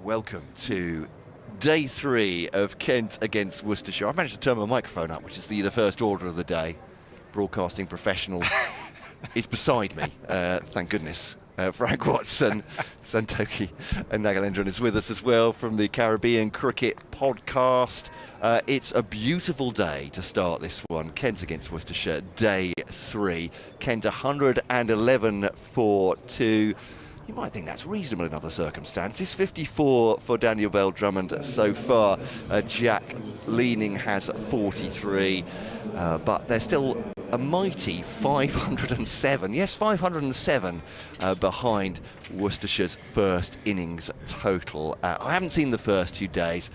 Welcome to day 3 of Kent against Worcestershire. I've managed to turn my microphone up, which is the first order of the day. Broadcasting professional is beside me, thank goodness. Frank Watson, Santoki and Nagalendran is with us as well from the Caribbean Cricket Podcast. It's a beautiful day to start this one. Kent against Worcestershire, day 3. Kent 111 for 2. You might think that's reasonable in other circumstances. 54 for Daniel Bell-Drummond so far. Jack Leaning has 43, but they're still a mighty 507. Yes, 507 behind Worcestershire's first innings total. I haven't seen the first 2 days.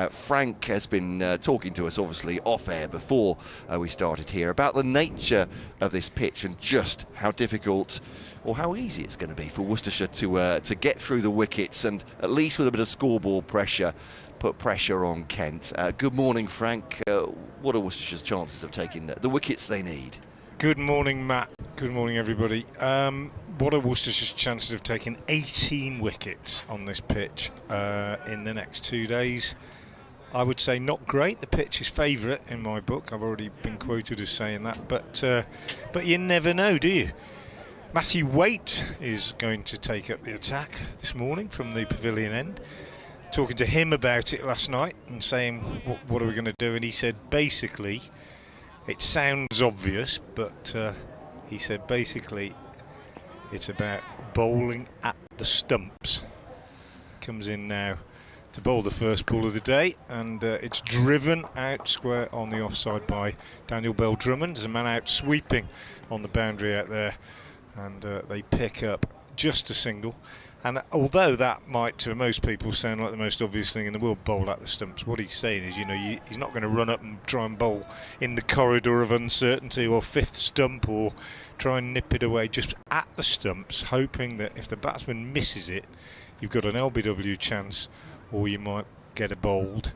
Frank has been talking to us, obviously, off-air before we started here about the nature of this pitch and just how difficult or how easy it's going to be for Worcestershire to get through the wickets and, at least with a bit of scoreboard pressure, put pressure on Kent. Good morning, Frank. What are Worcestershire's chances of taking the wickets they need? Good morning, Matt. Good morning, everybody. What are Worcestershire's chances of taking 18 wickets on this pitch in the next 2 days? I would say not great. The pitch is favourite in my book. I've already been quoted as saying that, but you never know, do you? Matthew Waite is going to take up the attack this morning from the pavilion end. Talking to him about it last night and saying, what are we going to do? And he said, basically, it sounds obvious, but he said, basically, it's about bowling at the stumps. Comes in now to bowl the first ball of the day, and it's driven out square on the offside by Daniel Bell-Drummond. There's a man out sweeping on the boundary out there, and they pick up just a single. And although that might to most people sound like the most obvious thing in the world, bowl at the stumps, what he's saying is, he's not going to run up and try and bowl in the corridor of uncertainty or fifth stump or try and nip it away, just at the stumps, hoping that if the batsman misses it, you've got an LBW chance or you might get a bowled.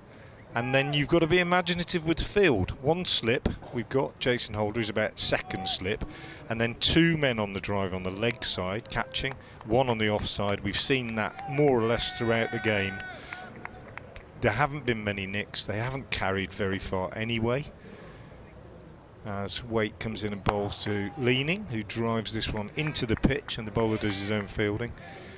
And then you've got to be imaginative with the field. One slip, we've got Jason Holder, who's about second slip, and then 2 men on the drive on the leg side catching, 1 on the offside. We've seen that more or less throughout the game. There haven't been many nicks. They haven't carried very far anyway. As Waite comes in and bowls to Leaning, who drives this one into the pitch, and the bowler does his own fielding.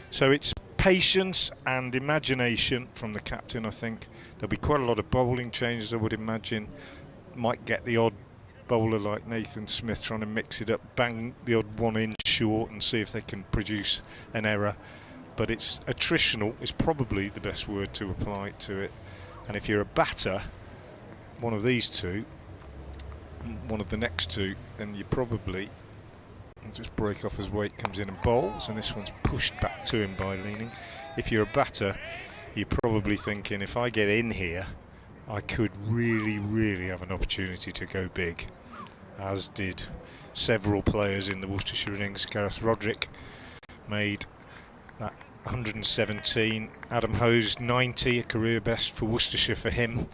So it's patience and imagination from the captain, I think. There'll be quite a lot of bowling changes, I would imagine. Might get the odd bowler like Nathan Smith trying to mix it up, bang the odd one in short and see if they can produce an error. But it's attritional is probably the best word to apply to it. And if you're a batter, one of these two, one of the next two, then you probably just break off as Waite comes in and bowls, and this one's pushed back to him by Leaning. If you're a batter, you're probably thinking, if I get in here, I could really have an opportunity to go big, as did several players in the Worcestershire innings. Gareth Roderick made that 117, Adam Hose 90, a career best for Worcestershire for him,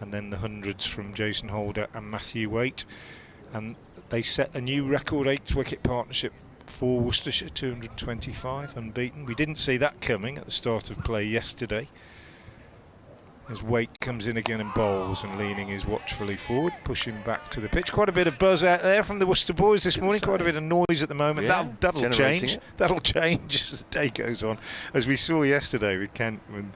and then the hundreds from Jason Holder and Matthew Waite, and they set a new record 8-wicket partnership for Worcestershire, 225 unbeaten. We didn't see that coming at the start of play yesterday, as Waite comes in again and bowls, and Leaning is watchfully forward, pushing back to the pitch. Quite a bit of buzz out there from the Worcester boys this morning, quite a bit of noise at the moment. Yeah, that'll change. That'll change as the day goes on, as we saw yesterday with Kent when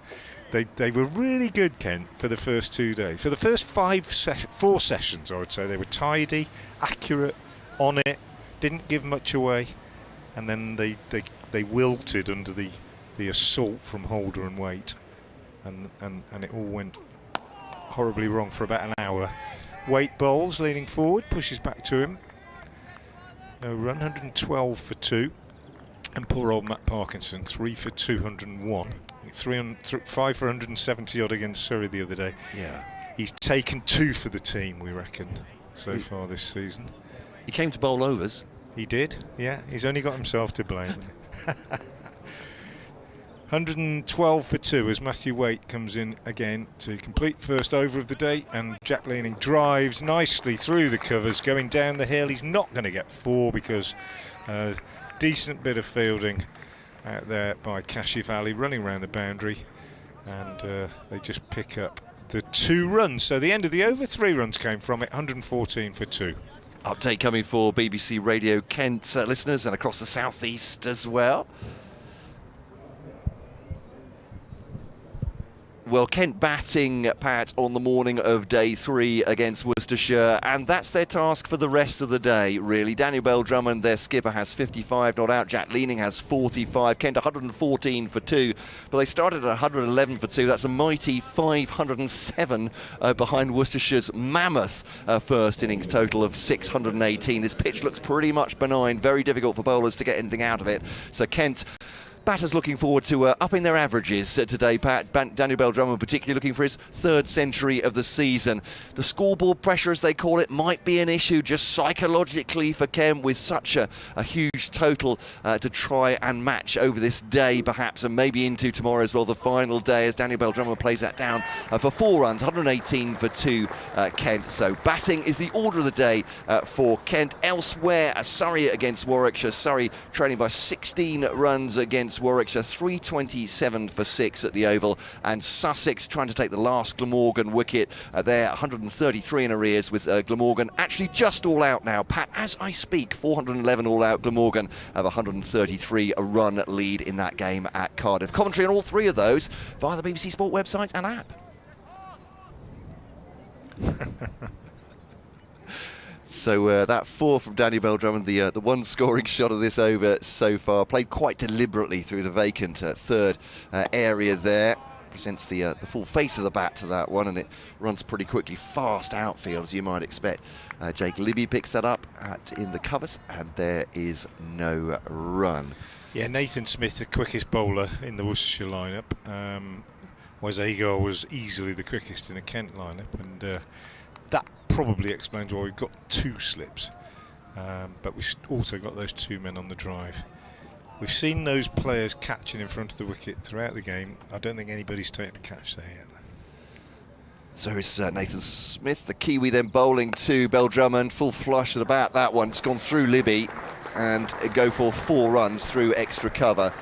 they were really good, Kent, for the first 2 days. For the first 4 sessions, I would say, they were tidy, accurate, on it, didn't give much away, and then they wilted under the assault from Holder and Waite, and it all went horribly wrong for about an hour. Waite bowls, leaning forward, pushes back to him. No run, 112 for 2, and poor old Matt Parkinson, 3 for 201. 5 for 170 odd against Surrey the other day. Yeah, he's taken 2 for the team, we reckon, so far this season. He came to bowl overs. He did, yeah. He's only got himself to blame. 112 for 2 as Matthew Waite comes in again to complete first over of the day, and Jack Leaning drives nicely through the covers, going down the hill. He's not going to get 4 because decent bit of fielding out there by Kashif Ali, running around the boundary, and they just pick up the 2 runs. So the end of the over, 3 runs came from it, 114 for 2. Update coming for BBC Radio Kent listeners and across the southeast as well. Well, Kent batting, Pat, on the morning of day 3 against Worcestershire, and that's their task for the rest of the day, really. Daniel Bell-Drummond, their skipper, has 55 not out. Jack Leaning has 45. Kent 114 for 2, but they started at 111 for 2. That's a mighty 507 behind Worcestershire's mammoth first innings total of 618. This pitch looks pretty much benign, very difficult for bowlers to get anything out of it. So Kent... batters looking forward to upping their averages today, Pat. Daniel Bell-Drummond particularly looking for his 3rd century of the season. The scoreboard pressure, as they call it, might be an issue just psychologically for Kent with such a huge total to try and match over this day, perhaps, and maybe into tomorrow as well, the final day, as Daniel Bell-Drummond plays that down for 4 runs, 118 for 2, Kent. So batting is the order of the day for Kent. Elsewhere, Surrey against Warwickshire. Surrey trailing by 16 runs against Warwickshire, 327 for 6 at the Oval, and Sussex trying to take the last Glamorgan wicket. They're 133 in arrears with Glamorgan actually just all out now, Pat, as I speak. 411 all out. Glamorgan have 133 a run lead in that game at Cardiff. Commentary on all 3 of those via the BBC Sport website and app. So that 4 from Daniel Bell-Drummond, the one scoring shot of this over so far, played quite deliberately through the vacant 3rd area there. Presents the full face of the bat to that one, and it runs pretty quickly, fast outfield as you might expect. Jake Libby picks that up in the covers, and there is no run. Yeah, Nathan Smith, the quickest bowler in the Worcestershire lineup. Wes Agar was easily the quickest in the Kent lineup, and that probably explains why we've got 2 slips, but we've also got those 2 men on the drive. We've seen those players catching in front of the wicket throughout the game. I don't think anybody's taken a catch there yet. So it's Nathan Smith, the Kiwi, then bowling to Bell-Drummond, full flush at the bat. That one, it's gone through Libby, and it go for 4 runs through extra cover.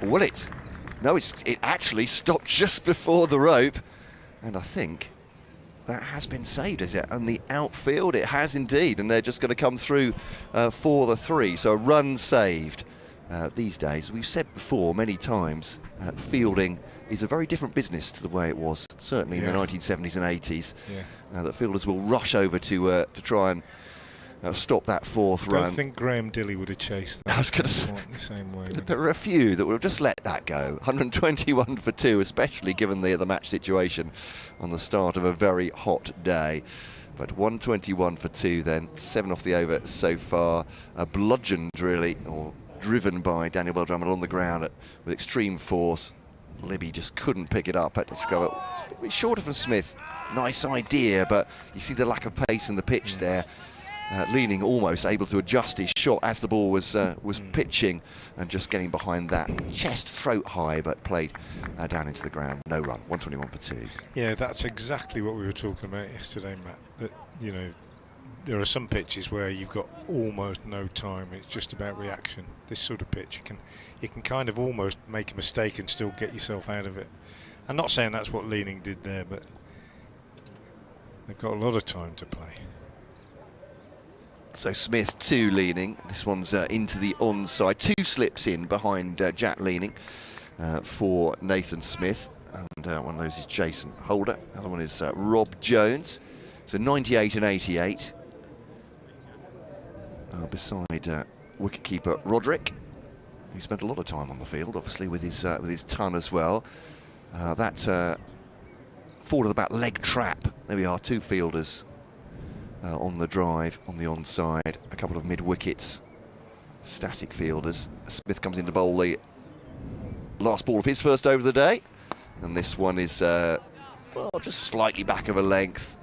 Will it? No, it actually stopped just before the rope, and I think that has been saved, is it? And the outfield, it has indeed, and they're just going to come through for the 3. So a run saved. These days, we've said before many times, fielding is a very different business to the way it was, certainly in the 1970s and 80s. Yeah. That fielders will rush over to try and stop that 4th run. I don't think Graham Dilley would have chased that. I was going to say, the same way. There are a few that would have just let that go. 121 for 2, especially given the match situation on the start of a very hot day. But 121 for 2 then, 7 off the over so far. Bludgeoned, really, or driven by Daniel Bell-Drummond on the ground with extreme force. Libby just couldn't pick it up. Let's go a bit shorter from Smith. Nice idea, but you see the lack of pace in the pitch there. Leaning almost able to adjust his shot as the ball was pitching, and just getting behind that chest throat high, but played down into the ground. No run. 121 for 2. Yeah, that's exactly what we were talking about yesterday, Matt. That, you know, there are some pitches where you've got almost no time. It's just about reaction. This sort of pitch, you can kind of almost make a mistake and still get yourself out of it. I'm not saying that's what Leaning did there, but they've got a lot of time to play. So Smith to Leaning. This one's into the onside. 2 slips in behind Jack Leaning for Nathan Smith. And one of those is Jason Holder. The other one is Rob Jones. So 98 and 88. Beside wicketkeeper Roderick, who spent a lot of time on the field, obviously with his ton as well. That forward of the bat leg trap. There we are, 2 fielders on the drive, on the onside, a couple of mid-wickets, static fielders. Smith comes in to bowl the last ball of his first over of the day, and this one is just slightly back of a length.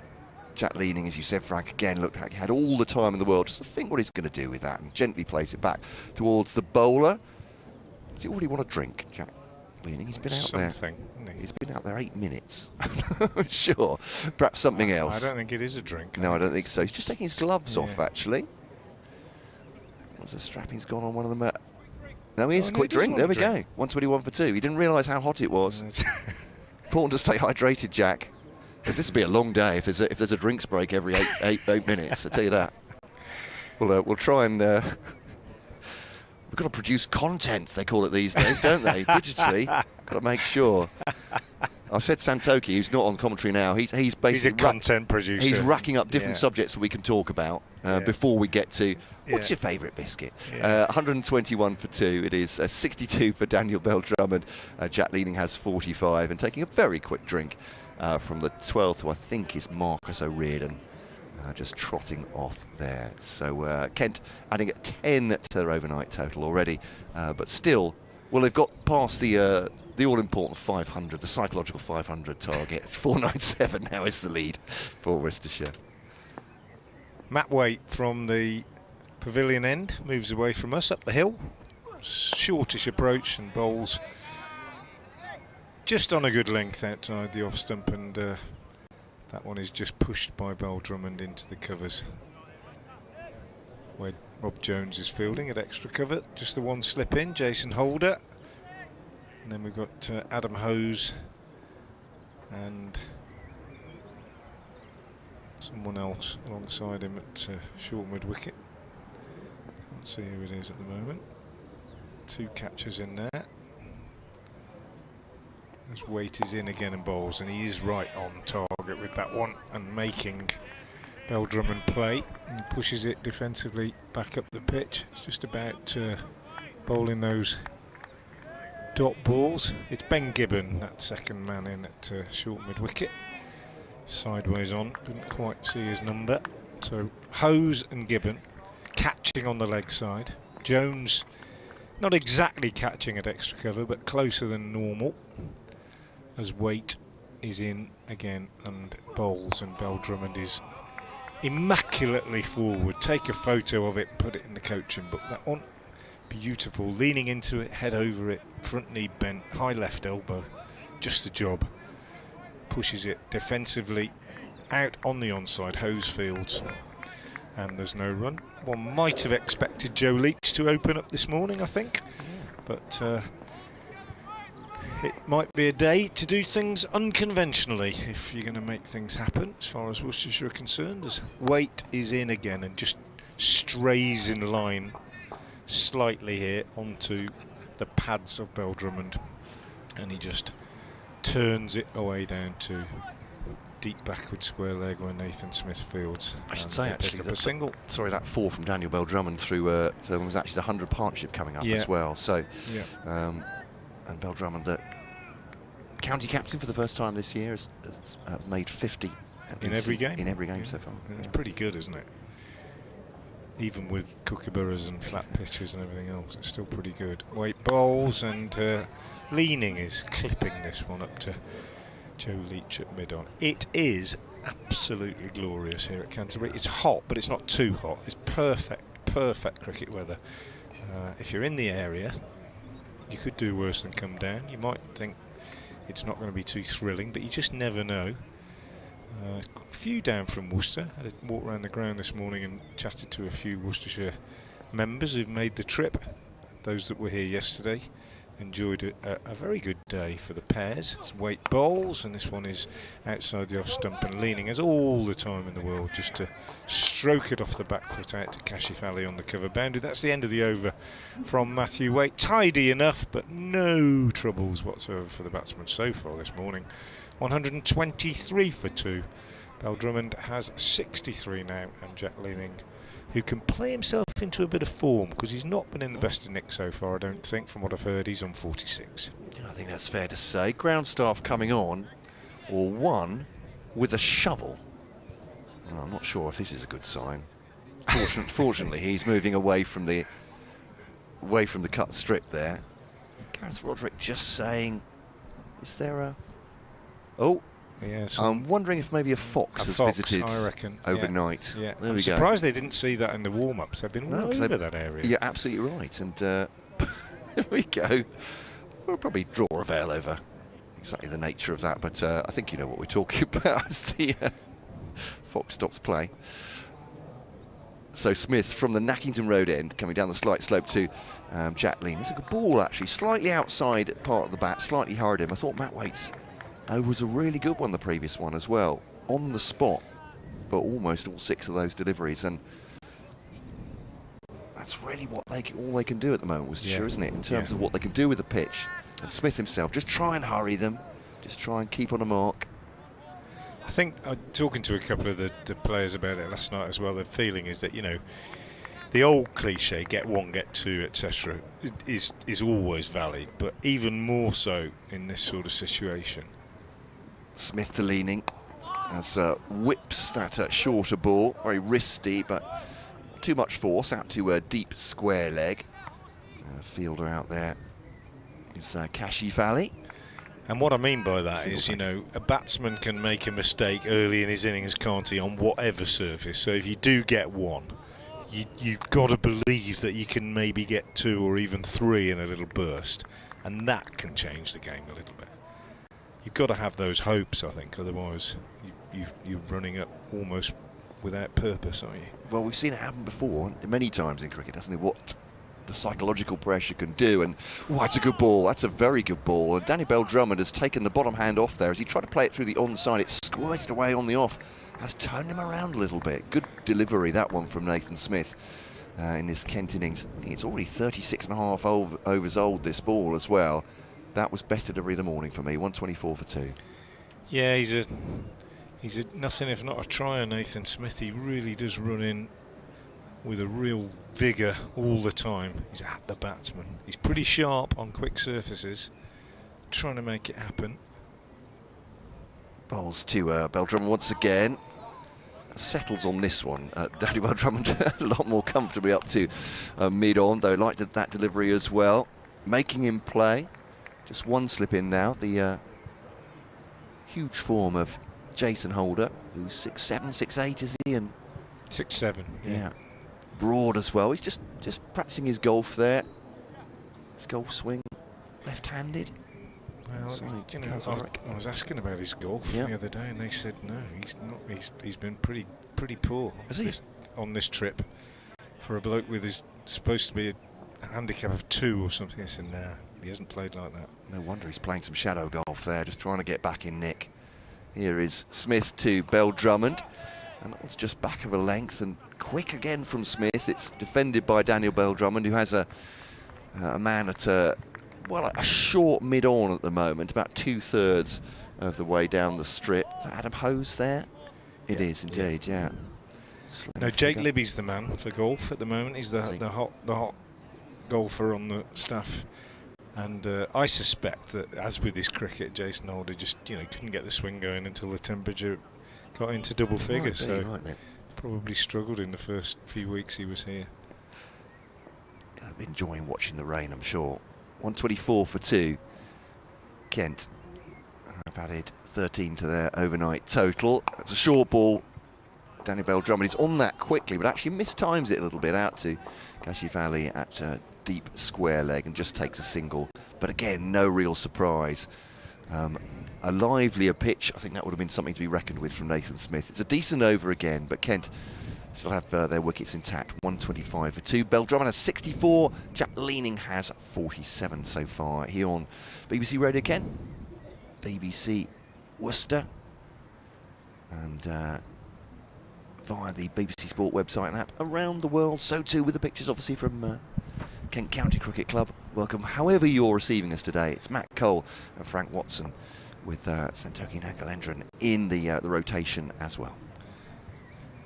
Jack Leaning, as you said, Frank, again looked like he had all the time in the world just to think what he's going to do with that, and gently plays it back towards the bowler. Does he already want a drink, Jack Leaning? He's been out there. He's been out there 8 minutes. Sure. Perhaps something else. I don't think it is a drink. No, I don't think so. He's just taking his gloves off, actually. What's the strapping's gone on one of them? No, he is. Quick drink. There we go. 121 for 2. He didn't realise how hot it was. Important to stay hydrated, Jack. Because this will be a long day if there's a drinks break every eight minutes. I tell you that. We'll try and we've got to produce content. They call it these days, don't they? Digitally, got to make sure. I've said Santoki, who's not on commentary now. He's basically he's a content producer. He's racking up different subjects that we can talk about before we get to what's your favourite biscuit. 121 for 2. It is 62 for Daniel Bell-Drummond. Jack Leaning has 45 and taking a very quick drink from the 12th, who I think is Marcus O'Riordan. Just trotting off there. So Kent adding 10 to their overnight total already, but still, well, they've got past the all-important 500, the psychological 500 target. It's 497 now is the lead for Worcestershire. Matt Waite from the pavilion end moves away from us up the hill. Shortish approach and bowls just on a good length outside the off stump, and that one is just pushed by Bell-Drummond into the covers, where Rob Jones is fielding at extra cover. Just the one slip in, Jason Holder. And then we've got Adam Hose and someone else alongside him at short mid-wicket. Can't see who it is at the moment. 2 catchers in there. As Waite is in again and bowls, and he is right on target with that one and making Bell-Drummond play. And he pushes it defensively back up the pitch. It's just about bowling those dot balls. It's Ben Gibbon, that second man in at short mid-wicket. Sideways on, couldn't quite see his number. So Hose and Gibbon catching on the leg side. Jones not exactly catching at extra cover, but closer than normal, as Waite is in again and bowls, and Bell-Drummond is immaculately forward. Take a photo of it and put it in the coaching book. That one, beautiful, leaning into it, head over it, front knee bent, high left elbow, just the job. Pushes it defensively out on the onside. Hose fields, and there's no run. One might have expected Joe Leach to open up this morning, I think, but it might be a day to do things unconventionally if you're going to make things happen, as far as Worcestershire are concerned, as Waite is in again and just strays in line slightly here onto the pads of Bell-Drummond, and he just turns it away down to deep backward square leg where Nathan Smith fields. I should say actually a single. Sorry, that 4 from Daniel Bell-Drummond through there was actually the 100 partnership coming up as well. So and Bell-Drummond, county captain for the first time this year, has made 50 in every game. In every game so far. It's pretty good, isn't it? Even with kookaburras and flat pitches and everything else, it's still pretty good. Waite bowls, and Leaning is clipping this one up to Joe Leach at mid-on. It is absolutely glorious here at Canterbury. It's hot, but it's not too hot. It's perfect cricket weather. If you're in the area, you could do worse than come down. You might think it's not going to be too thrilling, but you just never know. A few down from Worcester. I had a walk around the ground this morning and chatted to a few Worcestershire members who've made the trip. Those that were here yesterday enjoyed a very good day for the pairs. It's Waite bowls, and this one is outside the off stump, and Leaning has all the time in the world just to stroke it off the back foot out to Kashif Ali on the cover boundary. That's the end of the over from Matthew Waite. Tidy enough, but no troubles whatsoever for the batsman so far this morning. 123 for 2. Bell-Drummond has 63 now, and Jack Leaning, who can play himself into a bit of form, because he's not been in the best of nick so far, I don't think. From what I've heard, he's on 46. I think that's fair to say. Ground staff coming on, or one with a shovel. Well, I'm not sure if this is a good sign. Fortunately, he's moving away from the cut strip there. Gareth Roderick just saying, is there a... Oh, yes. I'm wondering if maybe a fox has visited I reckon. overnight. Yeah. There I'm we go. surprised they didn't see that in the warm-ups. They've been all over that area. You're absolutely right. And there we go. We'll probably draw a veil over exactly the nature of that, but I think you know what we're talking about as the fox stops play. So Smith from the Nackington Road end, coming down the slight slope to Jack Lean. It's a good ball, actually. Slightly outside part of the bat, slightly hurried him. I thought Matt Waite's Oh, was a really good one, the previous one as well. On the spot for almost all 6 of those deliveries, and that's really what all they can do at the moment, Worcestershire, isn't it? In terms of what they can do with the pitch. And Smith himself, just try and hurry them, just try and keep on a mark. I think, talking to a couple of the players about it last night as well, the feeling is that, you know, the old cliche, get one, get two, etc., is always valid, but even more so in this sort of situation. Smith to leaning as whips that shorter ball, very wristy, but not too much force, out to a deep square leg. Fielder out there is Kashi Valley. And what I mean by that is, you know, a batsman can make a mistake early in his innings, can't he, on whatever surface. So if you do get one, you've got to believe that you can maybe get 2 or even 3 in a little burst, and that can change the game a little bit. You've got to have those hopes, I think, otherwise you're running up almost without purpose, aren't you? Well, we've seen it happen before, many times in cricket, hasn't it? What the psychological pressure can do, and that's a good ball, that's a very good ball. And Danny Bell-Drummond has taken the bottom hand off there as he tried to play it through the onside. It squirted away on the off, has turned him around a little bit. Good delivery, that one from Nathan Smith in this Kent innings. It's already 36.5 overs old, this ball as well. That was best delivery of the morning for me, 124 for 2. Yeah, he's a nothing if not a tryer, Nathan Smith. He really does run in with a real vigour all the time. He's at the batsman. He's pretty sharp on quick surfaces, trying to make it happen. Bowls to Bell-Drummond once again. Settles on this one. Danny Bell-Drummond a lot more comfortably up to mid-on, though liked that delivery as well. Making him play. Just one slip in now. The huge form of Jason Holder, who's 6'7", 6'8", is he? And 6'7", yeah. Broad as well. He's just practicing his golf there. His golf swing, left-handed. Well, you know, I was asking about his golf the other day, and they said no, he's not. He's been pretty poor on this trip for a bloke with his supposed to be a handicap of 2 or something. I said nah, he hasn't played like that. No wonder he's playing some shadow golf there, just trying to get back in nick. Here is Smith to Bell-Drummond, and that one's just back of a length and quick again from Smith. It's defended by Daniel Bell-Drummond, who has a man at a short mid-on at the moment, about 2/3 of the way down the strip. Is that Adam Hose there? It is indeed, yeah. No, Jake Libby's the man for golf at the moment. He's the hot golfer on the staff. And I suspect that, as with his cricket, Jason Holder just couldn't get the swing going until the temperature got into double figures. So probably struggled in the first few weeks he was here. I've been enjoying watching the rain, I'm sure. 124 for 2. Kent have added 13 to their overnight total. It's a short ball. Danny Bell-Drummond is on that quickly, but actually mistimes it a little bit out to Kashi Valley at deep square leg and just takes a single. But again, no real surprise. A livelier pitch, I think that would have been something to be reckoned with from Nathan Smith. It's a decent over again, but Kent still have their wickets intact. 125 for 2. Bell-Drummond has 64. Jack Leaning has 47 so far here on BBC Radio Kent, BBC Worcester, and via the BBC Sport website and app around the world. So too with the pictures, obviously, from Kent County Cricket Club. Welcome, however you're receiving us today. It's Matt Cole and Frank Watson with Santoki Nagalendran in the rotation as well.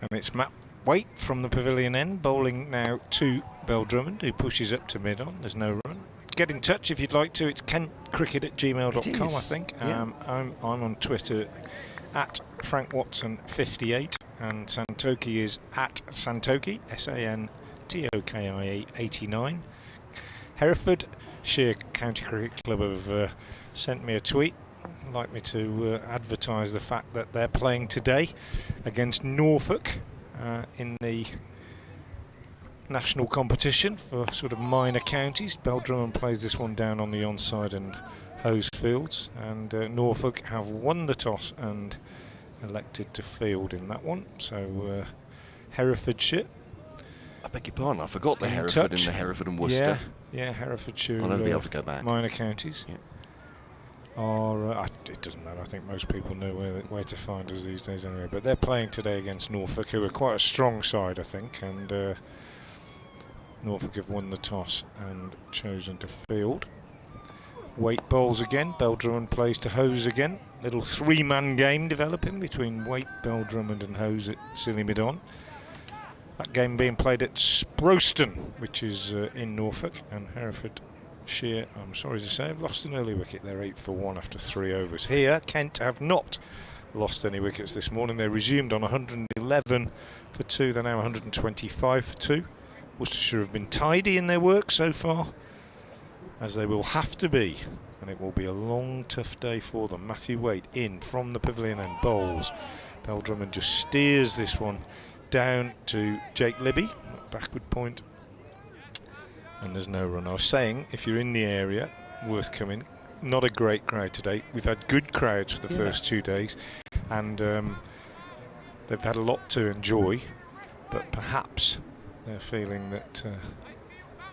And it's Matt Waite from the pavilion end, bowling now to Bell-Drummond, who pushes up to mid-on. There's no run. Get in touch if you'd like to. It's kentcricket@gmail.com, I think. Yeah. I'm on Twitter at FrankWatson58, and Santoki is at Santoki, SANTOKIE 89. Herefordshire County Cricket Club have sent me a tweet. I'd like me to advertise the fact that they're playing today against Norfolk in the national competition for sort of minor counties. Bell-Drummond plays this one down on the onside and Hose fields, and Norfolk have won the toss and elected to field in that one. So Herefordshire. I beg your pardon, I forgot the Hereford and Worcester. Yeah, Herefordshire. I'll never be able to go back. Minor counties. Yeah. are, it doesn't matter, I think most people know where to find us these days anyway, but they're playing today against Norfolk, who are quite a strong side, I think, and Norfolk have won the toss and chosen to field. Waite bowls again, Bell Drummond plays to Hose again. Little three-man game developing between Waite, Bell Drummond and Hose at Silly Mid-On. That game being played at Sproston, which is in Norfolk, and Herefordshire, I'm sorry to say, have lost an early wicket. They're 8 for 1 after 3 overs. Here, Kent have not lost any wickets this morning. They resumed on 111 for 2. They're now 125 for 2. Worcestershire have been tidy in their work so far, as they will have to be, and it will be a long, tough day for them. Matthew Waite in from the pavilion and bowls. Bell Drummond just steers this one down to Jake Libby, backward point, and there's no run. I was saying, if you're in the area, worth coming. Not a great crowd today. We've had good crowds for the first 2 days, and they've had a lot to enjoy, but perhaps they're feeling that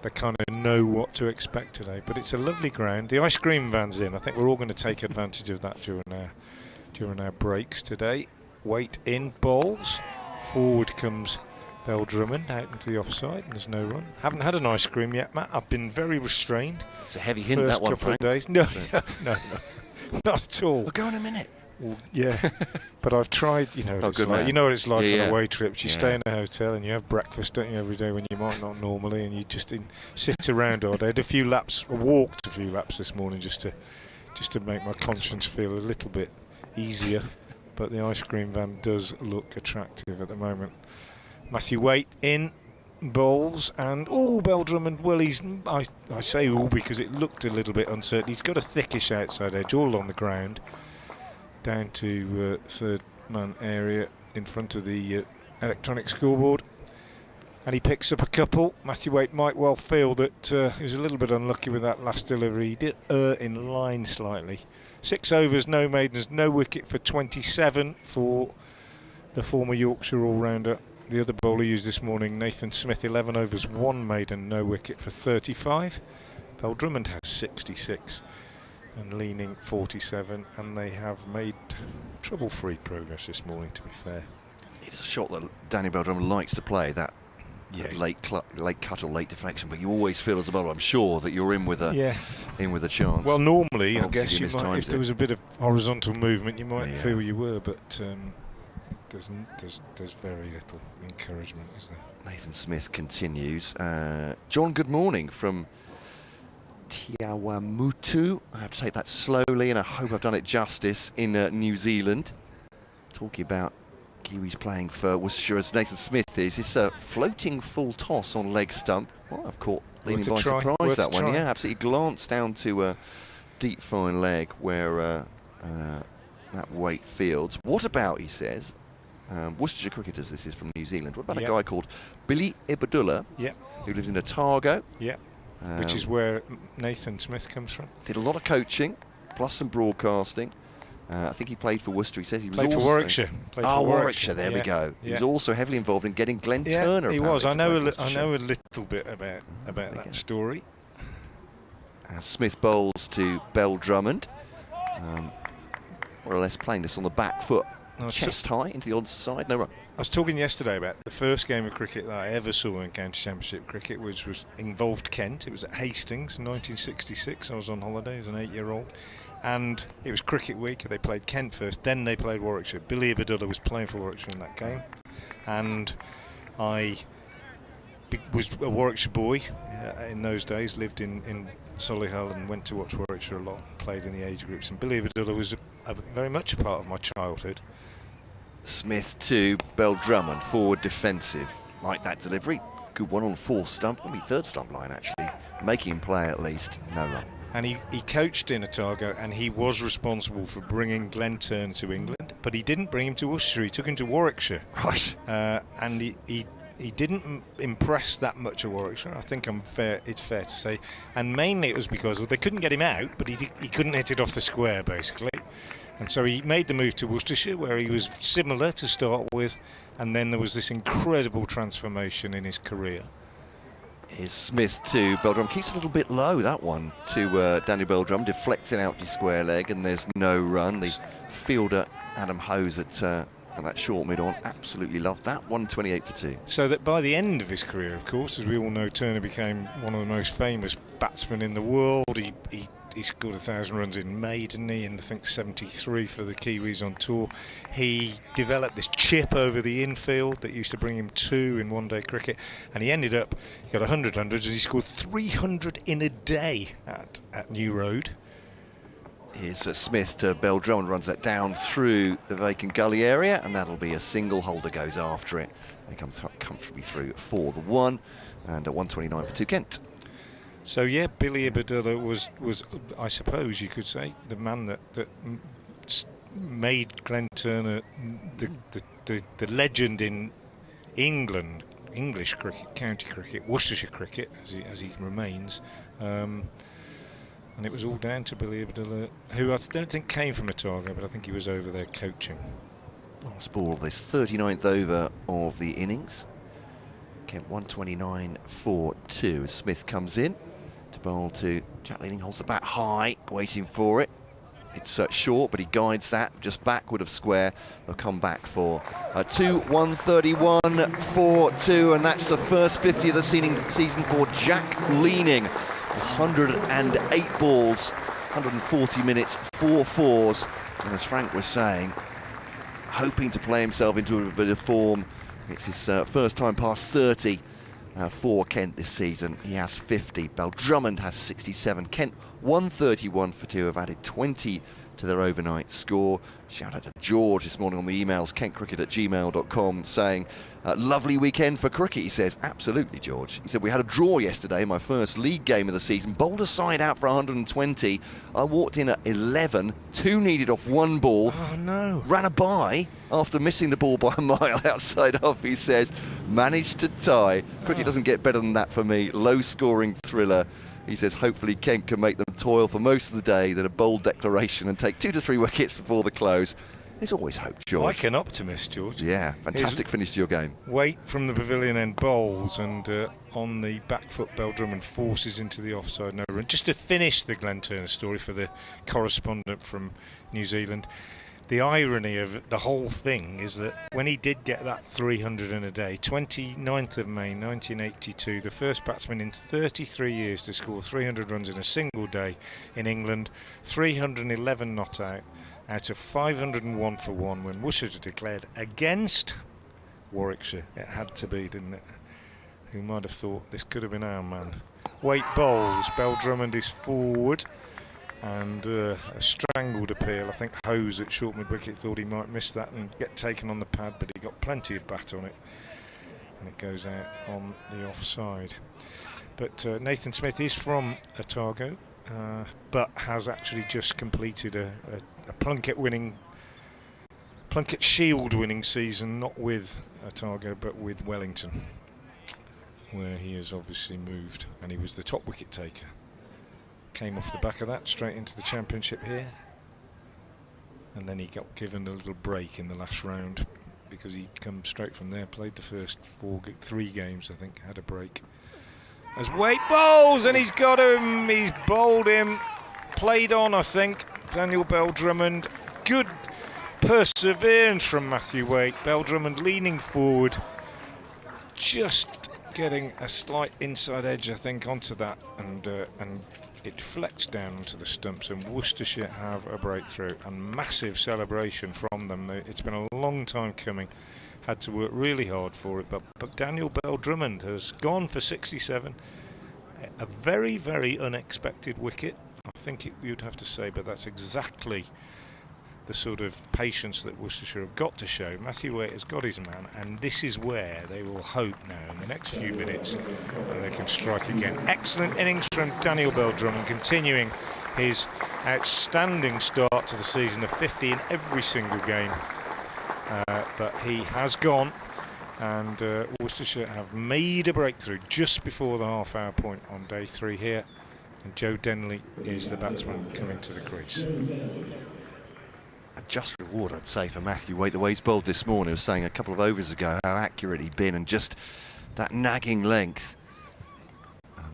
they kind of know what to expect today. But it's a lovely ground. The ice cream van's in. I think we're all going to take advantage of that during our breaks today. Waite in, bowls. Forward comes Bell Drummond out into the offside, and there's no run. Haven't had an ice cream yet, Matt. I've been very restrained. It's a heavy hint, that one, couple Frank. of days. No, not at all. We'll go in a minute. Well, yeah, but I've tried. You know, Oh, good man. you know what it's like Yeah, on yeah. away trips. You Yeah. stay in a hotel and you have breakfast, don't you, every day when you might not normally, and you just sit around all day. I had a few laps, walked a few laps this morning just to make my conscience feel a little bit easier. But the ice cream van does look attractive at the moment. Matthew Waite in, bowls, and Bell Drummond. Well, I say because it looked a little bit uncertain. He's got a thickish outside edge all on the ground, down to third man area in front of the electronic scoreboard, and he picks up a couple. Matthew Waite might well feel that he was a little bit unlucky with that last delivery. He did in line slightly. 6 overs, no maidens, no wicket for 27 for the former Yorkshire all-rounder. The other bowler used this morning, Nathan Smith, 11 overs, 1 maiden, no wicket for 35. Bell Drummond has 66. And leaning 47, and they have made trouble-free progress this morning, to be fair. It's a shot that Daniel Bell Drummond likes to play, that late cut or late deflection, but you always feel as a bowler, I'm sure, that you're in with a chance. Well, normally, I Obviously guess you you might, mistimed if there was a bit of horizontal movement, you might Yeah. feel you were, but there's very little encouragement, is there? Nathan Smith continues. John, good morning from Tiawamutu. I have to take that slowly, and I hope I've done it justice, in New Zealand. Talking about Kiwis playing for Worcestershire as Nathan Smith is. It's a floating full toss on leg stump. Well, I've caught leaning by surprise that one. Yeah, absolutely glanced down to a deep fine leg where that Waite fields. What about, he says, Worcestershire cricketers, this is from New Zealand. What about a guy called Billy Ibadullah, who lives in Otago? Yeah. Which is where Nathan Smith comes from. Did a lot of coaching, plus some broadcasting. I think he played for Worcester. He says he was played also for Warwickshire. Warwickshire. There we go. He was also heavily involved in getting Glenn Turner. He was. I know a little bit about that story. Smith bowls to Bell Drummond. More or less playing this on the back foot. Chest high into the odd side. No run. I was talking yesterday about the first game of cricket that I ever saw in county championship cricket, which involved Kent. It was at Hastings in 1966. I was on holiday as an 8-year-old, and it was cricket week. They played Kent first, then they played Warwickshire. Billy Ibadullah was playing for Warwickshire in that game, and I was a Warwickshire boy in those days. Lived in Solihull and went to watch Warwickshire a lot. Played in the age groups, and Billy Ibadullah was very much a part of my childhood. Smith to Bell Drummond, forward defensive. Like that delivery. Good one on fourth stump, maybe third stump line actually. Making him play at least. No run. And he coached in Otago, and he was responsible for bringing Glenn Turner to England, but he didn't bring him to Worcestershire, he took him to Warwickshire. Right. And he didn't impress that much at Warwickshire, I think it's fair to say. And mainly it was because they couldn't get him out, but he couldn't hit it off the square, basically. And so he made the move to Worcestershire, where he was similar to start with, and then there was this incredible transformation in his career. Is Smith to Beldrum. Keeps a little bit low, that one, to Daniel Beldrum, deflecting out to square leg, and there's no run. The fielder, Adam Hose, at that short mid-on, absolutely loved that. 128 for 2. So that by the end of his career, of course, as we all know, Turner became one of the most famous batsmen in the world. He scored 1,000 runs in May, didn't he? And I think 73 for the Kiwis on tour. He developed this chip over the infield that used to bring him 2 in one-day cricket, and he ended up, he got 100 hundreds, and he scored 300 in a day at New Road. Here's Smith to Beldrum, runs that down through the vacant gully area, and that'll be a single. Holder goes after it. They come comfortably through for the 1, and at 129 for 2 Kent. So yeah, Billy Abdullah was I suppose you could say the man that made Glenn Turner the legend in England, English cricket, county cricket, Worcestershire cricket, as he remains. And it was all down to Billy Abdullah, who I don't think came from Otago, but I think he was over there coaching. Last ball of this 39th over of the innings. Kent 129 for 2 as Smith comes in to bowl to Jack Leading, holds the bat high, waiting for it. It's short, but he guides that just backward of square. They'll come back for 131 for 2, and that's the first 50 of the season for Jack Leaning. 108 balls, 140 minutes, 4 fours, and as Frank was saying, hoping to play himself into a bit of form. It's his first time past 30 for Kent this season. He has 50. Beldrum has 67. Kent 131 for 2 have added 20 to their overnight score. Shout out to George this morning on the emails, kentcricket@gmail.com, saying, lovely weekend for cricket, he says. Absolutely, George. He said, we had a draw yesterday, my first league game of the season. Bowled a side out for 120. I walked in at 11, 2 needed off 1 ball. Oh, no. Ran a bye after missing the ball by a mile outside off, he says. Managed to tie. Cricket doesn't get better than that for me. Low-scoring thriller. He says hopefully Kent can make them toil for most of the day, then a bold declaration and take 2 to 3 wickets before the close. There's always hope, George. Like an optimist, George. Yeah, fantastic finish to your game. Waite from the pavilion end bowls, and on the back foot, Beldrum and forces into the offside no run. Just to finish the Glenn Turner story for the correspondent from New Zealand, the irony of the whole thing is that when he did get that 300 in a day, 29th of May 1982, the first batsman in 33 years to score 300 runs in a single day in England, 311 not out of 501 for 1 when Worcestershire declared against Warwickshire. It had to be, didn't it? Who might have thought this could have been our man. Waite bowls, Beldrum is forward, and a strangled appeal. I think Hose at short mid-wicket thought he might miss that and get taken on the pad, but he got plenty of bat on it, and it goes out on the offside. But Nathan Smith is from Otago, but has actually just completed a Plunket Shield winning season, not with Otago but with Wellington, where he has obviously moved, and he was the top wicket taker. Came off the back of that straight into the championship here, and then he got given a little break in the last round because he'd come straight from there, played the first 3 games I think, had a break. As Waite bowls, and he's got him, he's bowled him, played on I think, Daniel Beldrum. Good perseverance from Matthew Waite. Beldrum leaning forward, just getting a slight inside edge I think onto that, and it deflects down onto the stumps, and Worcestershire have a breakthrough, and massive celebration from them. It's been a long time coming, had to work really hard for it, but Daniel Beldrum has gone for 67. A very, very unexpected wicket, I think you'd have to say, but that's exactly the sort of patience that Worcestershire have got to show. Matthew Waite has got his man, and this is where they will hope now in the next few minutes that they can strike again. Excellent innings from Daniel Beldrum, continuing his outstanding start to the season of 50 in every single game. But he has gone, and Worcestershire have made a breakthrough just before the half-hour point on day 3 here, and Joe Denley is the batsman coming to the crease. A just reward, I'd say, for Matthew Waite. The way he's bowled this morning, I was saying a couple of overs ago how accurate he'd been, and just that nagging length.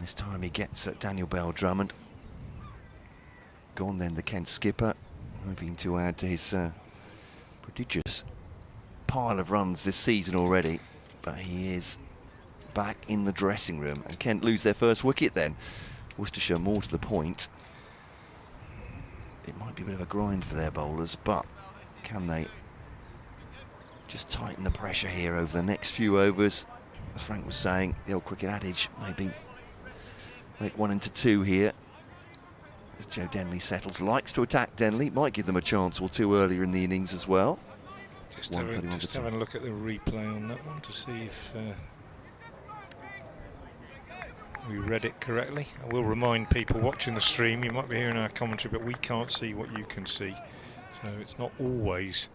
This time he gets at Daniel Bell-Drummond. Gone then the Kent skipper, hoping to add to his prodigious pile of runs this season already. But he is back in the dressing room, and Kent lose their first wicket then. Worcestershire more to the point. It might be a bit of a grind for their bowlers, but can they just tighten the pressure here over the next few overs? As Frank was saying, the old cricket adage, maybe make 1 into 2 here. As Joe Denley settles, likes to attack Denley, might give them a chance or two earlier in the innings as well. Just having a look at the replay on that one to see if we read it correctly. I will remind people watching the stream, you might be hearing our commentary, but we can't see what you can see. So it's not always,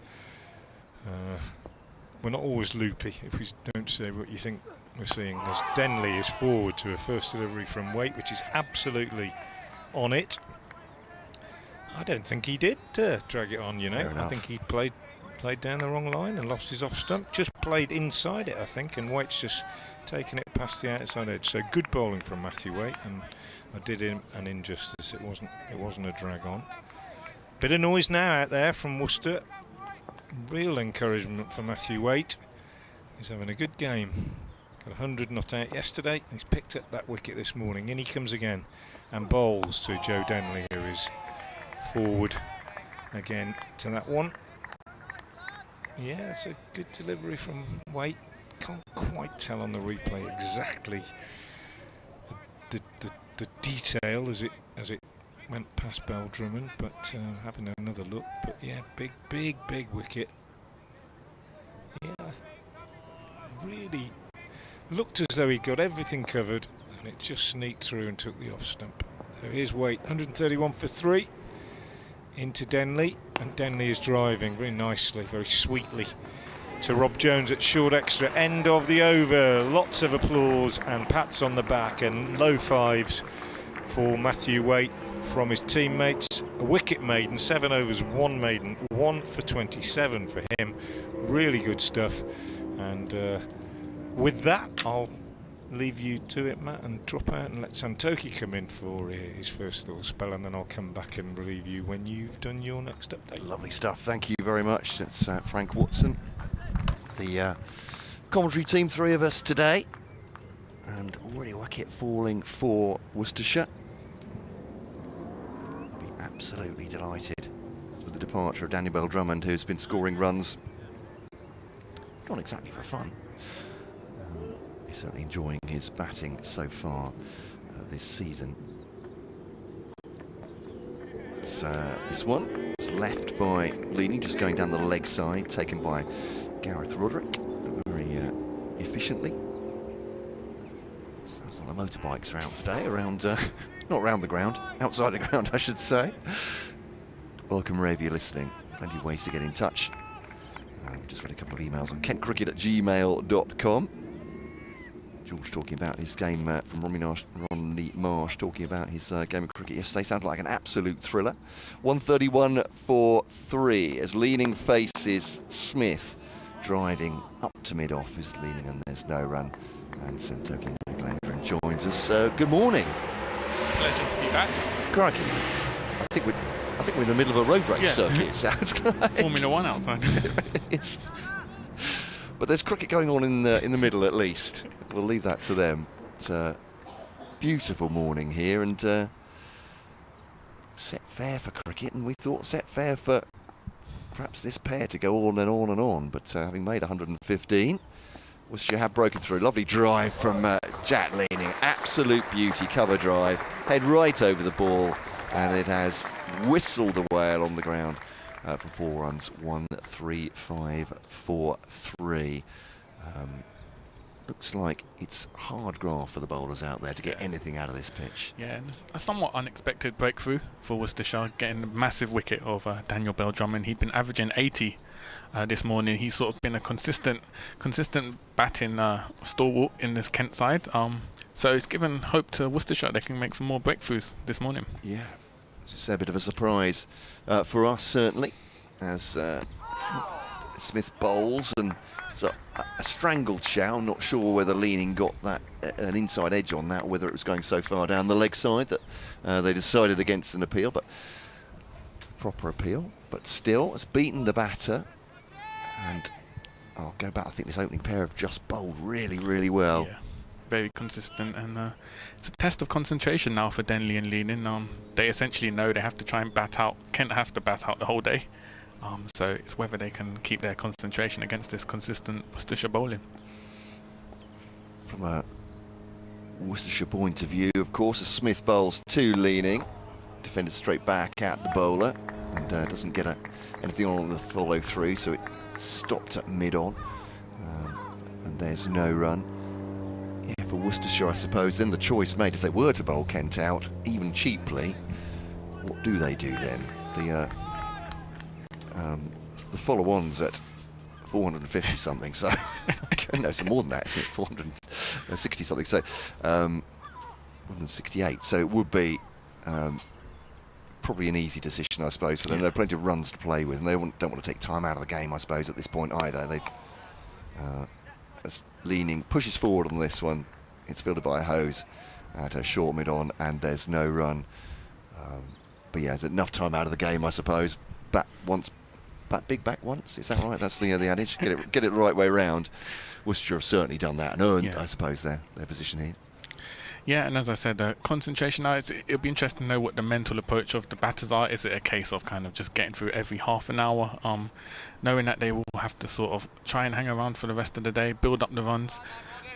we're not always loopy if we don't say what you think we're seeing. As Denley is forward to a first delivery from Waite, which is absolutely on it. I don't think he did drag it on, you know. I think he played down the wrong line and lost his off stump. Just played inside it, I think, and Waite's just taken it past the outside edge. So good bowling from Matthew Waite, and I did him an injustice. It wasn't a drag on. Bit of noise now out there from Worcester. Real encouragement for Matthew Waite. He's having a good game. Got 100 not out yesterday. He's picked up that wicket this morning. In he comes again and bowls to Joe Denley, who is forward again to that one. Yeah, it's a good delivery from Waite. Can't quite tell on the replay exactly the detail as it went past Bell-Drummond, but having another look. But yeah, big wicket. Yeah, really looked as though he got everything covered, and it just sneaked through and took the off stump. So here's Waite, 131 for 3 into Denley, and Denley is driving very nicely, very sweetly to Rob Jones at short extra. End of the over. Lots of applause and pats on the back and low fives for Matthew Waite from his teammates. A wicket maiden, 7 overs, 1 maiden, 1 for 27 for him. Really good stuff. And with that, I'll leave you to it, Matt, and drop out and let Santoki come in for his first little spell, and then I'll come back and relieve you when you've done your next update. Lovely stuff. Thank you very much. It's Frank Watson, the commentary team, 3 of us today, and already a wicket falling for Worcestershire. I'll be absolutely delighted with the departure of Daniel Bell-Drummond, who's been scoring runs, not exactly for fun. He's certainly enjoying his batting so far this season. This one is left by Leaney, just going down the leg side, taken by Gareth Roderick very efficiently. Sounds like the motorbikes are out today, around, not around the ground, outside the ground I should say. Welcome wherever you're listening, plenty of ways to get in touch. Just read a couple of emails on kentcricket@gmail.com. George talking about his game from Ronnie Marsh talking about his game of cricket yesterday. Sounded like an absolute thriller. 131 for 3 as Leaning faces Smith, driving up to mid-off is Leaning, and there's no run. And Santoki Naglandran joins us. Good morning. Pleasure to be back. Crikey. I think we're in the middle of a road race circuit, it sounds like. Formula 1 outside. But there's cricket going on in the middle at least. We'll leave that to them. It's a beautiful morning here, and set fair for cricket, and we thought set fair for perhaps this pair to go on and on and on, but having made 115, Worcestershire have broken through. Lovely drive from Jack Leaning, absolute beauty, cover drive, head right over the ball, and it has whistled away along the ground for 4 runs. 1, 3, 5, 4, 3. Looks like it's hard graft for the bowlers out there to get anything out of this pitch. Yeah, and a somewhat unexpected breakthrough for Worcestershire, getting a massive wicket of Daniel Bell-Drummond. He'd been averaging 80 this morning. He's sort of been a consistent batting stalwart in this Kent side. So it's given hope to Worcestershire they can make some more breakthroughs this morning. Yeah, it's a bit of a surprise for us certainly, as Smith bowls, and it's a strangled shout. I'm not sure whether Leaning got that an inside edge on that, or whether it was going so far down the leg side that they decided against an appeal, but proper appeal. But still, it's beaten the batter, and I'll go back. I think this opening pair have just bowled really, really well. Yeah, very consistent, and it's a test of concentration now for Denley and Leaning. They essentially know they have to try and bat out. Kent have to bat out the whole day. So it's whether they can keep their concentration against this consistent Worcestershire bowling. From a Worcestershire point of view, of course, as Smith bowls to Leaning, defended straight back at the bowler, and doesn't get anything on the follow through, so it stopped at mid-on, and there's no run. Yeah, for Worcestershire, I suppose, then the choice made, if they were to bowl Kent out, even cheaply, what do they do then? The follow-on's at 450 something, so no, so more than that, isn't it? 460 something, so 168. So it would be probably an easy decision, I suppose, for them. There are plenty of runs to play with, and they don't want to take time out of the game, I suppose, at this point either. They've Leaning pushes forward on this one. It's fielded by a hose at a short mid-on, and there's no run. But yeah, there's enough time out of the game, I suppose. Bat once. Big back once, is that right? That's the adage. Get it the right way round. Worcestershire have certainly done that and earned, I suppose, their position here. Yeah, and as I said, concentration now, it'll be interesting to know what the mental approach of the batters are. Is it a case of kind of just getting through every half an hour, knowing that they will have to sort of try and hang around for the rest of the day, build up the runs,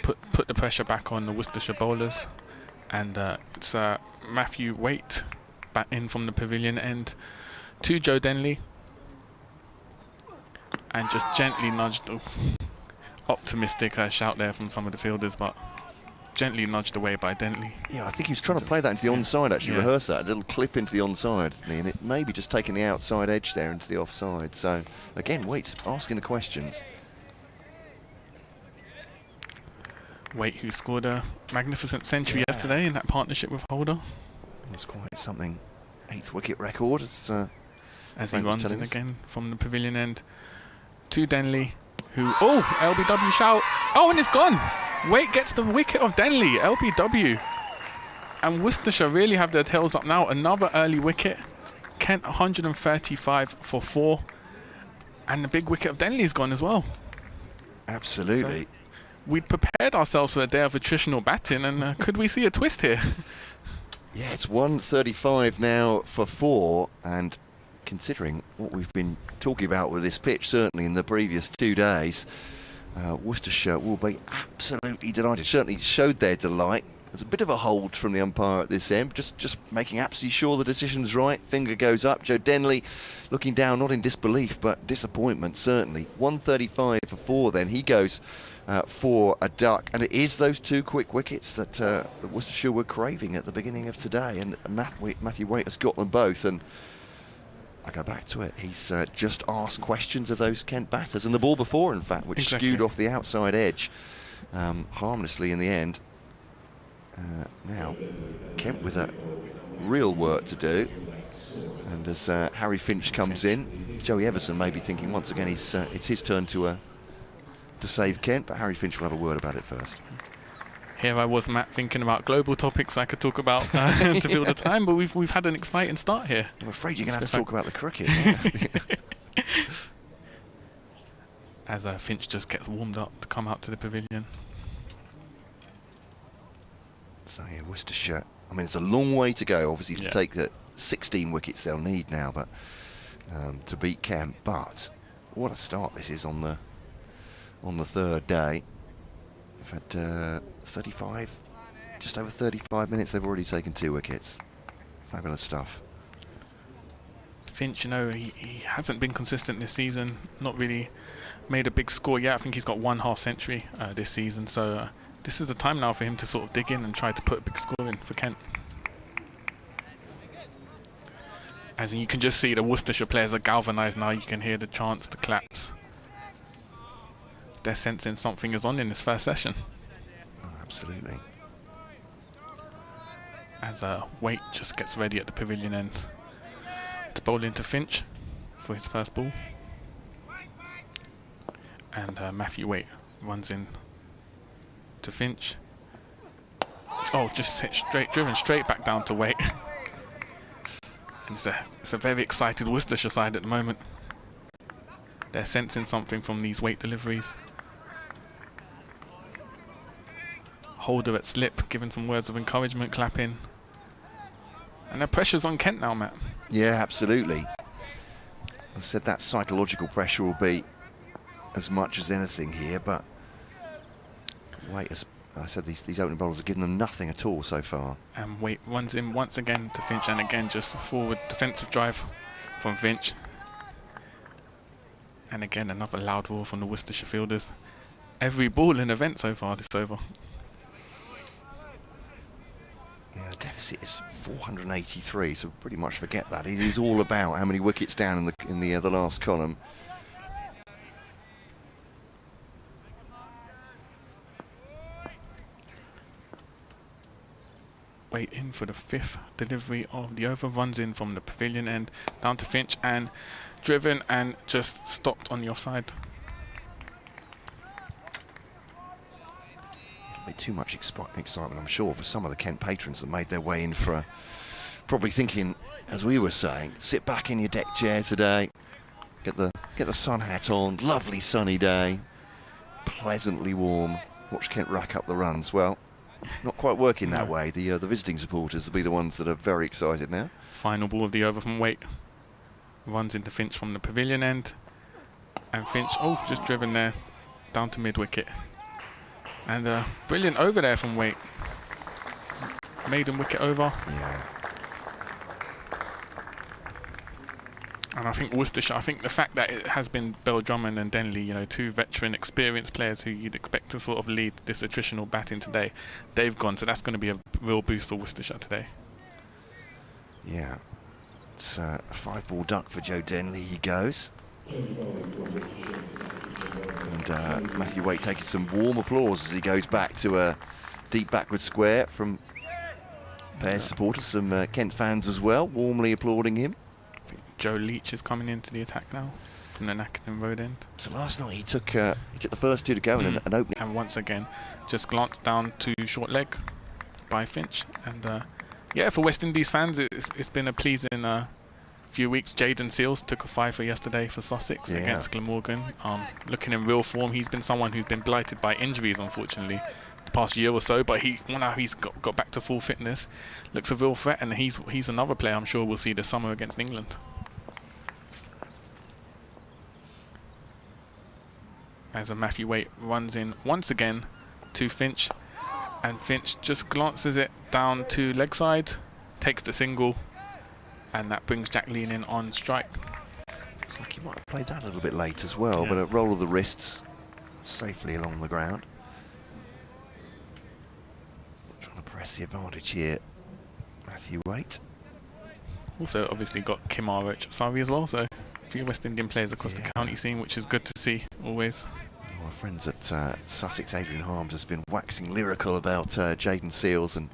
put the pressure back on the Worcestershire bowlers, and it's Matthew Waite back in from the pavilion end to Joe Denley, and just gently nudged. Optimistic shout there from some of the fielders, but gently nudged away by Denley. Yeah, I think he was trying to play that into the onside, actually, rehearse that, a little clip into the onside, and it may be just taking the outside edge there into the offside. So, again, Waite's asking the questions. Waite, who scored a magnificent century yesterday in that partnership with Holder. It's quite something. 8th wicket record. As he runs in again from the pavilion end to Denley, who... Oh, LBW shout. Oh, and it's gone. Waite gets the wicket of Denley, LBW. And Worcestershire really have their tails up now. Another early wicket. Kent 135 for 4. And the big wicket of Denley's gone as well. Absolutely. So we'd prepared ourselves for a day of attritional batting, and could we see a twist here? Yeah, it's 135 now for 4, and considering what we've been talking about with this pitch, certainly in the previous 2 days, Worcestershire will be absolutely delighted. Certainly showed their delight. There's a bit of a hold from the umpire at this end, just making absolutely sure the decision's right. Finger goes up. Joe Denley looking down, not in disbelief, but disappointment, certainly. 135 for 4 then. He goes for a duck, and it is those 2 quick wickets that Worcestershire were craving at the beginning of today, and Matthew Waite has got them both, and I go back to it. He's just asked questions of those Kent batters, and the ball before, in fact, which skewed off the outside edge harmlessly in the end. Now, Kent with a real work to do, and as Harry Finch comes in, Joey Everson may be thinking once again it's his turn to save Kent, but Harry Finch will have a word about it first. Here I was, Matt, thinking about global topics I could talk about to fill the time, but we've had an exciting start here. I'm afraid you're going to have to talk about the cricket. As Finch just gets warmed up to come out to the pavilion. So yeah, Worcestershire, I mean, it's a long way to go, obviously, to take the 16 wickets they'll need now, but to beat Kent. But what a start this is on the 3rd day. We've had 35, just over 35 minutes. They've already taken 2 wickets. Fabulous stuff. Finch, you know, he hasn't been consistent this season. Not really made a big score yet. I think he's got 1 half century this season. So this is the time now for him to sort of dig in and try to put a big score in for Kent. As you can just see, the Worcestershire players are galvanised now. You can hear the chants, the claps. They're sensing something is on in this first session. Oh, absolutely. As Waite just gets ready at the pavilion end to bowl into Finch for his first ball. And Matthew Waite runs in to Finch. Oh, just hit driven straight back down to Waite. And it's a very excited Worcestershire side at the moment. They're sensing something from these Waite deliveries. Holder at slip, giving some words of encouragement, clapping. And the pressure's on Kent now, Matt. Yeah, absolutely. I said that psychological pressure will be as much as anything here, but Waite, as I said, these opening bowlers have given them nothing at all so far. And Waite runs in once again to Finch, and again just a forward defensive drive from Finch. And again another loud roar from the Worcestershire fielders. Every ball in event so far this over. Yeah, the deficit is 483, so pretty much forget that. It is all about how many wickets down in the last column. Waite in for the 5th delivery of the over, runs in from the pavilion end down to Finch and driven and just stopped on the offside. A bit too much excitement, I'm sure, for some of the Kent patrons that made their way in for probably thinking, as we were saying, sit back in your deck chair today, get the sun hat on, lovely sunny day, pleasantly warm, watch Kent rack up the runs. Well, not quite working that way. The visiting supporters will be the ones that are very excited now. Final ball of the over from Waite. Runs into Finch from the pavilion end. And Finch, oh, just driven there, down to mid-wicket. And brilliant over there from Waite. Maiden wicket over. Yeah. And I think Worcestershire, I think the fact that it has been Bell Drummond and Denley, you know, two veteran, experienced players who you'd expect to sort of lead this attritional batting today, they've gone, so that's going to be a real boost for Worcestershire today. Yeah. It's a 5-ball duck for Joe Denley, he goes. And Matthew Waite taking some warm applause as he goes back to a deep backward square from Pears supporters, some Kent fans as well, warmly applauding him. I think Joe Leach is coming into the attack now from the Nackenham Road end. So last night he took the first 2 to go and an opening. And once again, just glanced down to short leg by Finch. And yeah, for West Indies fans, it's been a pleasing few weeks. Jaden Seals took a 5 for yesterday for Sussex against Glamorgan. Looking in real form. He's been someone who's been blighted by injuries, unfortunately, the past year or so. But now he's got back to full fitness. Looks a real threat, and he's another player I'm sure we'll see this summer against England. As a Matthew Waite runs in once again to Finch, and Finch just glances it down to leg side, takes the single, and that brings Jack Lean in on strike. Looks like he might have played that a little bit late as well, but a roll of the wrists safely along the ground. Trying to press the advantage here, Matthew Waite. Also obviously got Kimar Roach-Sari as well, so a few West Indian players across the county scene, which is good to see always. Our friends at Sussex, Adrian Harms, has been waxing lyrical about Jaden Seals, and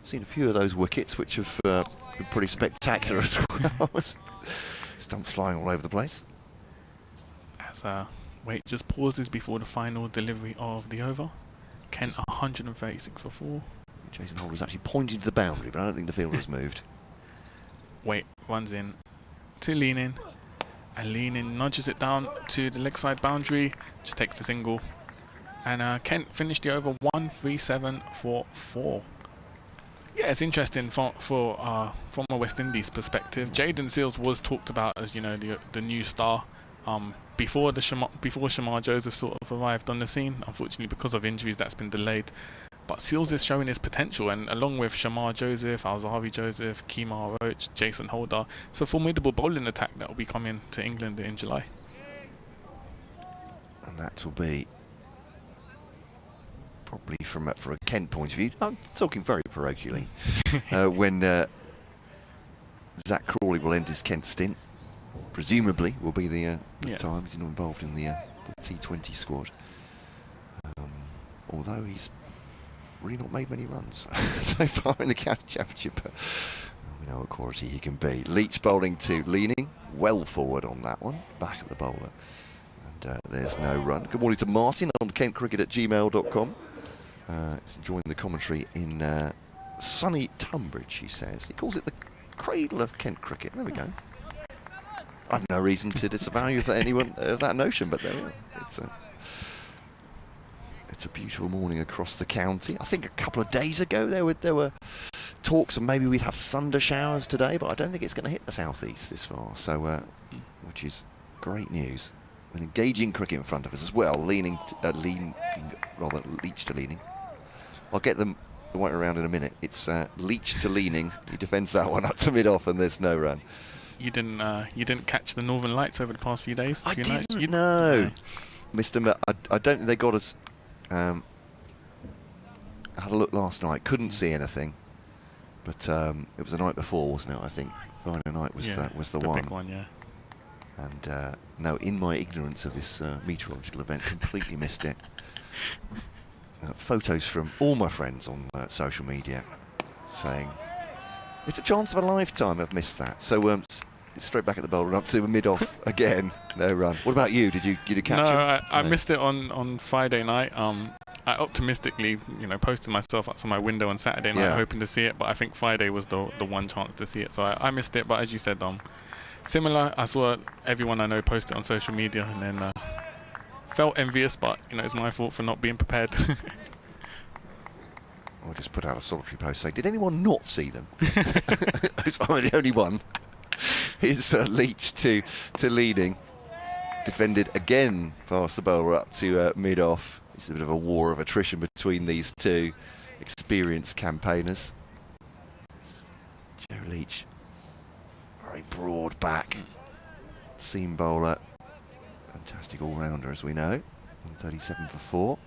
seen a few of those wickets which have been pretty spectacular as well. Stumps flying all over the place. As Waite just pauses before the final delivery of the over. Kent 136 for 4. Jason Holder's actually pointed to the boundary, but I don't think the fielder has moved. Waite runs in to Lean in, and Lean in nudges it down to the leg side boundary, just takes the single. And Kent finished the over 137 for 4. Yeah, it's interesting from a West Indies perspective. Jaden Seals was talked about as, you know, the new star before Shamar Joseph sort of arrived on the scene. Unfortunately, because of injuries, that's been delayed. But Seals is showing his potential, and along with Shamar Joseph, Alzari Joseph, Kimar Roach, Jason Holder, it's a formidable bowling attack that will be coming to England in July. And that will be probably for a Kent point of view, I'm talking very parochially, when Zach Crawley will end his Kent stint. Presumably will be the time he's not involved in the T20 squad. Although he's really not made many runs so far in the county championship, but we know what quality he can be. Leach bowling to Leaning, well forward on that one, back at the bowler. And there's no run. Good morning to Martin on kentcricket@gmail.com. He's enjoying the commentary in sunny Tunbridge, he says. He calls it the cradle of Kent cricket. There we go. I've no reason to disavow you of anyone of that notion, but there we are. It's a beautiful morning across the county. I think a couple of days ago there were talks of maybe we'd have thunder showers today, but I don't think it's going to hit the southeast this far. So, which is great news. An engaging cricket in front of us as well, leaning Leach to leaning. I'll get the way around in a minute. It's Leach to leaning. He defends that one up to mid-off, and there's no run. You didn't catch the Northern Lights over the past few days? I didn't. No. Mr. I don't think they got us. I had a look last night. Couldn't see anything, but it was the night before, wasn't it? I think Friday night was the one. Big one, yeah. And no, in my ignorance of this meteorological event, completely missed it. Photos from all my friends on social media saying it's a chance of a lifetime. I've missed that. So straight back at the bowler, up to mid-off again. No run. What about you? Did you catch it? No, I missed it on Friday night. I optimistically, posted myself outside my window on Saturday night, hoping to see it. But I think Friday was the one chance to see it. So I missed it. But as you said, similar. I saw everyone I know post it on social media, and then felt envious. But it's my fault for not being prepared. I'll just put out a solitary post saying, did anyone not see them? I'm the only one. Here's Leach to leading. Defended again past the bowler up to mid-off. It's a bit of a war of attrition between these two experienced campaigners. Joe Leach, very broad back, seam bowler, fantastic all-rounder as we know. 137 for 4.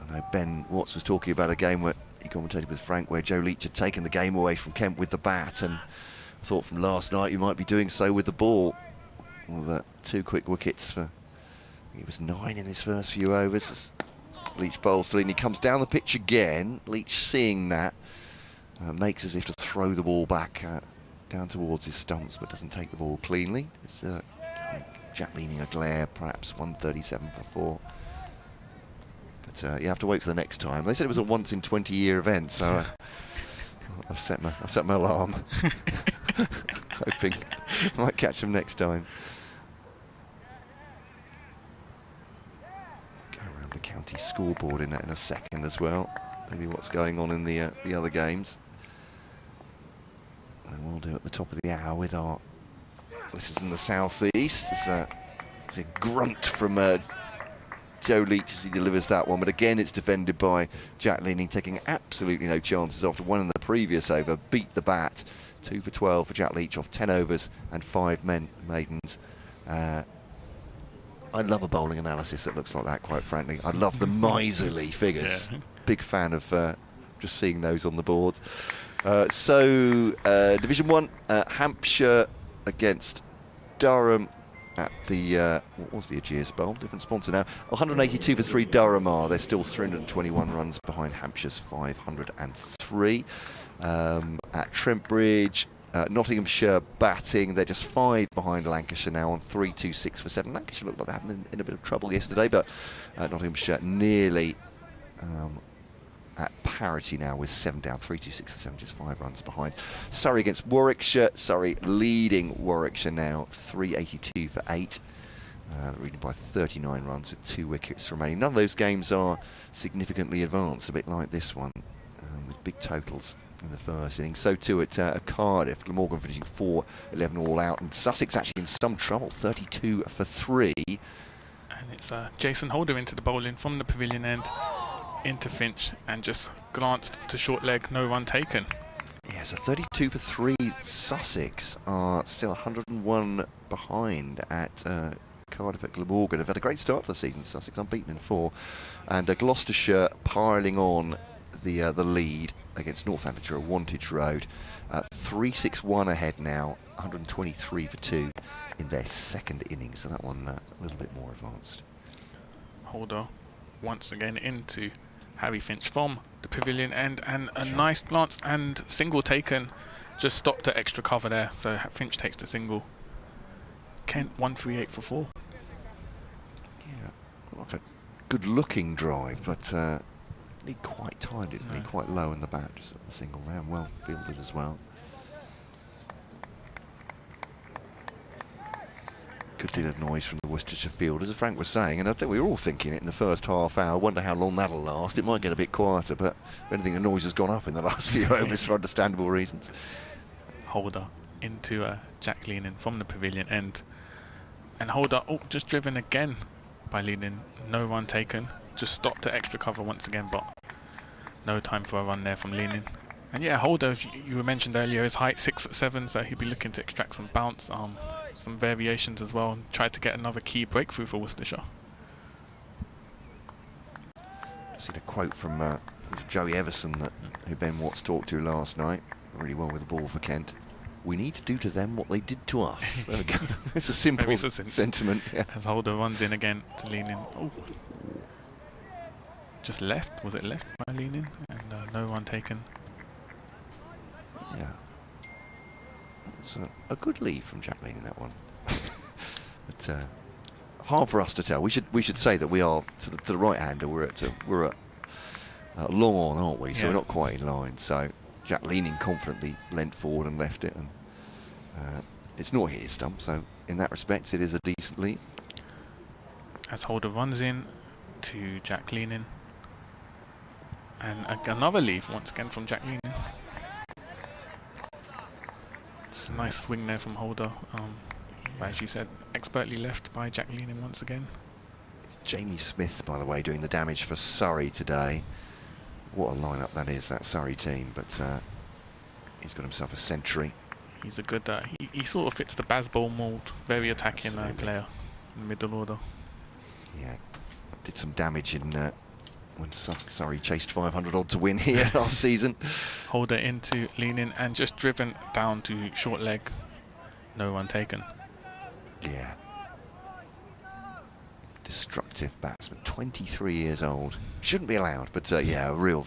I know Ben Watts was talking about a game where he commentated with Frank where Joe Leach had taken the game away from Kent with the bat, and I thought from last night he might be doing so with the ball. Well, 2 quick wickets for, he was 9 in his first few overs as Leach bowls to lead, and he comes down the pitch again. Leach seeing that makes as if to throw the ball back down towards his stumps, but doesn't take the ball cleanly. It's Jack leaning a glare, perhaps 137 for 4. But you have to wait for the next time. They said it was a once in 20-year event, so I've set my alarm, hoping I might catch them next time. Go around the county scoreboard in a second as well. Maybe what's going on in the other games. And we'll do at the top of the hour with our. This is in the southeast. It's a grunt from Joe Leach as he delivers that one, but again it's defended by Jack Leaning, taking absolutely no chances after one in the previous over. Beat the bat. 2 for 12 for Jack Leach off 10 overs and 5 maidens. I love a bowling analysis that looks like that, quite frankly. I love the miserly figures. Yeah. Big fan of just seeing those on the board. Division 1, Hampshire against Durham at the, what was the Aegeus Bowl? Different sponsor now. 182 for 3 Durham are. They're still 321 runs behind Hampshire's 503. At Trent Bridge, Nottinghamshire batting. They're just 5 behind Lancashire now on 326 for 7. Lancashire looked like they had been in a bit of trouble yesterday, but Nottinghamshire nearly at parity now with 7 down, 326 for 7, just 5 runs behind. Surrey against Warwickshire. Surrey leading Warwickshire now, 382 for 8. Leading by 39 runs with 2 wickets remaining. None of those games are significantly advanced, a bit like this one, with big totals in the first innings. So too at Cardiff, Glamorgan finishing 4-11 all out, and Sussex actually in some trouble, 32 for 3. And it's Jason Holder into the bowling from the pavilion end into Finch, and just glanced to short leg, no run taken. Yeah, so 32 for 3. Sussex are still 101 behind at Cardiff at Glamorgan. Have had a great start to the season, Sussex, unbeaten in 4. And Gloucestershire piling on the lead against Northamptonshire at Wantage Road. 361 ahead now, 123 for 2 in their second innings. So that one a little bit more advanced. Holder once again into Harry Finch from the pavilion end, and a nice glance and single taken, just stopped at extra cover there, so Finch takes the single. Kent 138 for 4. like a good-looking drive, but need quite timed it, No. quite low in the bat, just at the single there, and well fielded as well. Good deal of noise from the Worcestershire field, as Frank was saying, and I think we were all thinking it in the first half hour. Wonder how long that'll last. It might get a bit quieter, but if anything, the noise has gone up in the last few overs for understandable reasons. Holder into Jack Leaning from the pavilion end, and Holder just driven again by Leaning. No run taken, just stopped to extra cover once again, but no time for a run there from Leaning. And yeah, Holder, as you mentioned earlier, his height 6'7", so he'll be looking to extract some bounce, some variations as well, and try to get another key breakthrough for Worcestershire. I see the quote from Joey Everson who Ben Watts talked to last night. Really well with the ball for Kent. We need to do to them what they did to us. There we go. It's a simple sentiment. Yeah. As Holder runs in again to Leaning. Oh, just left. Was it left by Leaning? And no run taken. Yeah. It's a good lead from Jack Leaning, that one. But hard for us to tell. We should say that we are to the right hander. We're at long on, aren't we? So yeah. We're not quite in line. So Jack Leaning confidently leant forward and left it, and it's not hit his stump. So in that respect, it is a decent lead. As Holder runs in to Jack Leaning, and another lead once again from Jack Leaning. Nice swing there from Holder. But as you said, expertly left by Jack Leaning once again. It's Jamie Smith, by the way, doing the damage for Surrey today. What a lineup that is, that Surrey team. But he's got himself a century. He's a good. He sort of fits the Bazball mould. Very attacking player in the middle order. Yeah, did some damage in when Surrey chased 500 odd to win here last season. Holder into Leaning and just driven down to short leg. No run taken. Yeah. Destructive batsman, 23 years old. Shouldn't be allowed, but yeah, a real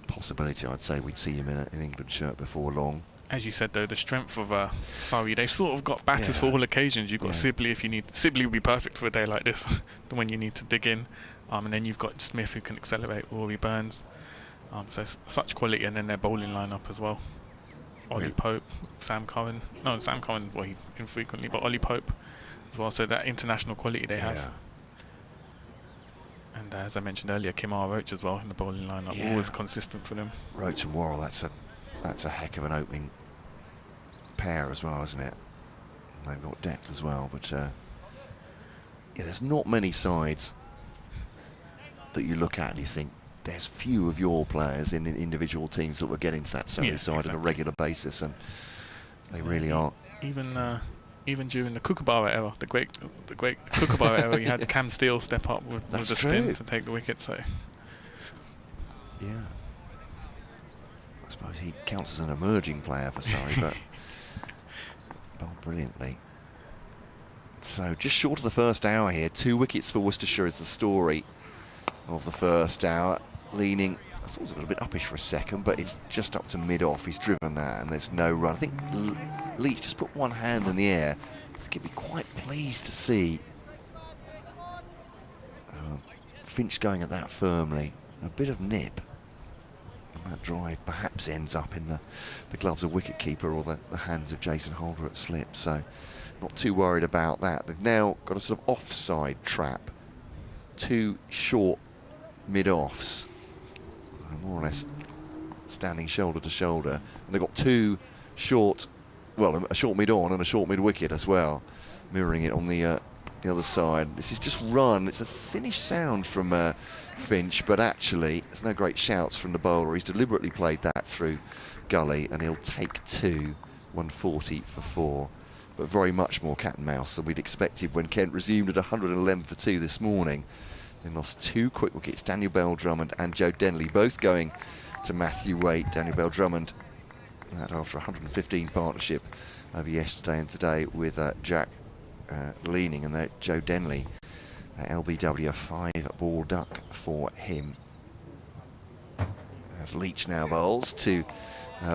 possibility, I'd say, we'd see him in an England shirt before long. As you said, though, the strength of Surrey, they've sort of got batters for all occasions. You've got Sibley if you need. Sibley would be perfect for a day like this, when you need to dig in. And then you've got Smith who can accelerate, Rory Burns. So such quality, and then their bowling lineup as well. Ollie Pope, Sam Curran. No, Sam Curran, well, he infrequently, but Ollie Pope as well. So that international quality they have. And as I mentioned earlier, Kimar Roach as well in the bowling lineup. Always consistent for them. Roach and Worrell, that's a heck of an opening pair as well, isn't it? And they've got depth as well, but yeah, there's not many sides that you look at and you think there's few of your players in individual teams that will get into that Surrey side on a regular basis, and they really are. Even during the Kookaburra era, the great Kookaburra era, you had Cam Steele step up with the spin to take the wicket. So yeah, I suppose he counts as an emerging player for Surrey, but bowled brilliantly. So just short of the first hour here, 2 wickets for Worcestershire is the story of the first hour. Leaning, I thought it was a little bit uppish for a second, but it's just up to mid-off. He's driven that, and there's no run. I think Leach just put one hand in the air. I think he'd be quite pleased to see Finch going at that firmly. A bit of nip. And that drive perhaps ends up in the gloves of wicketkeeper or the hands of Jason Holder at slip. So not too worried about that. They've now got a sort of offside trap. 2 short mid-offs, more or less standing shoulder to shoulder, and they've got 2 short, well, a short mid-on and a short mid-wicket as well, mirroring it on the other side. This is just run. It's a thinnish sound from Finch, but actually there's no great shouts from the bowler. He's deliberately played that through gully, and he'll take 2, 140 for 4. But very much more cat and mouse than we'd expected when Kent resumed at 111 for 2 this morning. They lost 2 quick wickets, Daniel Bell-Drummond and Joe Denley, both going to Matthew Waite. Daniel Bell-Drummond, that after 115 partnership over yesterday and today with Jack Leaning, and Joe Denley, LBW, a 5-ball duck for him. As Leach now bowls to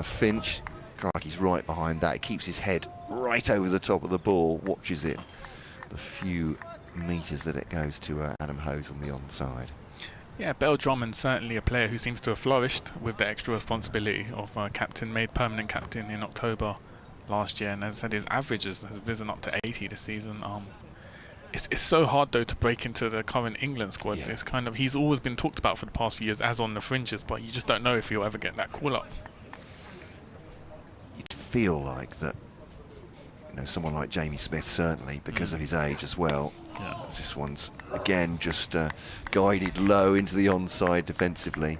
Finch. Crikey's right behind that. He keeps his head right over the top of the ball, watches it. The few metres that it goes to Adam Hose on the onside. Yeah, Bell Drummond certainly a player who seems to have flourished with the extra responsibility of captain, made permanent captain in October last year, and as I said, his averages has risen up to 80 this season. It's so hard though to break into the current England squad. Yeah. It's kind of, he's always been talked about for the past few years as on the fringes, but you just don't know if he'll ever get that call up. You'd feel like that, someone like Jamie Smith, certainly because of his age as well. Yeah. This one's again just guided low into the onside defensively.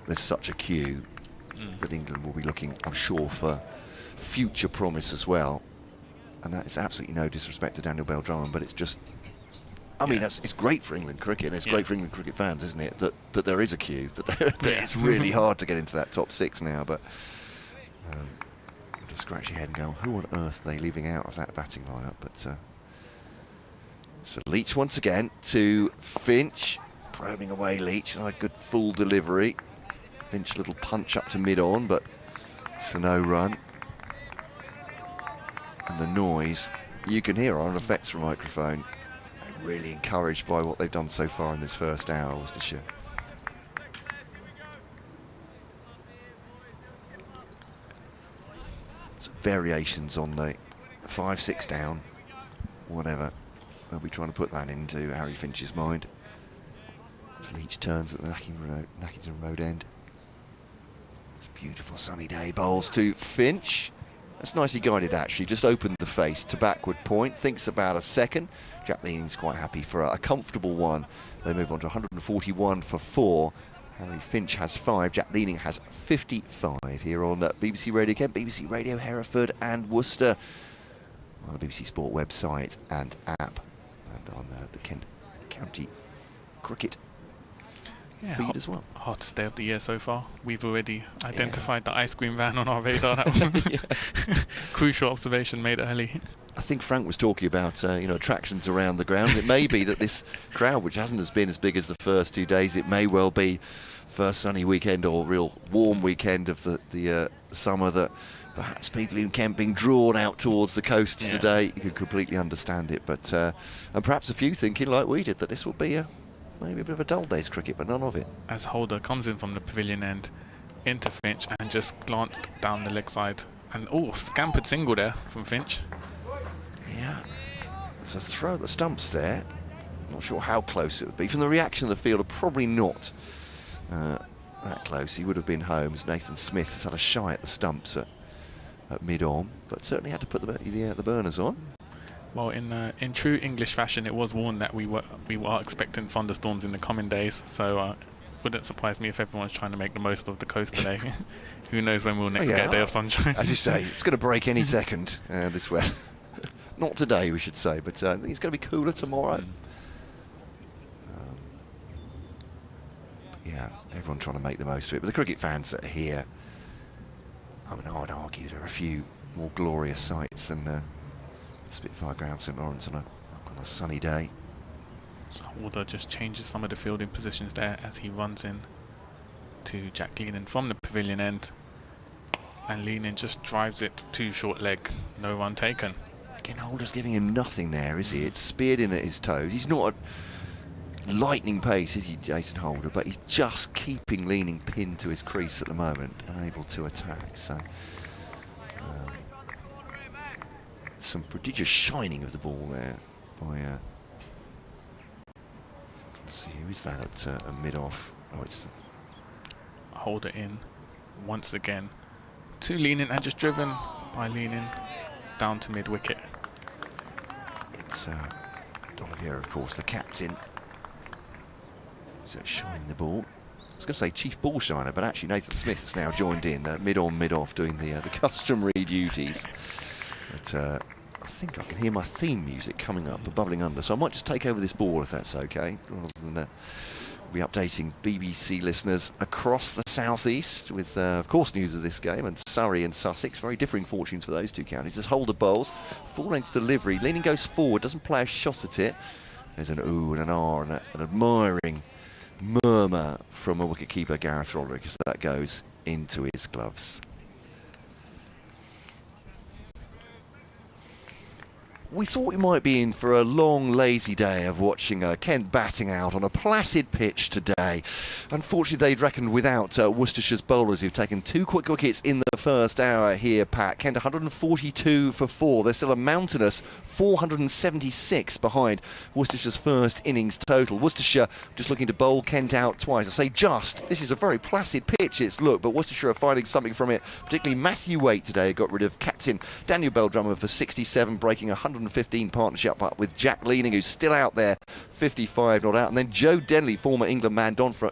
There's such a queue that England will be looking, I'm sure, for future promise as well. And that is absolutely no disrespect to Daniel Bell Drummond, but it's just, I mean, it's great for England cricket, and it's great for England cricket fans, isn't it? That there is a queue, that it's really hard to get into that top 6 now. But just scratch your head and go, who on earth are they leaving out of that batting lineup? But so Leach once again to Finch, probing away Leach, another good full delivery. Finch a little punch up to mid-on, but for no run. And the noise you can hear on effects from microphone. I'm really encouraged by what they've done so far in this first hour, Worcestershire. Some variations on the 5-6 down, whatever. They'll be trying to put that into Harry Finch's mind. As Leach turns at the Nackington Road end. It's a beautiful sunny day. Bowls to Finch. That's nicely guided, actually. Just opened the face to backward point. Thinks about a second. Jack Leaning's quite happy for a comfortable one. They move on to 141 for 4. Harry Finch has 5. Jack Leaning has 55 here on BBC Radio Kent, BBC Radio Hereford and Worcester, on the BBC Sport website and app, and on the Kent County Cricket feed as well. Hottest day of the year so far. We've already identified the ice cream van on our radar. That crucial observation made early. I think Frank was talking about attractions around the ground. It may be that this crowd, which hasn't been as big as the first 2 days, it may well be first sunny weekend or real warm weekend of the summer, that perhaps people in Kent being drawn out towards the coasts today. You can completely understand it, but and perhaps a few thinking like we did that this will be maybe a bit of a dull day's cricket, but none of it. As Holder comes in from the pavilion end into Finch and just glanced down the leg side, and scampered single there from Finch. Yeah, there's a throw at the stumps there. Not sure how close it would be. From the reaction of the fielder, probably not that close. He would have been home, as Nathan Smith has had a shy at the stumps at mid-on, but certainly had to put the burners on. Well, in true English fashion, it was warned that we are expecting thunderstorms in the coming days, so wouldn't surprise me if everyone's trying to make the most of the coast today. Who knows when we'll next get a day of sunshine. As you say, it's going to break any second, this weather. Not today, we should say, but I think it's going to be cooler tomorrow. Yeah, everyone trying to make the most of it. But the cricket fans that are here, I mean, I'd argue there are a few more glorious sights than Spitfire Ground, St Lawrence on a sunny day. So Holder just changes some of the fielding positions there as he runs in to Jack Leaning from the pavilion end. And Leaning just drives it to short leg, no run taken. Again, Holder's giving him nothing there, is he? It's speared in at his toes. He's not at lightning pace, is he, Jason Holder? But he's just keeping Leaning pinned to his crease at the moment, unable to attack. So some prodigious shining of the ball there by. Let's see, who is that at a mid-off? Oh, it's Holder in once again to Leaning and just driven by Leaning down to mid-wicket. It's D'Oliveira, of course, the captain. He's shining the ball. I was going to say chief ball shiner, but actually Nathan Smith has now joined in, mid-on, mid-off, doing the customary duties. But I think I can hear my theme music coming up, bubbling under, so I might just take over this ball if that's okay, rather than be updating BBC listeners across the southeast with, of course, news of this game, and Surrey and Sussex. Very differing fortunes for those two counties. As Holder bowls, full-length delivery. Leaning goes forward, doesn't play a shot at it. There's an ooh and an ah and an admiring murmur from a wicketkeeper, Gareth Roderick, as that goes into his gloves. We thought we might be in for a long, lazy day of watching Kent batting out on a placid pitch today. Unfortunately, they'd reckoned without Worcestershire's bowlers, who've taken 2 quick wickets in the first hour here, Pat. Kent 142 for 4. They're still a mountainous 476 behind Worcestershire's first innings total. Worcestershire just looking to bowl Kent out twice. I say just. This is a very placid pitch, it's look, but Worcestershire are finding something from it. Particularly Matthew Waite today got rid of captain Daniel Belldrummer for 67, breaking 115 partnership up with Jack Leaning, who's still out there, 55 not out. And then Joe Denley, former England man, done for a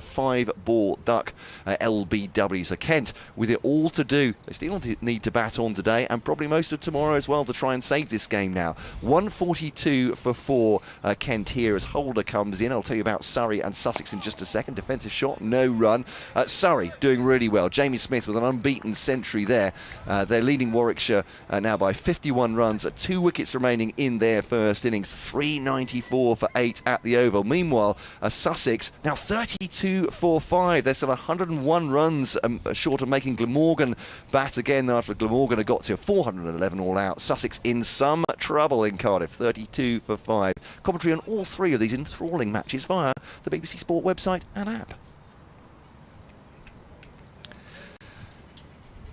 5-ball duck LBW. So Kent with it all to do. They still need to bat on today and probably most of tomorrow as well to try and save this game now. 142 for 4 Kent here as Holder comes in. I'll tell you about Surrey and Sussex in just a second. Defensive shot, no run. Surrey doing really well. Jamie Smith with an unbeaten century there. They're leading Warwickshire now by 51 runs at 2 wickets remaining in their first innings. 394 for 8 at the Oval. Meanwhile, Sussex now 32 for 5. They're still 101 runs short of making Glamorgan bat again after Glamorgan had got to 411 all out. Sussex in some trouble in Cardiff, 32 for 5. Commentary on all 3 of these enthralling matches via the BBC Sport website and app.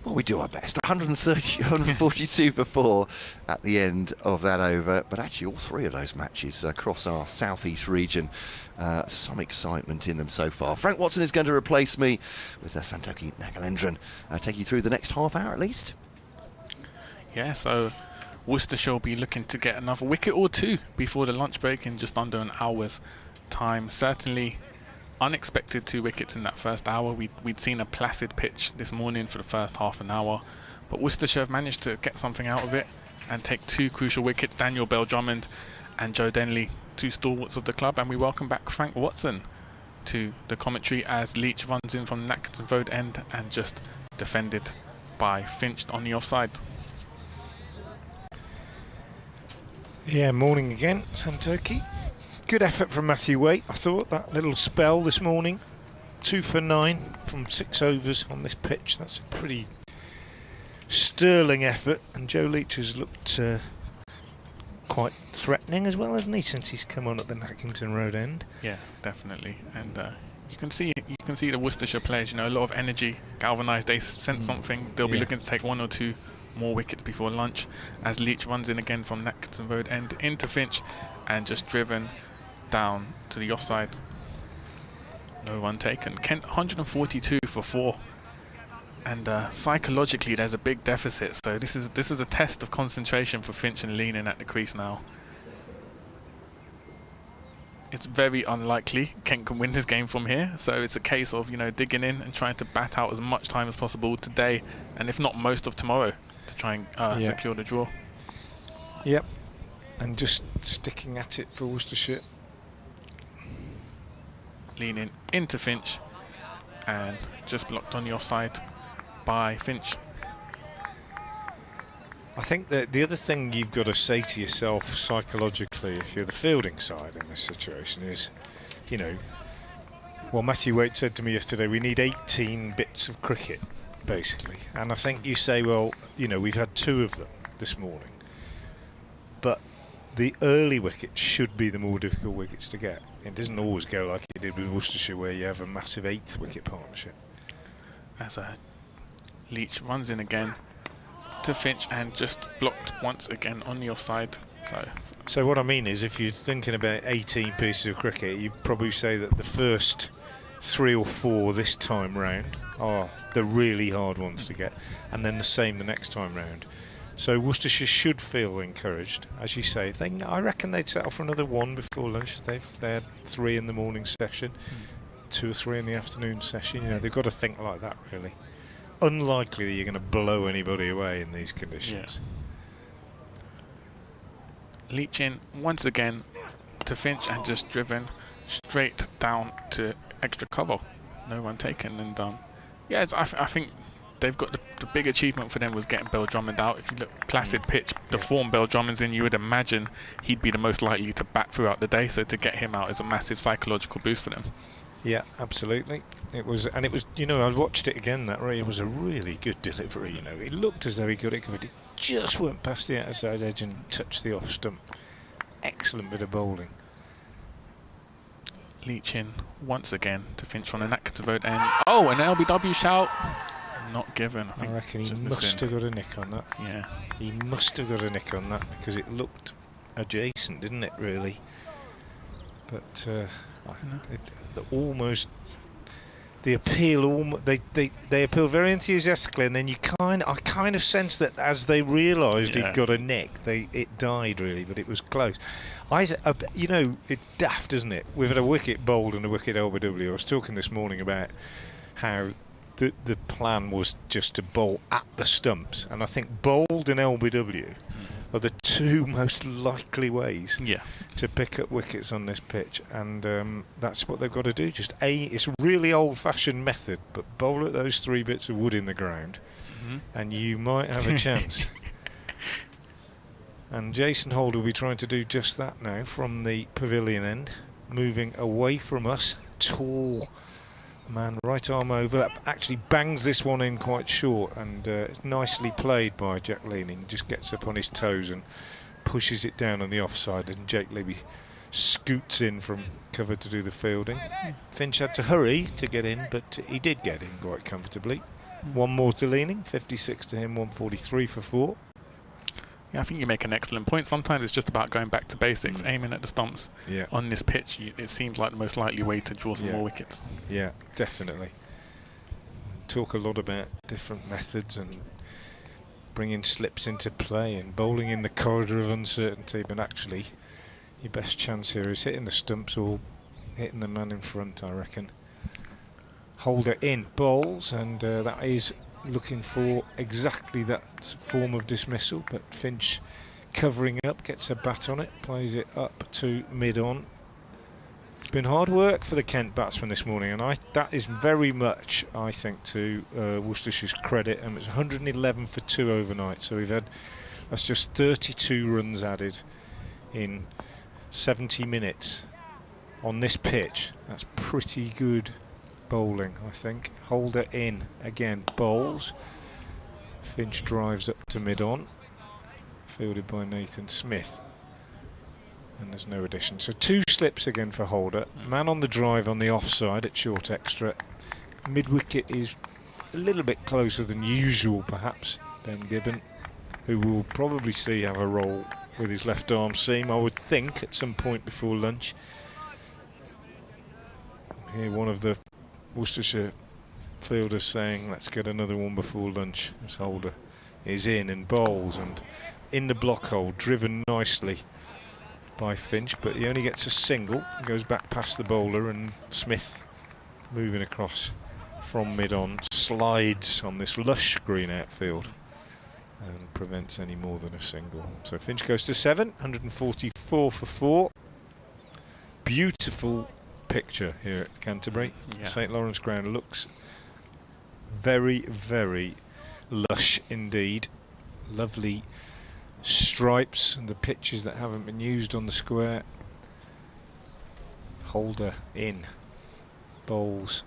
Well, we do our best. 142 for 4 at the end of that over. But actually, all 3 of those matches across our southeast region, some excitement in them so far. Frank Watson is going to replace me with Santoki Nagalendran. Take you through the next half hour at least. Yeah, so Worcestershire will be looking to get another wicket or 2 before the lunch break in just under an hour's time. Certainly unexpected 2 wickets in that first hour. We'd seen a placid pitch this morning for the first half an hour, but Worcestershire have managed to get something out of it and take 2 crucial wickets. Daniel Belldrummer and Joe Denley, 2 stalwarts of the club, and we welcome back Frank Watson to the commentary as Leach runs in from Nackton Road end and just defended by Finch on the offside. Yeah, morning again, Santoki. Good effort from Matthew Waite, I thought, that little spell this morning. 2 for 9 from 6 overs on this pitch. That's a pretty sterling effort. And Joe Leach has looked quite threatening as well, hasn't he, since he's come on at the Nackington Road end? Yeah, definitely. And you can see the Worcestershire players, a lot of energy, galvanised. They sense something. They'll be looking to take 1 or 2 more wickets before lunch as Leach runs in again from Nackington Road end into Finch and just driven down to the offside. No run taken. Kent 142 for 4, and psychologically there's a big deficit, so this is a test of concentration for Finch and Leaning at the crease now. It's very unlikely Kent can win this game from here, so it's a case of digging in and trying to bat out as much time as possible today, and if not most of tomorrow, to try and secure the draw. Yep, and just sticking at it for Worcestershire. Leaning into Finch and just blocked on the offside by Finch. I think that the other thing you've got to say to yourself psychologically if you're the fielding side in this situation is, well, Matthew Waite said to me yesterday, we need 18 bits of cricket, basically. And I think you say, well, we've had 2 of them this morning. But the early wickets should be the more difficult wickets to get. It doesn't always go like it did with Worcestershire, where you have a massive 8th wicket partnership. As Leach runs in again to Finch and just blocked once again on the offside. So what I mean is, if you're thinking about 18 pieces of cricket, you'd probably say that the first 3 or 4 this time round are the really hard ones to get, and then the same the next time round. So Worcestershire should feel encouraged, as you say. I reckon they'd settle for another 1 before lunch. They had 3 in the morning session, 2 or 3 in the afternoon session. They've got to think like that, really. Unlikely that you're going to blow anybody away in these conditions. Yeah. Leach in once again to Finch and just driven straight down to extra cover. No run taken, and I think they've got the big achievement for them was getting Belldrummer out. If you look placid pitch, the form Belldrummer's in, you would imagine he'd be the most likely to bat throughout the day. So to get him out is a massive psychological boost for them. Yeah, absolutely. It was, I watched it again. It was a really good delivery. It looked as though he got it covered. just went past the outside edge and touched the off stump. Excellent bit of bowling. Leaching once again to Finch on a knack to vote end. Oh, an LBW shout. Not given. I reckon he must have got a nick on that. Yeah. He must have got a nick on that because it looked adjacent, didn't it, really? But almost the appeal, they appeal very enthusiastically, and then I kind of sense that as they realised he'd got a nick, it died really, but it was close. You know, it's daft, isn't it? We've had a wicket bowled and a wicket LBW. I was talking this morning about how the plan was just to bowl at the stumps, and I think bowled and LBW are the two most likely ways to pick up wickets on this pitch, and that's what they've got to do. It's a really old-fashioned method, but bowl at those 3 bits of wood in the ground, and you might have a chance. And Jason Holder will be trying to do just that now from the pavilion end, moving away from us. Tall man, right arm over, actually bangs this one in quite short, and it's nicely played by Jack Leaning. Just gets up on his toes and pushes it down on the offside, and Jake Libby scoots in from cover to do the fielding. Finch had to hurry to get in, but he did get in quite comfortably. One more to Leaning, 56 to him, 143 for 4. Yeah, I think you make an excellent point. Sometimes it's just about going back to basics, aiming at the stumps. On this pitch, it seems like the most likely way to draw some more wickets. Yeah, definitely. Talk a lot about different methods and bringing slips into play and bowling in the corridor of uncertainty, but actually your best chance here is hitting the stumps or hitting the man in front, I reckon. Holder in bowls, and that is looking for exactly that form of dismissal, but Finch covering up, gets a bat on it, plays it up to mid-on. It's been hard work for the Kent batsmen this morning, and that is very much, I think, to Worcestershire's credit, and it's 111 for 2 overnight, so that's just 32 runs added in 70 minutes on this pitch. That's pretty good bowling, I think. Holder in again, bowls. Finch drives up to mid-on, fielded by Nathan Smith, and there's no addition. So 2 slips again for Holder. Man on the drive on the offside at short extra. Mid-wicket is a little bit closer than usual, perhaps. Ben Gibbon, who will probably see have a roll with his left arm seam, I would think, at some point before lunch. Here one of the Worcestershire fielders saying, let's get another one before lunch. This Holder is in and bowls, and in the block hole, driven nicely by Finch, but he only gets a single. Goes back past the bowler, and Smith moving across from mid-on slides on this lush green outfield and prevents any more than a single. So Finch goes to 7, 144 for 4. Beautiful picture here at Canterbury. St Lawrence Ground looks very, very lush indeed. Lovely stripes and the pitches that haven't been used on the square. Holder in, bowls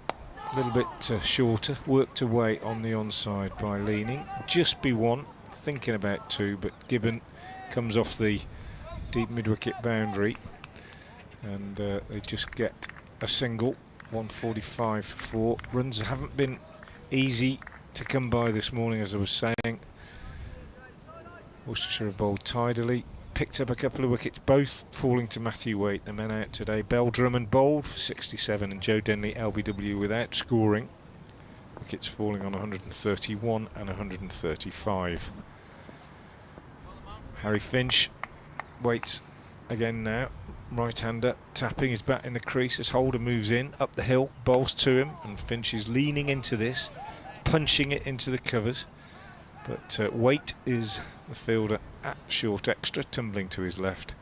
a little bit shorter, worked away on the onside by Leaning. Just be 1, thinking about 2, but Gibbon comes off the deep mid-wicket boundary, and they just get a single. 145 for 4. Runs haven't been easy to come by this morning, as I was saying. Worcestershire have bowled tidily, picked up a couple of wickets, both falling to Matthew Waite, the men out today. Bell Drummond bowled for 67 and Joe Denley LBW without scoring. Wickets falling on 131 and 135. Harry Finch waits again now. Right-hander tapping his bat in the crease as Holder moves in, up the hill, bowls to him, and Finch is leaning into this, punching it into the covers. But Waite is the fielder at short extra, tumbling to his left.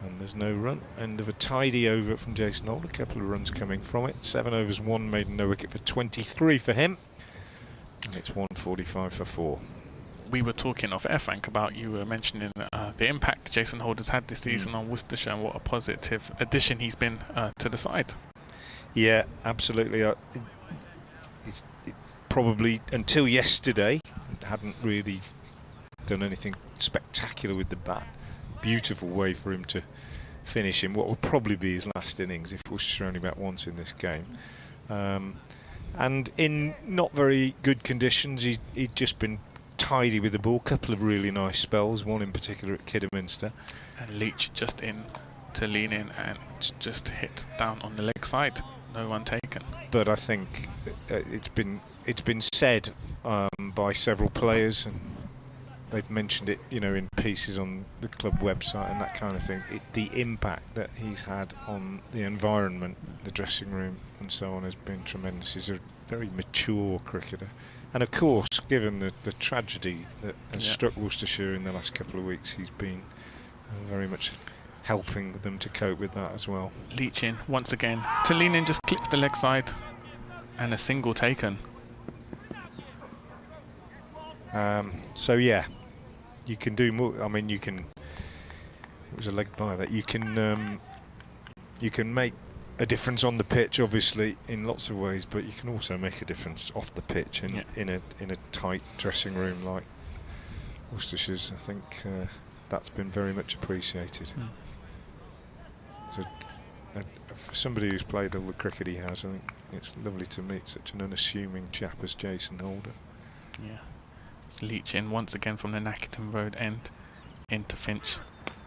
And there's no run. End of a tidy over from Jason Holder, a couple of runs coming from it. 7 overs, 1 made, no wicket for 23 for him. And it's 145 for 4. We were talking off air, Frank, about you were mentioning the impact Jason Holder's had this season on Worcestershire, and what a positive addition he's been to the side. Yeah, absolutely. Probably until yesterday hadn't really done anything spectacular with the bat. Beautiful way for him to finish in what will probably be his last innings if Worcestershire only bat once in this game. And in not very good conditions, he'd just been tidy with the ball. Couple of really nice spells, one in particular at Kidderminster. And Leach just in to lean in and just hit down on the leg side. No one taken. But I think it's been said by several players, and they've mentioned it, in pieces on the club website and that kind of thing. The impact that he's had on the environment, the dressing room, and so on has been tremendous. He's a very mature cricketer, and of course, given the tragedy that has struck Worcestershire in the last couple of weeks, he's been very much helping them to cope with that as well. Leach in once again to lean in, just clips the leg side, and a single taken. So yeah, you can do more. I mean, it was a leg by that. You can make a difference on the pitch, obviously, in lots of ways, but you can also make a difference off the pitch in a tight dressing room like Worcestershire's. I think that's been very much appreciated. So, for somebody who's played all the cricket he has, I think it's lovely to meet such an unassuming chap as Jason Holder. Yeah. It's Leach in once again from the Nackerton Road end into Finch,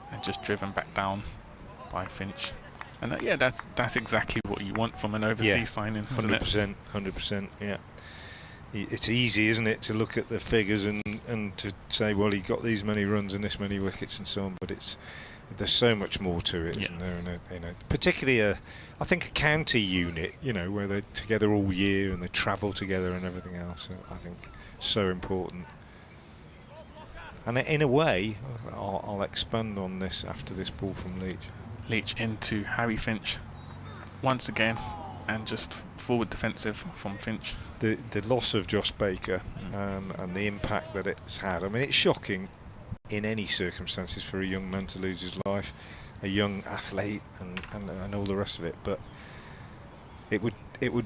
and just driven back down by Finch. And that's exactly what you want from an overseas signing, isn't it? 100%, yeah. It's easy, isn't it, to look at the figures and to say, well, he got these many runs and this many wickets and so on, but there's so much more to it, isn't there? And particularly I think a county unit, where they're together all year and they travel together and everything else. I think so important. And in a way, I'll expand on this after this ball from Leach. Leach into Harry Finch once again, and just forward defensive from Finch. The loss of Josh Baker and the impact that it's had. I mean, it's shocking in any circumstances for a young man to lose his life, a young athlete, and all the rest of it. But it would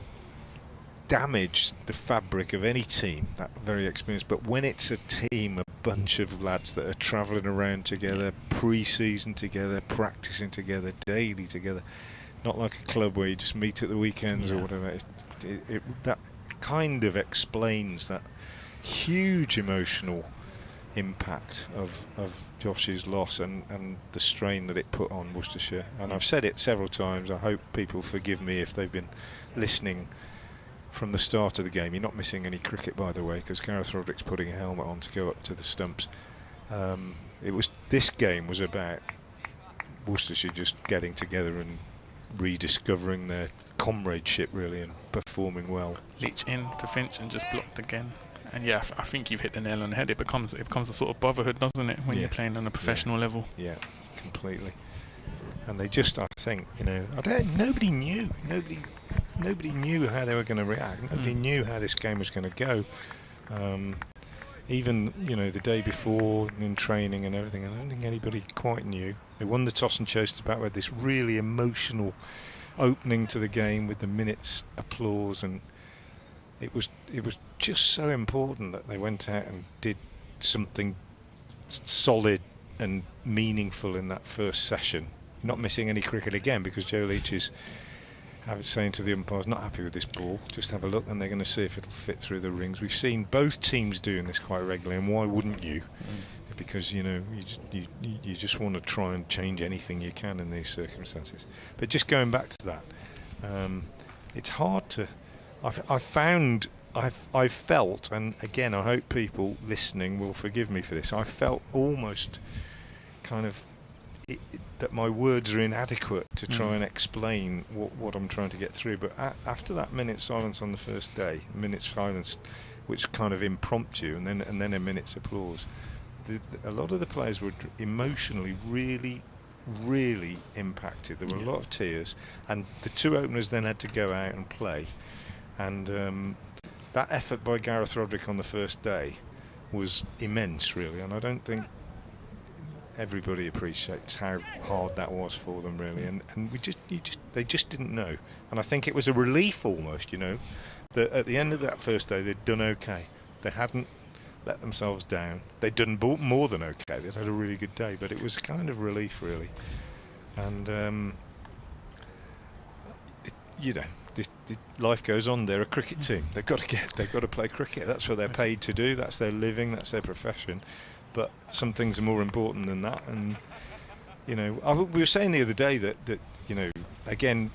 damage the fabric of any team, that very experienced. But when it's a team, a bunch of lads that are travelling around together, pre-season together, practicing together, daily together, not like a club where you just meet at the weekends or whatever, that kind of explains that huge emotional impact of Josh's loss and the strain that it put on Worcestershire. And I've said it several times. I hope people forgive me if they've been listening from the start of the game. You're not missing any cricket, by the way, because Gareth Roderick's putting a helmet on to go up to the stumps. This game was about Worcestershire just getting together and rediscovering their comradeship, really, and performing well. Leach in to Finch and just blocked again. And I think you've hit the nail on the head. It becomes a sort of brotherhood, doesn't it, when you're playing on a professional level? Yeah, completely. And they just, I think, nobody knew. Nobody knew how they were going to react. Nobody knew how this game was going to go. Even the day before in training and everything, I don't think anybody quite knew. They won the toss and chose to bat with this really emotional opening to the game with the minute's applause, and it was just so important that they went out and did something solid and meaningful in that first session. Not missing any cricket again, because Joe Leach is saying to the umpires, not happy with this ball, just have a look, and they're going to see if it'll fit through the rings. We've seen both teams doing this quite regularly, and why wouldn't you? Because you just want to try and change anything you can in these circumstances. But just going back to that, it's hard to. I've felt, and again, I hope people listening will forgive me for this. I felt almost kind of that my words are inadequate to try and explain what I'm trying to get through. But after that minute's silence on the first day, which kind of impromptu, and then a minute's applause, a lot of the players were emotionally really, really impacted. There were a lot of tears, and the two openers then had to go out and play. And that effort by Gareth Roderick on the first day was immense, really, and I don't think everybody appreciates how hard that was for them, really, and they just didn't know. And I think it was a relief almost, that at the end of that first day they'd done okay. They hadn't let themselves down. They'd done more than okay. They'd had a really good day, but it was a kind of relief, really. And life goes on. They're a cricket team. They've got to play cricket. That's what they're paid to do. That's their living. That's their profession. But some things are more important than that. And we were saying the other day that again,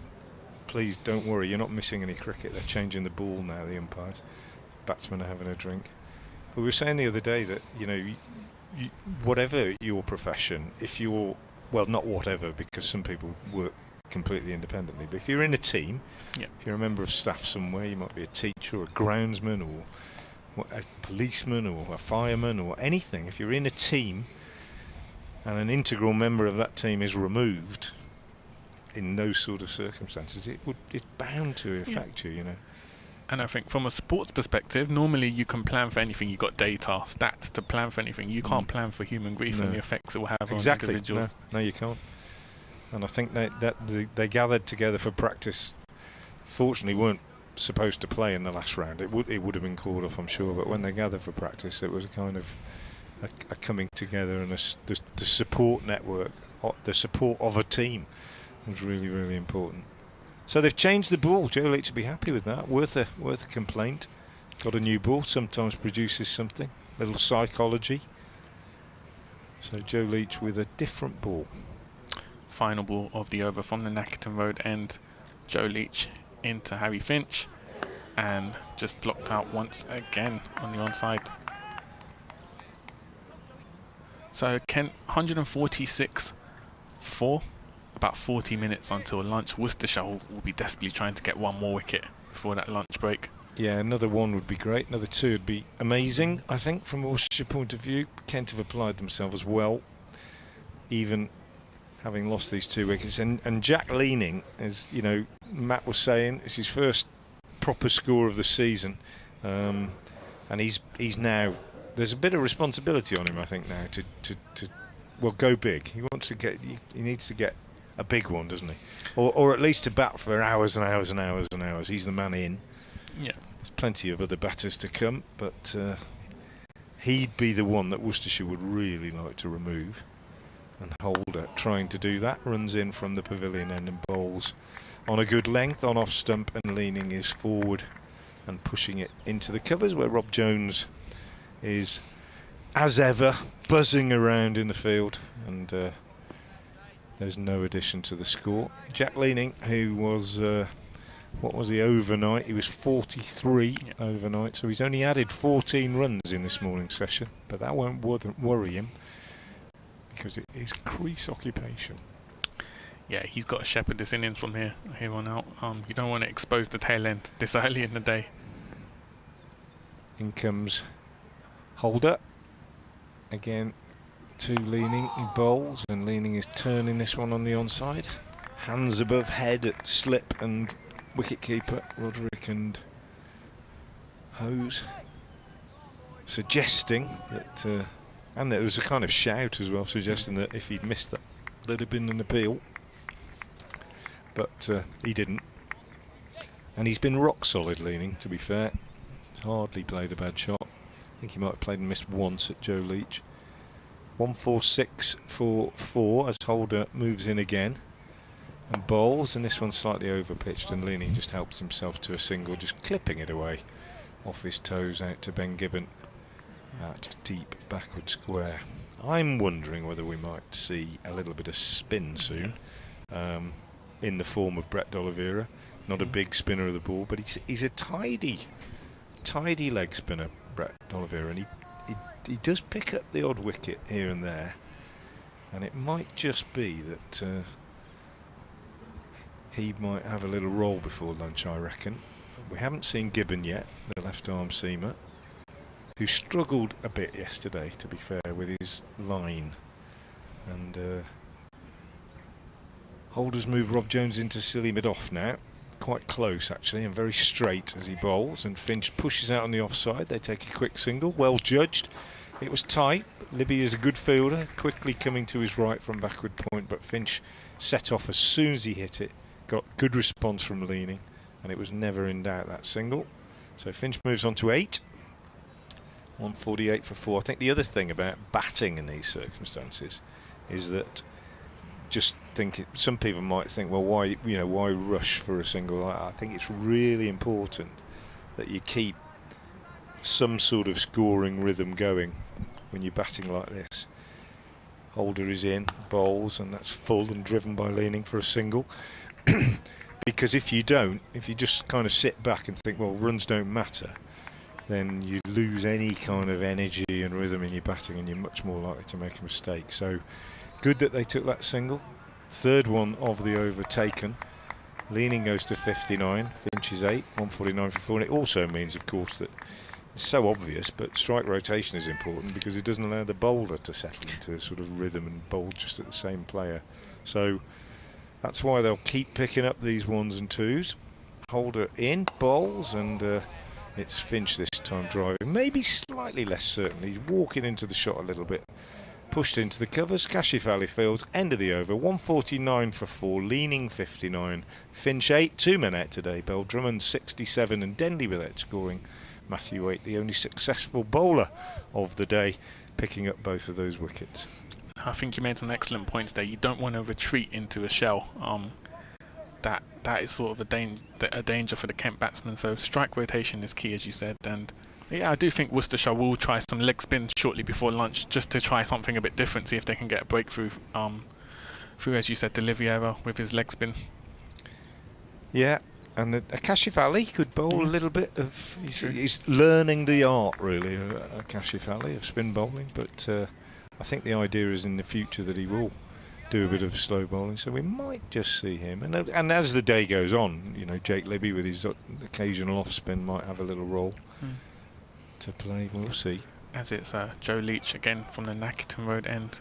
please don't worry. You're not missing any cricket. They're changing the ball now. The umpires, batsmen are having a drink. But we were saying the other day that whatever your profession, if you're not whatever, because some people work completely independently, but if you're in a team, if you're a member of staff somewhere, you might be a teacher or a groundsman or a policeman or a fireman or anything. If you're in a team and an integral member of that team is removed in those sort of circumstances, it's bound to affect you. And I think from a sports perspective, normally you can plan for anything. You've got data, stats to plan for anything. You can't plan for human grief and the effects it will have on individuals. No, you can't. And I think they gathered together for practice. Fortunately, weren't supposed to play in the last round. It would have been called off, I'm sure. But when they gathered for practice, it was a kind of a coming together, and the support network, the support of a team, was really, really important. So they've changed the ball. Joe Leach will be happy with that. Worth a complaint. Got a new ball. Sometimes produces something. Little psychology. So Joe Leach with a different ball. Final ball of the over from the Nackerton Road end. Joe Leach into Harry Finch, and just blocked out once again on the onside. So Kent 146 for about 40 minutes until lunch. Worcestershire will be desperately trying to get one more wicket before that lunch break. Yeah, another one would be great. Another two would be amazing, I think, from a Worcestershire point of view. Kent have applied themselves well, even having lost these 2 wickets. And Jack Leaning, as Matt was saying, it's his first proper score of the season, and he's now, there's a bit of responsibility on him, I think, now to go big. He needs to get a big one, doesn't he? Or at least to bat for hours and hours and hours and hours. He's the man in. Yeah. There's plenty of other batters to come, but he'd be the one that Worcestershire would really like to remove. And Holder, trying to do that, runs in from the pavilion end and bowls on a good length, on off stump, and Leaning is forward and pushing it into the covers, where Rob Jones is, as ever, buzzing around in the field, and there's no addition to the score. Jack Leaning, who was what was he overnight? He was 43 overnight, so he's only added 14 runs in this morning's session, but that won't worry him, because it is crease occupation. Yeah, he's got to shepherd this innings from here on out. You don't want to expose the tail end this early in the day. In comes Holder. Again, to Leaning. He bowls, and Leaning is turning this one on the onside. Hands above head at slip and wicketkeeper Roderick and Hose, suggesting that, and there was a kind of shout as well, suggesting that if he'd missed that, there'd have been an appeal. But he didn't. And he's been rock solid, Leaning, to be fair. He's hardly played a bad shot. I think he might have played and missed once at Joe Leach. 146 for 4 as Holder moves in again and bowls, and this one's slightly over pitched, and Leaning just helps himself to a single, just clipping it away off his toes out to Ben Gibbon at deep backward square. I'm wondering whether we might see a little bit of spin soon, in the form of Brett D'Oliveira. Not a big spinner of the ball, but he's a tidy leg spinner, Brett D'Oliveira, and he does pick up the odd wicket here and there, and it might just be that he might have a little roll before lunch, I reckon. We haven't seen Gibbon yet, the left arm seamer, who struggled a bit yesterday, to be fair, with his line. And Holder's moved Rob Jones into silly mid-off now, quite close actually, and very straight as he bowls, and Finch pushes out on the offside. They take a quick single, well judged. It was tight. Libby is a good fielder, quickly coming to his right from backward point, but Finch set off as soon as he hit it, got good response from Leaning, and it was never in doubt, that single. So Finch moves on to 8, 148 for 4. I think the other thing about batting in these circumstances is that some people might think, well, why rush for a single? I think it's really important that you keep some sort of scoring rhythm going when you're batting like this. Holder is in, bowls, and that's full and driven by leaning for a single. Because if you just kind of sit back and think, well, runs don't matter, then you lose any kind of energy and rhythm in your batting, and you're much more likely to make a mistake. So good that they took that single. Third one of the over taken. Leaning goes to 59, Finch is 8, 149 for 4. And it also means, of course, that it's so obvious, but strike rotation is important because it doesn't allow the bowler to settle into a sort of rhythm and bowl just at the same player. So that's why they'll keep picking up these 1s and 2s. Holder in, bowls, and it's Finch this time driving. Maybe slightly less certain. He's walking into the shot a little bit. Pushed into the covers. Kashif fields, end of the over. 149 for 4, leaning 59. Finch 8, 2 men out today. Bell Drummond 67 and Dendy without scoring. Matthew 8, the only successful bowler of the day, picking up both of those wickets. I think you made some excellent points there. You don't want to retreat into a shell. That is sort of a danger for the Kent batsmen. So strike rotation is key, as you said. And yeah, I do think Worcestershire will try some leg spin shortly before lunch, just to try something a bit different, see if they can get a breakthrough through, as you said, D'Oliveira with his leg spin. Yeah. And Kashif Ali could bowl a little bit of. He's learning the art, really, Kashif Ali, of spin bowling. But I think the idea is in the future that he will do a bit of slow bowling. So we might just see him. And as the day goes on, Jake Libby with his occasional off spin might have a little role to play. We'll see. As it's Joe Leach again from the Nackerton Road end.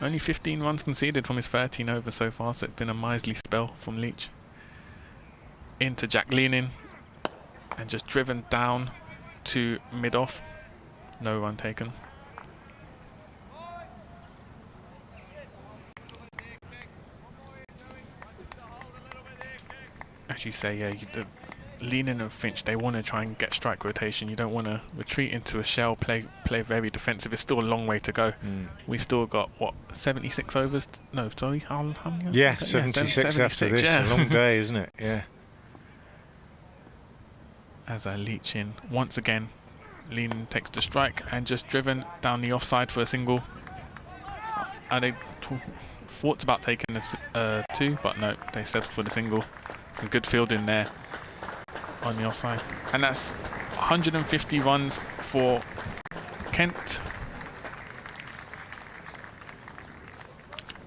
Only 15 runs conceded from his 13 overs so far, so it's been a miserly spell from Leach. Into Jack Leaning and just driven down to mid-off. No run taken. As you say, yeah, the Leaning and Finch, they want to try and get strike rotation. You don't want to retreat into a shell, play very defensive. It's still a long way to go. We've still got, 76 overs? No, sorry, how many? Yeah, 76 after this. Yeah. A long day, isn't it? Yeah. As I leach in once again, Leaning takes the strike and just driven down the offside for a single. And they thought about taking a 2, but no, they settled for the single. Some good fielding there on the offside, and that's 150 runs for Kent.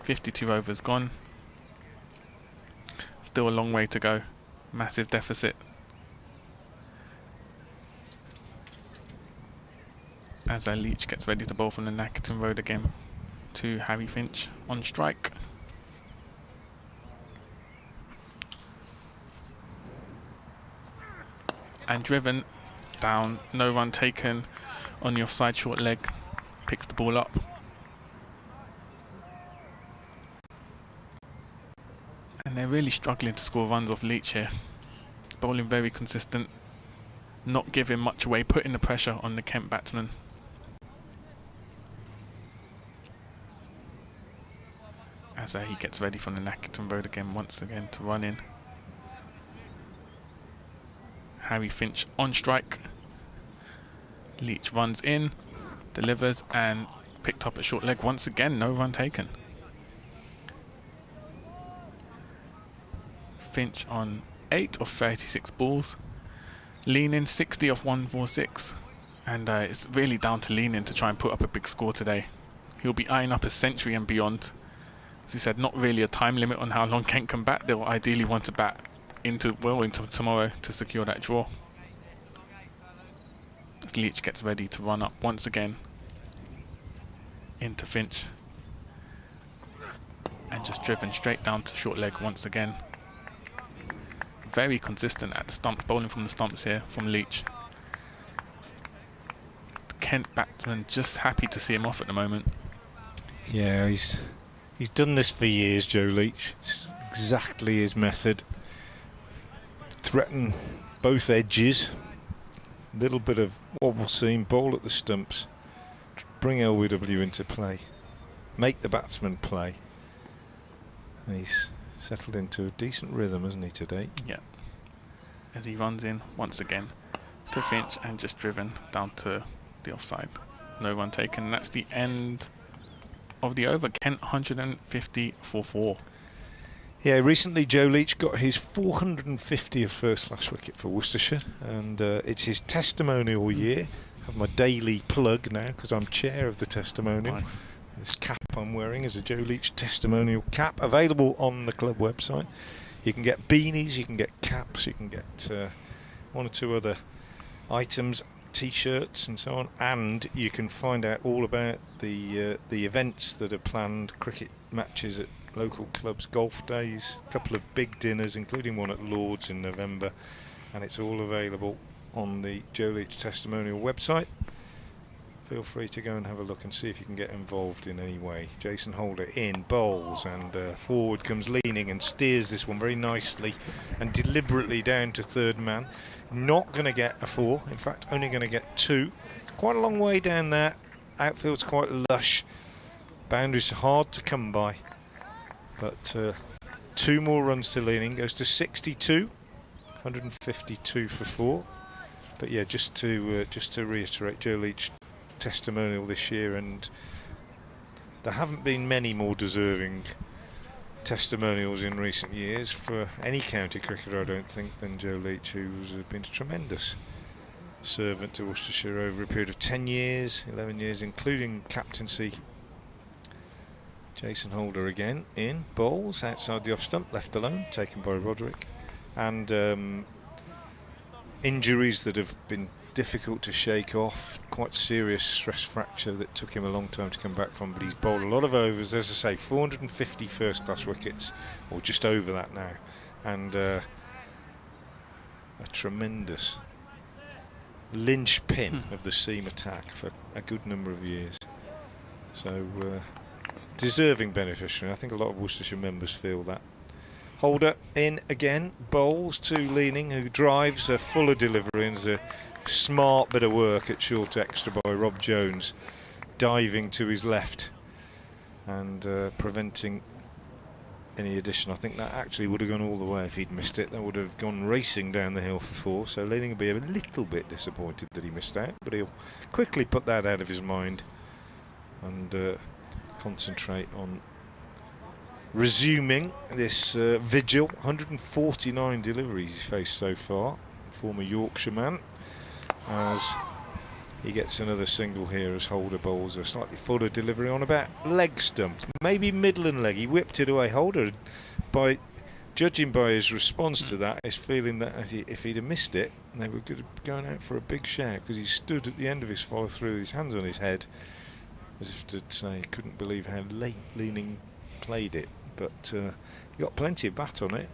52 overs gone. Still a long way to go. Massive deficit. As Leach gets ready to bowl from the Nackerton Road again to Harry Finch on strike. And driven down, no run taken on the offside short leg, picks the ball up. And they're really struggling to score runs off Leach here. Bowling very consistent, not giving much away, putting the pressure on the Kent batsman. As he gets ready from the Nackerton Road again, once again to run in. Harry Finch on strike. Leach runs in, delivers, and picked up a short leg once again. No run taken. Finch on 8 of 36 balls. Leaning 60 off 146. And it's really down to Leaning to try and put up a big score today. He'll be eyeing up a century and beyond. As you said, not really a time limit on how long Kent can bat. They'll ideally want to bat into tomorrow to secure that draw. As Leach gets ready to run up once again into Finch. And just driven straight down to short leg once again. Very consistent at the stumps, bowling from the stumps here from Leach. The Kent batsman just happy to see him off at the moment. Yeah, he's done this for years, Joe Leach. It's exactly his method. Threaten both edges, Little bit of wobble seam, ball at the stumps, bring LWW into play, make the batsman play. And he's settled into a decent rhythm, hasn't he, today? Yeah. As he runs in once again to Finch and just driven down to the offside. No run taken. And that's the end of the over. Kent 150 for 4. Yeah, recently Joe Leach got his 450th first-class wicket for Worcestershire, and it's his testimonial year. I have my daily plug now because I'm chair of the testimonial. Nice. This cap I'm wearing is a Joe Leach testimonial cap, available on the club website. You can get beanies, you can get caps, you can get one or two other items, t-shirts and so on, and you can find out all about the events that are planned, cricket matches at local clubs, golf days, a couple of big dinners, including one at Lord's in November, and it's all available on the Joe Leach testimonial website. Feel free to go and have a look and see if you can get involved in any way. Jason Holder in, bowls, and forward comes leaning and steers this one very nicely and deliberately down to third man. Not going to get a 4, in fact only going to get 2. Quite a long way down there. Outfield's quite lush. Boundaries hard to come by. But 2 more runs to leaning, goes to 62, 152 for 4. But yeah, just to reiterate, Joe Leach testimonial this year, and there haven't been many more deserving testimonials in recent years for any county cricketer, I don't think, than Joe Leach, who's been a tremendous servant to Worcestershire over a period of 10 years, 11 years, including captaincy. Jason Holder again in, bowls outside the off stump, left alone, taken by Roderick, and injuries that have been difficult to shake off, quite serious stress fracture that took him a long time to come back from, but he's bowled a lot of overs, as I say, 450 first class wickets, or just over that now, and a tremendous linchpin of the seam attack for a good number of years. So deserving beneficiary. I think a lot of Worcestershire members feel that. Holder in again, bowls to leaning, who drives a fuller delivery, and a smart bit of work at short extra by Rob Jones, diving to his left and preventing any addition. I think that actually would have gone all the way if he'd missed it. That would have gone racing down the hill for 4, so leaning will be a little bit disappointed that he missed out, but he'll quickly put that out of his mind and concentrate on resuming this vigil. 149 deliveries he's faced so far, former Yorkshire man, as he gets another single here as Holder bowls a slightly fuller delivery on about leg stump, maybe middle and leg. He whipped it away. Holder, by judging by his response to that, is feeling that if he'd have missed it, they were going out for a big shout, because he stood at the end of his follow through with his hands on his head, as if to say he couldn't believe how late leaning played it. But he got plenty of bat on it,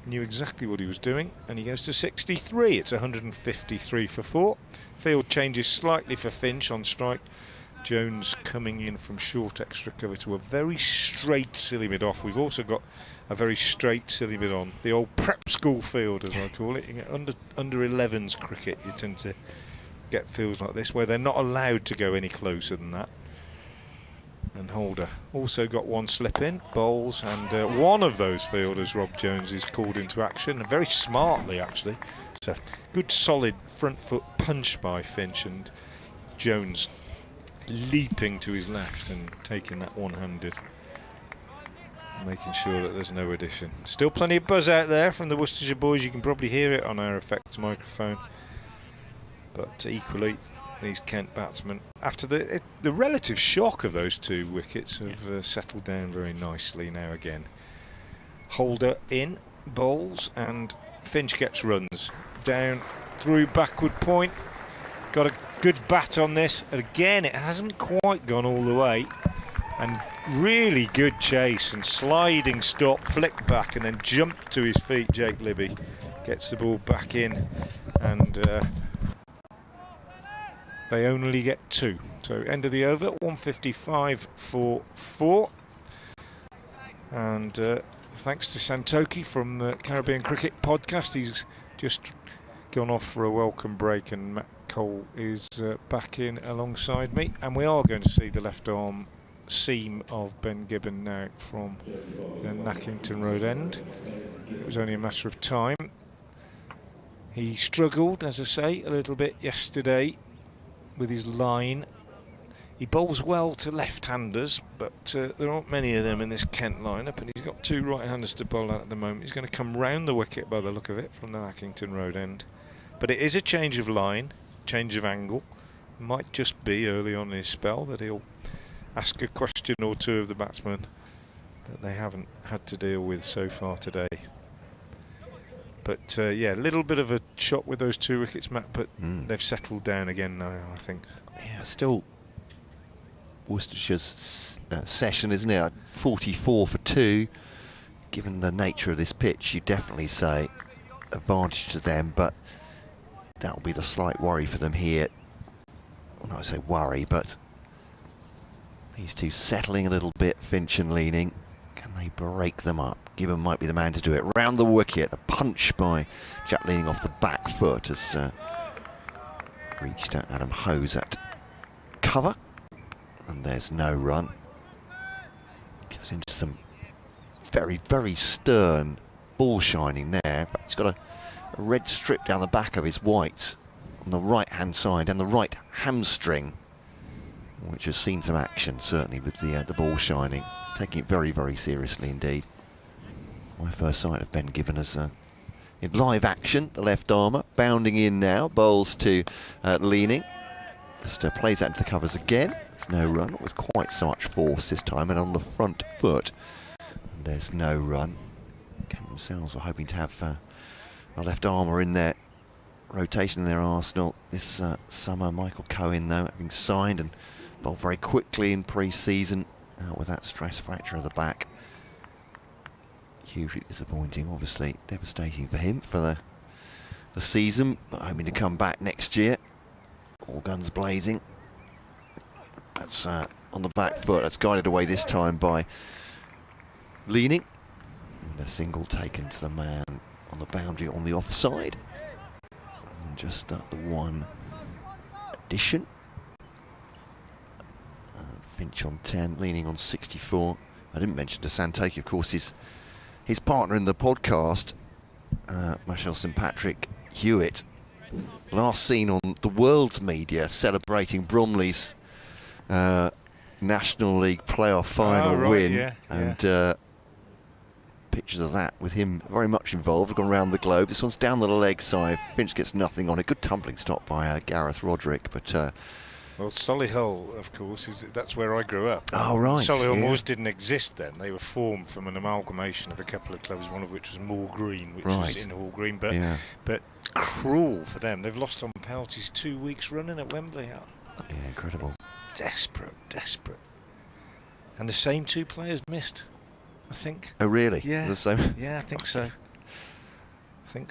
knew exactly what he was doing, and he goes to 63. It's 153 for 4. Field changes slightly for Finch on strike. Jones coming in from short extra cover to a very straight silly mid off. We've also got a very straight silly mid on. The old prep school field, as I call it. You get under 11s cricket, you tend to get fields like this where they're not allowed to go any closer than that. And Holder also got one slip in, bowls, and one of those fielders, Rob Jones, is called into action, and very smartly actually. It's a good solid front foot punch by Finch, and Jones leaping to his left and taking that one-handed, making sure that there's no addition. Still plenty of buzz out there from the Worcestershire boys. You can probably hear it on our effects microphone, but equally these Kent batsmen, after the relative shock of those 2 wickets, have settled down very nicely now again. Holder in, bowls, and Finch gets runs. Down through backward point. Got a good bat on this. And again, it hasn't quite gone all the way. And really good chase and sliding stop, flick back, and then jump to his feet. Jake Libby gets the ball back in, and they only get 2. So end of the over, 155 for 4. And thanks to Santoki from the Caribbean Cricket Podcast. He's just gone off for a welcome break, and Matt Cole is back in alongside me, and we are going to see the left arm seam of Ben Gibbon now from the Nackington Road end. It was only a matter of time. He struggled, as I say, a little bit yesterday with his line. He bowls well to left-handers, but there aren't many of them in this Kent lineup, and he's got 2 right-handers to bowl at the moment. He's going to come round the wicket by the look of it from the Nackington Road end. But it is a change of line, change of angle. Might just be early on in his spell that he'll ask a question or two of the batsmen that they haven't had to deal with so far today. But yeah, a little bit of a shock with those 2 wickets, Matt, but they've settled down again now, I think. Yeah, still Worcestershire's session, isn't it? 44 for 2. Given the nature of this pitch, you definitely say advantage to them, but that'll be the slight worry for them here. Well, not say worry, but these 2 settling a little bit, Finch and Leaning. Can they break them up? Gibbon might be the man to do it. Round the wicket, a punch by Jack Leaning off the back foot has reached at Adam Hose at cover. And there's no run. Gets into some very, very stern ball shining there. In fact, he's got a red strip down the back of his whites on the right-hand side and the right hamstring, which has seen some action, certainly, with the ball shining. Taking it very, very seriously indeed. My first sight of Ben Gibbon as in live action, the left armour, bounding in now, bowls to Leaning. Just plays that into the covers again. There's no run, not with quite so much force this time, and on the front foot. And there's no run. Kent themselves were hoping to have a left armour in their rotation in their arsenal this summer. Michael Cohen, though, having signed and bowled very quickly in pre-season with that stress fracture of the back. Hugely disappointing, obviously devastating for him for the season, but hoping to come back next year. All guns blazing. That's on the back foot. That's guided away this time by Leaning. And a single taken to the man on the boundary on the offside. And just the one addition. Finch on 10, Leaning on 64. I didn't mention to Santaki, of course, his partner in the podcast, Michelle St Patrick Hewitt, last seen on the world's media celebrating Bromley's National League playoff final win, and pictures of that with him very much involved. Gone around the globe. This one's down the leg side. Finch gets nothing on it. Good tumbling stop by Gareth Roderick, but well, Solihull, of course, that's where I grew up. Oh, right. Solihull Moors didn't exist then. They were formed from an amalgamation of a couple of clubs, one of which was Moor Green, which was in Hall Green. But cruel for them. They've lost on penalties 2 weeks running at Wembley. Yeah, incredible. Desperate. And the same 2 players missed, I think. Oh, really? Yeah. The same? Yeah, I think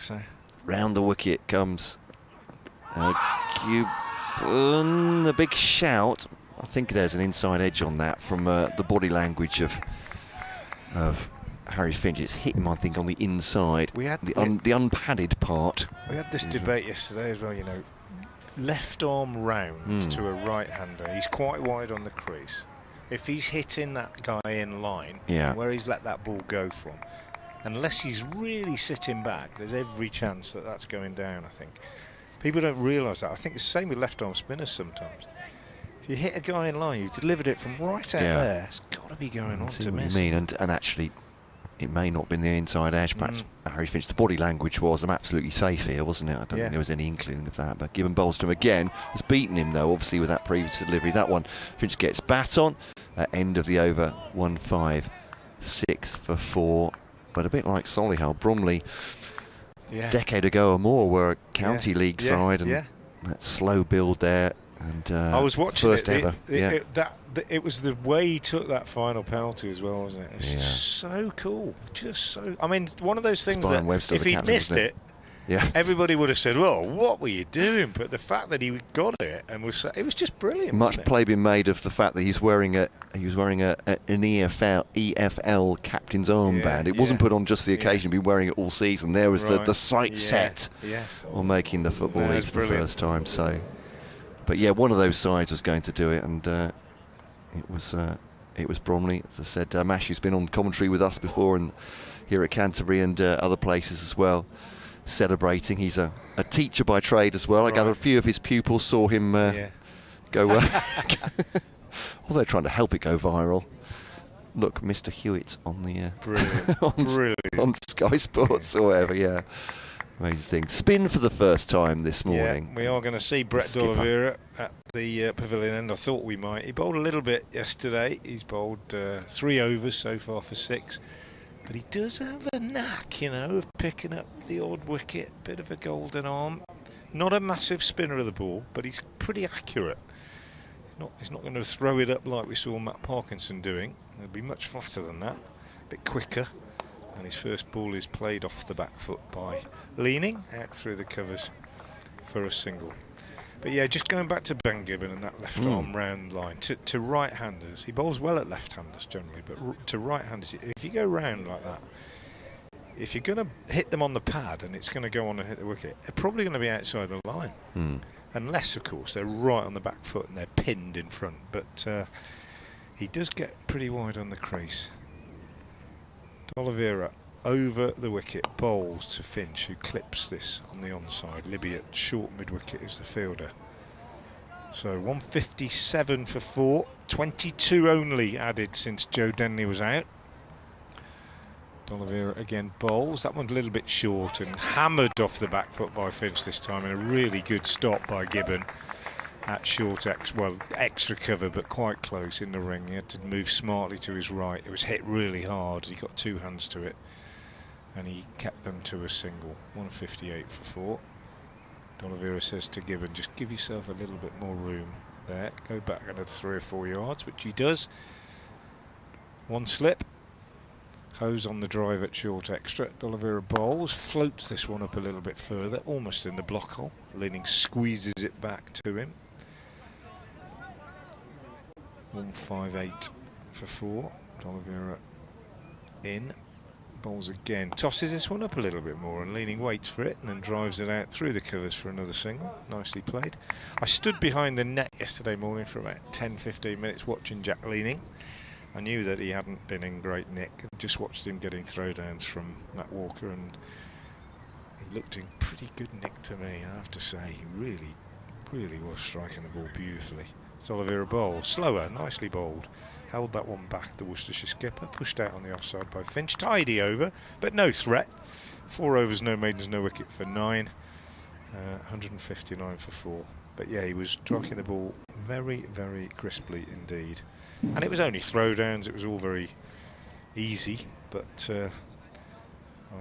so. Round the wicket comes a big shout. I think there's an inside edge on that from the body language of Harry Finch. It's hit him, I think, on the inside. We had the unpadded part. We had this debate yesterday as well, you know. Left arm round to a right-hander. He's quite wide on the crease. If he's hitting that guy in line, where he's let that ball go from, unless he's really sitting back, there's every chance that that's going down, I think. People don't realise that. I think it's the same with left-arm spinners sometimes. If you hit a guy in line, you've delivered it from right out there, it's got to be going on to miss. What you mean, and actually, it may not have been the inside edge. Perhaps Harry Finch, the body language was, I'm absolutely safe here, wasn't it? I don't think there was any inkling of that. But Gibbon bowls to him again. Has beaten him, though, obviously, with that previous delivery. That one, Finch gets bat on. End of the over, 1-5, 6 for 4. But a bit like Solihull, Bromley, decade ago or more, were a county league side, and that slow build there. And I was watching first ever. It was the way he took that final penalty as well, wasn't it? It's just so cool. Just so. I mean, one of those things that if he'd missed it, Yeah. Everybody would have said, "Well, what were you doing?" But the fact that he got it and it was just brilliant. Much play being made of the fact that he's wearing an EFL captain's armband. It wasn't put on just the occasion. Been wearing it all season. There was the sight set on making the Football League for the first time. So, but yeah, one of those sides was going to do it, and it was Bromley. As I said, Mashu's been on commentary with us before, and here at Canterbury and other places as well, celebrating. He's a teacher by trade as well. I gather a few of his pupils saw him go. Although trying to help it go viral. Look, Mr. Hewitt on the on Sky Sports or whatever. Yeah, amazing thing. Spin for the first time this morning. Yeah, we are going to see Brett D'Oliveira at the pavilion end. I thought we might. He bowled a little bit yesterday. He's bowled 3 overs so far for 6. But he does have a knack, of picking up the odd wicket, bit of a golden arm. Not a massive spinner of the ball, but he's pretty accurate. He's not going to throw it up like we saw Matt Parkinson doing. It'll be much flatter than that, a bit quicker. And his first ball is played off the back foot by leaning out through the covers for a single. But yeah, just going back to Ben Gibbon and that left arm round line, to right-handers, he bowls well at left-handers generally, but to right-handers, if you go round like that, if you're going to hit them on the pad and it's going to go on and hit the wicket, they're probably going to be outside the line. Unless, of course, they're right on the back foot and they're pinned in front. But he does get pretty wide on the crease. D'Oliveira over the wicket, bowls to Finch, who clips this on the onside. Libby at short mid-wicket is the fielder. So 157 for 4, 22 only added since Joe Denley was out. D'Oliveira again bowls. That one's a little bit short and hammered off the back foot by Finch this time, and a really good stop by Gibbon at short extra cover, but quite close in the ring. He had to move smartly to his right. It was hit really hard. He got 2 hands to it, and he kept them to a single. 158 for 4. D'Oliveira says to Gibbon, just give yourself a little bit more room there. Go back another 3 or 4 yards, which he does. One slip. Hose on the drive at short extra. D'Oliveira bowls, floats this one up a little bit further, almost in the block hole. Leaning squeezes it back to him. 158 for 4. D'Oliveira in. Bowls again. Tosses this one up a little bit more, and Leaning waits for it and then drives it out through the covers for another single. Nicely played. I stood behind the net yesterday morning for about 10-15 minutes watching Jack Leaning. I knew that he hadn't been in great nick. Just watched him getting throwdowns from Matt Walker, and he looked in pretty good nick to me, I have to say. He really, really was striking the ball beautifully. D'Oliveira bowls, slower, nicely bowled. Held that one back, the Worcestershire skipper, pushed out on the offside by Finch. Tidy over, but no threat. 4 overs, no maidens, no wicket for 9. 159 for 4. But yeah, he was striking the ball very, very crisply indeed. And it was only throwdowns, it was all very easy, but I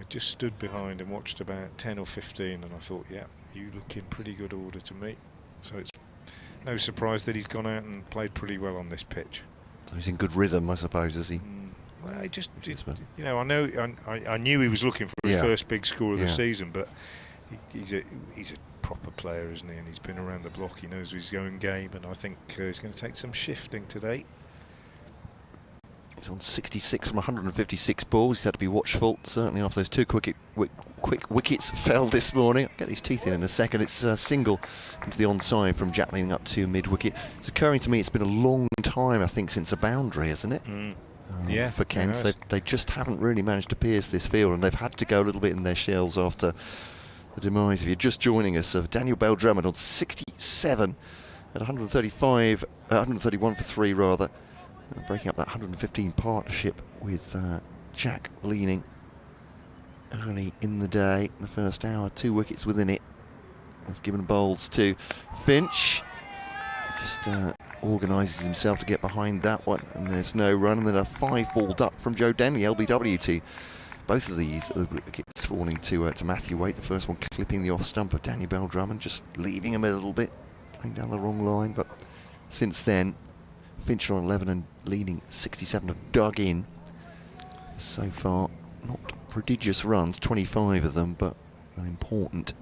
just stood behind and watched about 10 or 15, and I thought, yeah, you look in pretty good order to me. So it's no surprise that he's gone out and played pretty well on this pitch. So he's in good rhythm, I suppose, is he? Well, I knew he was looking for his first big score of the season, but he's a proper player, isn't he? And he's been around the block, he knows his own game, and I think he's going to take some shifting today. He's on 66 from 156 balls. He's had to be watchful, certainly after those 2 quick wickets fell this morning. I'll get these teeth in a second. It's a single into the onside from Jack Leaning up to mid-wicket. It's occurring to me it's been a long time, I think, since a boundary, isn't it? For Kent. They just haven't really managed to pierce this field, and they've had to go a little bit in their shells after the demise. If you're just joining us, of Daniel Bell-Drummond on 67 at 131 for 3 rather. Breaking up that 115 partnership with Jack Leaning early in the day, the first hour, 2 wickets within it. That's given bowls to Finch. Just organises himself to get behind that one, and there's no run. And then a 5-ball duck from Joe Denley, LBW, to both of these wickets falling to Matthew Waite. The first one clipping the off stump of Daniel Bell-Drummond, just leaving him a little bit, playing down the wrong line. But since then, Finch on 11 and Leaning 67 have dug in. So far, not prodigious runs, 25 of them, but An important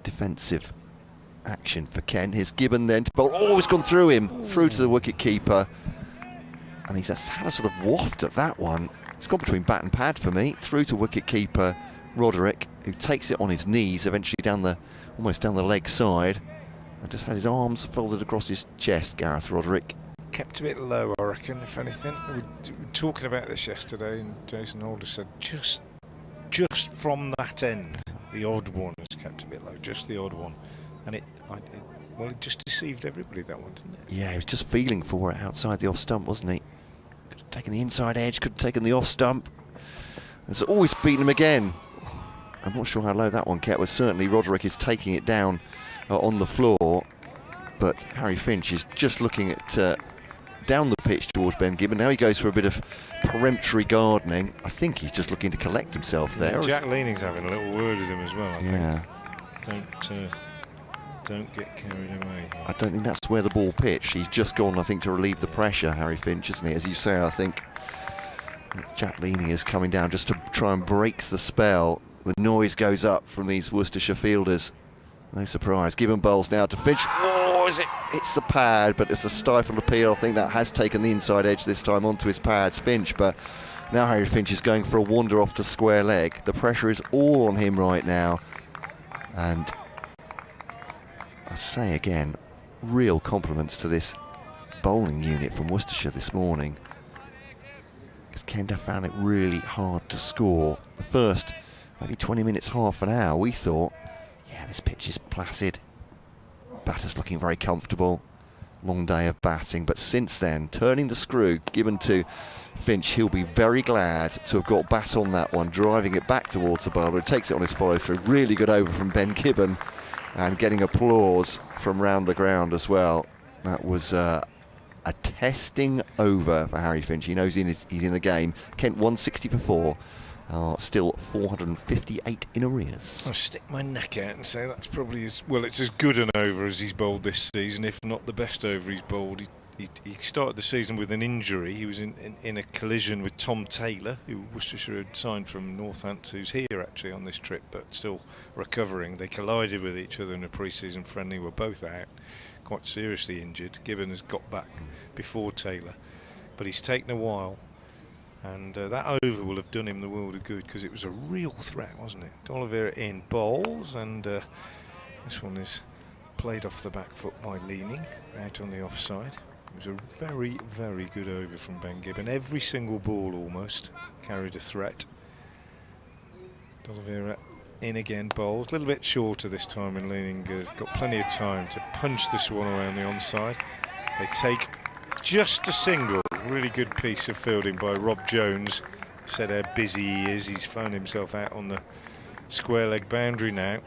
defensive action for Kent. Here's Gibbon then to bowl. Oh, it's gone through him, through to the wicket keeper. And he's had a sort of waft at that one. It's gone between bat and pad for me. Through to wicket keeper Roderick, who takes it on his knees, eventually almost down the leg side. And just had his arms folded across his chest, Gareth Roderick. Kept a bit low, I reckon, if anything. We were talking about this yesterday, and Jason Holder said just from that end, the odd one has kept a bit low, just the odd one. And it just deceived everybody, that one, didn't it? Yeah, he was just feeling for it outside the off stump, wasn't he? Could have taken the inside edge, could have taken the off stump. It's always beaten him again. I'm not sure how low that one kept, but certainly Roderick is taking it down on the floor. But Harry Finch is just looking at down the pitch towards Ben Gibbon. Now he goes for a bit of peremptory gardening. I think he's just looking to collect himself there. Yeah, Jack Leaning's having a little word with him as well, I think. Don't get carried away here. I don't think that's where the ball pitched. He's just gone, I think, to relieve the pressure, Harry Finch, isn't he? As you say, I think it's Jack Leaning is coming down just to try and break the spell. The noise goes up from these Worcestershire fielders. No surprise. Gibbon bowls now to Finch. Oh, it's the pad, but it's a stifled appeal. I think that has taken the inside edge this time onto his pads, Finch. But now Harry Finch is going for a wander off to square leg. The pressure is all on him right now. And I say again, real compliments to this bowling unit from Worcestershire this morning. Because Kent have found it really hard to score. The first maybe 20 minutes, half an hour, we thought, yeah, this pitch is placid. Batter's looking very comfortable. Long day of batting. But since then, turning the screw, given to Finch, he'll be very glad to have got bat on that one, driving it back towards the bowler. He takes it on his follow-through. Really good over from Ben Gibbon. And getting applause from round the ground as well. That was a testing over for Harry Finch. He knows he's in the game. Kent 160 for 4. Still 458 in arrears. I'll stick my neck out and say that's probably it's as good an over as he's bowled this season, if not the best over he's bowled. He started the season with an injury. He was in a collision with Tom Taylor, who Worcestershire had signed from Northants, who's here actually on this trip, but still recovering. They collided with each other in a pre-season friendly, were both out, quite seriously injured. Gibbon has got back before Taylor, but he's taken a while. And that over will have done him the world of good, because it was a real threat, wasn't it? D'Oliveira in bowls, and this one is played off the back foot by Leaning, out on the offside. It was a very, very good over from Ben Gibbon. Every single ball almost carried a threat. D'Oliveira in again, bowls. A little bit shorter this time, and Leaning got plenty of time to punch this one around the onside. They take just a single. Really good piece of fielding by Rob Jones. Said how busy he is. He's found himself out on the square leg boundary now.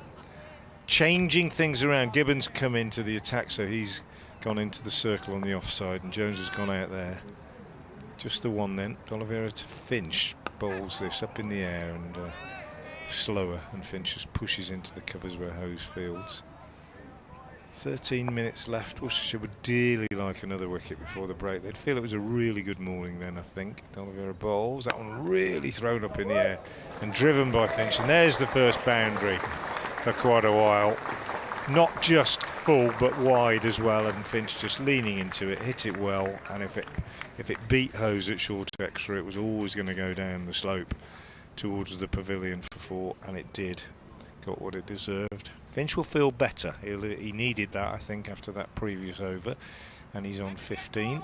Changing things around. Gibbon's come into the attack, so he's gone into the circle on the offside, and Jones has gone out there. Just the one then. D'Oliveira to Finch. Bowls this up in the air and slower, and Finch just pushes into the covers where Hose fields. 13 minutes left. Worcestershire would dearly like another wicket before the break. They'd feel it was a really good morning then, I think. D'Oliveira bowls. That one really thrown up in the air and driven by Finch. And there's the first boundary for quite a while. Not just full, but wide as well. And Finch just leaning into it, hit it well. And if it beat Hose at short extra, it was always going to go down the slope towards the pavilion for 4. And it did. Got what it deserved. Finch will feel better. He needed that, I think, after that previous over, and he's on 15.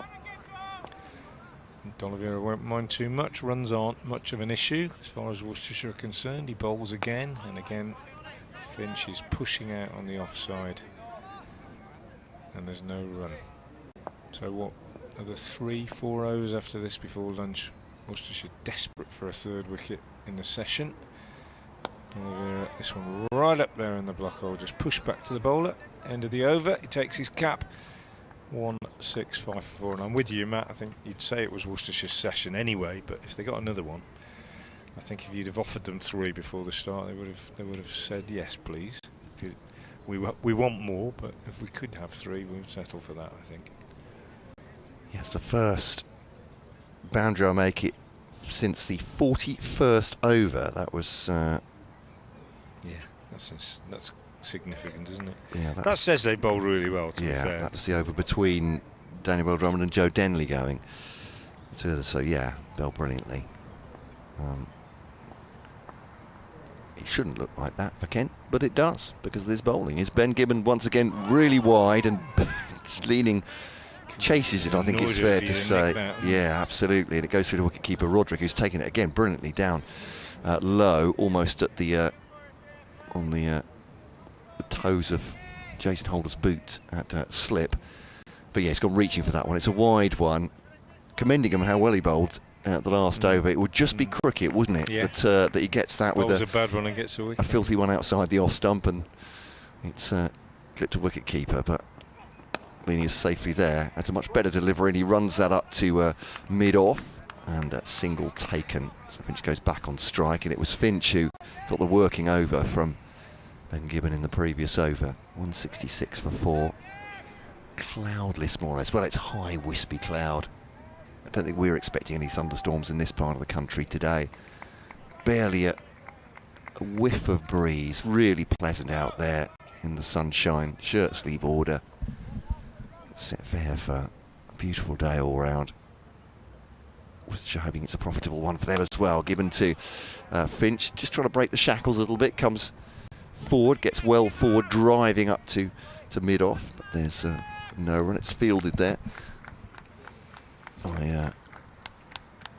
D'Oliveira won't mind too much. Runs aren't much of an issue as far as Worcestershire are concerned. He bowls again, and again Finch is pushing out on the offside, and there's no run. So what are the 3-4 overs after this before lunch? Worcestershire desperate for a third wicket in the session. D'Oliveira, this one right up there in the block hole, just push back to the bowler. End of the over, he takes his cap. 1-6-5 for 4, and I'm with you, Matt. I think you'd say it was Worcestershire's session anyway, but if they got another one, I think if you'd have offered them 3 before the start, they would have said yes, please. We want more, but if we could have 3, we'd settle for that, I think. Yes, the first boundary I make it since the 41st over. That was Yeah, that's significant, isn't it? Yeah, that says they bowled really well, to be fair. That's the over between Daniel Bell-Drummond and Joe Denley going. So yeah, bowled brilliantly. It shouldn't look like that for Kent, but it does because of this bowling. Is Ben Gibbon once again really wide and leaning, chases it, I think it's fair to say. Yeah, absolutely. And it goes through to wicketkeeper Roderick, who's taken it again brilliantly down low, almost at the on the toes of Jason Holder's boot at slip. But yeah, he's gone reaching for that one. It's a wide one. Commending him how well he bowled at the last over. It would just be cricket, wouldn't it? Yeah. That he gets that with a bad one and gets a wicket. A filthy one outside the off stump, and it's clipped to wicket keeper, but Leany is safely there. That's a much better delivery, and he runs that up to mid off, and that single taken. So Finch goes back on strike, and it was Finch who got the working over from Ben Gibbon in the previous over. 166 for 4. Cloudless, more or less. Well, it's high, wispy cloud. I don't think we're expecting any thunderstorms in this part of the country today. Barely a whiff of breeze. Really pleasant out there in the sunshine. Shirt sleeve order. Set fair for a beautiful day all round. Worcestershire hoping it's a profitable one for them as well. Given to Finch, just trying to break the shackles a little bit. Comes forward, gets well forward, driving up to mid off. But there's no run. It's fielded there.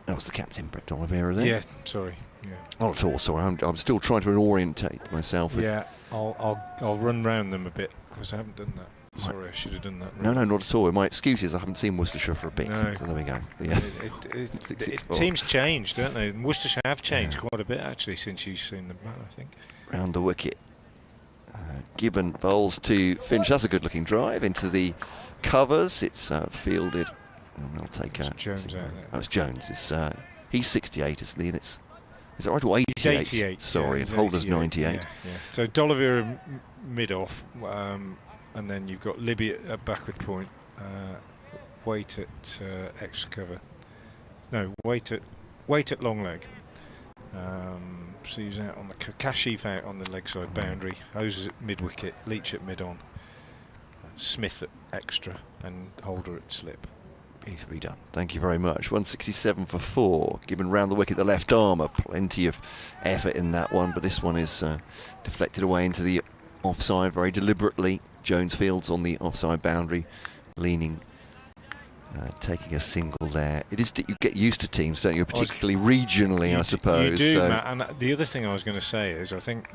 That was the captain, Brett Oliveira there. Yeah, sorry. Yeah. Not at all. Sorry, I'm still trying to orientate myself. Yeah, I'll run round them a bit because I haven't done that. Sorry, I should have done that. No, not at all. My excuse is I haven't seen Worcestershire for a bit. No. So there we go. Yeah. Teams change, don't they? And Worcestershire have changed quite a bit actually since you've seen them, I think. Round the wicket. Gibbon bowls to Finch. That's a good-looking drive into the covers. It's fielded. And they'll take Jones out there. Oh, it's Jones. He's 68, isn't he? And is that right? Or 88? He's 88. Sorry, yeah, and Holder's 98. Yeah. So D'Oliveira mid-off, and then you've got Libby at backward point, Wait at extra cover. No, Wait at long leg. So he's out on the Kashif out on the leg side boundary. Hoses at mid wicket, Leach at mid on, Smith at extra, and Holder at slip. Beautifully done. Thank you very much. 167 for 4. Given round the wicket, the left armour. Plenty of effort in that one, but this one is deflected away into the offside very deliberately. Jones fields on the offside boundary, leaning, taking a single there. It is you get used to teams, don't you? Particularly regionally, I suppose. You do, Matt. And the other thing I was going to say is, I think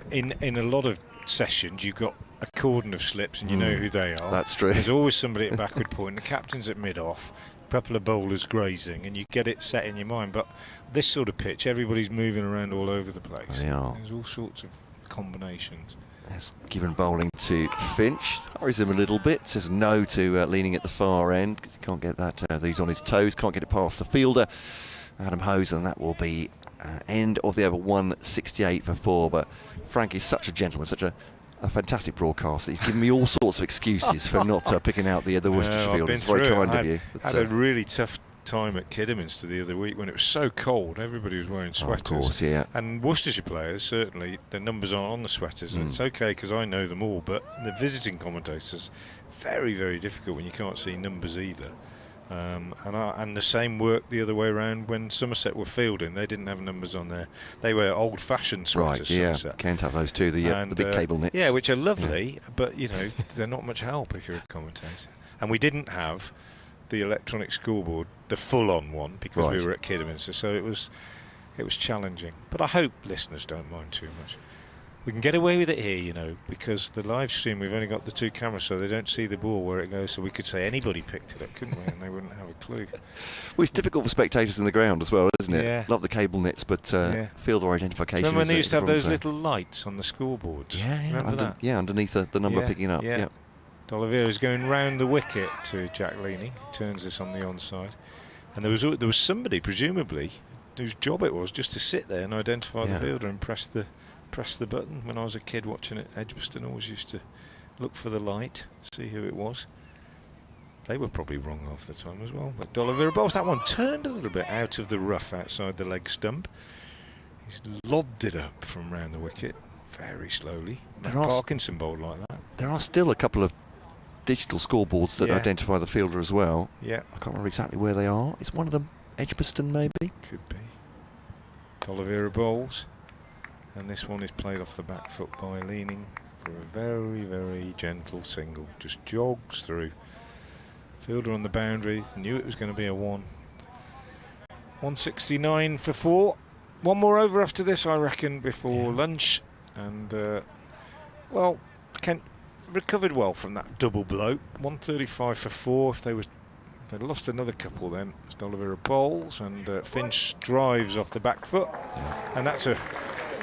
in a lot of sessions you've got a cordon of slips and you know who they are. That's true. There's always somebody at backward point. The captain's at mid-off, a couple of bowlers grazing, and you get it set in your mind. But this sort of pitch, everybody's moving around all over the place. They are. There's all sorts of combinations. That's Given bowling to Finch. Hurries him a little bit. Says no to leaning at the far end because he can't get that. He's on his toes. Can't get it past the fielder, Adam Hose, and that will be end of the over. 168 for 4. But Frank is such a gentleman, such a fantastic broadcaster. He's given me all sorts of excuses for not picking out the Worcestershire field. It's very kind of you. I had a really tough time at Kidderminster the other week when it was so cold. Everybody was wearing sweaters. Of course, yeah. And Worcestershire players, certainly, their numbers aren't on the sweaters. And it's okay because I know them all, but the visiting commentators, very, very difficult when you can't see numbers either. And the same worked the other way around when Somerset were fielding. They didn't have numbers on there. They were old-fashioned sweaters. Right, yeah. Somerset. Can't have those too. The big cable knits. Yeah, which are lovely, but they're not much help if you're a commentator. And we didn't have the electronic scoreboard, the full-on one, because we were at Kidderminster, so it was challenging. But I hope listeners don't mind too much. We can get away with it here, because the live stream, we've only got the 2 cameras, so they don't see the ball where it goes, so we could say anybody picked it up, couldn't we? And they wouldn't have a clue. Well, it's difficult for spectators in the ground as well, isn't it? Yeah. Love the cable knits, but fielder identification. Remember when they used to have those there. little lights on the scoreboards? Yeah, underneath the number picking up. Yeah. D'Oliveira is going round the wicket to Jack Leany. He turns this on the onside. And there was somebody, presumably, whose job it was just to sit there and identify the fielder and press the button. When I was a kid watching it, Edgbaston always used to look for the light, see who it was. They were probably wrong half the time as well. But D'Oliveira bowls that one, turned a little bit out of the rough outside the leg stump. He's lobbed it up from round the wicket very slowly. Parkinson bowled like that. There are still a couple of digital scoreboards that identify the fielder as well. Yeah. I can't remember exactly where they are. Is one of them Edgbaston, maybe? Could be. D'Oliveira bowls. And this one is played off the back foot by Leaning for a very, very gentle single. Just jogs through. Fielder on the boundary. Knew it was going to be a 169 for 4. One more over after this, I reckon, before lunch. And, well, Kent recovered well from that double blow. 135 for 4. If they'd lost another couple then, as D'Oliveira bowls and Finch drives off the back foot. And that's a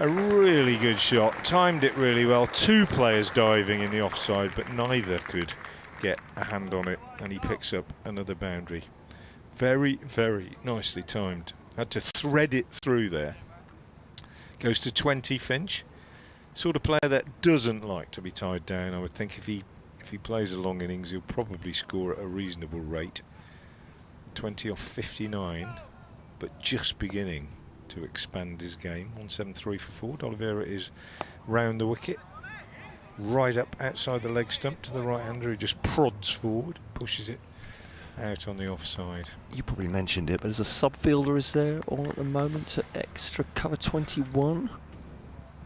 really good shot. Timed it really well. 2 players diving in the offside, but neither could get a hand on it. And he picks up another boundary. Very, very nicely timed. Had to thread it through there. Goes to 20, Finch. Sort of player that doesn't like to be tied down. I would think if he plays a long innings, he'll probably score at a reasonable rate. 20 off 59, but just beginning to expand his game. 173 for 4. D'Oliveira is round the wicket, right up outside the leg stump to the right-hander, who just prods forward, pushes it out on the offside. You probably mentioned it, but as a sub-fielder, is there all at the moment at extra cover 21?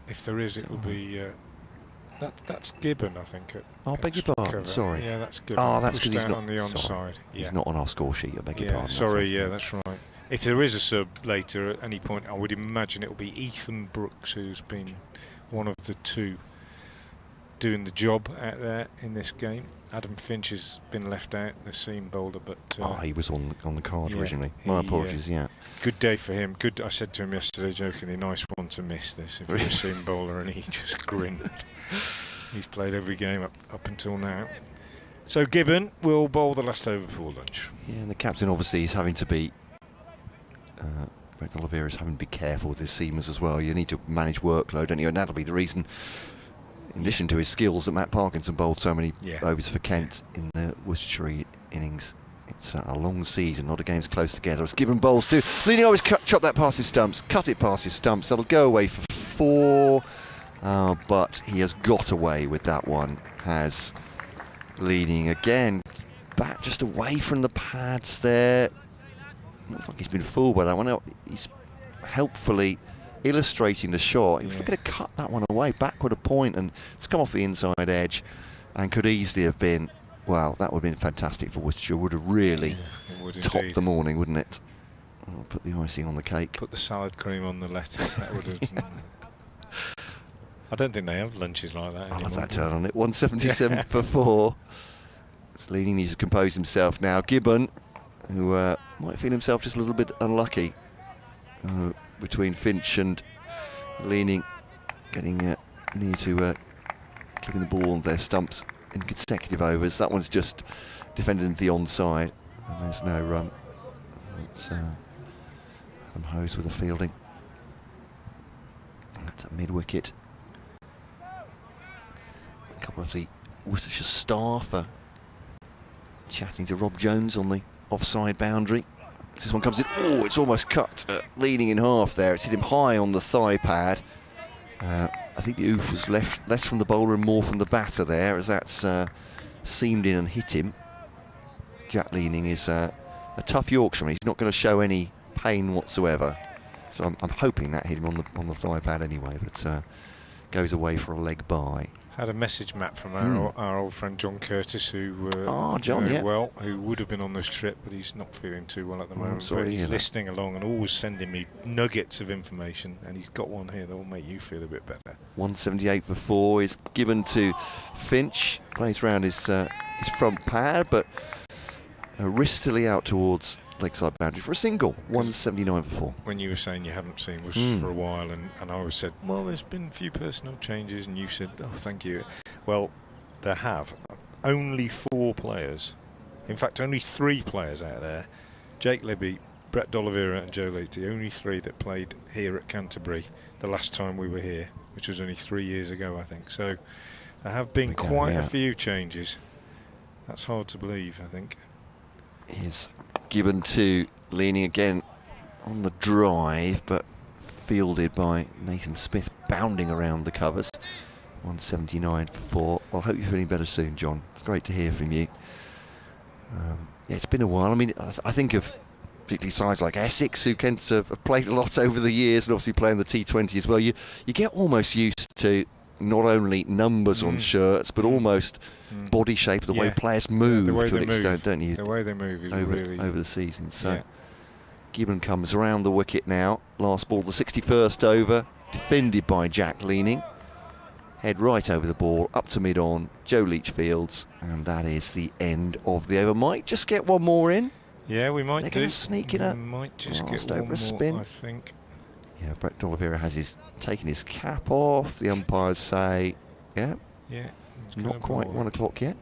If there is, it will be. That's Gibbon, I think. I beg your pardon. Cover. Sorry. Yeah, that's Gibbon. Oh, that's because he's not on the onside. He's not on our score sheet. I beg your pardon. Sorry. Yeah, that's right. If there is a sub later at any point, I would imagine it will be Ethan Brooks, who's been one of the 2 doing the job out there in this game. Adam Finch has been left out, the seam bowler, but he was on the card originally. My apologies. Good day for him. Good. I said to him yesterday, jokingly, nice one to miss this if you're a seam bowler, and he just grinned. He's played every game up until now. So Gibbon will bowl the last over before lunch. Yeah, and the captain obviously is having to be. Brett Oliveira is having to be careful with his seamers as well. You need to manage workload, don't you? And that'll be the reason, in addition to his skills, that Matt Parkinson bowled so many overs for Kent in the Worcestershire innings. It's a long season, a lot of games close together. As Gibbon bowls too. Leaning always chop that past his stumps, cut it past his stumps. That'll go away for 4. But he has got away with that one. Has Leaning again. Back just away from the pads there. Looks like he's been fooled by that one. He's helpfully illustrating the shot. He was looking to cut that one away, backward a point, and it's come off the inside edge and could easily have been, well, that would have been fantastic for Worcestershire. Would have really topped the morning, wouldn't it? I'll put the icing on the cake. Put the salad cream on the lettuce. That would have. I don't think they have lunches like that anymore. I love that turn on it. 177 for 4. It's Leaning needs to compose himself now. Gibbon, who might feel himself just a little bit unlucky between Finch and Leaning, getting near to keeping the ball on their stumps in consecutive overs. That one's just defended into the onside, and there's no run. It's Adam Hose with the fielding. That's a mid-wicket. A couple of the Worcestershire staff are chatting to Rob Jones on the offside boundary. This one comes in. Oh, it's almost cut Leaning in half there. It's hit him high on the thigh pad. I think the oof was less from the bowler and more from the batter there, as that's seamed in and hit him. Jack Leaning is a tough Yorkshireman. He's not going to show any pain whatsoever. So I'm hoping that hit him on the thigh pad anyway, but goes away for a leg by. Had a message, Matt, from our old friend John Curtis, who who would have been on this trip, but he's not feeling too well at the moment. Sorry, but he's listening along and always sending me nuggets of information, and he's got one here that will make you feel a bit better. 178 for 4 is given to Finch. Plays round his front pad, but wristily out towards leg side boundary for a single. 179 for 4. When you were saying you haven't seen Worcester for a while, and I always said, well, there's been a few personnel changes, and you said, oh, thank you. Well, there have. Only 4 players. In fact, only 3 players out there. Jake Libby, Brett D'Oliveira and Joe Leite, only 3 that played here at Canterbury the last time we were here, which was only 3 years ago, I think. So there have been quite a few changes. That's hard to believe, I think. Is given to Leaning again on the drive, but fielded by Nathan Smith, bounding around the covers. 179 for 4. Well, I hope you're feeling better soon, John. It's great to hear from you. Yeah, it's been a while. I mean, I think of particularly sides like Essex, who Kent have played a lot over the years, and obviously playing the T20 as well. You get almost used to not only numbers on shirts, but almost body shape, the way players move to an extent, don't you? The way they move is over the season. So Gibbon comes around the wicket now. Last ball, the 61st over, defended by Jack Leaning. Head right over the ball, up to mid-on, Joe Leach fields, and that is the end of the over. Might just get one more in. Yeah, we might They're going to sneak in a might just last get over one a spin. more, I think. Yeah, Brett D'Oliveira has taken his cap off. The umpires say, yeah, not quite 1 o'clock yet.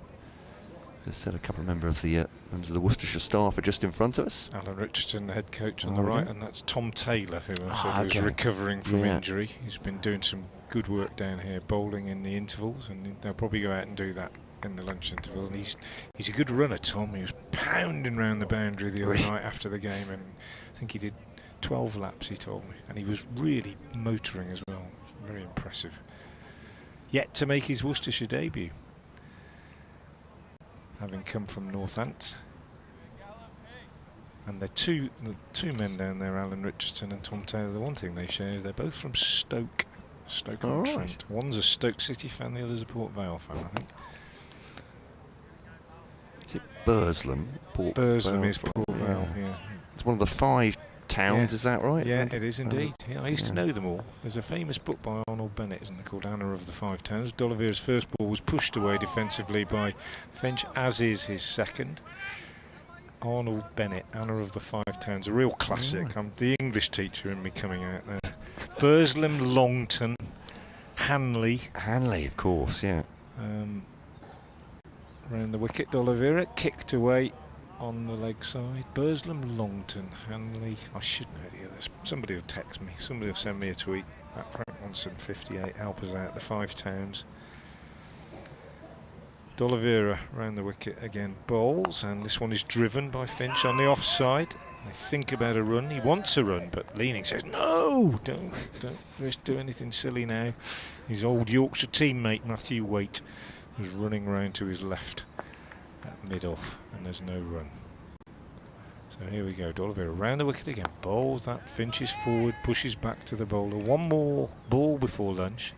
As said, a couple of members of the Worcestershire staff are just in front of us. Alan Richardson, the head coach on the right, and that's Tom Taylor, who I said was recovering from injury. He's been doing some good work down here, bowling in the intervals, and they'll probably go out and do that in the lunch interval. And he's a good runner, Tom. He was pounding round the boundary the other night after the game, and I think he did 12 laps, he told me, and he was really motoring as well. Very impressive. Yet to make his Worcestershire debut, having come from Northants. And the two men down there, Alan Richardson and Tom Taylor, the one thing they share is they're both from Stoke-on-Trent. One's a Stoke City fan, the other's a Port Vale fan, I think. Is it Burslem? Burslem is Port Vale, yeah. It's one of the 5 towns, is that right? Yeah, it is indeed. I used to know them all. There's a famous book by Arnold Bennett, isn't there, called Anna of the 5 Towns. D'Oliveira's first ball was pushed away defensively by Finch, as is his second. Arnold Bennett, Anna of the 5 Towns, a real classic. I'm the English teacher in me coming out there. Burslem, Longton, Hanley. Hanley, of course, yeah. Around the wicket, D'Oliveira kicked away on the leg side. Burslem, Longton, Hanley. I should know the others. Somebody will text me. Somebody will send me a tweet. That Frank Monson 58 help us out. The 5 Towns. D'Oliveira round the wicket again, bowls, and this one is driven by Finch on the offside. They think about a run. He wants a run, but Leaning says, "No, don't risk do anything silly now." His old Yorkshire teammate Matthew Waite was running round to his left at mid-off, and there's no run. So here we go, D'Oliveira round the wicket again, bowls that, Finch is forward, pushes back to the bowler. One more ball before lunch.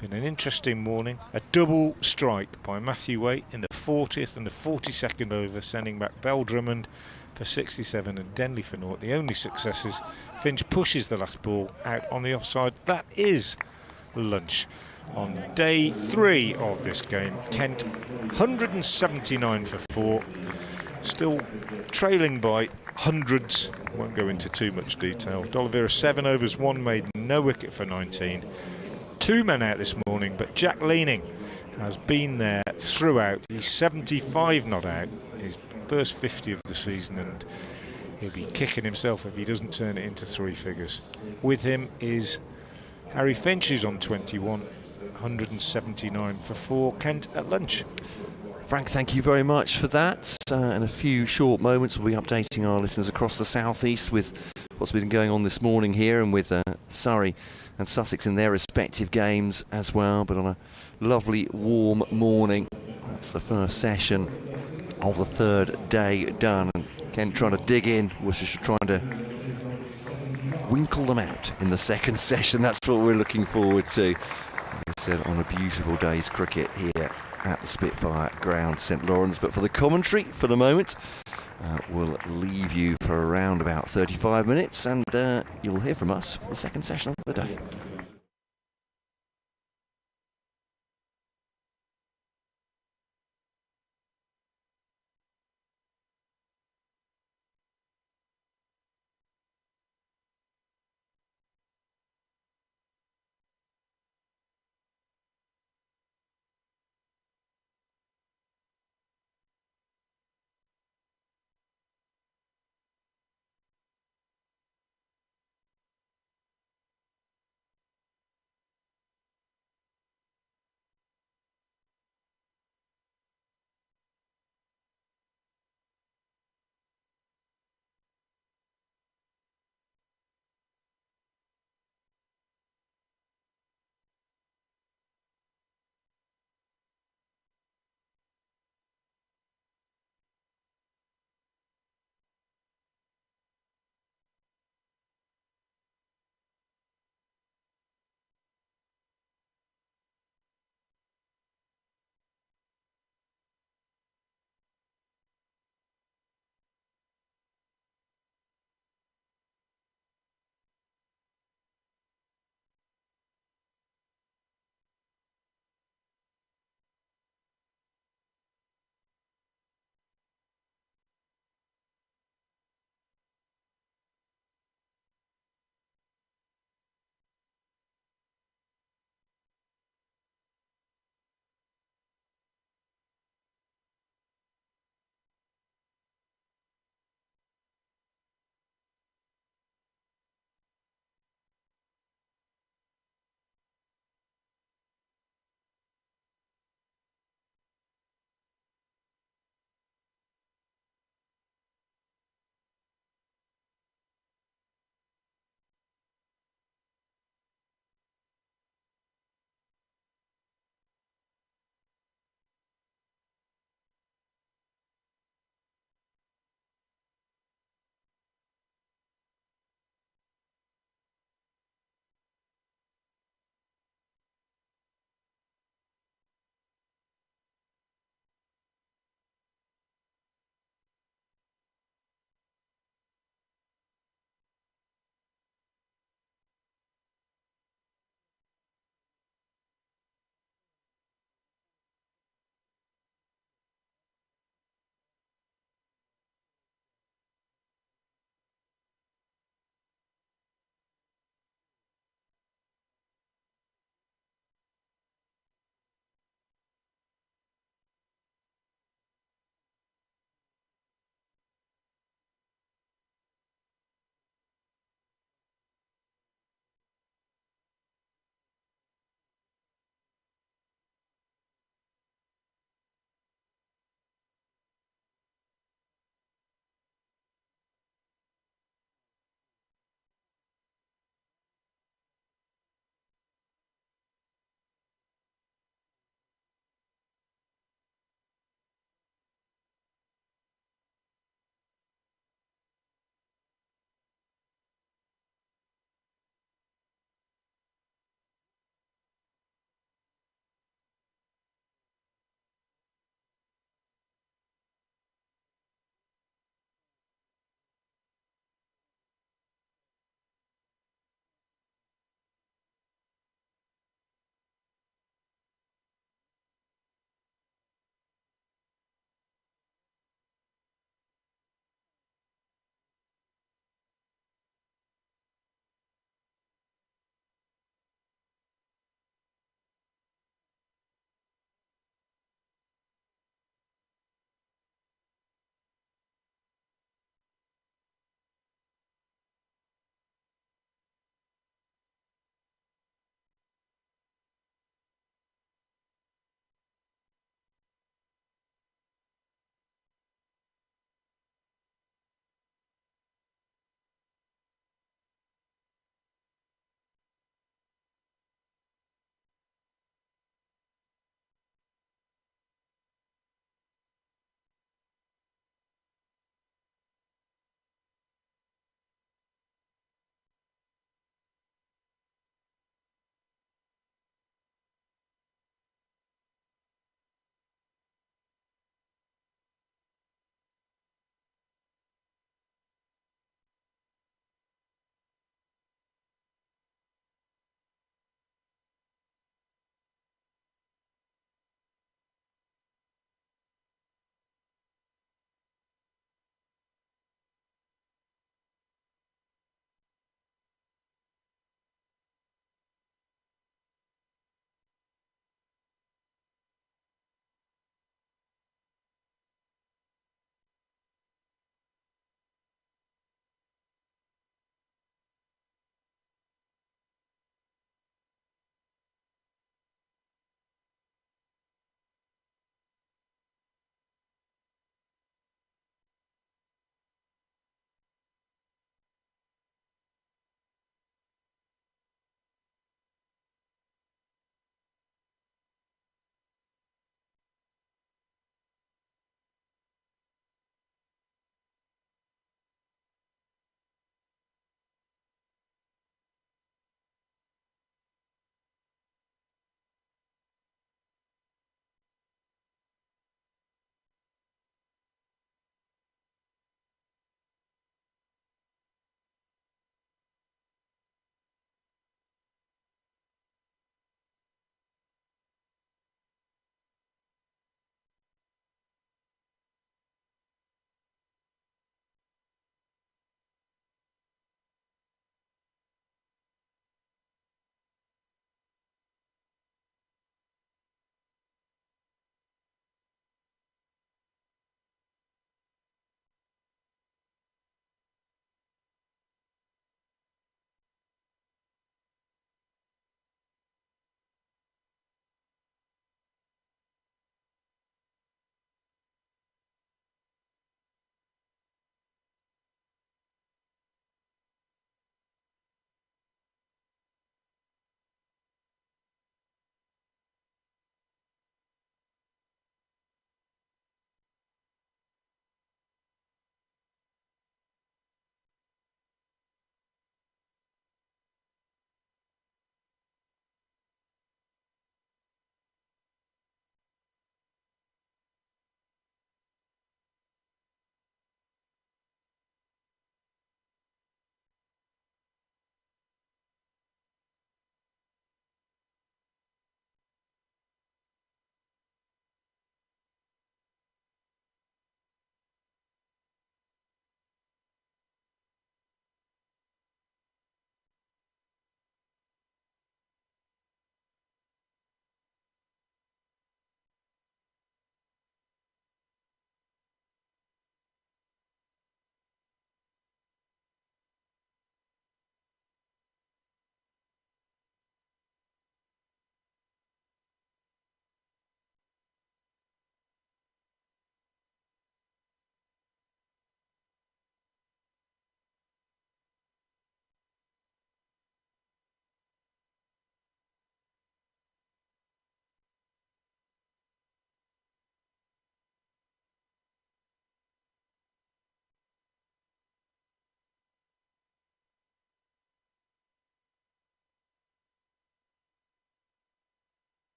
Been an interesting morning. A double strike by Matthew Waite in the 40th and the 42nd over, sending back Bell Drummond for 67 and Denley for naught. The only successes. Finch pushes the last ball out on the offside. That is lunch on day 3 of this game. Kent 179 for 4. Still trailing by hundreds. Won't go into too much detail. D'Oliveira 7 overs, 1 maiden, no wicket for 19. 2 men out this morning, but Jack Leaning has been there throughout. He's 75 not out, his first 50 of the season, and he'll be kicking himself if he doesn't turn it into 3 figures. With him is Harry Finch, who's on 21, 179 for 4. Kent at lunch. Frank, thank you very much for that. In a few short moments, we'll be updating our listeners across the southeast with what's been going on this morning here, and with Surrey and Sussex in their respective games as well. But on a lovely warm morning, that's the first session of the 3rd day done. And Kent trying to dig in, Worcestershire trying to winkle them out in the 2nd session. That's what we're looking forward to. As I said, on a beautiful day's cricket here at the Spitfire Ground, St Lawrence. But for the commentary, for the moment, we'll leave you for around about 35 minutes, and you'll hear from us for the 2nd session of the day.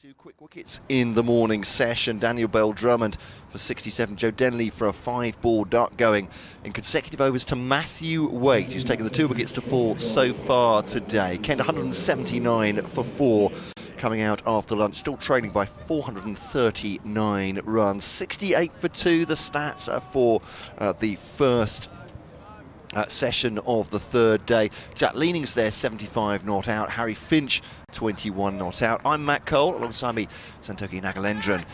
Two quick wickets in the morning session. Daniel Bell-Drummond for 67. Joe Denley for a 5-ball duck, going in consecutive overs to Matthew Waite, who's taken the 2 wickets to fall so far today. Kent 179 for 4 coming out after lunch, still trailing by 439 runs. 68 for 2 the stats for the first session of the third day. Jack Leaning's there, 75 not out. Harry Finch, 21 not out. I'm Matt Cole, alongside me Santoki Nagalendran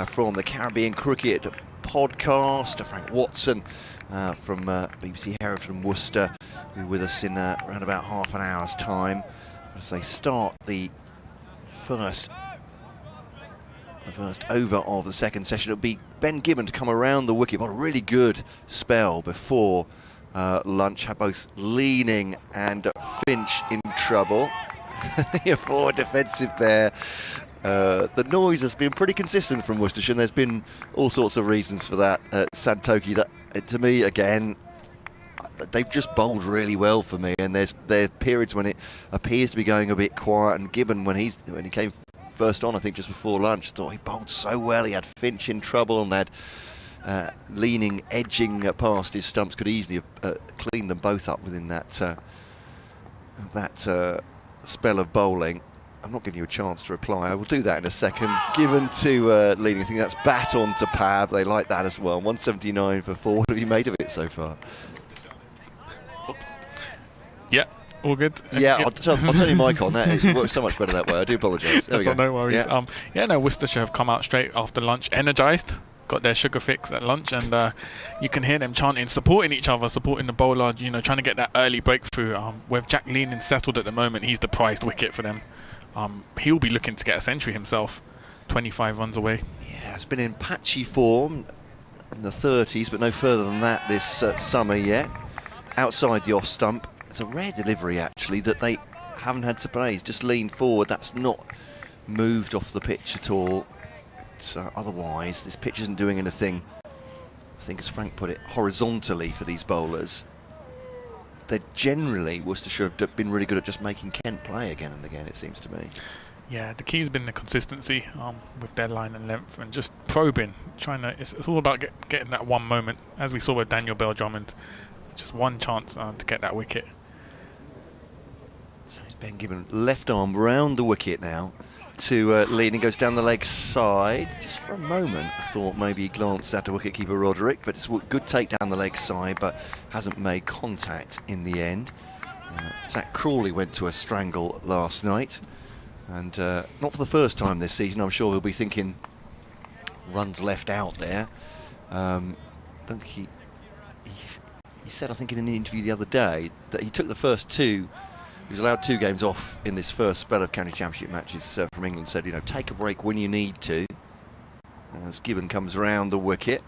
from the Caribbean Cricket Podcast. Frank Watson from BBC Hereford and Worcester, who with us in around about half an hour's time as they start the first over of the second session. It'll be Ben Gibbon to come around the wicket. What a really good spell before lunch. Had both Leaning and Finch in trouble. Your forward defensive there. The noise has been pretty consistent from Worcestershire, and there's been all sorts of reasons for that. Santoki, that to me again, they've just bowled really well for me, and there's periods when it appears to be going a bit quiet. And Gibbon, when he came first on, I think just before lunch, thought he bowled so well. He had Finch in trouble and had Leaning edging past his stumps, could easily have cleaned them both up within that spell of bowling. I'm not giving you a chance to reply. I will do that in a second. Given to Leaning, I think that's bat on to pad. They like that as well. 179 for 4. What have you made of it so far? Oops. Yeah, all good. Yeah, I'll turn your mic on. It works so much better that way. I do apologise. There we go. No worries. Yeah. Worcestershire have come out straight after lunch, energised. Got their sugar fix at lunch, and you can hear them chanting, supporting each other, supporting the bowler, trying to get that early breakthrough. With Jack Leaning settled at the moment, he's the prized wicket for them. He'll be looking to get a century himself, 25 runs away. Yeah, it's been in patchy form in the 30s, but no further than that this summer yet. Outside the off stump, it's a rare delivery actually that they haven't had to play. He's just leaned forward, that's not moved off the pitch at all. Otherwise, this pitch isn't doing anything, I think as Frank put it, horizontally for these bowlers. They're generally, Worcestershire have been really good at just making Kent play again and again, it seems to me. Yeah, the key has been the consistency with their line and length, and just probing, it's all about getting that one moment, as we saw with Daniel Bell-Drummond, just one chance to get that wicket. So it's Ben Gibbon, left arm round the wicket now to Leaning, goes down the leg side. Just for a moment I thought maybe he glanced at a wicketkeeper Roderick, but it's a good take down the leg side, but hasn't made contact in the end. Zach Crawley went to a strangle last night, and not for the first time this season. I'm sure he'll be thinking runs left out there. I don't think he said, I think in an interview the other day, that he took the first 2. He was allowed 2 games off in this first spell of county championship matches from England. Said, take a break when you need to. As Gibbon comes around the wicket,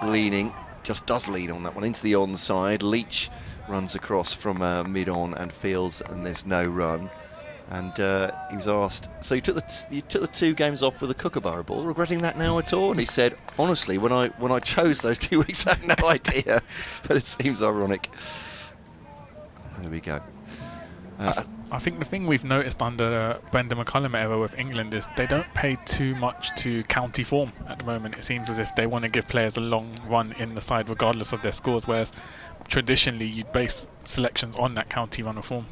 Leaning just does lean on that one into the onside. Leach runs across from mid-on and fields, and there's no run. And he was asked, so you took the 2 games off with a Kookaburra ball, regretting that now at all? And he said, honestly, when I chose those 2 weeks, I had no idea. But it seems ironic. There we go. I think the thing we've noticed under Brendan McCullum era with England is they don't pay too much to county form at the moment. It seems as if they want to give players a long run in the side regardless of their scores, whereas traditionally you'd base selections on that county run of form.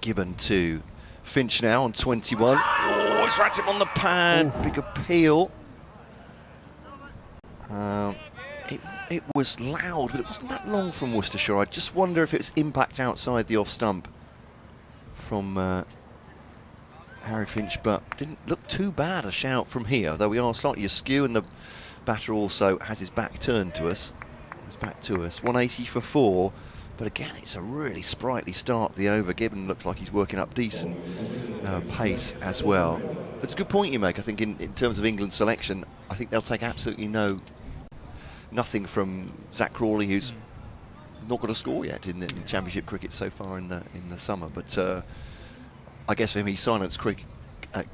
Gibbon to Finch now on 21. Oh, it's right him on the pad. Ooh. Big appeal. It was loud, but it wasn't that long from Worcestershire. I just wonder if it's impact outside the off stump from Harry Finch, but didn't look too bad a shout from here, though we are slightly askew, and the batter also has his back turned to us. His back to us. 180 for 4, but again, it's a really sprightly start the over. Gibbon looks like he's working up decent pace as well. But it's a good point you make, I think, in terms of England's selection. I think they'll take absolutely nothing from Zach Crawley, who's not got a score yet in Championship cricket so far in the summer. But I guess for him, he silenced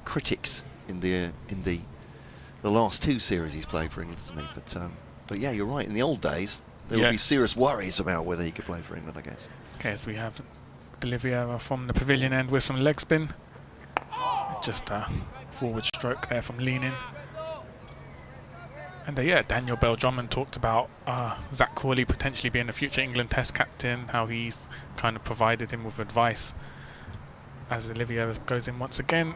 critics in the last 2 series he's played for England, hasn't he? But yeah, you're right. In the old days, there would be serious worries about whether he could play for England, I guess. Okay, so we have delivery from the pavilion end with some leg spin. just a forward stroke there from leaning. And yeah, Daniel Bell-Drummond talked about Zach Crawley potentially being a future England Test captain, how he's kind of provided him with advice as Olivier goes in once again.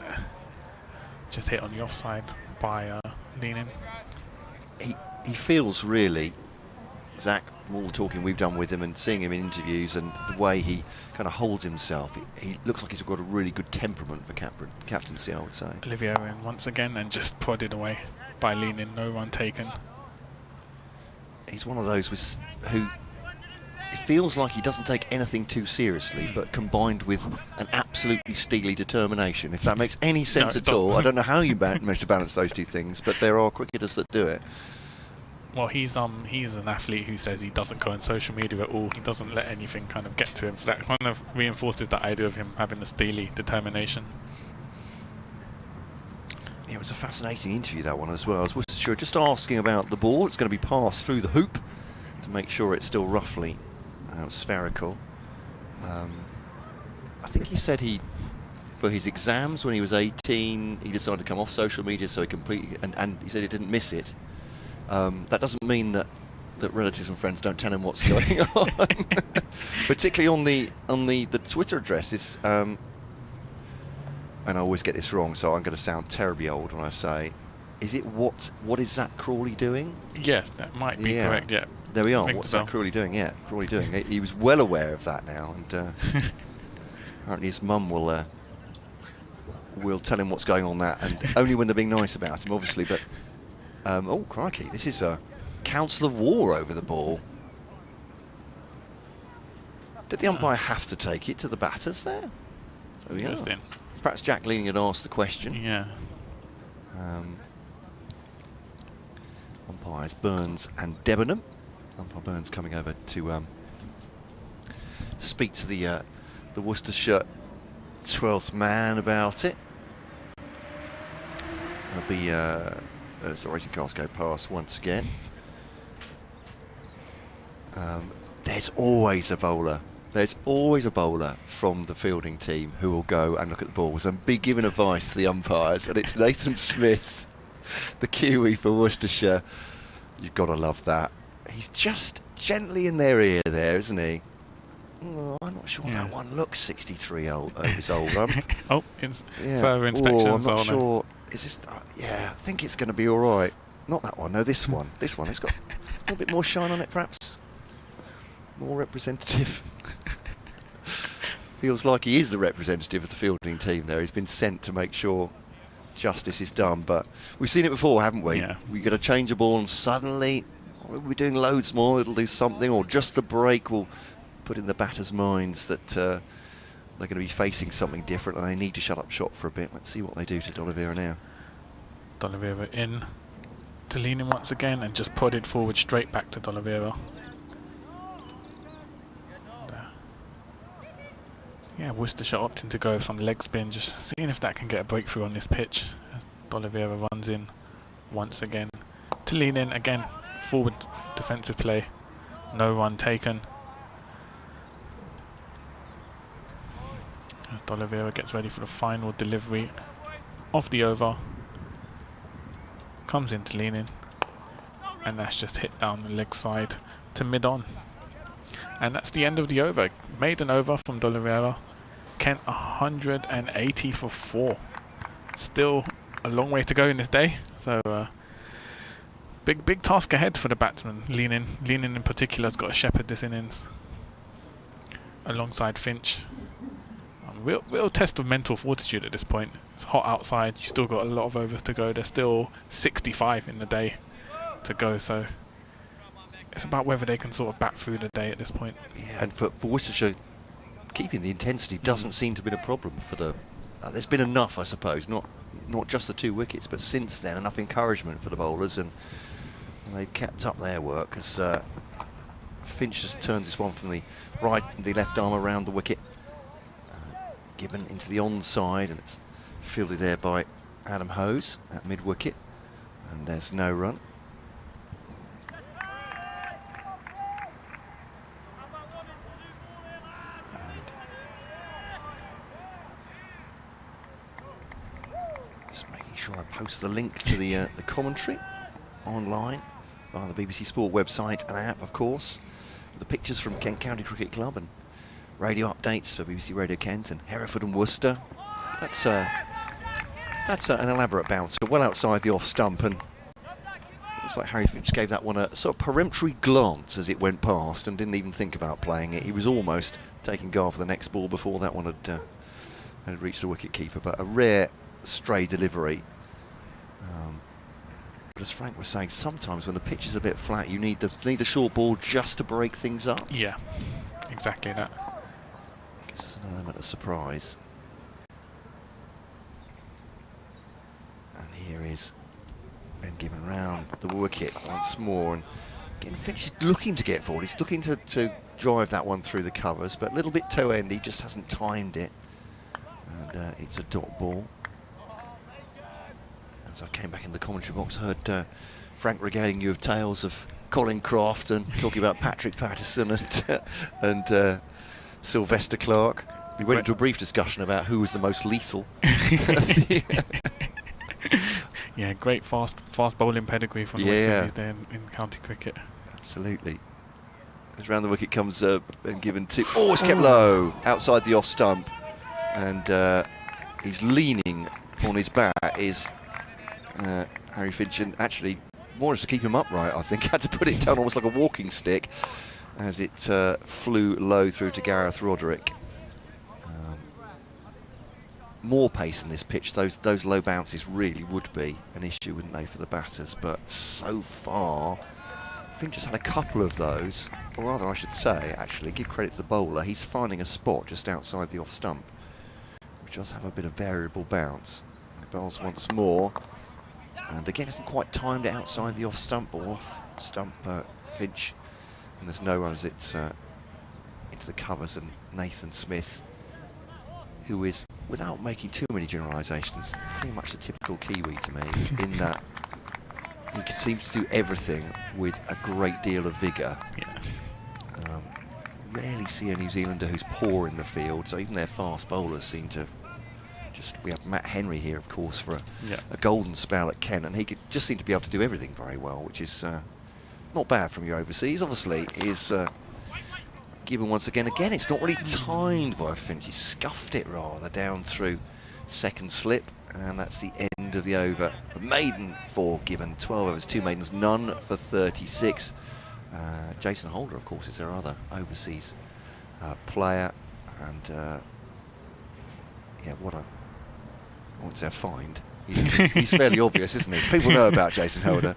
Just hit on the offside by leaning. He feels really, Zach, from all the talking we've done with him and seeing him in interviews and the way he kind of holds himself, he looks like he's got a really good temperament for captaincy, I would say. Olivier in once again and just prodded away by leaning, no run taken. He's one of those who it feels like he doesn't take anything too seriously, but combined with an absolutely steely determination, if that makes any sense at all. I don't know how you manage to balance those two things, but there are cricketers that do it. Well, he's an athlete who says he doesn't go on social media at all. He doesn't let anything kind of get to him, so that kind of reinforces that idea of him having a steely determination. Yeah, it was a fascinating interview, that one, as well. I was just asking about the ball. It's going to be passed through the hoop to make sure it's still roughly spherical. I think he said for his exams when he was 18, he decided to come off social media, so he completely, and he said he didn't miss it. That doesn't mean that relatives and friends don't tell him what's going on. Particularly on the Twitter addresses. And I always get this wrong, so I'm going to sound terribly old when I say, is it what is Zach Crawley doing? Yeah, that might be correct, yeah. There we are. Rings What's Zach Crawley doing? Yeah, Crawley doing. He was well aware of that now, and apparently his mum will tell him what's going on that, and only when they're being nice about him, obviously. But oh crikey, this is a council of war over the ball. Did the umpire have to take it to the batters there? There we are. Perhaps Jack Leaning had asked the question. Yeah. Umpires Burns and Debenham. Umpire Burns coming over to speak to the Worcestershire 12th man about it. There'll be as the racing cars go past once again. There's always a bowler. There's always a bowler from the fielding team who will go and look at the balls and be giving advice to the umpires, and it's Nathan Smith, the Kiwi for Worcestershire. You've got to love that. He's just gently in their ear there, isn't he? Oh, I'm not sure that one looks 63 years old. Oh, it's further inspection. I'm not sure. Is this? Yeah, I think it's going to be all right. Not that one. No, this one. This one. It's got a little bit more shine on it, perhaps. More representative. Feels like he is the representative of the fielding team there. He's been sent to make sure justice is done. But we've seen it before, haven't we? Yeah. We get a change of ball and suddenly we're doing loads more. It'll do something, or just the break will put in the batters' minds that they're going to be facing something different and they need to shut up shop for a bit. Let's see what they do to D'Oliveira now. D'Oliveira in to Leaning once again and just prodded forward straight back to D'Oliveira. Yeah, Worcestershire opting to go with some leg spin, just seeing if that can get a breakthrough on this pitch. As D'Oliveira runs in once again to lean in again. Forward defensive play, no run taken. As D'Oliveira gets ready for the final delivery of the over, comes in to lean in, and that's just hit down the leg side to mid-on. And that's the end of the over. Maiden over from D'Oliveira. Kent 180 for 4. Still a long way to go in this day. So big task ahead for the batsman. Leaning in particular has got to shepherd this innings alongside Finch. Real test of mental fortitude at this point. It's hot outside. You still got a lot of overs to go. There's still 65 in the day to go. So it's about whether they can sort of bat through the day at this point. Yeah, and for Worcestershire, keeping the intensity doesn't seem to have been a problem for the. There's been enough, I suppose, not just the 2 wickets, but since then enough encouragement for the bowlers, and they've kept up their work as Finch just turns this one from the left arm around the wicket, given into the onside, and it's fielded there by Adam Hose at mid wicket, and there's no run. Make sure I post the link to the commentary online via the BBC Sport website and app, of course. The pictures from Kent County Cricket Club and radio updates for BBC Radio Kent and Hereford and Worcester. That's an elaborate bouncer, well outside the off stump, and looks like Harry Finch gave that one a sort of peremptory glance as it went past and didn't even think about playing it. He was almost taking guard for the next ball before that one had reached the wicket keeper, but a rare stray delivery. But as Frank was saying, sometimes when the pitch is a bit flat, you need the short ball just to break things up. Yeah, exactly that. I guess it's an element of surprise. And here is Ben Gibbon round the wicket once more, and again Finch is looking to get forward. He's looking to drive that one through the covers, but a little bit toe end. He just hasn't timed it, and it's a dot ball. As I came back into the commentary box, heard Frank regaling you of tales of Colin Croft and talking about Patrick Patterson and Sylvester Clarke. We went into a brief discussion about who was the most lethal. Yeah, great fast bowling pedigree from the West Indies there in county cricket. Absolutely. As round the wicket comes Ben Gibbon to... Oh, it's kept low outside the off stump, and he's leaning on his bat is Harry Finch, and actually more just to keep him upright, I think. Had to put it down almost like a walking stick as it flew low through to Gareth Roderick. More pace in this pitch. Those low bounces really would be an issue, wouldn't they, for the batters? But so far, Finch has had a couple of those, or rather, I should say, actually, give credit to the bowler. He's finding a spot just outside the off stump, which does have a bit of variable bounce. He bowls once more, and again, hasn't quite timed it outside the off stump or off stump Finch, and there's no runs. It's into the covers, and Nathan Smith, who is, without making too many generalisations, pretty much the typical Kiwi to me, in that he seems to do everything with a great deal of vigour. Yeah. Rarely see a New Zealander who's poor in the field, so even their fast bowlers seem to just... We have Matt Henry here, of course, for a golden spell at Kent, and he could just seem to be able to do everything very well, which is not bad from your overseas. Obviously, is... Gibbon once again, it's not really timed by Finch. He scuffed it rather down through second slip, and that's the end of the over. A maiden for Gibbon, 12 overs, 2 maidens, none for 36. Jason Holder, of course, is their other overseas player, and what I won't say a find. He's fairly obvious, isn't he? People know about Jason Holder.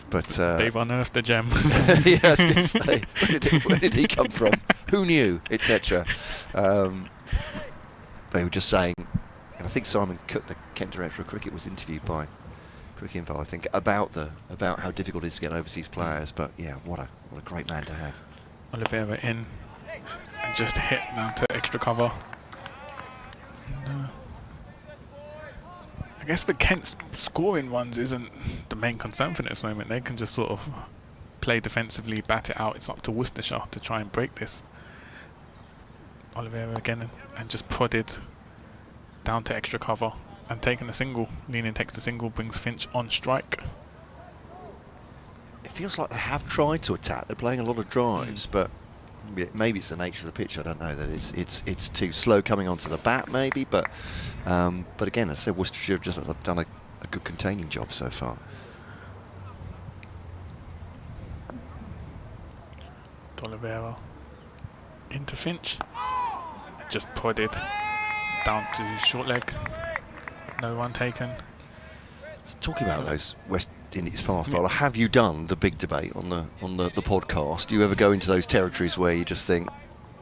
But they've unearthed the gem. Yeah, I was going to say, where did he come from? Who knew, etc. They were just saying, and I think Simon Cook, the Kent director of cricket, was interviewed by Cricket Info, I think, about how difficult it is to get overseas players. But yeah, what a great man to have. Oliveira in and just hit down to extra cover. And, I guess for Kent's scoring runs isn't the main concern for this moment. They can just sort of play defensively, bat it out. It's up to Worcestershire to try and break this. Oliveira again and just prodded down to extra cover and taking a single. Leaning takes the single, brings Finch on strike. It feels like they have tried to attack. They're playing a lot of drives, but maybe it's the nature of the pitch. I don't know, that it's too slow coming onto the bat, maybe. But again, as I said, Worcestershire have just done a good containing job so far. Oliveira into Finch, just prodded down to short leg. No run taken. Talking about those West Indies fast bowler, have you done the big debate on the podcast? Do you ever go into those territories where you just think,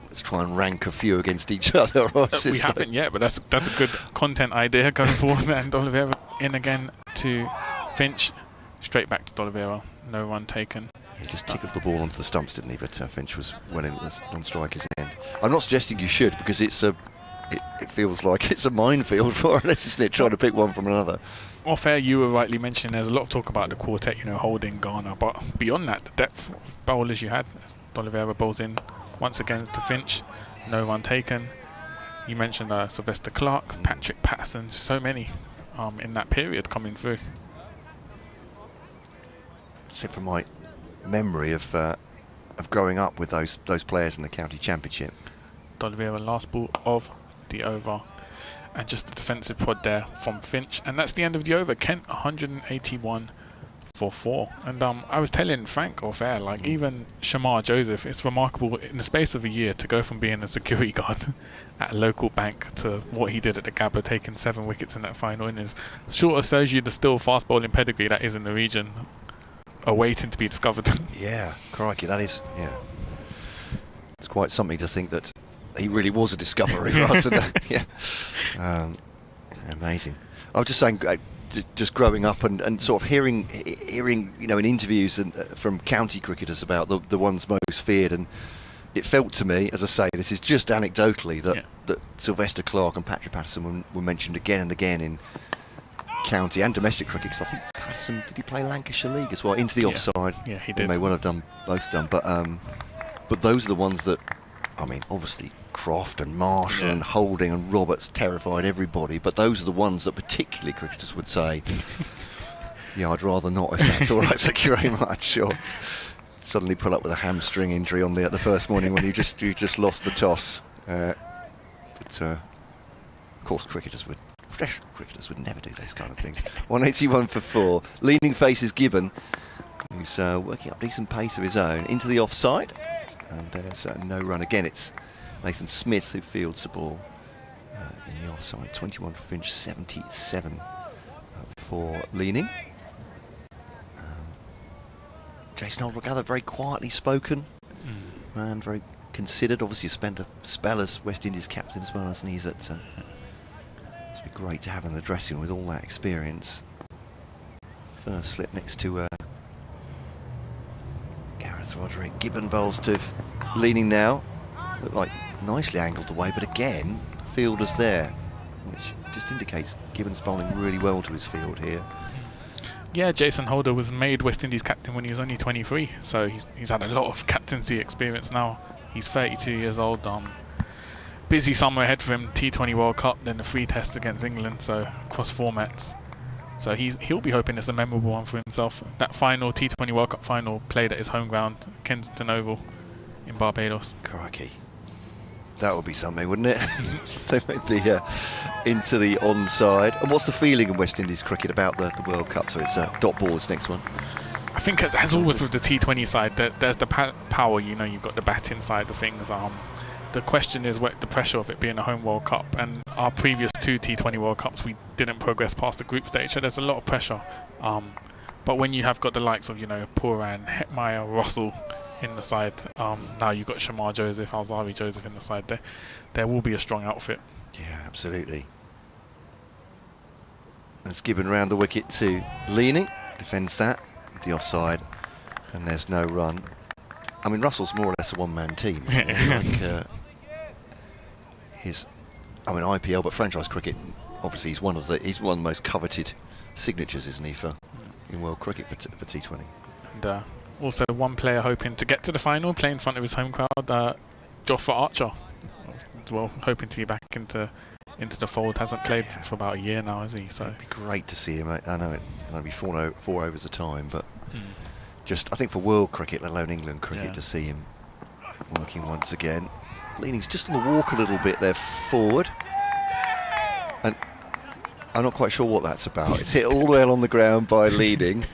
let's try and rank a few against each other? We haven't yet, but that's a good content idea going forward. And Oliveira in again to Finch, straight back to Oliveira. No run taken. He just tickled the ball onto the stumps, didn't he? But Finch was well in on strikers' end. I'm not suggesting you should, because it feels like it's a minefield for us, isn't it? Trying to pick one from another. Off air, you were rightly mentioning there's a lot of talk about the quartet, Holding, Garner, but beyond that, the depth of bowlers you had. Oliveira bowls in once again to Finch, no run taken. You mentioned Sylvester Clarke, Patrick Patterson, so many in that period coming through. Except for my memory of growing up with those players in the county championship. D'Oliveira last ball of the over, and just the defensive prod there from Finch, and that's the end of the over. Kent 181 for 4. And I was telling Frank off air, like, even Shamar Joseph, it's remarkable in the space of a year to go from being a security guard at a local bank to what he did at the Gabba, taking 7 wickets in that final innings. Sort of shows you the still fast bowling pedigree that is in the region, awaiting to be discovered. Yeah, crikey, that is, yeah. It's quite something to think that he really was a discovery rather than, amazing. I was just saying, just growing up and sort of hearing, you know, in interviews and from county cricketers about the ones most feared, and it felt to me, as I say, this is just anecdotally, that Sylvester Clarke and Patrick Patterson were mentioned again and again in county and domestic cricket. Because I think Patterson, did he play Lancashire League as well, into the offside? Yeah, he did. May well have both done, but those are the ones that, I mean, obviously Croft and Marshall and Holding and Roberts terrified everybody, but those are the ones that particularly cricketers would say, yeah, I'd rather not, if that's all right, thank you very much. Or suddenly pull up with a hamstring injury on the first morning when you just lost the toss. But of course, fresh cricketers would never do those kind of things. 181 for 4. Leaning faces Gibbon, who's working up decent pace of his own, into the offside. And there's no run. Again, it's Nathan Smith who fields the ball in the offside. 21 for Finch, 77 for Leaning. Jason Altogether, very quietly spoken, man, very considered. Obviously, spent a spell as West Indies captain as well, hasn't he? It's be great to have in the dressing room with all that experience. First slip next to Gareth Roderick. Gibbon bowls to Leaning now. Look like nicely angled away, but again, fielders there, which just indicates Gibbon's bowling really well to his field here. Yeah, Jason Holder was made West Indies captain when he was only 23, so he's had a lot of captaincy experience now. He's 32 years old. Busy summer ahead for him. T20 World Cup, then the 3 tests against England, so across formats. So he'll be hoping it's a memorable one for himself. That final T20 World Cup final played at his home ground, Kensington Oval in Barbados. Crikey. That would be something, wouldn't it? They made the into the onside. And what's the feeling in West Indies cricket about the World Cup? So it's dot ball this next one. I think as always with the T20 side, there's the power. You know, you've got the batting side of things. The question is what the pressure of it being a home World Cup, and our previous 2 T20 World Cups we didn't progress past the group stage, so there's a lot of pressure. But when you have got the likes of, you know, Pooran, Hetmeyer, Russell in the side, now you've got Shamar Joseph, Alzari Joseph in the side, there will be a strong outfit. Yeah, absolutely. That's Gibbon round the wicket to Leaning, defends that, the offside, and there's no run. I mean, Russell's more or less a one-man team, isn't he? Like, IPL, but franchise cricket, obviously he's one of the most coveted signatures, isn't he, in world cricket for T20. And also one player hoping to get to the final, play in front of his home crowd, Jofra Archer, as well, hoping to be back into the fold. Hasn't played for about a year now, has he? So it'd be great to see him. I know it'll be 4 overs a time, but just I think for world cricket, let alone England cricket, to see him working once again. Leaning's just on the walk a little bit there forward, and I'm not quite sure what that's about. It's hit all the way along the ground by Leaning.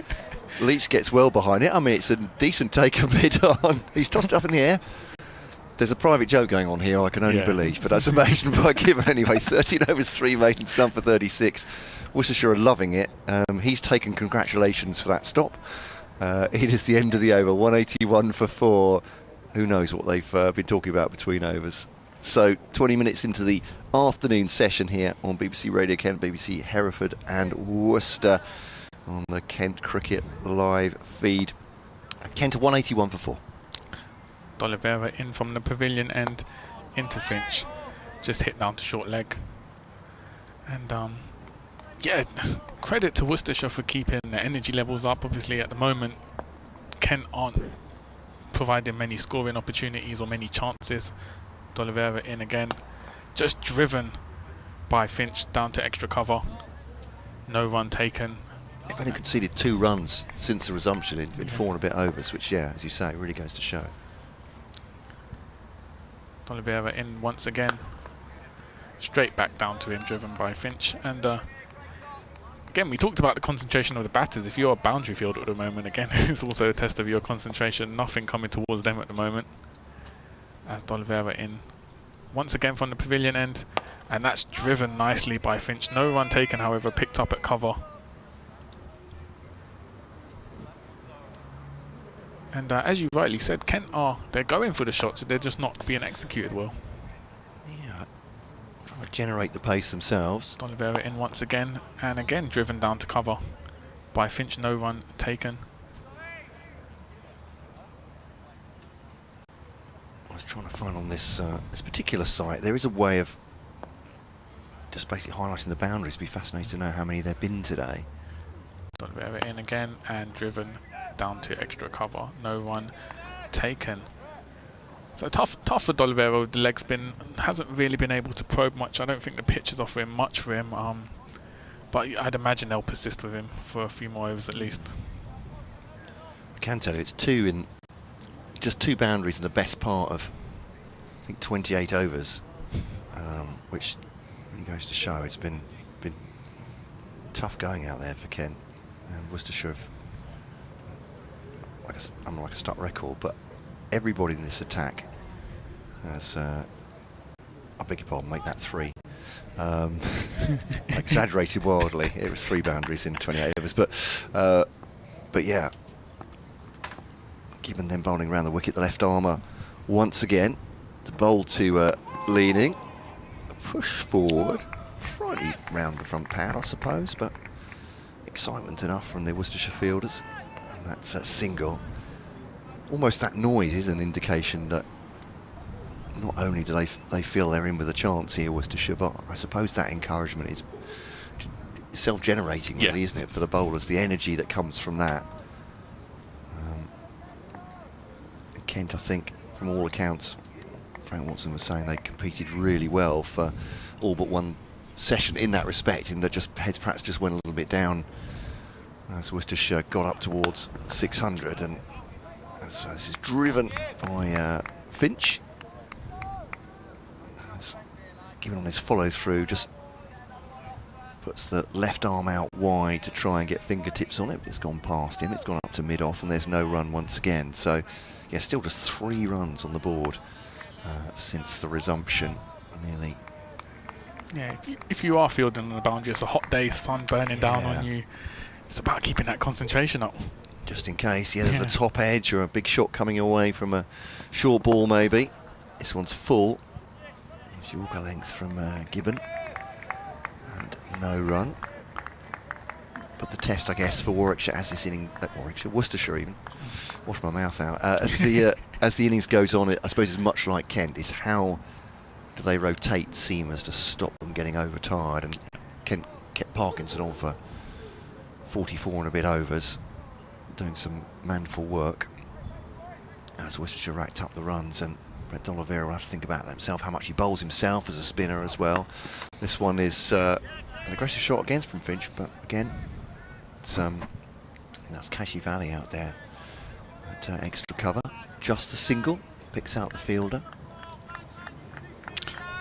Leach gets well behind it. I mean, it's a decent take a bit on. He's tossed it up in the air. There's a private joke going on here, I can only believe, but that's amazing by Gibbon anyway. 13 overs, 3 maiden stump for 36. Worcestershire are loving it. He's taken congratulations for that stop. It is the end of the over, 181 for 4. Who knows what they've been talking about between overs. So 20 minutes into the afternoon session here on BBC Radio Kent, BBC Hereford and Worcester on the Kent Cricket live feed. Kent 181 for 4. D'Oliveira in from the pavilion end into Finch, just hit down to short leg. And credit to Worcestershire for keeping their energy levels up. Obviously at the moment Kent aren't providing many scoring opportunities or many chances. D'Oliveira in again, just driven by Finch down to extra cover. no run taken. They've only conceded 2 runs since the resumption in 4 and a bit overs, which, yeah, as you say, really goes to show. Oliveira in once again. Straight back down to him, driven by Finch. And again, we talked about the concentration of the batters. If you're a boundary fielder at the moment, again, it's also a test of your concentration. Nothing coming towards them at the moment. As Oliveira in once again from the pavilion end. And that's driven nicely by Finch. No run taken, however, picked up at cover. And as you rightly said, Kent they're going for the shots, they're just not being executed well. Yeah, trying to generate the pace themselves. Oliveira in once again, and again driven down to cover by Finch, no run taken. I was trying to find on this this particular site, there is a way of just basically highlighting the boundaries. It'd be fascinating to know how many there have been today. Oliveira in again and driven down to extra cover, no run taken. So tough for Oliveira. The leg's hasn't really been able to probe much. I don't think the pitch is offering much for him, but I'd imagine they'll persist with him for a few more overs at least. I can tell you it's just 2 boundaries in the best part of, I think, 28 overs, which really goes to show it's been tough going out there for Kent. And Worcestershire have, I'm like a stuck record, but everybody in this attack has, I beg your pardon, make that 3. I exaggerated wildly. It was 3 boundaries in 28 overs, but yeah. Gibbon then bowling around the wicket, the left armour once again. The bowl to Leaning. A push forward, slightly round the front pad, I suppose, but excitement enough from the Worcestershire fielders. And that's a single. Almost that noise is an indication that not only do they feel they're in with a chance here, Worcestershire, but I suppose that encouragement is self-generating, really, isn't it, for the bowlers? The energy that comes from that. Kent, I think, from all accounts, Frank Watson was saying they competed really well for all but one session in that respect, in that just heads perhaps just went a little bit down as Worcestershire got up towards 600, and so this is driven by Finch. Given on his follow through, just puts the left arm out wide to try and get fingertips on it. It's gone past him, it's gone up to mid-off, and there's no run once again. So yeah, still just 3 runs on the board since the resumption, nearly. Yeah, if you are fielding on the boundary, it's a hot day, sun burning down on you. It's about keeping that concentration up. Just in case, there's a top edge or a big shot coming away from a short ball maybe. This one's full. It's Yorker length from Gibbon. And no run. But the test, I guess, for Warwickshire as this inning, Worcestershire even, wash my mouth out, as the innings goes on, I suppose it's much like Kent, is how do they rotate seamers to stop them getting overtired, and Kent kept Parkinson on for 44 and a bit overs, doing some manful work as Worcestershire racked up the runs, and Brett Oliveira will have to think about that himself, how much he bowls himself as a spinner as well. This one is an aggressive shot against from Finch, but again, it's that's Kashi Valley out there at extra cover. Just the single, picks out the fielder.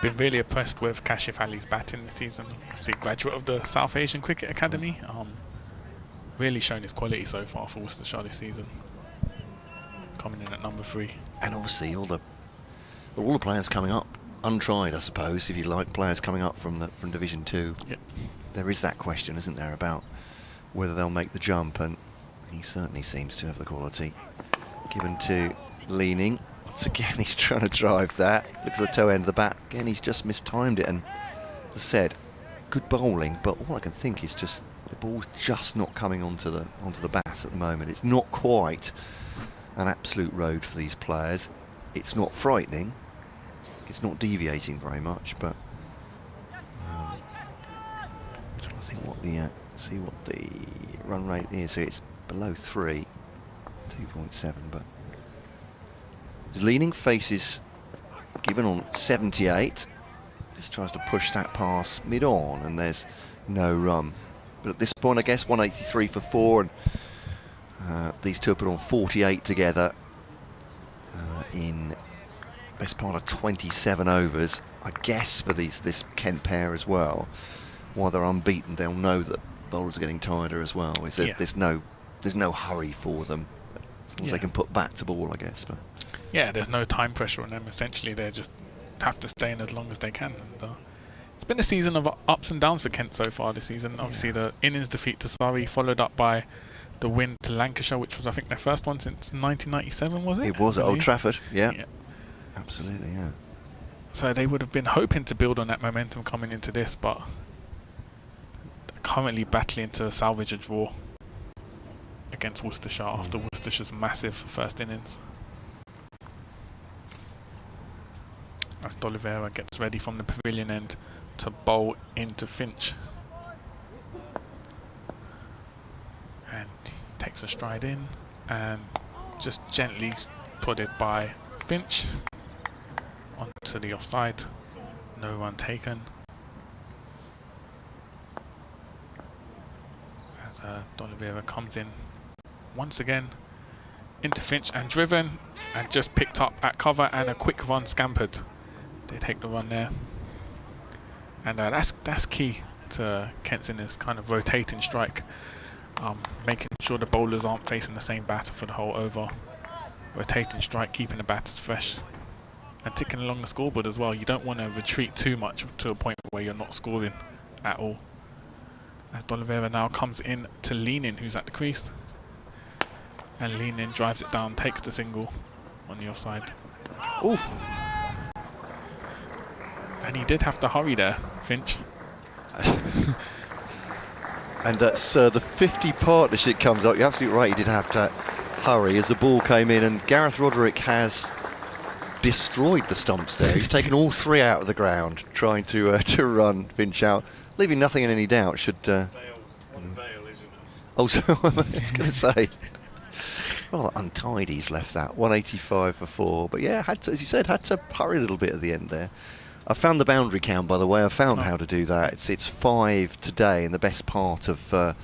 Been really impressed with Kashif Ali's batting this season. He's a graduate of the South Asian Cricket Academy. Really shown his quality so far for Worcestershire this season. Coming in at number 3. And obviously all the players coming up, untried, I suppose, if you like, players coming up from Division 2. Yep. There is that question, isn't there, about whether they'll make the jump, and he certainly seems to have the quality. Given to Leaning. Once again, he's trying to drive that. Looks at the toe end of the bat. Again, he's just mistimed it, and as I said, good bowling, but all I can think is just the ball's just not coming onto the bat at the moment. It's not quite an absolute road for these players. It's not frightening. It's not deviating very much, but trying to think what the see what the run rate is. So it's below 3, 2.7, but Leaning faces Gibbon on 78. Just tries to push that pass mid-on, and there's no run. But at this point, I guess 183 for 4, and these two are put on 48 together in best part of 27 overs. I guess for this Kent pair as well, while they're unbeaten, they'll know that bowlers are getting tireder as well. There's no hurry for them, as long as they can put back to ball, I guess. But yeah, there's no time pressure on them. Essentially, they just have to stay in as long as they can. And, it's been a season of ups and downs for Kent so far this season. Obviously, the innings defeat to Surrey, followed up by the win to Lancashire, which was, I think, their first one since 1997, was it? It was at Old Trafford, yeah. Yeah. Absolutely, yeah. So they would have been hoping to build on that momentum coming into this, but currently battling to salvage a draw against Worcestershire after Worcestershire's massive first innings. As D'Oliveira gets ready from the pavilion end to bowl into Finch. And he takes a stride in and just gently put it by Finch onto the offside. No run taken. As D'Oliveira comes in once again into Finch and driven and just picked up at cover, and a quick run scampered. They take the run there. And that's key to Kent's innings, kind of rotating strike, making sure the bowlers aren't facing the same batter for the whole over. Rotating strike, keeping the batters fresh, and ticking along the scoreboard as well. You don't want to retreat too much to a point where you're not scoring at all. As D'Oliveira now comes in to Leanin, who's at the crease, and Leanin drives it down, takes the single on the offside. Ooh! And he did have to hurry there, Finch. And that's the 50 partnership comes up. You're absolutely right, he did have to hurry as the ball came in, and Gareth Roderick has destroyed the stumps there. He's taken all three out of the ground, trying to run Finch out, leaving nothing in any doubt. Should Bail, isn't it? Oh, so I was going to say, well, untidy he's left that. 185 for 4, but yeah, had to, as you said, had to hurry a little bit at the end there. I found the boundary count, by the way. I found how to do that. It's 5 today, in the best part of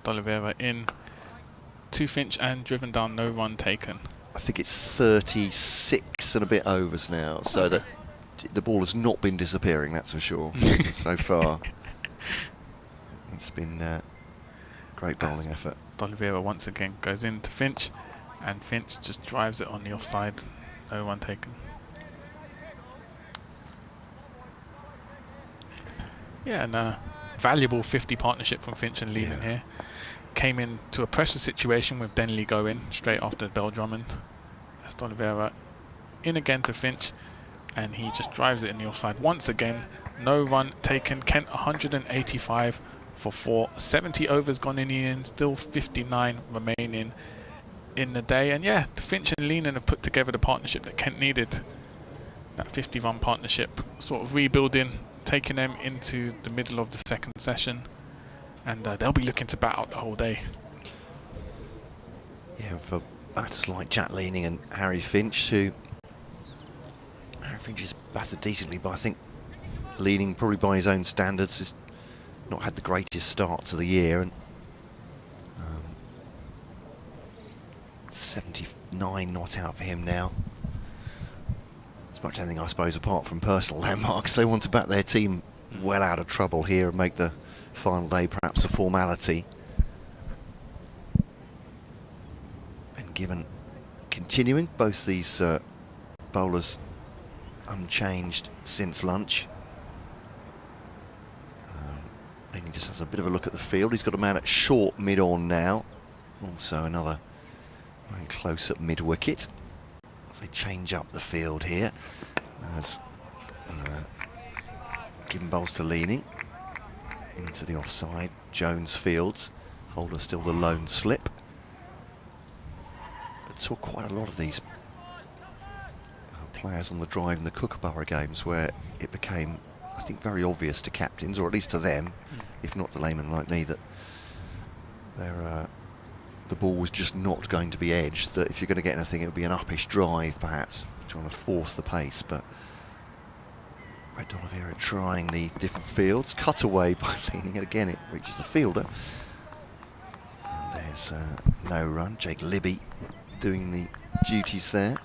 D'Oliveira in to Finch and driven down, no run taken. I think it's 36 and a bit overs now, so that the ball has not been disappearing, that's for sure, so far. It's been great bowling effort. D'Oliveira once again goes into Finch, and Finch just drives it on the offside, no run taken. Yeah, and a valuable 50 partnership from Finch and Lehman here. Came into a pressure situation with Denley going straight after Bell Drummond. As D'Oliveira in again to Finch, and he just drives it in the offside once again. No run taken. Kent 185 for 4. 70 overs gone in the end, still 59 remaining in the day. And yeah, the Finch and Lehman have put together the partnership that Kent needed. That 50-run partnership, sort of rebuilding, taking them into the middle of the second session, and they'll be looking to bat out the whole day. Yeah, for batters like Jack Leaning and Harry Finch, Harry Finch has batted decently, but I think Leaning, probably by his own standards, has not had the greatest start to the year, and 79 not out for him now. As much as anything, I suppose, apart from personal landmarks, they want to bat their team well out of trouble here and make the final day perhaps a formality. And given continuing, both these bowlers unchanged since lunch. Then he just has a bit of a look at the field. He's got a man at short mid-on now. Also another very close at mid-wicket. They change up the field here as giving bowls to Leaning into the offside. Jones fields. Holder still the lone slip. I saw quite a lot of these players on the drive in the Kookaburra games where it became, I think, very obvious to captains, or at least to them, if not to laymen like me, that the ball was just not going to be edged, that if you're going to get anything, it would be an uppish drive, perhaps, trying to force the pace. But Brett D'Oliveira trying the different fields, cut away by leaning, and again it reaches the fielder. And there's no run. Jake Libby doing the duties there.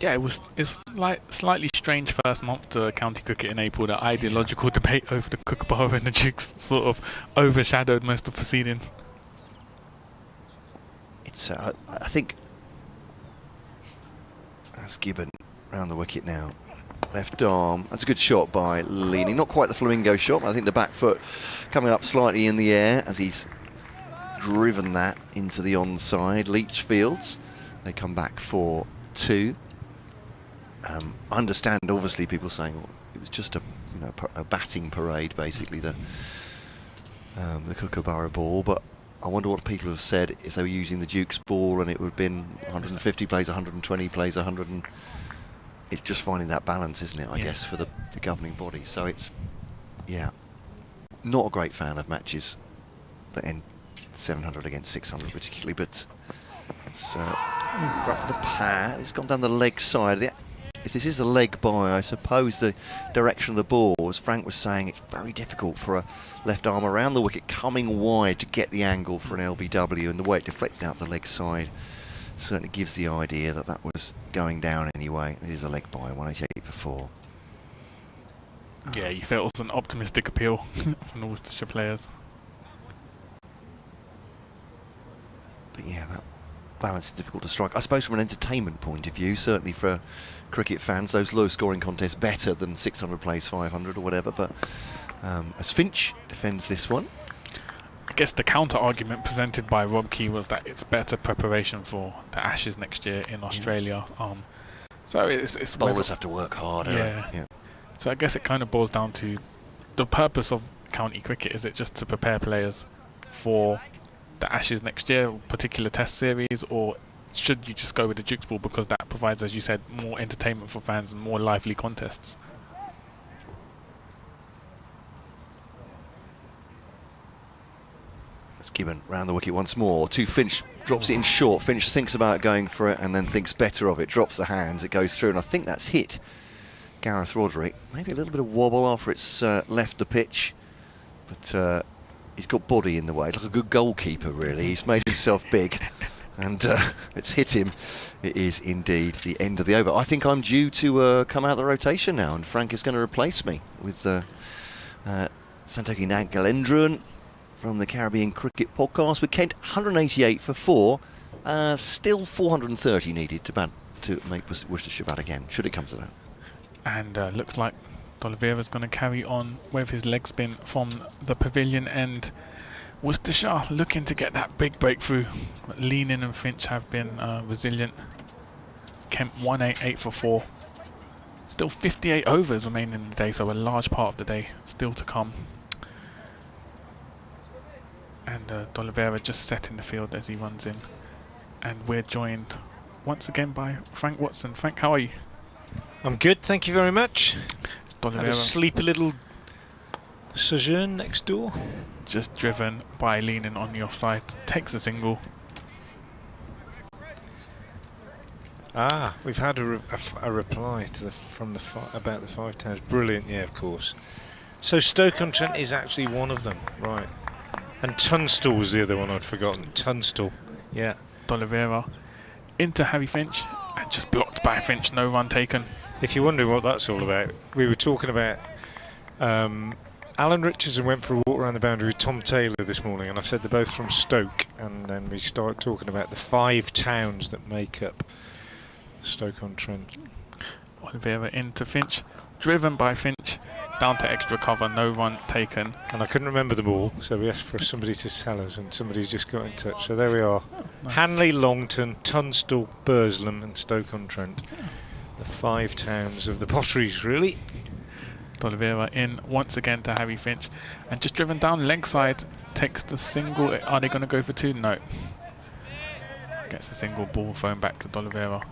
Yeah, it's like slightly strange first month to county cricket in April. The ideological debate over the Kookaburra and the Dukes sort of overshadowed most of the proceedings. It's I think that's Gibbon round the wicket now. Left arm. That's a good shot by Leaning. Not quite the flamingo shot, but I think the back foot coming up slightly in the air as he's driven that into the onside. Leach Fields. They come back for 2. I understand, obviously, people saying, well, it was just a batting parade, basically, the Kookaburra ball. But I wonder what people have said if they were using the Duke's ball and it would have been 150 plays, 120 plays, 100. And it's just finding that balance, isn't it? I guess for the governing body. So it's, not a great fan of matches that end 700 against 600, particularly. But it's right the pad. It's gone down the leg side. If this is a leg by, I suppose the direction of the ball, as Frank was saying, it's very difficult for a left arm around the wicket coming wide to get the angle for an LBW, and the way it deflected out the leg side certainly gives the idea that that was going down anyway. It is a leg by, 188 for 4. Yeah, you felt it was an optimistic appeal from the Worcestershire players. But yeah, that balance is difficult to strike. I suppose from an entertainment point of view, certainly for cricket fans, those low-scoring contests better than 600 plays 500 or whatever. But as Finch defends this one, I guess the counter-argument presented by Rob Key was that it's better preparation for the Ashes next year in Australia. So it's bowlers have to work harder. Yeah. So I guess it kind of boils down to the purpose of county cricket. Is it just to prepare players for the Ashes next year, particular test series, or should you just go with the Duke's ball because that provides, as you said, more entertainment for fans and more lively contests? That's Gibbon round the wicket once more. To Finch, drops it in short. Finch thinks about going for it and then thinks better of it. Drops the hands, it goes through, and I think that's hit Gareth Roderick. Maybe a little bit of wobble after it's left the pitch, but he's got body in the way, like a good goalkeeper really. He's made himself big and it's hit him. It is indeed the end of the over. I think I'm due to come out of the rotation now, and Frank is going to replace me with Santoki Nagalendran from the Caribbean Cricket Podcast with Kent. 188 for 4. Still 430 needed to make Worcestershire bat again, should it come to that. And looks like D'Oliveira's going to carry on with his leg spin from the pavilion end. Worcestershire looking to get that big breakthrough. Leaning and Finch have been resilient. Kemp 188 for 4. Still 58 overs remaining in the day, so a large part of the day still to come. And D'Oliveira just setting the field as he runs in. And we're joined once again by Frank Watson. Frank, how are you? I'm good, thank you very much. Had a D'Oliveira sleepy little sojourn next door. just driven by Leaning on the offside. Takes a single. We've had a reply to about the 5 towns. Brilliant, yeah, of course. So Stoke-on-Trent is actually one of them, right? And Tunstall was the other one I'd forgotten. Tunstall, yeah. D'Oliveira into Harry Finch and just blocked by Finch. No run taken. If you're wondering what that's all about, we were talking about Alan Richardson went for a walk around the boundary with Tom Taylor this morning, and I said they're both from Stoke, and then we started talking about the 5 towns that make up Stoke-on-Trent. Oliveira into Finch, driven by Finch, down to extra cover, no run taken. And I couldn't remember them all, so we asked for somebody to tell us, and somebody's just got in touch. So there we are. Nice. Hanley, Longton, Tunstall, Burslem and Stoke-on-Trent. The 5 towns of the Potteries, really. D'Oliveira in once again to Harry Finch, and just driven down leg side, takes the single. Are they going to go for 2? No. Gets the single, ball thrown back to D'Oliveira.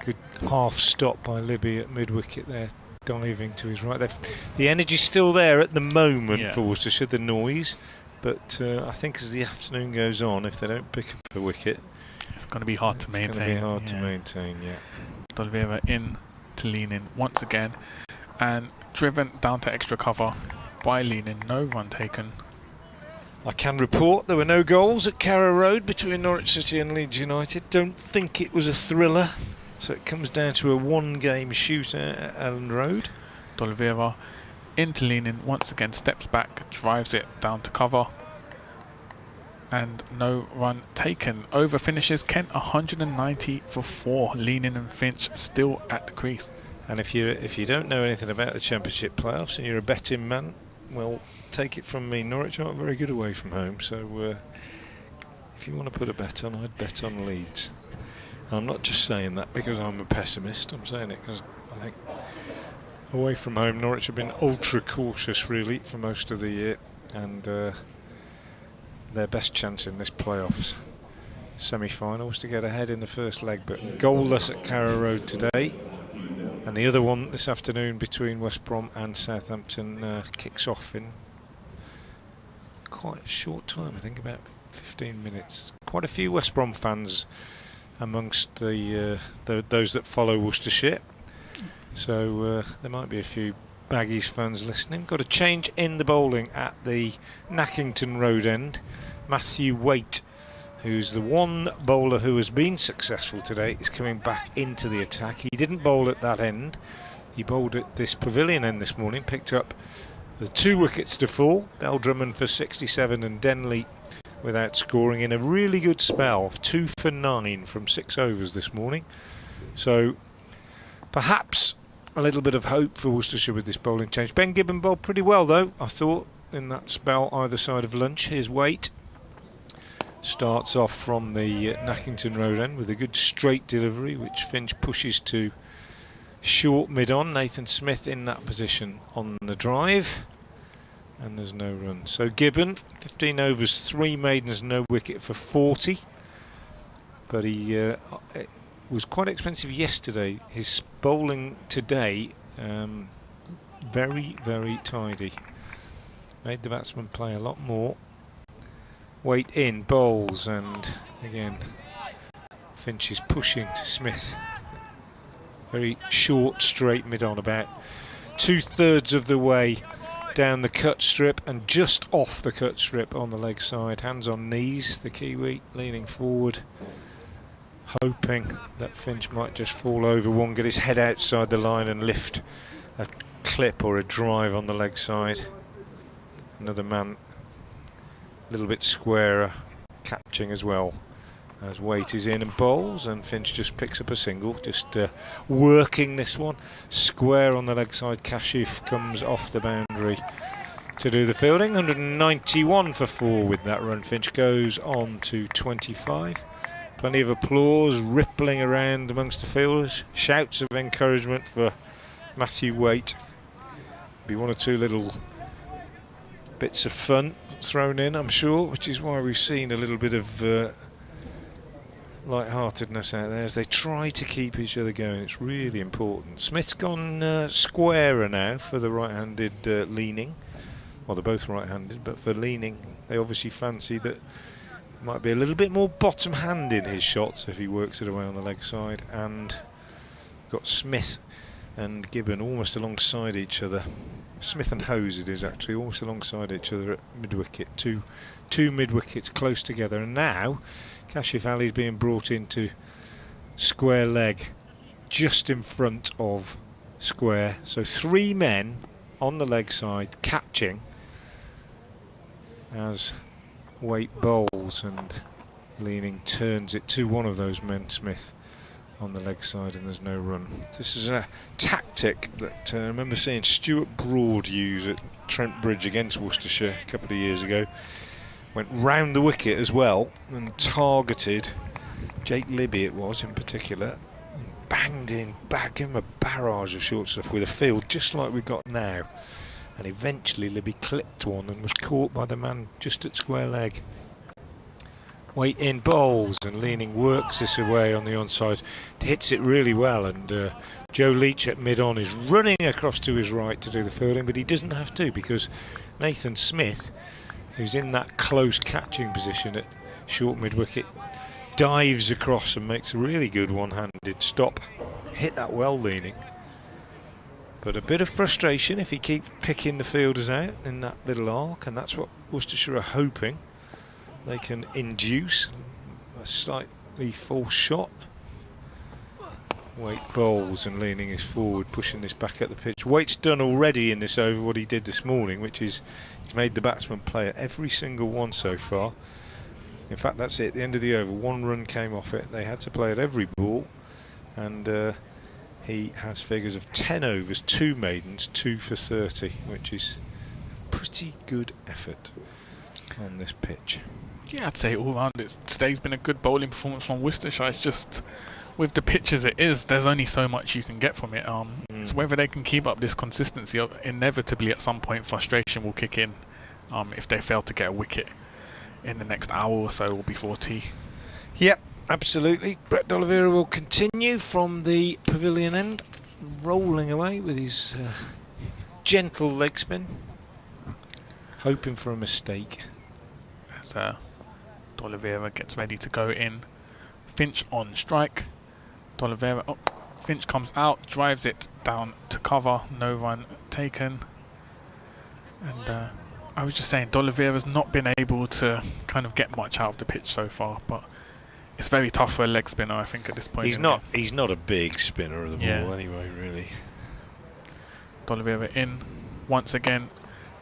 Good half stop by Libby at mid-wicket there, diving to his right. The energy's still there at the moment for Worcestershire, the noise, but I think as the afternoon goes on, if they don't pick up a wicket, It's going to be hard to maintain. It's going to be hard to maintain, yeah. De Oliveira in to lean in once again, and driven down to extra cover by lean in. No run taken. I can report there were no goals at Carrow Road between Norwich City and Leeds United. Don't think it was a thriller, so it comes down to a one-game shootout at Elland Road. De Oliveira into lean in once again, steps back, drives it down to cover, and no run taken. Over finishes Kent 190 for 4. Lean in and Finch still at the crease. And if you don't know anything about the Championship playoffs and you're a betting man, well, take it from me, Norwich aren't very good away from home, so if you want to put a bet on, I'd bet on Leeds. And I'm not just saying that because I'm a pessimist, I'm saying it because I think away from home Norwich have been ultra cautious really for most of the year, and their best chance in this playoffs semi-final was to get ahead in the first leg, but goalless at Carrow Road today. And the other one this afternoon between West Brom and Southampton kicks off in quite a short time, I think about 15 minutes. Quite a few West Brom fans amongst those that follow Worcestershire, so there might be a few Baggies fans listening. Got a change in the bowling at the Nackington Road end. Matthew Waite, who's the one bowler who has been successful today, is coming back into the attack. He didn't bowl at that end. He bowled at this pavilion end this morning, picked up the 2 wickets to fall. Beldrummond for 67 and Denley without scoring in a really good spell of 2 for 9 from 6 overs this morning. So perhaps a little bit of hope for Worcestershire with this bowling change. Ben Gibbon bowled pretty well though, I thought, in that spell either side of lunch. Here's Waite. Starts off from the Nackington Road end with a good straight delivery, which Finch pushes to short mid-on. Nathan Smith in that position on the drive, and there's no run. So Gibbon, 15 overs, 3 maidens, no wicket for 40. But he was quite expensive yesterday. His bowling today, very, very tidy. Made the batsman play a lot more. Waite in, bowls, and again Finch is pushing to Smith. Very short, straight mid-on, about 2/3 of the way down the cut strip and just off the cut strip on the leg side. Hands on knees, the Kiwi leaning forward, hoping that Finch might just fall over one, get his head outside the line and lift a clip or a drive on the leg side. Another man a little bit squarer, catching as well, as Waite is in and bowls, and Finch just picks up a single, just working this one. Square on the leg side. Kashif comes off the boundary to do the fielding. 191 for 4 with that run. Finch goes on to 25. Plenty of applause rippling around amongst the fielders. Shouts of encouragement for Matthew Waite. Be one or two little bits of fun thrown in, I'm sure, which is why we've seen a little bit of light-heartedness out there as they try to keep each other going. It's really important. Smith's gone squarer now for the right-handed leaning. Well, they're both right-handed, but for leaning they obviously fancy that might be a little bit more bottom-hand in his shots if he works it away on the leg side. And got Smith and Gibbon almost alongside each other. Smith and Hose it is actually, almost alongside each other at mid-wicket. Two mid-wickets close together, and now Kashif Ali's being brought into square leg just in front of square. So 3 men on the leg side catching as Waite bowls, and leaning turns it to one of those men, Smith, on the leg side, and there's no run. This is a tactic that I remember seeing Stuart Broad use at Trent Bridge against Worcestershire a couple of years ago. Went round the wicket as well and targeted Jake Libby, it was in particular, and banged in, gave him a barrage of short stuff with a field just like we've got now. And eventually Libby clipped one and was caught by the man just at square leg. Waite in, bowls, and leaning works this away on the onside, hits it really well, and Joe Leach at mid-on is running across to his right to do the fielding, but he doesn't have to because Nathan Smith, who's in that close catching position at short mid-wicket, dives across and makes a really good one-handed stop. Hit that well leaning. But a bit of frustration if he keeps picking the fielders out in that little arc, and that's what Worcestershire are hoping they can induce. A slightly false shot. Waite bowls and leaning is forward, pushing this back at the pitch. Waite's done already in this over what he did this morning, which is he's made the batsman play at every single one so far. In fact, that's it. At the end of the over, 1 run came off it. They had to play at every ball, and he has figures of 10 overs, 2 maidens, 2 for 30, which is a pretty good effort on this pitch. Yeah, I'd say all round today's been a good bowling performance from Worcestershire. It's just with the pitch as it is, there's only so much you can get from it. It's whether they can keep up this consistency. Inevitably, at some point, frustration will kick in if they fail to get a wicket in the next hour or so or before tea. Yep, absolutely. Brett D'Oliveira will continue from the pavilion end, rolling away with his gentle leg spin, hoping for a mistake. As D'Oliveira gets ready to go in. Finch on strike. D'Oliveira, Finch comes out, drives it down to cover, no run taken. And I was just saying, D'Oliveira's not been able to kind of get much out of the pitch so far, but it's very tough for a leg spinner, I think, at this point. He's not a big spinner of the ball anyway, really. D'Oliveira in once again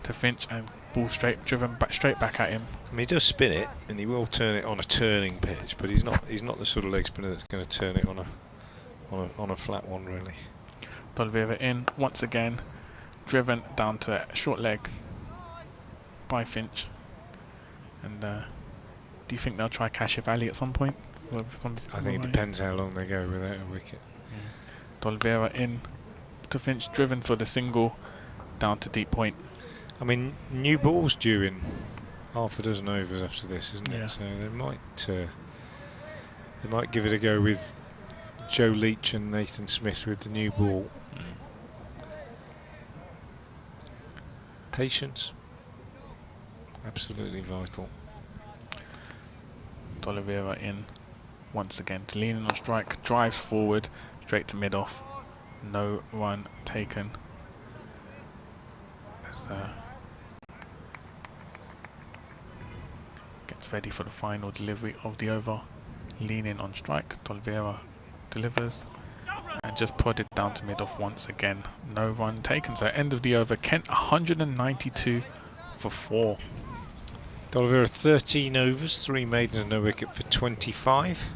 to Finch, and ball driven straight back at him. I mean, he does spin it, and he will turn it on a turning pitch, but he's not the sort of leg spinner that's going to turn it on a flat one, really. D'Oliveira in once again, driven down to short leg by Finch. And do you think they'll try Kashif Ali at some point? I think it depends how long they go without a wicket. D'Oliveira in to Finch, driven for the single down to deep point. I mean, new ball's due in half a dozen overs after this, isn't it? So they might give it a go with Joe Leach and Nathan Smith with the new ball. Patience, absolutely vital. D'Oliveira in once again to lean in on strike, drives forward straight to mid off, no run taken. Gets ready for the final delivery of the over. Lean in on strike, D'Oliveira delivers and just prodded down to mid off once again, no run taken. So end of the over, Kent 192 for 4. D'Oliveira 13 overs, 3 maidens, no wicket for 25.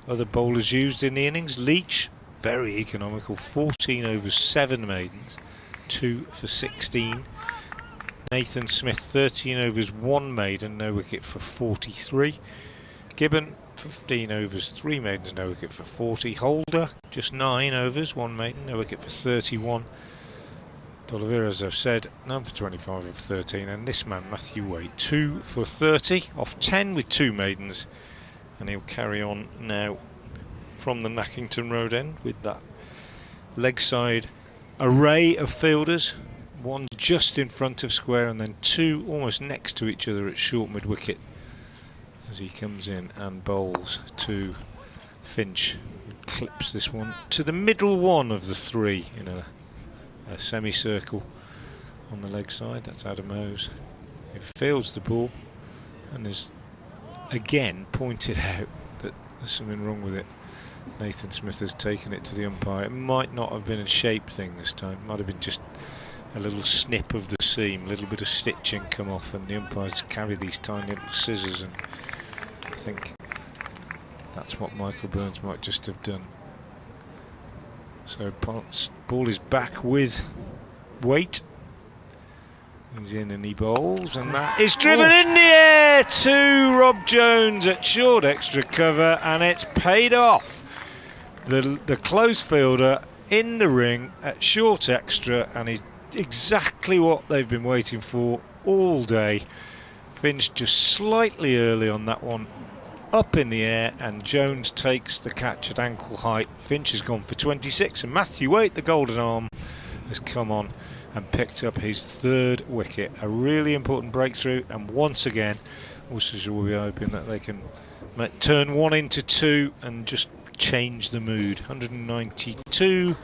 Other bowlers used in the innings. Leach, very economical, 14 overs, 7 maidens, 2 for 16. Nathan Smith 13 overs, 1 maiden, no wicket for 43. Gibbon 15 overs, 3 maidens, no wicket for 40. Holder just 9 overs, 1 maiden, no wicket for 31. D'Oliveira, as I've said, none for 25 of 13, and this man Matthew Waite 2 for 30 off 10 with 2 maidens, and he'll carry on now from the Nackington Road end with that leg side array of fielders, 1 just in front of square and then 2 almost next to each other at short mid wicket as he comes in and bowls to Finch, who clips this one to the middle one of the 3 in a semicircle on the leg side. That's Adam Hose, who fields the ball and has again pointed out that there's something wrong with it. Nathan Smith has taken it to the umpire. It might not have been a shape thing this time, it might have been just a little snip of the seam, a little bit of stitching come off, and the umpires carry these tiny little scissors, and I think that's what Michael Burns might just have done. So ball is back with Waite. He's in and he bowls, and that is driven in the air to Rob Jones at short extra cover, and it's paid off. The close fielder in the ring at short extra, and he's exactly what they've been waiting for all day. Finch just slightly early on that one, up in the air, and Jones takes the catch at ankle height. Finch has gone for 26, and Matthew Waite, the golden arm, has come on and picked up his 3rd wicket. A really important breakthrough, and once again Worcestershire will be hoping that they can turn 1 into 2 and just change the mood. 192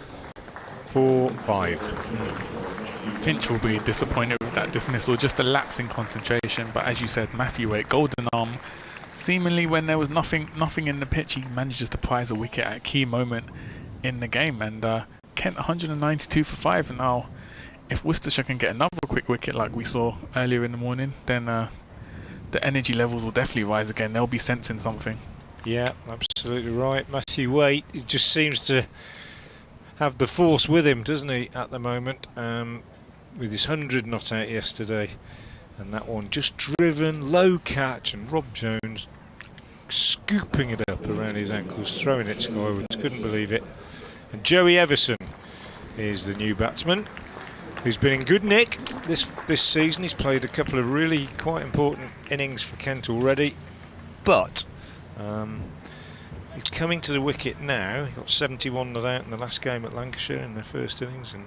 for 5. Finch will be disappointed with that dismissal, just a lapse in concentration. But as you said, Matthew Waite, golden arm. Seemingly, when there was nothing in the pitch, he manages to prize a wicket at a key moment in the game. And Kent 192 for 5. And now, if Worcestershire can get another quick wicket like we saw earlier in the morning, then the energy levels will definitely rise again. They'll be sensing something. Yeah, absolutely right. Matthew Waite, he just seems to have the force with him, doesn't he, at the moment? With his 100 not out yesterday, and that one just driven, low catch, and Rob Jones scooping it up around his ankles, throwing it skywards. Couldn't believe it. And Joey Everson is the new batsman, who's been in good nick this season. He's played a couple of really quite important innings for Kent already, but he's coming to the wicket now. He got 71 not out in the last game at Lancashire in their first innings, and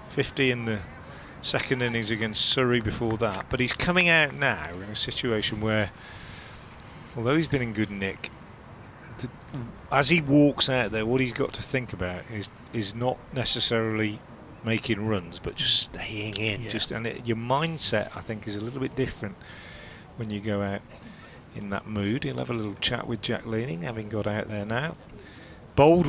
50 in the second innings against Surrey before that. But he's coming out now in a situation where, although he's been in good nick, as he walks out there, what he's got to think about is not necessarily making runs, but just staying in. Yeah. Your mindset, I think, is a little bit different when you go out in that mood. He'll have a little chat with Jack Leaning, having got out there now. Bowled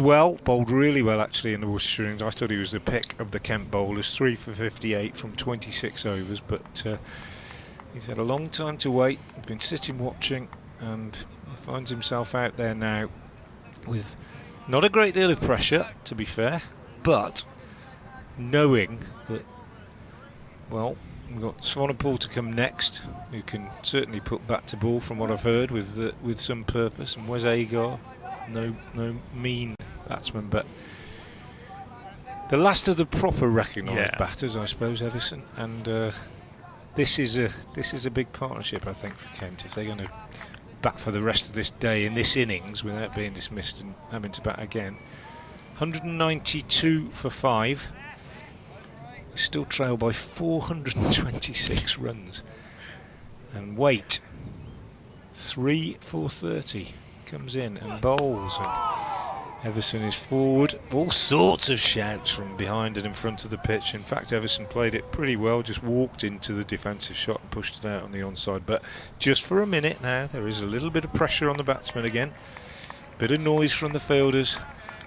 really well actually in the Worcestershire innings. I thought he was the pick of the Kent bowlers, 3 for 58 from 26 overs, but he's had a long time to wait. He's been sitting watching, and he finds himself out there now with not a great deal of pressure, to be fair, but knowing that, well, we've got Swanepoel to come next, who can certainly put bat to ball from what I've heard with some purpose, and Wes Agar, no mean batsman, but the last of the proper recognised batters, I suppose, Everson, and this is a big partnership, I think, for Kent, if they're going to bat for the rest of this day in this innings without being dismissed and having to bat again. 192 for 5. Still trailed by 426 runs. And Waite, 3 for 30, comes in and bowls. And Everson is forward. All sorts of shouts from behind and in front of the pitch. In fact, Everson played it pretty well, just walked into the defensive shot and pushed it out on the onside. But just for a minute now, there is a little bit of pressure on the batsman again. Bit of noise from the fielders.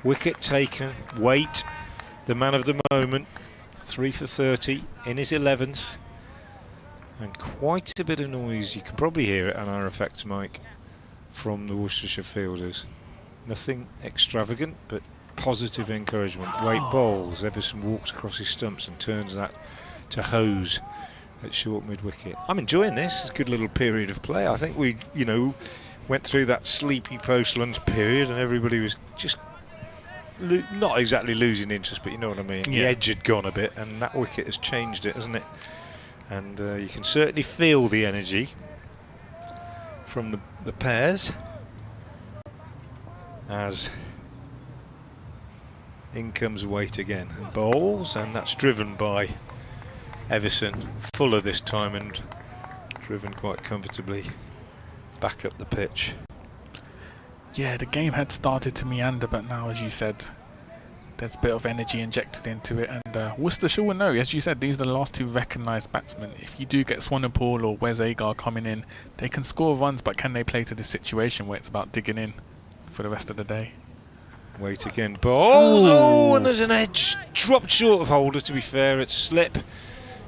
Wicket taken. Waite, the man of the moment. 3 for 30 in his 11th, and quite a bit of noise. You can probably hear it on our effects mic from the Worcestershire fielders. Nothing extravagant, but positive encouragement. Waite bowls. Everson walks across his stumps and turns that to hose at short mid-wicket. I'm enjoying this. It's a good little period of play. I think we, went through that sleepy post-lunch period, and everybody was just not exactly losing interest, but you know what I mean. Yeah. The edge had gone a bit, and that wicket has changed it, hasn't it? And you can certainly feel the energy from the pairs as in comes Waite again and bowls, and that's driven by Everson. Fuller this time and driven quite comfortably back up the pitch. Yeah, the game had started to meander, but now, as you said, there's a bit of energy injected into it, and Worcestershire will know. As you said, these are the last 2 recognised batsmen. If you do get Swanepoel or Wes Agar coming in, they can score runs, but can they play to this situation where it's about digging in for the rest of the day? Waite again, bowls. Oh, and there's an edge. Dropped short of Holder, to be fair. It's slip.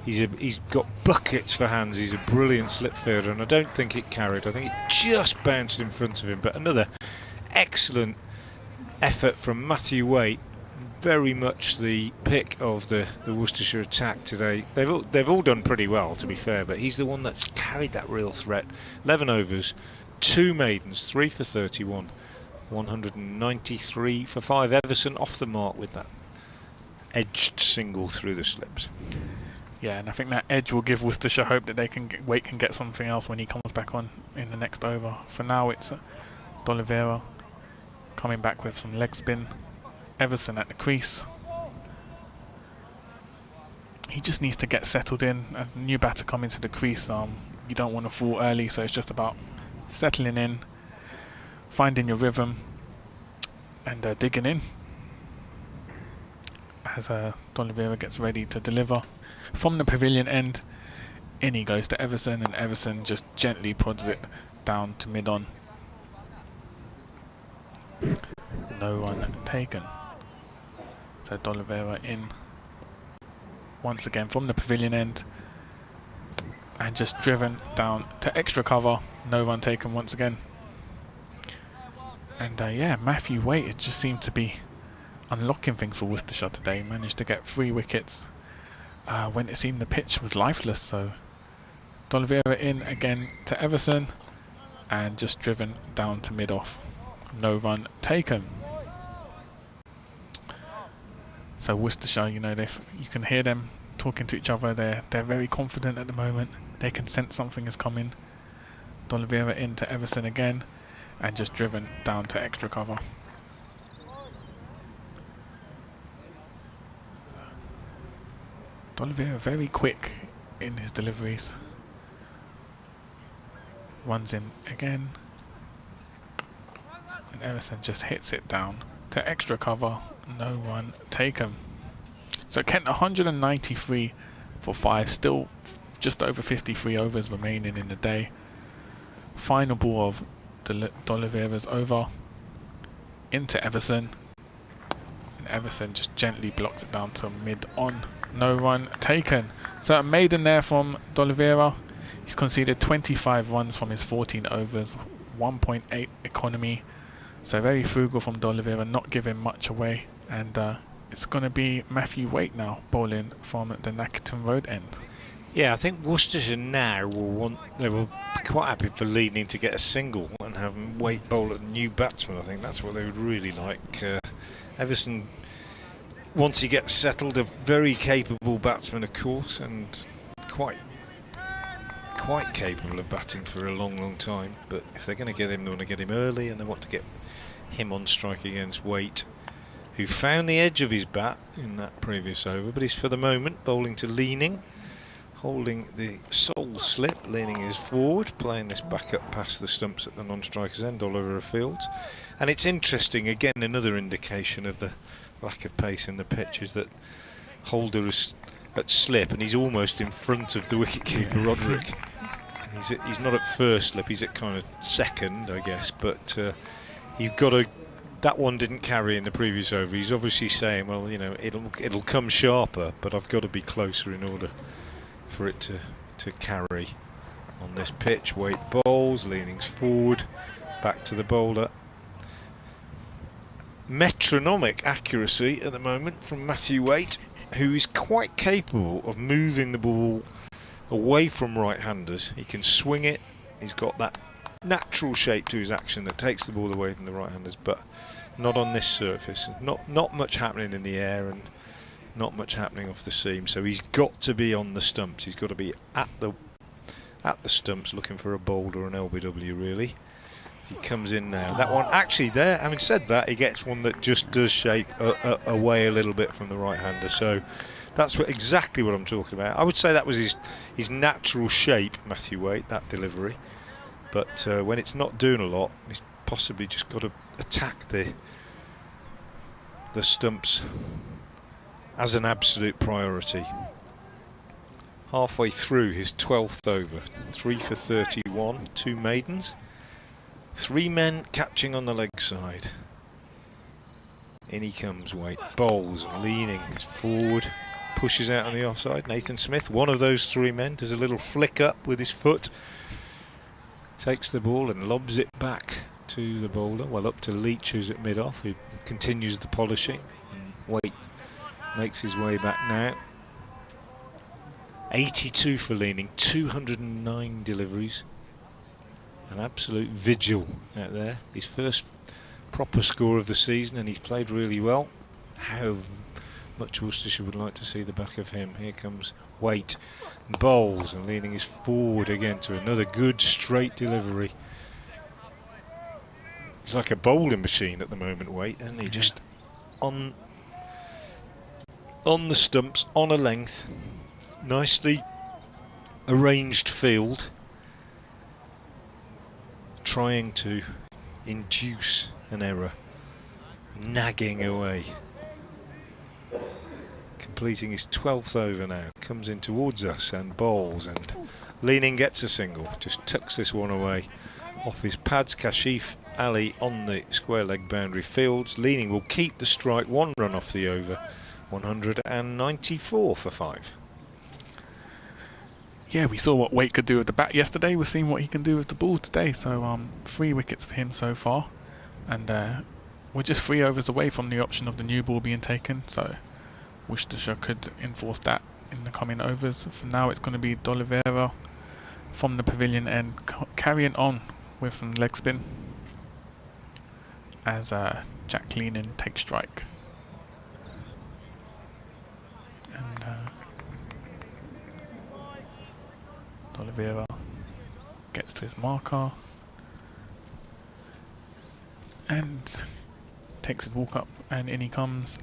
He's got buckets for hands. He's a brilliant slip fielder, and I don't think it carried. I think it just bounced in front of him. But another excellent effort from Matthew Waite. Very much the pick of the Worcestershire attack today. They've all done pretty well, to be fair, but he's the one that's carried that real threat. 11 overs, 2 maidens, 3 for 31, 193 for 5. Everson off the mark with that edged single through the slips. Yeah, and I think that edge will give Worcestershire hope that they can Waite can get something else when he comes back on in the next over. For now, it's D'Oliveira coming back with some leg spin. Everson at the crease. He just needs to get settled in. As a new batter coming to the crease, you don't want to fall early, so it's just about settling in. finding your rhythm and digging in as D'Oliveira gets ready to deliver from the pavilion end. In he goes to Everson, and Everson just gently prods it down to mid-on. No run taken. So D'Oliveira in once again from the pavilion end and just driven down to extra cover. No run taken once again. And yeah, Matthew Waite, it just seemed to be unlocking things for Worcestershire today. Managed to get 3 wickets when it seemed the pitch was lifeless. So D'Oliveira in again to Everson and just driven down to mid-off. No run taken. So Worcestershire, you know, you can hear them talking to each other. They're very confident at the moment. They can sense something is coming. D'Oliveira in to Everson again and just driven down to extra cover. D'Oliveira very quick in his deliveries. Runs in again. And Everson just hits it down to extra cover. No run taken. So Kent 193 for 5. Still just over 53 overs remaining in the day. Final ball of D'Oliveira's over. Into Everson. And Everson just gently blocks it down to mid-on. No run taken. So a maiden there from D'Oliveira. He's conceded 25 runs from his 14 overs. 1.8 economy. So very frugal from D'Oliveira, not giving much away. And it's going to be Matthew Waite now bowling from the Nackerton Road end. Yeah, I think Worcestershire now they will be quite happy for Leading to get a single and have Waite bowl at a new batsman. I think that's what they would really like. Everson, once he gets settled, a very capable batsman, of course, and quite capable of batting for a long time. But if they're going to get him, they want to get him early, and they want to get him on strike against Waite, who found the edge of his bat in that previous over, but he's for the moment bowling to Leaning, holding the sole slip. Leaning is forward, playing this back up past the stumps at the non-strikers end, Oliver Fields. And it's interesting, again, another indication of the lack of pace in the pitch is that Holder is at slip and he's almost in front of the wicketkeeper, Roderick. He's not at first slip, he's at kind of second, I guess, but you've got to. That one didn't carry in the previous over. He's obviously saying, well, you know, it'll come sharper, but I've got to be closer in order for it to carry on this pitch. Waite bowls, Leaning's forward, back to the bowler. Metronomic accuracy at the moment from Matthew Waite, who is quite capable of moving the ball away from right-handers. He can swing it. He's got that natural shape to his action that takes the ball away from the right-handers, but not on this surface. Not much happening in the air and not much happening off the seam. So he's got to be on the stumps. He's got to be at the stumps looking for a bowled or an LBW really. He comes in now. That one actually there. Having said that, he gets one that just does shape away a little bit from the right-hander. So that's exactly what I'm talking about. I would say that was his natural shape, Matthew Waite, that delivery. But when it's not doing a lot, he's possibly just got to attack the stumps as an absolute priority. Halfway through his 12th over, 3 for 31, 2 maidens, 3 men catching on the leg side. In he comes, Waite bowls and Leaning is forward, pushes out on the offside. Nathan Smith, one of those 3 men, does a little flick up with his foot. Takes the ball and lobs it back to the bowler, well up to Leach, who's at mid-off, who continues the polishing. And Waite makes his way back now. 82 for Leaning, 209 deliveries. An absolute vigil out there. His first proper score of the season, and he's played really well. How much Worcestershire would like to see the back of him. Here comes Waite, bowls, and Leaning is forward again to another good straight delivery. He's like a bowling machine at the moment, Waite, and he just on the stumps, on a length, nicely arranged field, trying to induce an error. Nagging away. Completing his 12th over now. Comes in towards us and bowls, and Leaning gets a single. Just tucks this one away off his pads. Kashif Ali on the square leg boundary fields. Leaning will keep the strike, 1 run off the over. 194 for 5. Yeah, we saw what Waite could do with the bat yesterday. We're seeing what he can do with the ball today. So 3 wickets for him so far, and we're just 3 overs away from the option of the new ball being taken. So Worcestershire could enforce that in the coming overs. For now, it's going to be D'Oliveira from the pavilion end, carrying on with some leg spin as Jack Leaning takes strike. And D'Oliveira gets to his marker and takes his walk up, and in he comes,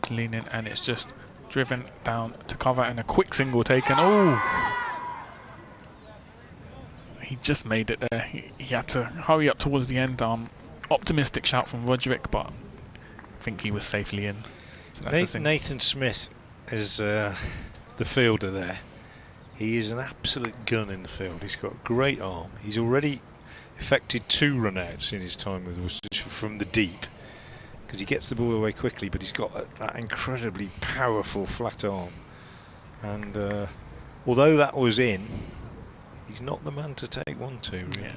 Leaning, and it's just driven down to cover, and a quick single taken. Oh! He just made it there. He had to hurry up towards the end. Optimistic shout from Roderick, but I think he was safely in. So that's Nathan Smith is the fielder there. He is an absolute gun in the field. He's got a great arm. He's already effected 2 run-outs in his time with Worcestershire from the deep, because he gets the ball away quickly, but he's got that incredibly powerful flat arm. And although that was in, he's not the man to take 1-2, really. Yeah.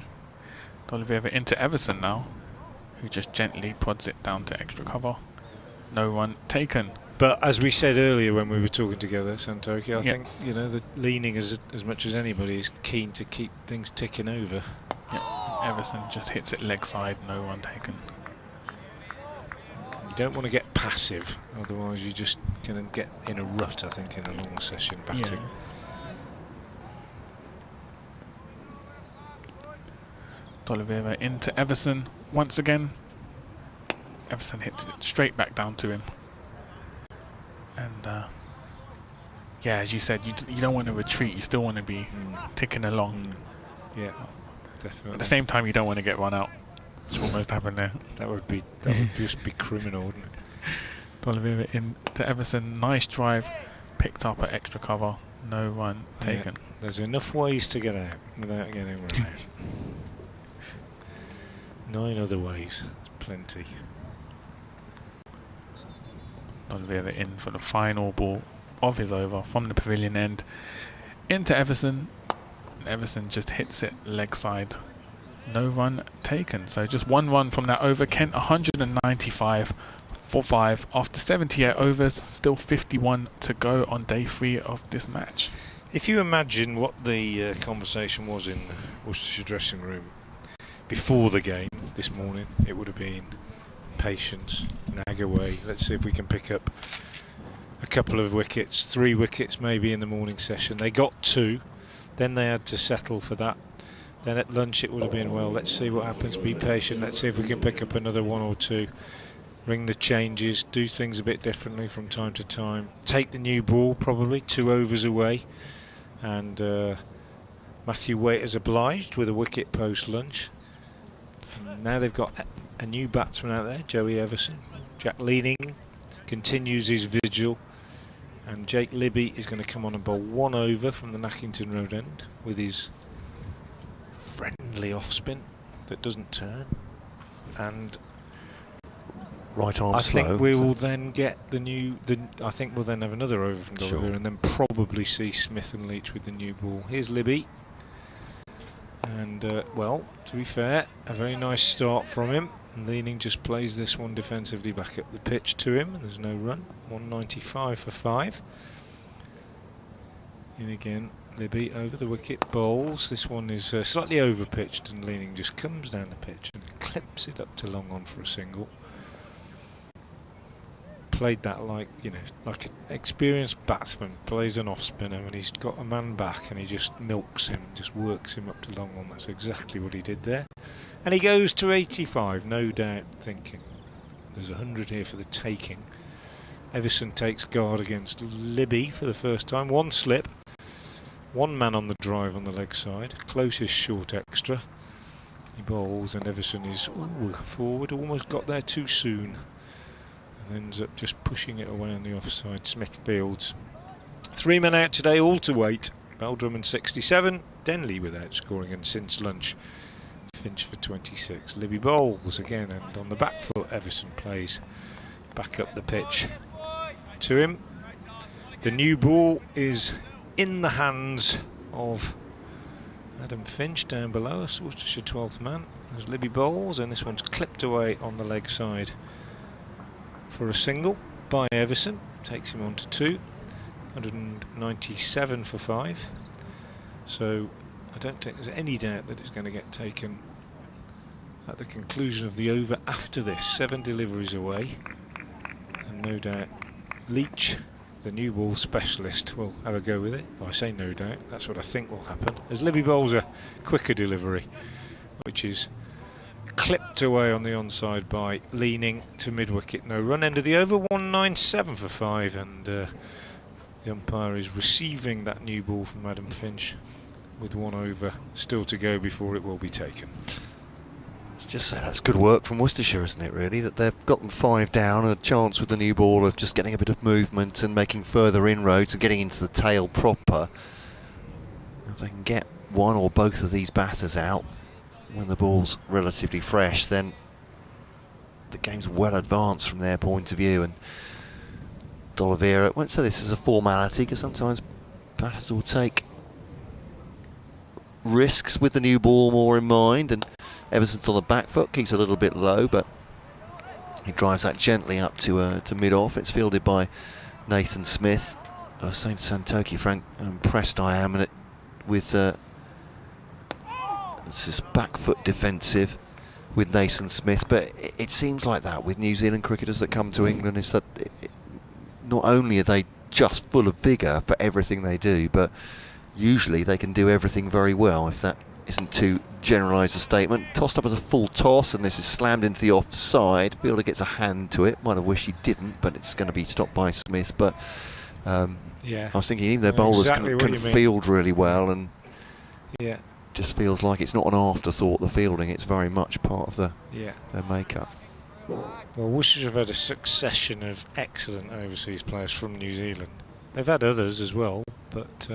D'Oliveira into Everson now, who just gently prods it down to extra cover. No run taken. But as we said earlier when we were talking together, Santoki, I think, you know, the Leaning as much as anybody is keen to keep things ticking over. Yeah. Everson just hits it leg side, no run taken. You don't want to get passive, otherwise you just can get in a rut, I think, in a long session batting. Yeah. D'Oliveira into Everson once again. Everson hits it straight back down to him. And yeah, as you said, you don't want to retreat. You still want to be ticking along. Yeah, definitely. At the same time, you don't want to get run out, which almost happened there. That would just be criminal, wouldn't it? D'Oliveira into Everson. Nice drive, picked up at extra cover. No run taken. Yeah, there's enough ways to get out without getting run out. 9 other ways, plenty. D'Oliveira in for the final ball of his over from the pavilion end into Everson. Everson just hits it leg side. No run taken. So just 1 run from that over. Kent 195 for 5 after 78 overs. Still 51 to go on day 3 of this match. If you imagine what the conversation was in the Worcestershire dressing room before the game this morning, it would have been patience, nag away. Let's see if we can pick up a couple of wickets, 3 wickets maybe in the morning session. They got 2, then they had to settle for that. Then at lunch it would have been, well, let's see what happens, be patient, let's see if we can pick up another 1 or 2. Ring the changes, do things a bit differently from time to time. Take the new ball, probably 2 overs away. And Matthew Waite has obliged with a wicket post lunch. And now they've got a new batsman out there, Joey Everson. Jack Leaning continues his vigil, and Jake Libby is going to come on and bowl 1 over from the Nackington Road end with his friendly off spin that doesn't turn. And right arm I slow. think we will then get I think we'll then have another over from D'Oliveira, and then probably see Smith and Leach with the new ball. Here's Libby. And, well, to be fair, a very nice start from him. And Leaning just plays this one defensively back up the pitch to him, and there's no run. 195 for 5. And again, Libby over the wicket bowls. This one is slightly over pitched, and Leaning just comes down the pitch and clips it up to long on for a single. Played that like an experienced batsman plays an off spinner when he's got a man back, and he just milks him, just works him up to long on. That's exactly what he did there. And he goes to 85, no doubt thinking there's 100 here for the taking. Everson takes guard against Libby for the first time. 1 slip, 1 man on the drive on the leg side, closest short extra. He bowls and Everson is forward, almost got there too soon, and ends up just pushing it away on the offside. Smith fields. 3 men out today, all to wait. Beldrum 67, Denley without scoring, and since lunch Finch for 26. Libby bowls again, and on the back foot Everson plays back up the pitch to him. The new ball is in the hands of Adam Finch down below us, Worcestershire 12th man, as Libby bowls, and this one's clipped away on the leg side for a single by Everson. Takes him on to 2. 197 for 5. So I don't think there's any doubt that it's going to get taken at the conclusion of the over after this. 7 deliveries away, and no doubt Leach, the new ball specialist, will have a go with it. I say no doubt, that's what I think will happen, as Libby bowls a quicker delivery, which is clipped away on the onside by Leaning to mid-wicket. No run, end of the over. 197 for 5, and the umpire is receiving that new ball from Adam Finch with 1 over still to go before it will be taken. Let's just say that's good work from Worcestershire, isn't it, really? That they've got them 5 down, a chance with the new ball of just getting a bit of movement and making further inroads and getting into the tail proper. If they can get one or both of these batters out when the ball's relatively fresh, then the game's well advanced from their point of view. And D'Oliveira, I won't say this is a formality, because sometimes batters will take risks with the new ball more in mind, and Everson's on the back foot, keeps a little bit low, but he drives that gently up to mid-off. It's fielded by Nathan Smith. I was saying to Santoki, Frank, how impressed I am with it's this back foot defensive with Nathan Smith, but it seems like that with New Zealand cricketers that come to England, is that not only are they just full of vigour for everything they do, but usually they can do everything very well, if that isn't too generalised a statement. Tossed up as a full toss, and this is slammed into the offside. Fielder gets a hand to it. Might have wished he didn't, but it's going to be stopped by Smith. But yeah, I was thinking even their bowlers exactly can field really well, and yeah, just feels like it's not an afterthought, the fielding. It's very much part of their makeup. Well, Worcestershire have had a succession of excellent overseas players from New Zealand. They've had others as well, but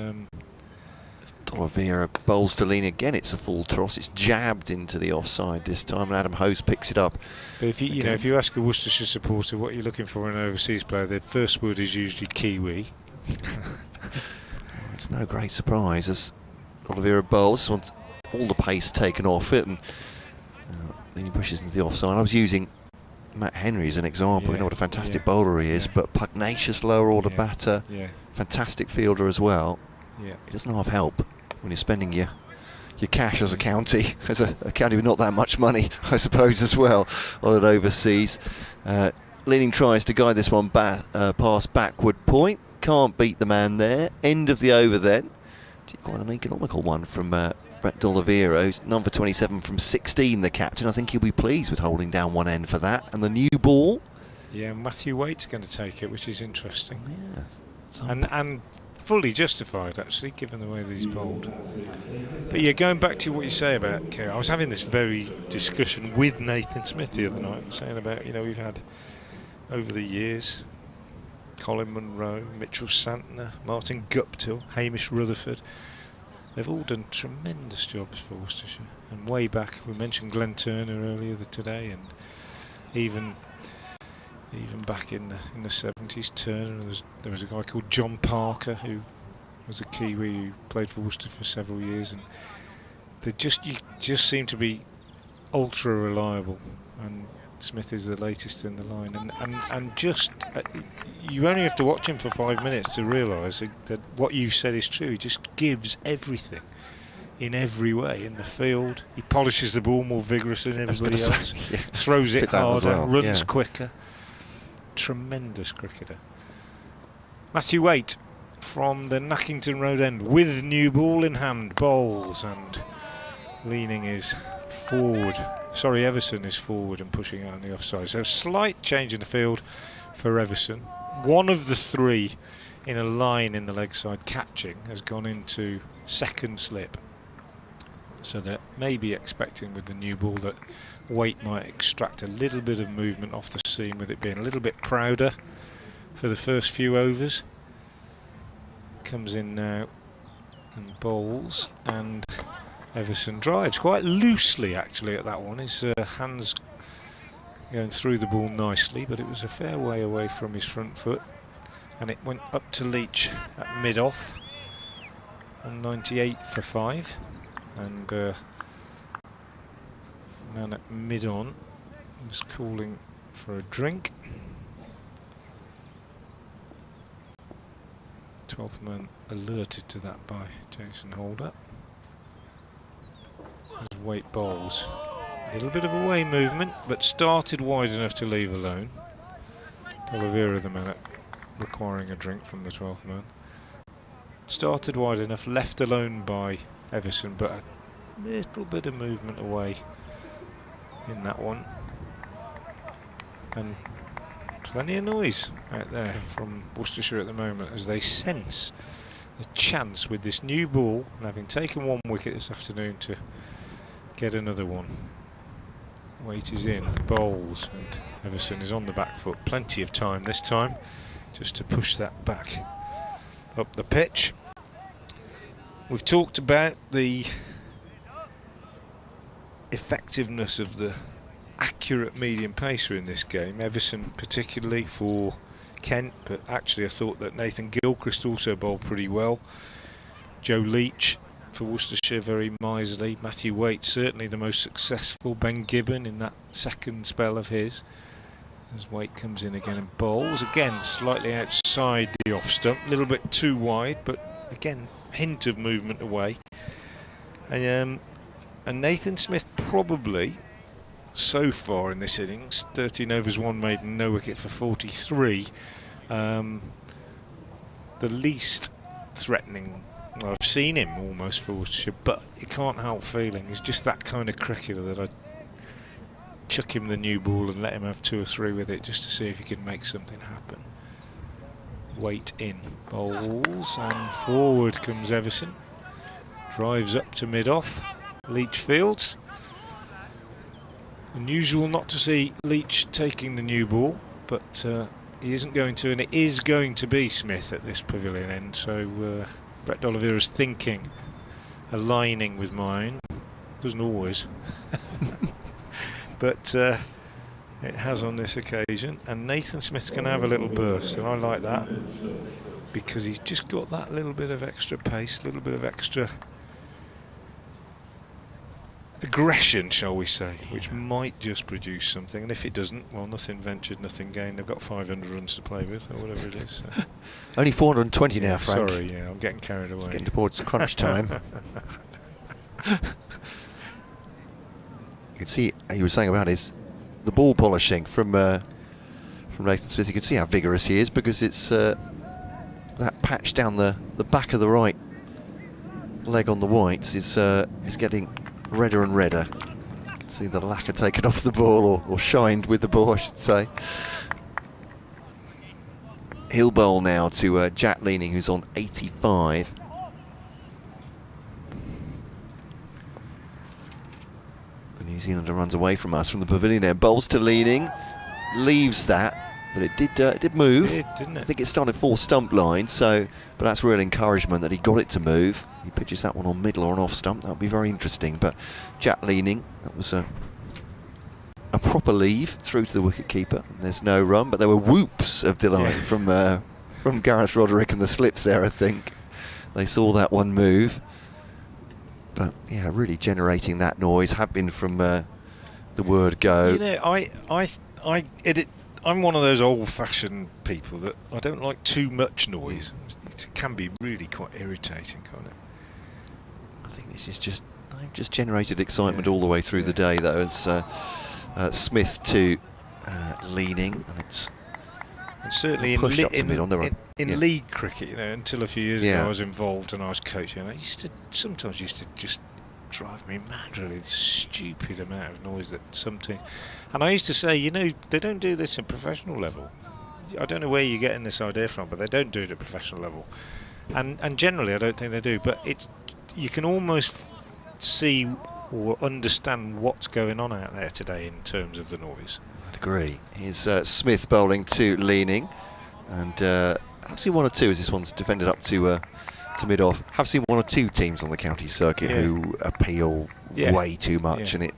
D'Oliveira bowls to Lean again. It's a full toss. It's jabbed into the offside this time, and Adam Host picks it up. But if you know, if you ask a Worcestershire supporter what you're looking for in an overseas player, their first word is usually Kiwi. It's no great surprise as D'Oliveira bowls. This one's all the pace taken off it, and then he pushes into the offside. I was using Matt Henry as an example. You know what a fantastic bowler he is, but pugnacious lower order batter, fantastic fielder as well. He doesn't have help when you're spending your cash as a county, as a county with not that much money, I suppose, as well, on an overseas. Leaning tries to guide this one past backward point. Can't beat the man there. End of the over then. Quite an economical one from Brett D'Oliveira, who's number 27 from 16, the captain. I think he'll be pleased with holding down one end for that. And the new ball. Yeah, Matthew Waite's going to take it, which is interesting. Yeah. And fully justified, actually, given the way that he's bowled. But yeah, going back to what you say about Kerr, I was having this very discussion with Nathan Smith the other night, saying about, we've had over the years Colin Munro, Mitchell Santner, Martin Guptill, Hamish Rutherford. They've all done tremendous jobs for Worcestershire. And way back, we mentioned Glenn Turner earlier today, and even back in the 70s, Turner. There was a guy called John Parker who was a Kiwi who played for Worcester for several years, and they just seem to be ultra reliable. And Smith is the latest in the line, and just you only have to watch him for 5 minutes to realise that what you said is true. He just gives everything in every way in the field. He polishes the ball more vigorously than everybody else. Throws it harder, runs quicker. Tremendous cricketer. Matthew Waite from the Nackington Road end with new ball in hand, bowls, and Leaning is forward. Sorry, Everson is forward and pushing out on the offside. So a slight change in the field for Everson. One of the three in a line in the leg side catching has gone into second slip. So they're maybe expecting with the new ball that Waite might extract a little bit of movement off the seam, with it being a little bit prouder for the first few overs. Comes in now and bowls, and Everson drives quite loosely actually at that one. His hands going through the ball nicely, but it was a fair way away from his front foot, and it went up to Leach at mid-off on 98 for 5, and man at mid-on was calling for a drink. 12th man alerted to that by Jason Holder. As Waite bowls, a little bit of away movement, but started wide enough to leave alone. Oliveira, the man requiring a drink from the 12th man. Started wide enough, left alone by Everson, but a little bit of movement away in that one. And plenty of noise out there from Worcestershire at the moment, as they sense a chance with this new ball, and having taken 1 wicket this afternoon, to get another one. Waite is in, bowls, and Everson is on the back foot. Plenty of time this time just to push that back up the pitch. We've talked about the effectiveness of the accurate medium pacer in this game. Everson particularly for Kent, but actually I thought that Nathan Gilchrist also bowled pretty well. Joe Leach for Worcestershire very miserly. Matthew Waite certainly the most successful. Ben Gibbon in that second spell of his, as Waite comes in again and bowls again slightly outside the off stump, a little bit too wide, but again hint of movement away. And Nathan Smith probably so far in this innings, 13 overs, 1 maiden, no wicket for 43, the least threatening I've seen him almost for Worcestershire, but you can't help feeling he's just that kind of cricketer that I'd chuck him the new ball and let him have 2 or 3 with it just to see if he can make something happen. Waite in, bowls, and forward comes Everson, drives up to mid-off. Leach fields. Unusual not to see Leach taking the new ball, but he isn't going to, and it is going to be Smith at this pavilion end, so Brett Oliveira's thinking, aligning with mine. Doesn't always. But it has on this occasion, and Nathan Smith's going to have a little burst, and I like that because he's just got that little bit of extra pace, a little bit of extra aggression, shall we say, which might just produce something. And if it doesn't, well, nothing ventured, nothing gained. They've got 500 runs to play with, or whatever it is. So. Only 420 now, Frank. Sorry, yeah, I'm getting carried away. It's getting towards crunch time. You can see, he was saying about the ball polishing from Nathan Smith. You can see how vigorous he is, because it's that patch down the back of the right leg on the whites is getting redder and redder. You can see the lacquer taken off the ball, or shined with the ball, I should say. He'll bowl now to Jack Leaning, who's on 85. The New Zealander runs away from us from the pavilion there, bowls to Leaning, leaves that, but it did move. It did, didn't it? I think it started full stump line, but that's real encouragement that he got it to move. He pitches that one on middle or an off stump. That would be very interesting. But Jack Leaning, that was a proper leave through to the wicket-keeper. There's no run, but there were whoops of delight from Gareth Roderick and the slips there, I think. They saw that one move. But, yeah, really generating that noise. Have been from the word go. You know, I'm one of those old-fashioned people that I don't like too much noise. It can be really quite irritating, can't it? I think this is just generated excitement all the way through the day, though. It's Smith to Leaning, and it's certainly in league cricket, you know, until a few years ago I was involved and I was coaching. I sometimes used to just drive me mad, really, the stupid amount of noise that some team. And I used to say, you know, they don't do this at professional level. I don't know where you're getting this idea from, but they don't do it at professional level. And generally, I don't think they do. But you can almost see or understand what's going on out there today in terms of the noise. I'd agree. Here's Smith bowling to Leaning, and I've seen one or two as this one's defended up to mid-off. Have seen one or two teams on the county circuit who appeal way too much, and it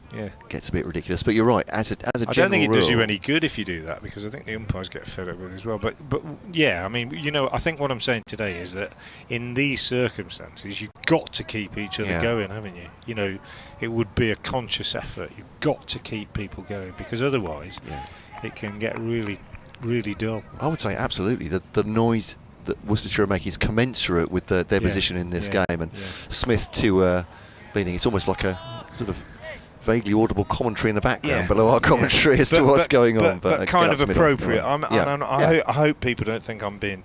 gets a bit ridiculous. But you're right. As a general I don't think it rule, does you any good if you do that, because I think the umpires get fed up with it as well. But yeah, I mean, I think what I'm saying today is that in these circumstances, you've got to keep each other going, haven't you? It would be a conscious effort. You've got to keep people going, because otherwise it can get really, really dull. I would say absolutely. The noise that Worcestershire are making is commensurate with their position in this game. And Smith to Leaning, it's almost like a sort of vaguely audible commentary in the background below our commentary as to what's going on. But kind of appropriate. I hope people don't think I'm being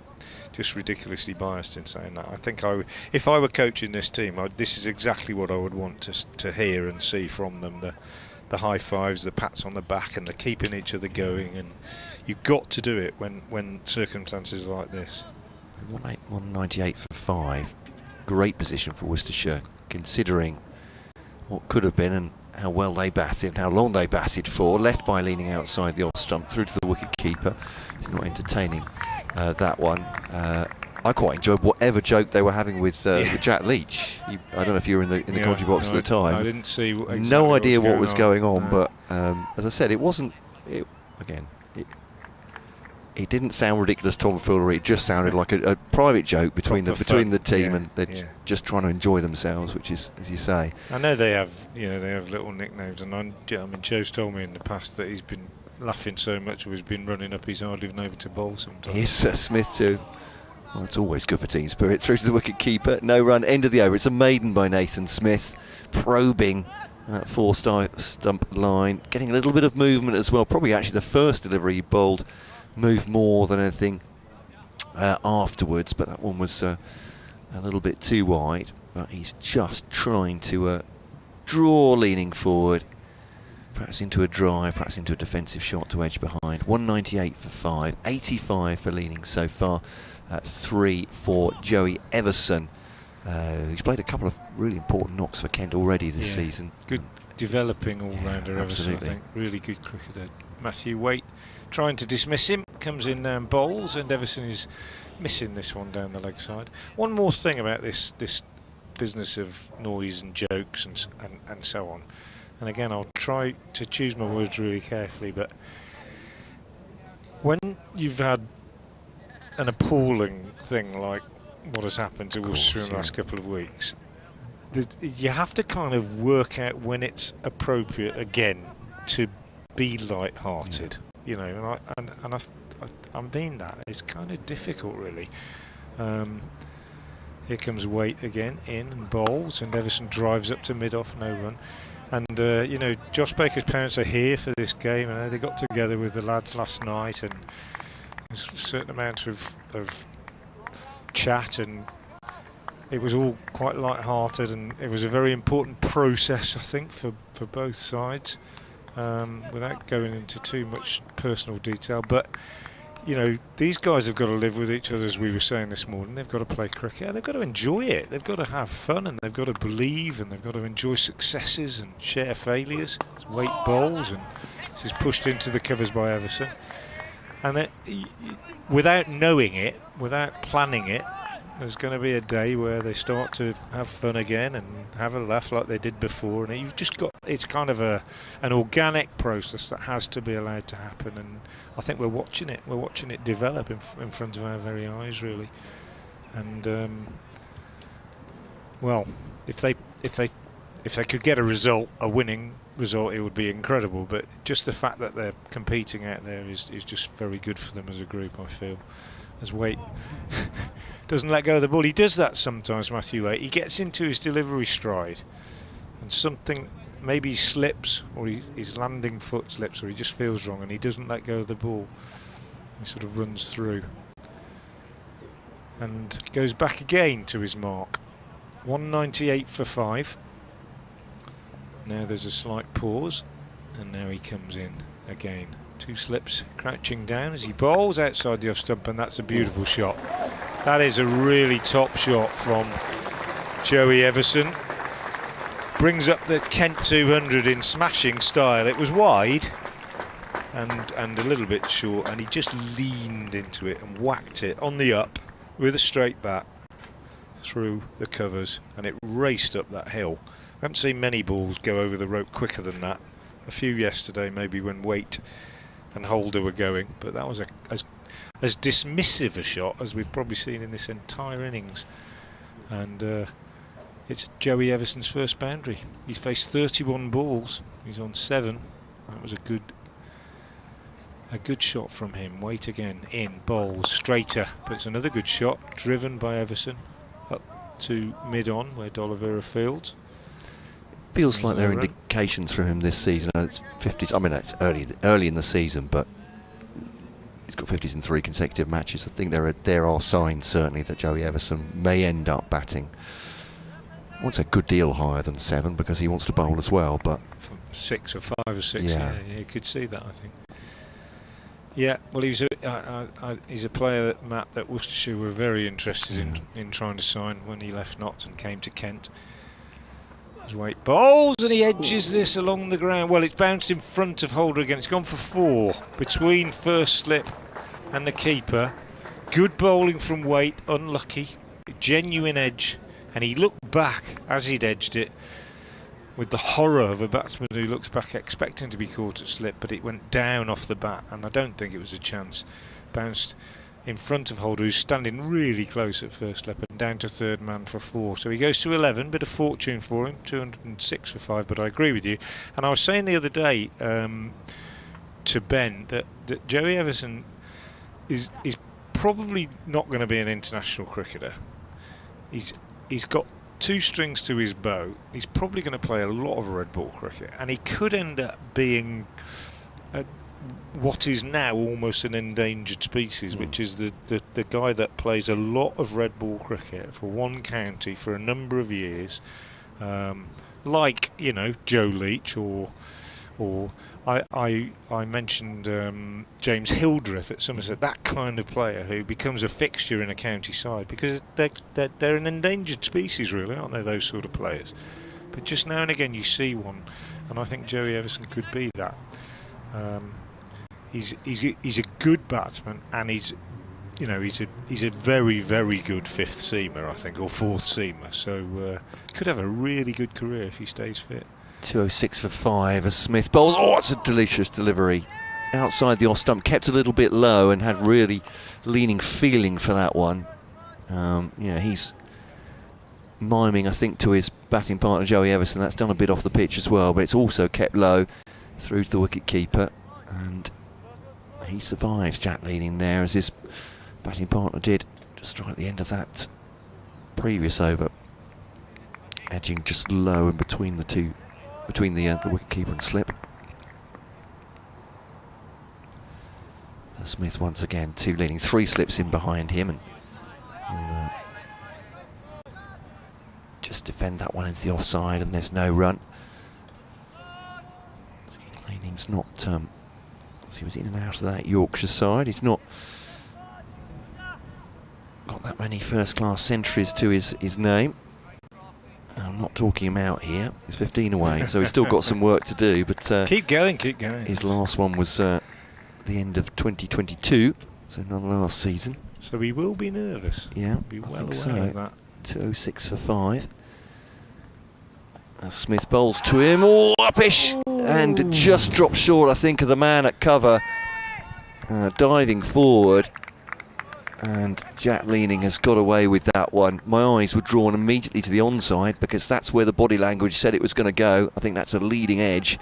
just ridiculously biased in saying that. I think if I were coaching this team, this is exactly what I would want to hear and see from them. The high fives, the pats on the back, and the keeping each other going. And you've got to do it when circumstances are like this. 198 for 5. Great position for Worcestershire, considering what could have been and how well they batted, how long they batted for. Left by Leaning outside the off stump through to the wicket keeper. He's not entertaining that one. I quite enjoyed whatever joke they were having with Jack Leach. I don't know if you were in the commentary box at the time. I didn't see. Exactly no idea what was going on, but as I said, it wasn't. It didn't sound ridiculous tomfoolery. It just sounded like a private joke between the team, and they're just trying to enjoy themselves, which is, as you say. I know they have little nicknames, and Joe's told me in the past that he's been laughing so much, he's been running up, he's hardly been able to bowl sometimes. Here's Smith too. Well, it's always good for team spirit. Through to the wicket keeper. No run. End of the over. It's a maiden by Nathan Smith, probing that 4-stump line, getting a little bit of movement as well. Probably actually the first delivery he bowled moved more than anything afterwards, but that one was a little bit too wide. But he's just trying to draw Leaning forward, perhaps into a drive, perhaps into a defensive shot to edge behind. 198 for 5, 85 for Leaning so far. 3 for Joey Everson. He's played a couple of really important knocks for Kent already this season. Good developing all-rounder Everson, I think. Really good cricketer. Matthew Waite trying to dismiss him, comes in now and bowls, and Everson is missing this one down the leg side. One more thing about this business of noise and jokes and so on, and again I'll try to choose my words really carefully, but when you've had an appalling thing like what has happened to Worcester in the last couple of weeks, you have to kind of work out when it's appropriate again to be light-hearted, and I mean that. It's kind of difficult, really. Here comes Waite again, in and bowls, and Everson drives up to mid-off, no run. And, Josh Baker's parents are here for this game, and they got together with the lads last night, and there's a certain amount of chat, and it was all quite light-hearted, and it was a very important process, I think, for both sides. Without going into too much personal detail, but these guys have got to live with each other, as we were saying this morning. They've got to play cricket, and they've got to enjoy it. They've got to have fun, and they've got to believe, and they've got to enjoy successes and share failures. It's Waite bowls, and this is pushed into the covers by Everson. And without knowing it, without planning it, there's going to be a day where they start to have fun again and have a laugh like they did before, and you've just got, it's kind of an organic process that has to be allowed to happen, and I think we're watching it develop in front of our very eyes, really. And well, if they could get a winning result, it would be incredible, but just the fact that they're competing out there is just very good for them as a group, I feel. As Waite doesn't let go of the ball. He does that sometimes, Matthew Waite. He gets into his delivery stride and something, maybe he slips, or his landing foot slips, or he just feels wrong and he doesn't let go of the ball. He sort of runs through and goes back again to his mark. 198 for 5. Now there's a slight pause, and now he comes in again. 2 slips, crouching down as he bowls outside the off stump, and that's a beautiful shot. That is a really top shot from Joey Everson. brings up the Kent 200 in smashing style. It was wide and a little bit short, and he just leaned into it and whacked it on the up with a straight bat through the covers, and it raced up that hill. I haven't seen many balls go over the rope quicker than that. A few yesterday, maybe when Waite and Holder were going, but that was as dismissive a shot as we've probably seen in this entire innings. And it's Joey Everson's first boundary. He's faced 31 balls. He's on 7. That was a good shot from him. Waite again in, bowls straighter, but it's another good shot driven by Everson up to mid-on where D'Oliveira fields. Feels like there are indications from him this season. It's 50s. I mean, it's early in the season, but he's got 50s in 3 consecutive matches. I think there are signs certainly that Joey Everson may end up batting. Wants a good deal higher than 7 because he wants to bowl as well. But 6 or 5 or 6. Yeah, you could see that. I think. Yeah, well, he's a player that Worcestershire were very interested in trying to sign when he left Notts and came to Kent. Waite bowls and he edges this along the ground. Well, it's bounced in front of Holder again. It's gone for 4 between first slip and the keeper. Good bowling from Waite, unlucky, genuine edge, and he looked back as he'd edged it with the horror of a batsman who looks back expecting to be caught at slip, but it went down off the bat, and I don't think it was a chance. Bounced in front of Holder, who's standing really close at first slip, and down to third man for 4. So he goes to 11, bit of fortune for him, 206 for 5, but I agree with you. And I was saying the other day to Ben that Joey Everson is probably not going to be an international cricketer. He's got 2 strings to his bow. He's probably going to play a lot of red ball cricket, and he could end up being what is now almost an endangered species, which is the guy that plays a lot of red ball cricket for one county for a number of years, like Joe Leach or I mentioned James Hildreth at Somerset, that kind of player who becomes a fixture in a county side because they're an endangered species, really, aren't they, those sort of players? But just now and again you see one, and I think Joey Everson could be that. He's a good batsman, and he's a very, very good 5th seamer, I think, or 4th seamer. So could have a really good career if he stays fit. 206 for 5 as Smith bowls. Oh, it's a delicious delivery. Outside the off stump, kept a little bit low and had really leaning feeling for that one. He's miming, I think, to his batting partner Joey Everson. That's done a bit off the pitch as well, but it's also kept low through to the wicket keeper, and he survives. Jack leaning there as his batting partner did just right at the end of that previous over, edging just low in between the two, between the wicket keeper and slip. Smith once again 2 leading, 3 slips in behind him, and he'll just defend that one into the offside, and there's no run. Leaning's not he was in and out of that Yorkshire side. He's not got that many first-class centuries to his name. I'm not talking him out here. He's 15 away, so he's still got some work to do. But keep going. His last one was the end of 2022, so not last season. So he will be nervous. Yeah, be well I think aware so. of that. 206 for 5. As Smith bowls to him, uppish, and just dropped short, I think, of the man at cover, diving forward, and Jack Leaning has got away with that one. My eyes were drawn immediately to the onside because that's where the body language said it was going to go. I think that's a leading edge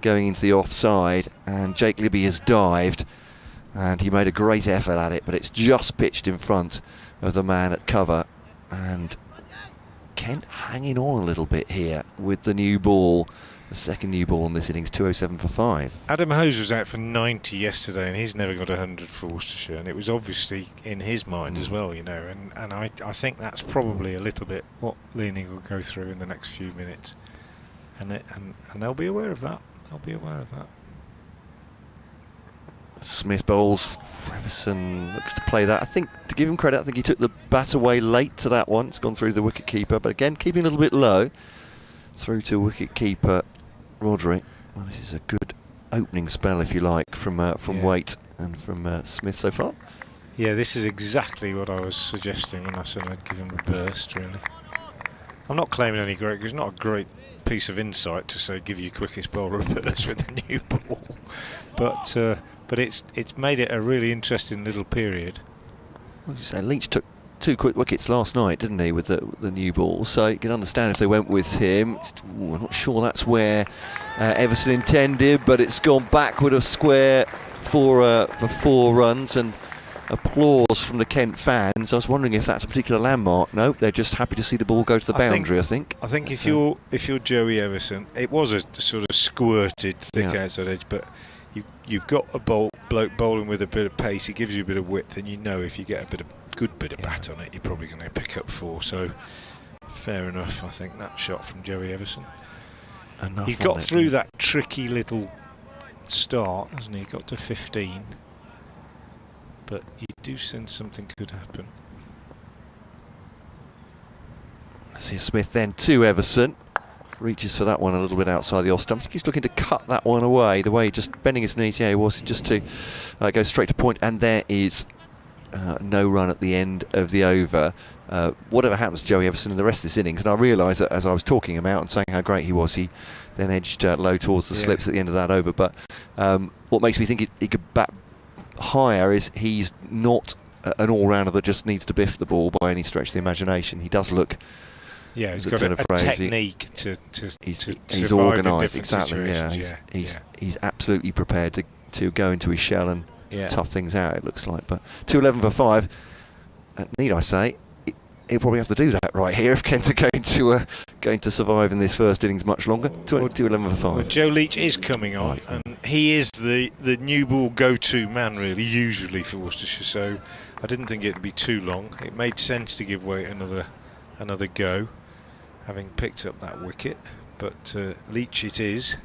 going into the offside, and Jake Libby has dived, and he made a great effort at it, but it's just pitched in front of the man at cover, and Kent hanging on a little bit here with the new ball, the second new ball in this innings, 207 for 5. Adam Hose was out for 90 yesterday, and he's never got 100 for Worcestershire, and it was obviously in his mind as well, and I think that's probably a little bit what Leaning will go through in the next few minutes, and they'll be aware of that. Smith bowls. Everson looks to play that. I think, to give him credit, I think he took the bat away late to that one. It's gone through the wicket keeper, but again, keeping a little bit low. through to wicket-keeper Roderick. Well, this is a good opening spell, if you like, from Waite and from Smith so far. Yeah, this is exactly what I was suggesting when I said I'd give him a burst, really. I'm not claiming any great, because it's not a great piece of insight to say give your quickest bowler a burst with a new ball. But it's made it a really interesting little period. Well, as you say, Leach took 2 quick wickets last night, didn't he, with the new ball? So you can understand if they went with him. I'm not sure that's where Everson intended, but it's gone backward of square for 4 runs, and applause from the Kent fans. I was wondering if that's a particular landmark. No, they're just happy to see the ball go to the boundary, I think. I think if you're Joey Everson, it was a sort of squirted, thick outside edge, but you've got a bloke bowling with a bit of pace. He gives you a bit of width, and you know if you get a good bit of bat on it, you're probably going to pick up 4. So fair enough, I think, that shot from Joey Everson. He got through that tricky little start, hasn't he? He got to 15. But you do sense something could happen. Let's see Smith then to Everson. Reaches for that one a little bit outside the off stump. He's looking to cut that one away. The way just bending his knees, he was just to go straight to point. And there is no run at the end of the over. Whatever happens to Joey Everson in the rest of this innings, and I realised that as I was talking him out and saying how great he was, he then edged low towards the slips at the end of that over. But what makes me think he could bat higher is he's not an all-rounder that just needs to biff the ball by any stretch of the imagination. He does look, he's got a technique he's organised, exactly. He's absolutely prepared to go into his shell and tough things out, it looks like. But 211 for 5, need I say, he'll probably have to do that right here if Kent are going to survive in this first innings much longer. 211 for 5. Well, Joe Leach is coming on, and he is the new ball go-to man, really, usually for Worcestershire. So I didn't think it'd be too long. It made sense to give Waite another go, having picked up that wicket. But Leach it is,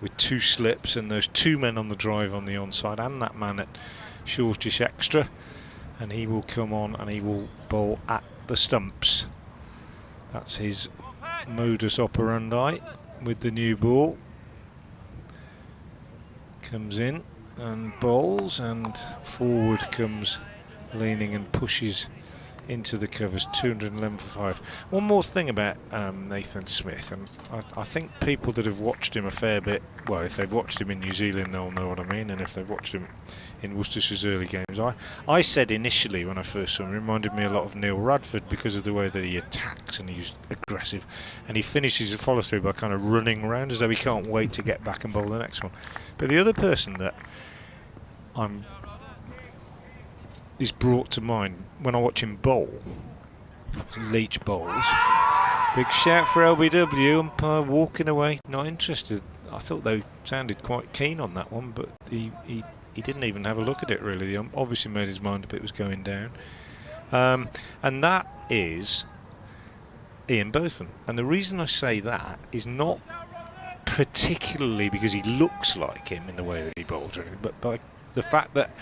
with 2 slips and those 2 men on the drive on the onside, and that man at shortish extra, and he will come on and he will bowl at the stumps. That's his modus operandi with the new ball. Comes in and bowls, and forward comes leaning and pushes into the covers. 211 for 5. One more thing about Nathan Smith, and I think people that have watched him a fair bit, well, if they've watched him in New Zealand they'll know what I mean, and if they've watched him in Worcestershire's early games, I said initially when I first saw him, reminded me a lot of Neil Radford because of the way that he attacks and he's aggressive, and he finishes his follow through by kind of running around as though he can't wait to get back and bowl the next one. But the other person that is brought to mind when I watch him bowl, Leach bowls. Big shout for LBW, umpire walking away, not interested. I thought they sounded quite keen on that one, but he didn't even have a look at it really. He obviously made his mind up it was going down. And that is Ian Botham. And the reason I say that is not particularly because he looks like him in the way that he bowls, but by the fact that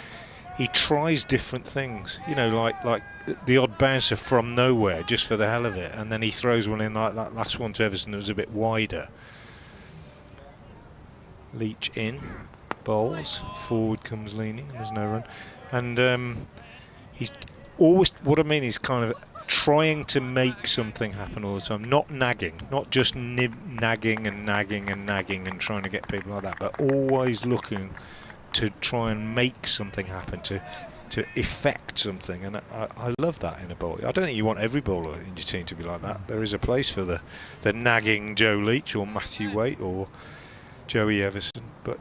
he tries different things, you know, like the odd bouncer from nowhere just for the hell of it, and then he throws one in like that last one to Everson that was a bit wider. Leach in, bowls, forward comes leaning, there's no run, and he's always, what I mean is kind of trying to make something happen all the time, not nagging, not just nagging and trying to get people like that, but always looking to try and make something happen, to effect something, and I love that in a bowler. I don't think you want every bowler in your team to be like that. There is a place for the nagging Joe Leach or Matthew Waite or Joey Everson, but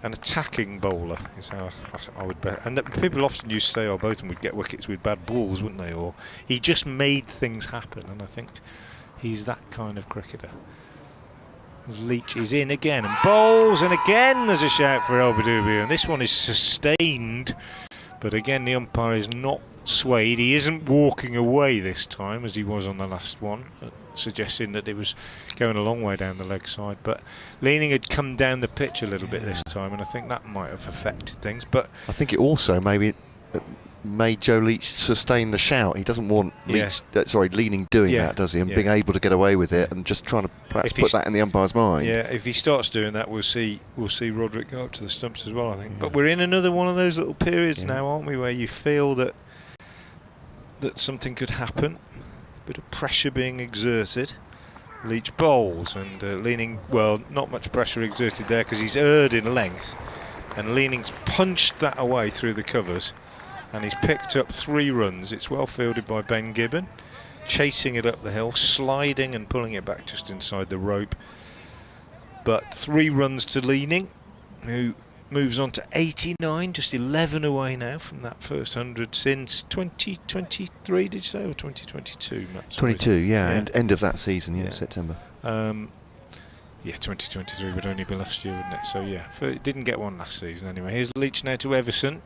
an attacking bowler is how I would bet. And people often used to say, both of them would get wickets with bad balls, wouldn't they? Or he just made things happen, and I think he's that kind of cricketer. Leach is in again and bowls, and again there's a shout for LBW, and this one is sustained, but again the umpire is not swayed. He isn't walking away this time as he was on the last one, suggesting that it was going a long way down the leg side, but leaning had come down the pitch a little bit this time, and I think that might have affected things. But I think it also maybe made Joe Leach sustain the shout. He doesn't want Leaning doing that, does he? And being able to get away with it and just trying to perhaps put that in the umpire's mind. Yeah, if he starts doing that, we'll see Roderick go up to the stumps as well, I think. But we're in another one of those little periods now, aren't we, where you feel that something could happen. A bit of pressure being exerted. Leach bowls and Leaning, well, not much pressure exerted there because he's erred in length. And Leaning's punched that away through the covers. And he's picked up 3 runs. It's well fielded by Ben Gibbon, chasing it up the hill, sliding and pulling it back just inside the rope. But 3 runs to Leaning, who moves on to 89, just 11 away now from that first 100 since 2023, did you say, or 2022? Matt? 22, yeah. End of that season, September. 2023 would only be last year, wouldn't it? So, it didn't get one last season anyway. Here's Leach now to Everson.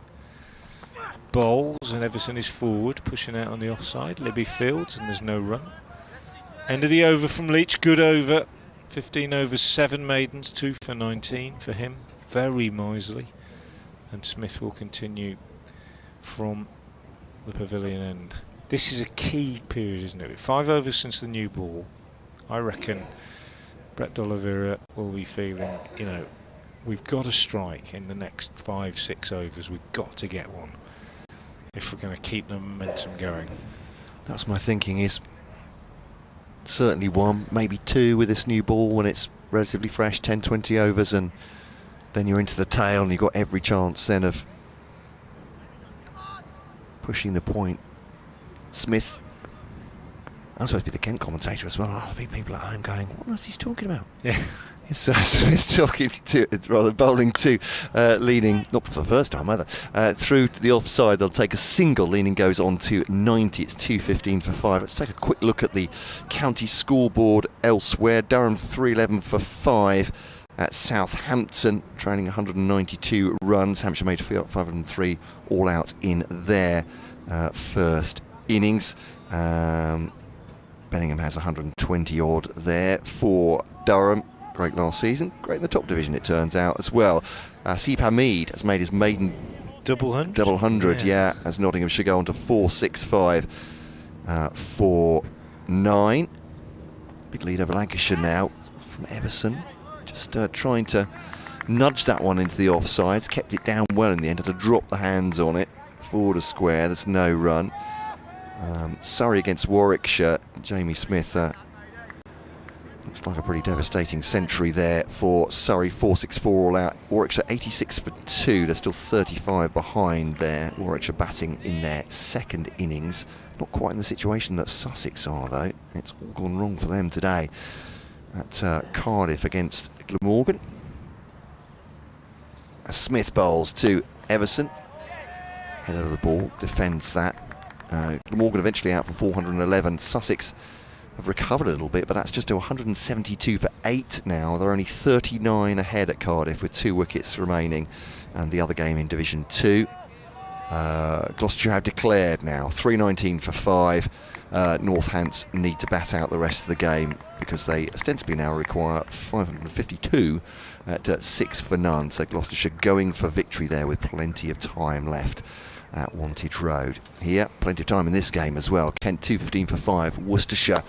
Bowls, and Everson is forward, pushing out on the offside. Libby fields, and there's no run. End of the over from Leach, good over. 15 overs, 7 maidens, 2 for 19 for him. Very miserly. And Smith will continue from the pavilion end. This is a key period, isn't it? 5 overs since the new ball. I reckon Brett D'Oliveira will be feeling, we've got to strike in the next 5-6 overs. We've got to get one if we're going to keep the momentum going. That's my thinking, is certainly 1, maybe 2 with this new ball when it's relatively fresh, 10-20 overs, and then you're into the tail and you've got every chance then of pushing the point. Smith, I'm supposed to be the Kent commentator as well. I'll be people at home going, what is he talking about? Yeah. It's Smith talking to, rather bowling to Leaning, not for the first time either, through to the offside. They'll take a single. Leaning goes on to 90. It's 2:15 for 5. Let's take a quick look at the county scoreboard elsewhere. Durham 311 for 5 at Southampton, trailing 192 runs. Hampshire made 503 all out in their first innings. Bellingham has 120 odd there for Durham. Great last season, great in the top division it turns out as well. Seep Hamid has made his maiden double 100, as Nottinghamshire go on to 465 for 9. Big lead over Lancashire now from Everson, just trying to nudge that one into the offsides, kept it down well in the end, had to drop the hands on it, forward a square, there's no run. Surrey against Warwickshire, Jamie Smith looks like a pretty devastating century there for Surrey, 464 all out. Warwickshire 86 for 2, they're still 35 behind there. Warwickshire batting in their second innings. Not quite in the situation that Sussex are though. It's all gone wrong for them today at Cardiff against Glamorgan. Smith bowls to Everson. Head of the ball, defends that. Glamorgan eventually out for 411. Sussex have recovered a little bit, but that's just to 172 for 8 now. They're only 39 ahead at Cardiff with 2 wickets remaining, and the other game in Division 2. Gloucestershire have declared now 319 for 5. Northants need to bat out the rest of the game because they ostensibly now require 552 at 6 for none. So Gloucestershire going for victory there with plenty of time left at Wantage Road. Here, plenty of time in this game as well. Kent 215 for 5. Worcestershire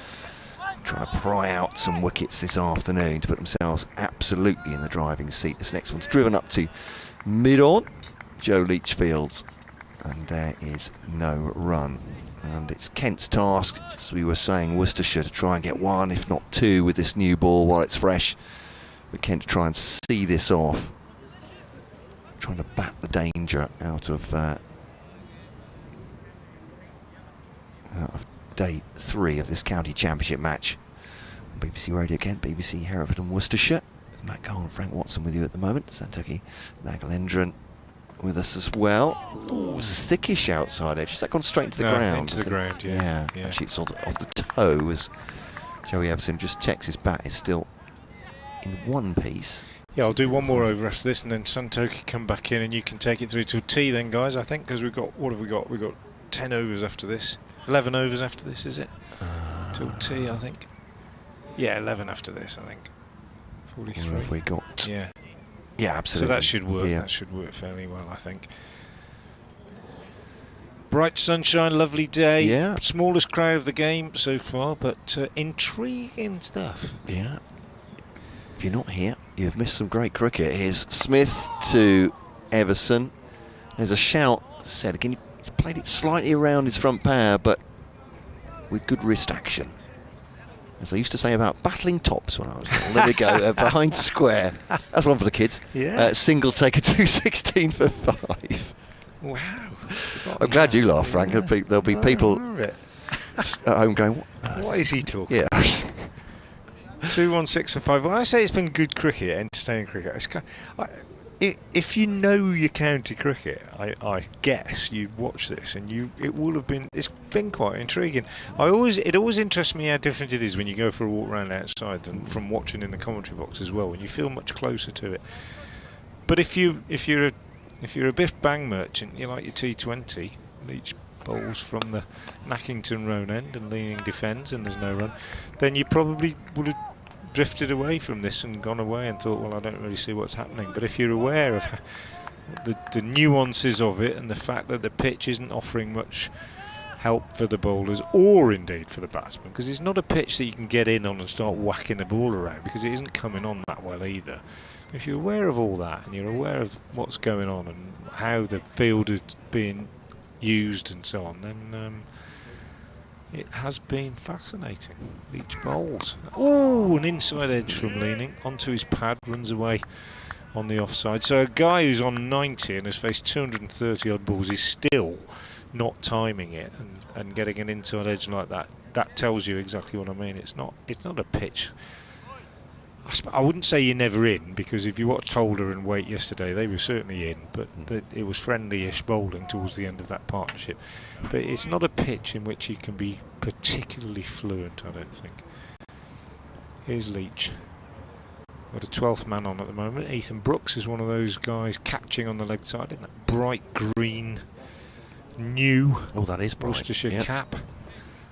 trying to pry out some wickets this afternoon to put themselves absolutely in the driving seat. This next one's driven up to mid-on. Joe Leach fields, and there is no run. And it's Kent's task, as we were saying, Worcestershire to try and get 1, if not 2, with this new ball while it's fresh. But Kent to try and see this off, trying to bat the danger out of day 3 of this county championship match. BBC Radio Kent, BBC Hereford and Worcestershire. Matt Cole and Frank Watson with you at the moment. Santoki Nagalendran with us as well. Oh, it's thickish outside edge. Has that gone straight into the ground? Into the ground, yeah. Actually, it's off the toe as Joey Everson just checks his bat is still in one piece. Yeah, I'll do one more over after this, and then Santoki come back in, and you can take it through to tea then, guys, I think, because we've got, what have we got? We've got 10 overs after this. 11 overs after this, is it? Till tea, I think. Yeah, 11 after this, I think. 43. What have we got? Yeah. Yeah, absolutely. So that should work. Yeah. That should work fairly well, I think. Bright sunshine, lovely day. Yeah. Smallest crowd of the game so far, but intriguing stuff. Yeah. If you're not here, you've missed some great cricket. Here's Smith to Everson. There's a shout said again. He's played it slightly around his front power, but with good wrist action. As I used to say about battling tops when I was little. There we go, behind square. That's one for the kids. Yeah. Single take a 216 for 5. Wow. I'm glad you laugh, Frank. There'll be people at home going, what is he talking? Yeah. 216 for 5. When I say it's been good cricket, entertaining cricket, it's if you know your county cricket, I guess you'd watch this and it's been quite intriguing. It always interests me how different it is when you go for a walk around outside than from watching in the commentary box as well, and you feel much closer to it. But if you're a biff bang merchant, you like your T20, Leach bowls from the Nackington Road end and Leaning defends and there's no run, then you probably would have drifted away from this and gone away and thought, well, I don't really see what's happening. But if you're aware of the nuances of it and the fact that the pitch isn't offering much help for the bowlers or indeed for the batsmen, because it's not a pitch that you can get in on and start whacking the ball around, because it isn't coming on that well either. If you're aware of all that and you're aware of what's going on and how the field is being used and so on, then it has been fascinating. Leach bowls. Oh, an inside edge from Leaning onto his pad, runs away on the offside. So a guy who's on 90 and has faced 230 odd balls is still not timing it and getting an inside edge like that. That tells you exactly what I mean. It's not a pitch. I wouldn't say you're never in, because if you watched Holder and Waite yesterday, they were certainly in, but it was friendly-ish bowling towards the end of that partnership. But it's not a pitch in which you can be particularly fluent, I don't think. Here's Leach. Got a 12th man on at the moment. Ethan Brooks is one of those guys catching on the leg side in that bright green, new that is bright. Worcestershire cap.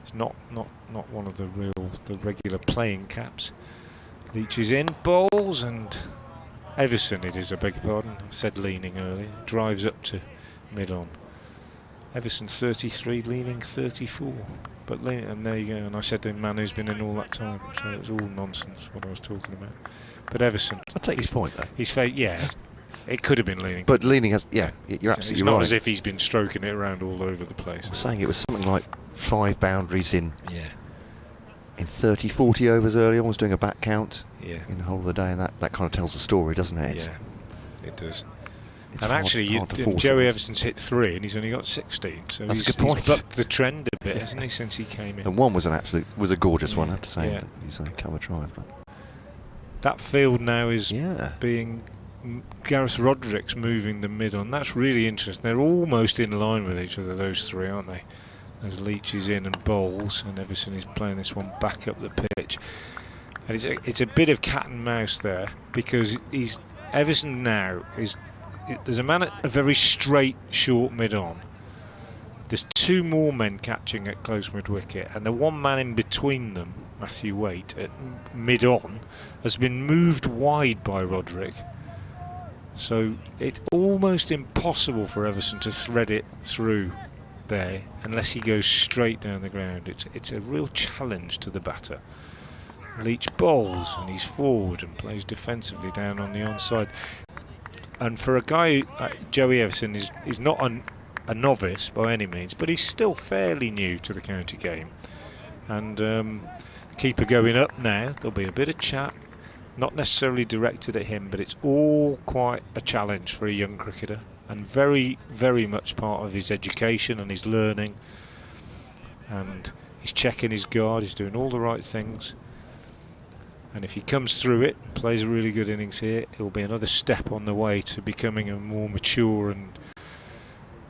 It's not one of the regular playing caps. Leach is in, bowls, and Everson, it is, I beg your pardon, I said Leaning earlier, drives up to mid-on. Everson 33, Leaning 34. But Leaning, and there you go, and I said the man who's been in all that time, so it was all nonsense what I was talking about. But Everson... I'll take his point, though. It could have been Leaning. But Leaning has, you're absolutely right. It's not as if he's been stroking it around all over the place. I'm saying it was something like 5 boundaries in 30, 40 overs early on, was doing a back count in the whole of the day, and that kind of tells the story, doesn't it? Yeah, it does. It's and hard, actually, Joey Everson's hit 3 and he's only got 16, so that's he's a good point. He's bucked the trend a bit, hasn't he, since he came in? And one was a gorgeous one, I have to say. Yeah. He's a cover drive. But that field now is being Gareth Roderick's moving the mid on. That's really interesting. They're almost in line with each other, those three, aren't they? As Leach is in and bowls, and Everson is playing this one back up the pitch. And it's a bit of cat and mouse there, because Everson now is... There's a man at a very straight, short mid-on. There's 2 more men catching at close mid-wicket, and the one man in between them, Matthew Waite, at mid-on, has been moved wide by Roderick. So it's almost impossible for Everson to thread it through there unless he goes straight down the ground. It's a real challenge to the batter. Leach bowls and he's forward and plays defensively down on the onside. And for a guy, Joey Everson is not a novice by any means, but he's still fairly new to the county game. And keeper going up now, there'll be a bit of chat, not necessarily directed at him, but it's all quite a challenge for a young cricketer, and very, very much part of his education and his learning. And he's checking his guard, he's doing all the right things. And if he comes through it, plays a really good innings here, it will be another step on the way to becoming a more mature and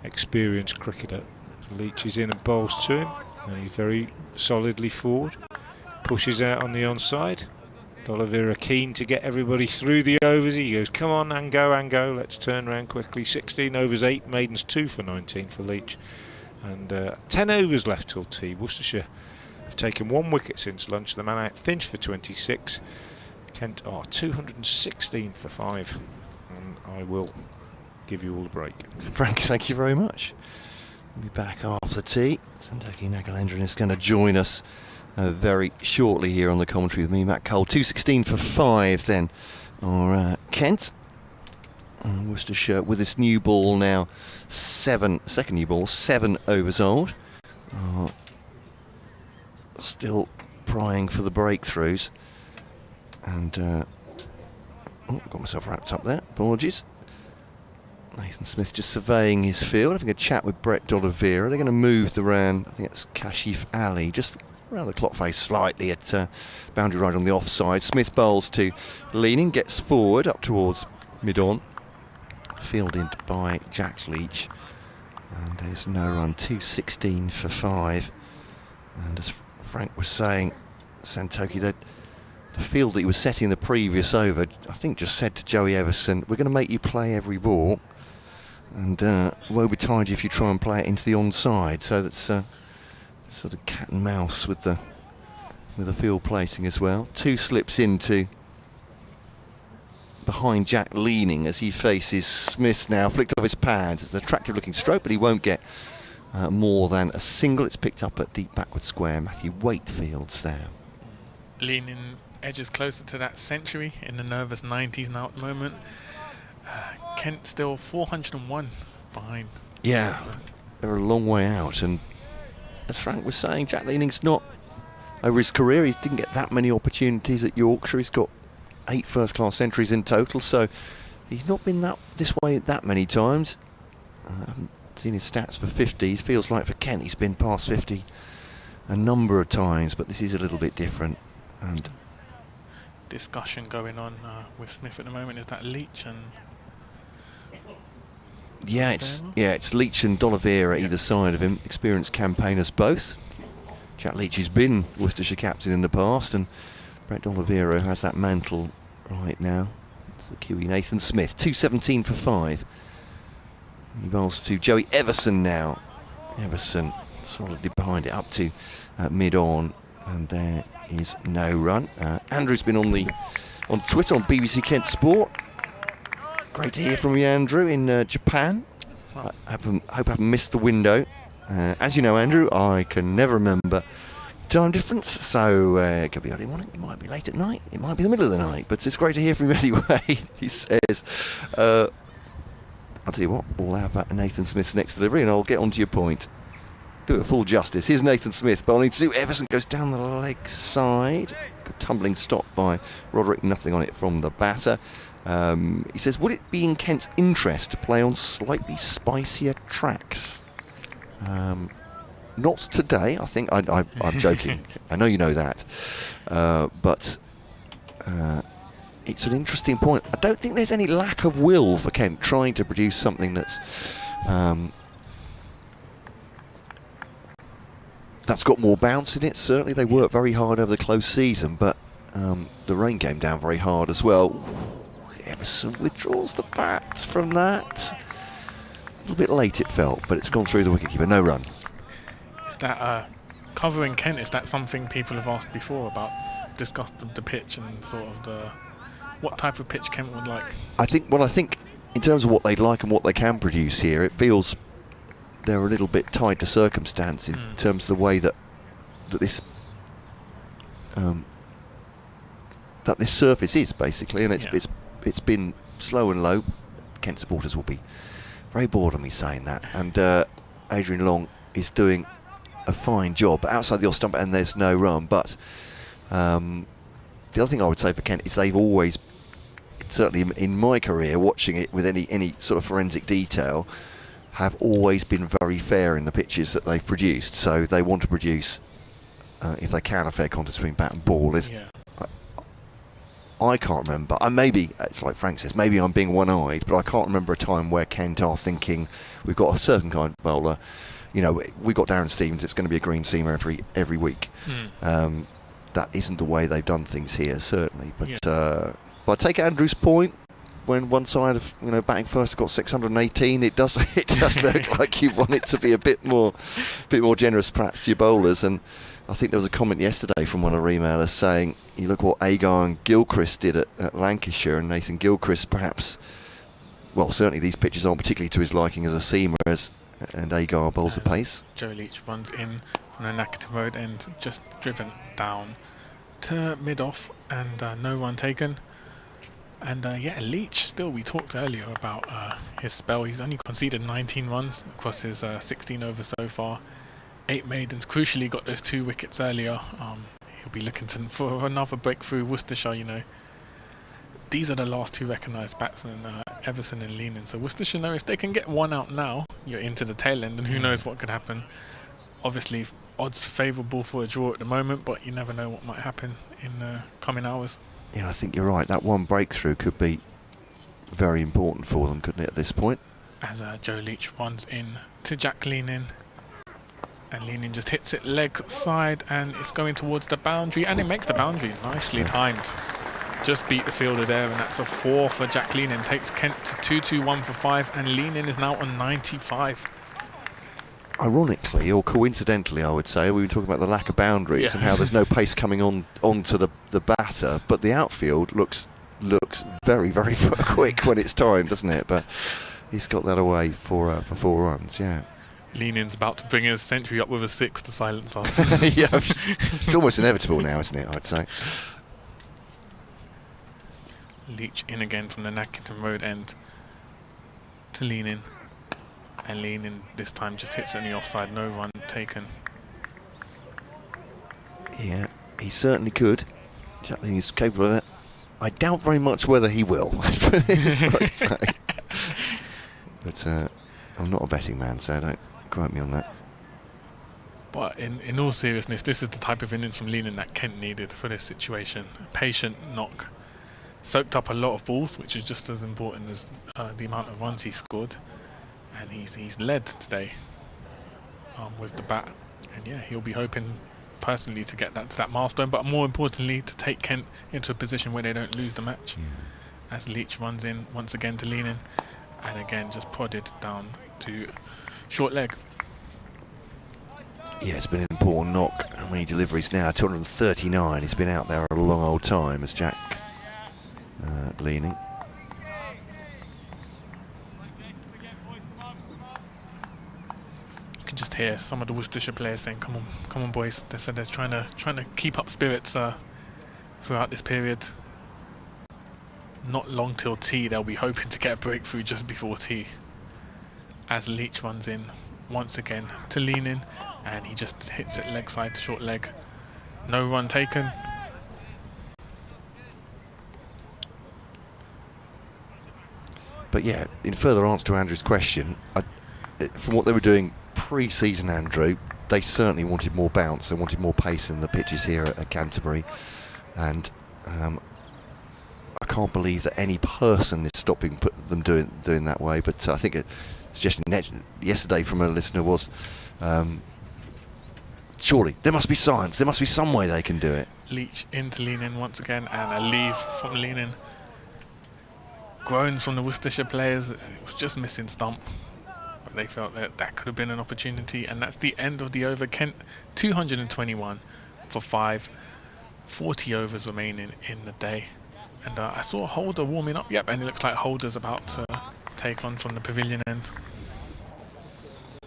experienced cricketer. Leach is in and bowls to him, and he's very solidly forward. Pushes out on the onside. D'Oliveira keen to get everybody through the overs. He goes, come on, Ango, let's turn around quickly. 16 overs, 8 maidens, 2 for 19 for Leach. And 10 overs left till tea. Worcestershire have taken 1 wicket since lunch. The man out Finch for 26. Kent are 216 for 5. And I will give you all a break. Frank, thank you very much. We'll be back after tea. Santoki Nagalendran is going to join us very shortly here on the commentary with me, Matt Cole. 2:16 for 5 then, or Kent. Worcestershire with this new ball now, second new ball, 7 overs old. Still prying for the breakthroughs. And, got myself wrapped up there, apologies. Nathan Smith just surveying his field, having a chat with Brett D'Oliveira. They're going to move the round, I think it's Kashif Ali, just around the clock face slightly at boundary right on the offside. Smith bowls to Leaning, gets forward up towards mid-on. Fielded by Jack Leach. And there's no run, 2:16 for 5. And as Frank was saying, Santoki, the field that he was setting the previous over, I think just said to Joey Everson, we're going to make you play every ball. And woe betide you if you try and play it into the onside. So that's sort of cat and mouse with the field placing as well. 2 slips into behind Jack Leaning as he faces Smith now, flicked off his pads. It's an attractive looking stroke, but he won't get more than a single. It's picked up at deep backward square. Matthew Waitefields there. Leaning edges closer to that century in the nervous 90s now at the moment. Kent still 401 behind. Yeah, they're a long way out, and as Frank was saying, Jack Leaning's not, over his career, he didn't get that many opportunities at Yorkshire. He's got 8 first-class centuries in total, so he's not been this way that many times. I haven't seen his stats for 50s. Feels like for Kent he's been past 50 a number of times, but this is a little bit different. And discussion going on with Smith at the moment is that Leach and it's Leach and D'Oliveira either side of him, experienced campaigners both. Jack Leach has been Worcestershire captain in the past, and Brett D'Oliveira has that mantle right now. It's the Kiwi Nathan Smith. 2:17 for 5. He bowls to Joey Everson now. Everson solidly behind it up to mid-on, and there is no run. Andrew's been on Twitter on BBC Kent Sport. Great to hear from you, Andrew, in Japan. I hope I haven't missed the window. As you know, Andrew, I can never remember time difference, so it could be early morning, it might be late at night, it might be the middle of the night, but it's great to hear from you anyway. He says, I'll tell you what, we'll have Nathan Smith's next delivery and I'll get onto your point. Do it full justice. Here's Nathan Smith bowling to Everson, goes down the leg side. Good tumbling stop by Roderick, nothing on it from the batter. He says, would it be in Kent's interest to play on slightly spicier tracks? Not today, I think. I'm joking. I know you know that. But it's an interesting point. I don't think there's any lack of will for Kent trying to produce something that's got more bounce in it. Certainly they worked very hard over the close season, but the rain came down very hard as well. Everson withdraws the bat from that. A little bit late it felt, but it's gone through the wicketkeeper. No run. Is that covering Kent? Is that something people have asked before about, discussed the pitch and sort of what type of pitch Kent would like? I think in terms of what they'd like and what they can produce here, it feels they're a little bit tied to circumstance in terms of the way that this surface is basically, and it's been slow and low. Kent supporters will be very bored of me saying that, and Adrian Long is doing a fine job, but outside the off stump, and there's no run. But the other thing I would say for Kent is they've always, certainly in my career, watching it with any sort of forensic detail, have always been very fair in the pitches that they've produced. So they want to produce, if they can, a fair contest between bat and ball. I can't remember. Maybe it's like Frank says. Maybe I'm being one-eyed, but I can't remember a time where Kent are thinking we've got a certain kind of bowler. You know, we've got Darren Stevens. It's going to be a green seamer every week. That isn't the way they've done things here, certainly. But I take Andrew's point. When one side of batting first got 618, it does look like you want it to be a bit more generous, perhaps, to your bowlers. And I think there was a comment yesterday from one of our emailers saying, you look what Agar and Gilchrist did at Lancashire, and Nathan Gilchrist perhaps, well, certainly these pitches aren't particularly to his liking as a seamer, as and Agar bowls the pace. Joe Leach runs in from the Nackerton Road end, just driven down to mid-off, and no run taken. And yeah, Leach, still, we talked earlier about his spell. He's only conceded 19 runs across his 16 overs so far. 8 maidens, crucially got those 2 wickets earlier. He'll be looking for another breakthrough. Worcestershire, you know, these are the last 2 recognised batsmen, Everson and Leenan. So Worcestershire know if they can get 1 out now, you're into the tail end, and who knows what could happen. Obviously, odds favourable for a draw at the moment, but you never know what might happen in coming hours. Yeah, I think you're right. That one breakthrough could be very important for them, couldn't it, at this point? As Joe Leach runs in to Jack Leenan, and Leenan just hits it leg side, and it's going towards the boundary, and it makes the boundary. Nicely timed. Just beat the fielder there, and that's a 4 for Jack Leenan. Takes Kent to 2-2-1 for 5, and Leenan is now on 95. Ironically, or coincidentally, I would say, we were talking about the lack of boundaries and how there's no pace coming onto the batter, but the outfield looks very, very quick when it's timed, doesn't it? But he's got that away for 4 runs, yeah. Leenan's about to bring his century up with a 6 to silence us. Yeah, it's almost inevitable now, isn't it, I'd say. Leach in again from the Nackerton Road end to Leenan. And Leenan this time just hits it in the offside, no run taken. Yeah, he certainly could. Jack Leenan's capable of it. I doubt very much whether he will, I'd say. But I'm not a betting man, so don't quote me on that. But in all seriousness, this is the type of innings from Leenan that Kent needed for this situation. Patient knock. Soaked up a lot of balls, which is just as important as the amount of runs he scored. And he's led today with the bat. And yeah, he'll be hoping personally to get that milestone, but more importantly to take Kent into a position where they don't lose the match. As Leach runs in once again to Leenan, and again just prodded down to short leg. Yeah, it's been an important knock. How many deliveries now? 239. He's been out there a long old time as Jack Leenan. You can just hear some of the Worcestershire players saying, "Come on, boys!" They said they're trying to keep up spirits throughout this period. Not long till tea. They'll be hoping to get a breakthrough just before tea. As Leach runs in once again to Leenan, and he just hits it leg side to short leg. No run taken. But yeah, in further answer to Andrew's question, from what they were doing pre-season, Andrew, they certainly wanted more bounce. They wanted more pace in the pitches here at Canterbury, and I can't believe that any person is stopping them doing that way. But I think a suggestion yesterday from a listener was, surely there must be science. There must be some way they can do it. Leach into Leenan once again, and a leave from Leenan. Groans from the Worcestershire players. It was just missing stump, but they felt that could have been an opportunity, and that's the end of the over. Kent 221 for 5, 40 overs remaining in the day. And I saw Holder warming up. Yep, and it looks like Holder's about to take on from the pavilion end.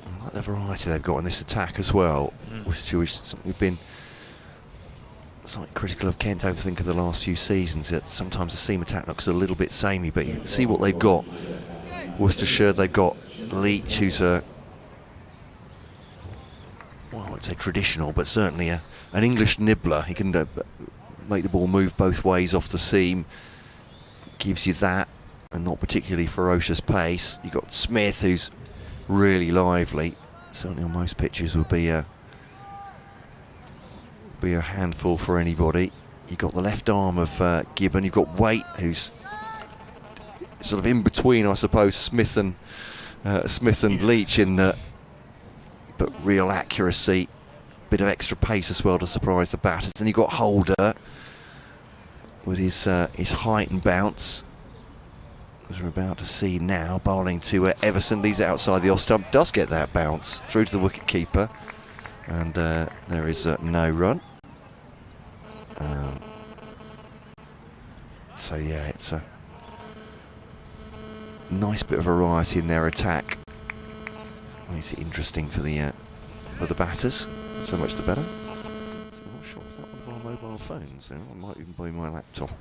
I like the variety they've got in this attack as well, which is something we've been slightly critical of Kent, I think, of the last few seasons, that sometimes the seam attack looks a little bit samey, but you can see what they've got. Worcestershire, they've got Leach, who's I wouldn't say traditional, but certainly an English nibbler. He can make the ball move both ways off the seam, gives you that, and not particularly ferocious pace. You've got Smith, who's really lively, certainly on most pitches would be a handful for anybody. You've got the left arm of Gibbon. You've got Waite, who's sort of in between, I suppose, Smith and Leach in but real accuracy, bit of extra pace as well to surprise the batters. Then you've got Holder with his height and bounce, as we're about to see now, bowling to Everson, leaves it outside the off stump, does get that bounce through to the wicket keeper, and there is no run. So yeah, it's a nice bit of variety in their attack. Makes it interesting for the batters. So much the better. I'm not sure if that one of our mobile phones. I might even buy my laptop.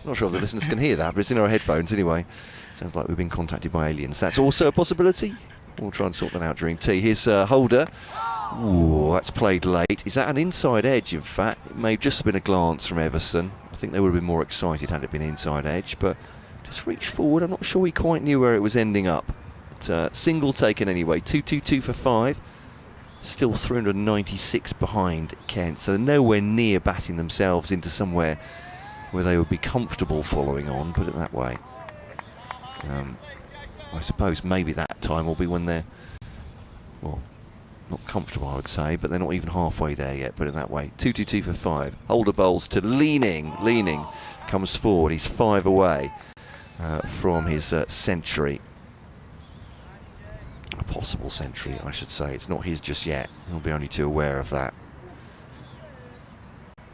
Not sure if the listeners can hear that, but it's in our headphones anyway. Sounds like we've been contacted by aliens. That's also a possibility. We'll try and sort that out during tea. Here's Holder. Ooh, that's played late. Is that an inside edge, in fact? It may have just been a glance from Everson. I think they would have been more excited had it been inside edge, but just reached forward. I'm not sure he quite knew where it was ending up. But, single taken anyway. 2-2-2 for 5. Still 396 behind Kent, so they're nowhere near batting themselves into somewhere where they would be comfortable following on, put it that way. I suppose maybe that time will be when they're, well, not comfortable I would say, but they're not even halfway there yet, put it that way. 2-2-2 for 5. Holder bowls to Leaning. Leaning comes forward, he's 5 away from his century. A possible century, I should say. It's not his just yet. He'll be only too aware of that.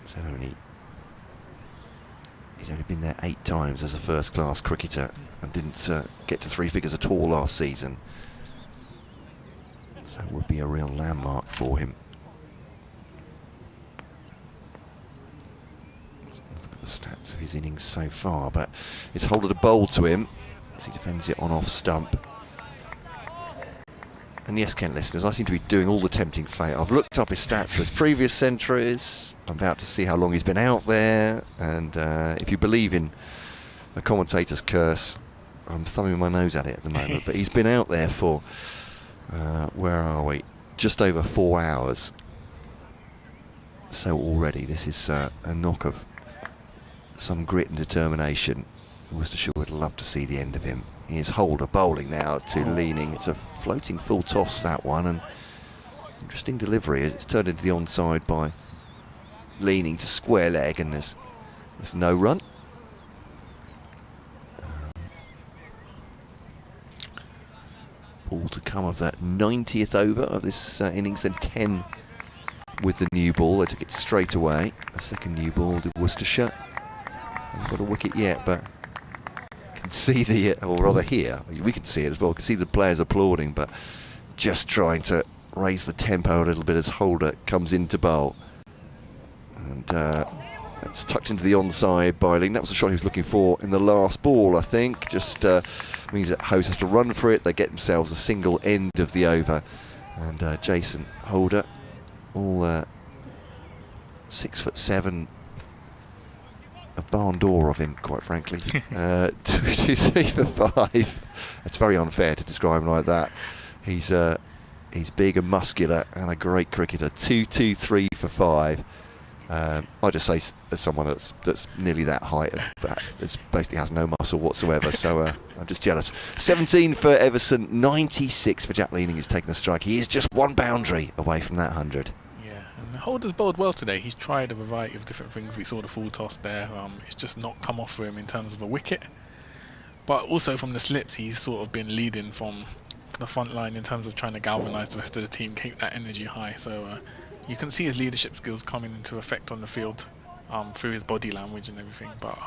He's only been there 8 times as a first-class cricketer and didn't get to 3 figures at all last season. So it would be a real landmark for him. Let's look at the stats of his innings so far, but it's Holder to bowl to him as he defends it on off stump. And yes, Kent listeners, I seem to be doing all the tempting fate. I've looked up his stats for his previous centuries. I'm about to see how long he's been out there. And if you believe in a commentator's curse, I'm thumbing my nose at it at the moment. But he's been out there for, where are we? Just over 4 hours. So already this is a knock of some grit and determination. Worcestershire would love to see the end of him. Here's Holder bowling now to Leaning. It's a floating full toss, that one, and interesting delivery as it's turned into the onside by Leaning to square leg, and there's no run. Ball to come of that 90th over of this innings, then 10 with the new ball. They took it straight away. The second new ball to Worcestershire. Haven't got a wicket yet, but see the, or rather here, we can see it as well, we can see the players applauding, but just trying to raise the tempo a little bit as Holder comes into bowl. And that's tucked into the onside by Ling. That was the shot he was looking for in the last ball, I think. Just means that Host has to run for it. They get themselves a single end of the over. And Jason Holder, all 6'7", of barn door of him, quite frankly. 2-3 for 5. It's very unfair to describe him like that. He's big and muscular and a great cricketer. 2-2-3 for 5. I just say as someone that's nearly that height, but basically has no muscle whatsoever. So I'm just jealous. 17 for Everson, 96 for Jack Leaning, who's taken a strike. He is just 1 boundary away from that 100. Holder's bowled well today. He's tried a variety of different things. We saw the full toss there. It's just not come off for him in terms of a wicket. But also from the slips, he's sort of been leading from the front line in terms of trying to galvanise the rest of the team, keep that energy high. So you can see his leadership skills coming into effect on the field through his body language and everything. But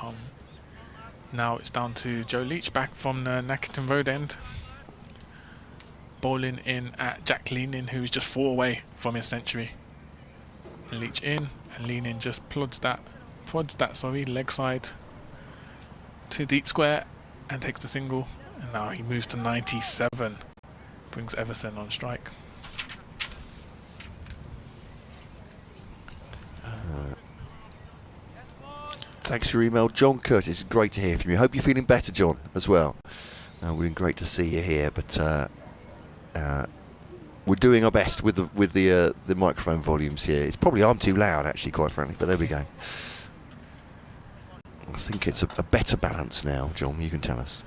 now it's down to Joe Leach back from the Nackington Road end. Bowling in at Jack Leaning, who's just 4 away from his century. Leach in, and Leaning just prods that leg side to deep square and takes the single, and now he moves to 97, brings Everson on strike. Thanks for your email, John Curtis. It's great to hear from you. Hope you're feeling better, John, as well. We've been great to see you here, but we're doing our best with the microphone volumes here. It's probably I'm too loud, actually, quite frankly, but there we go. I think it's a better balance now, John. You can tell us.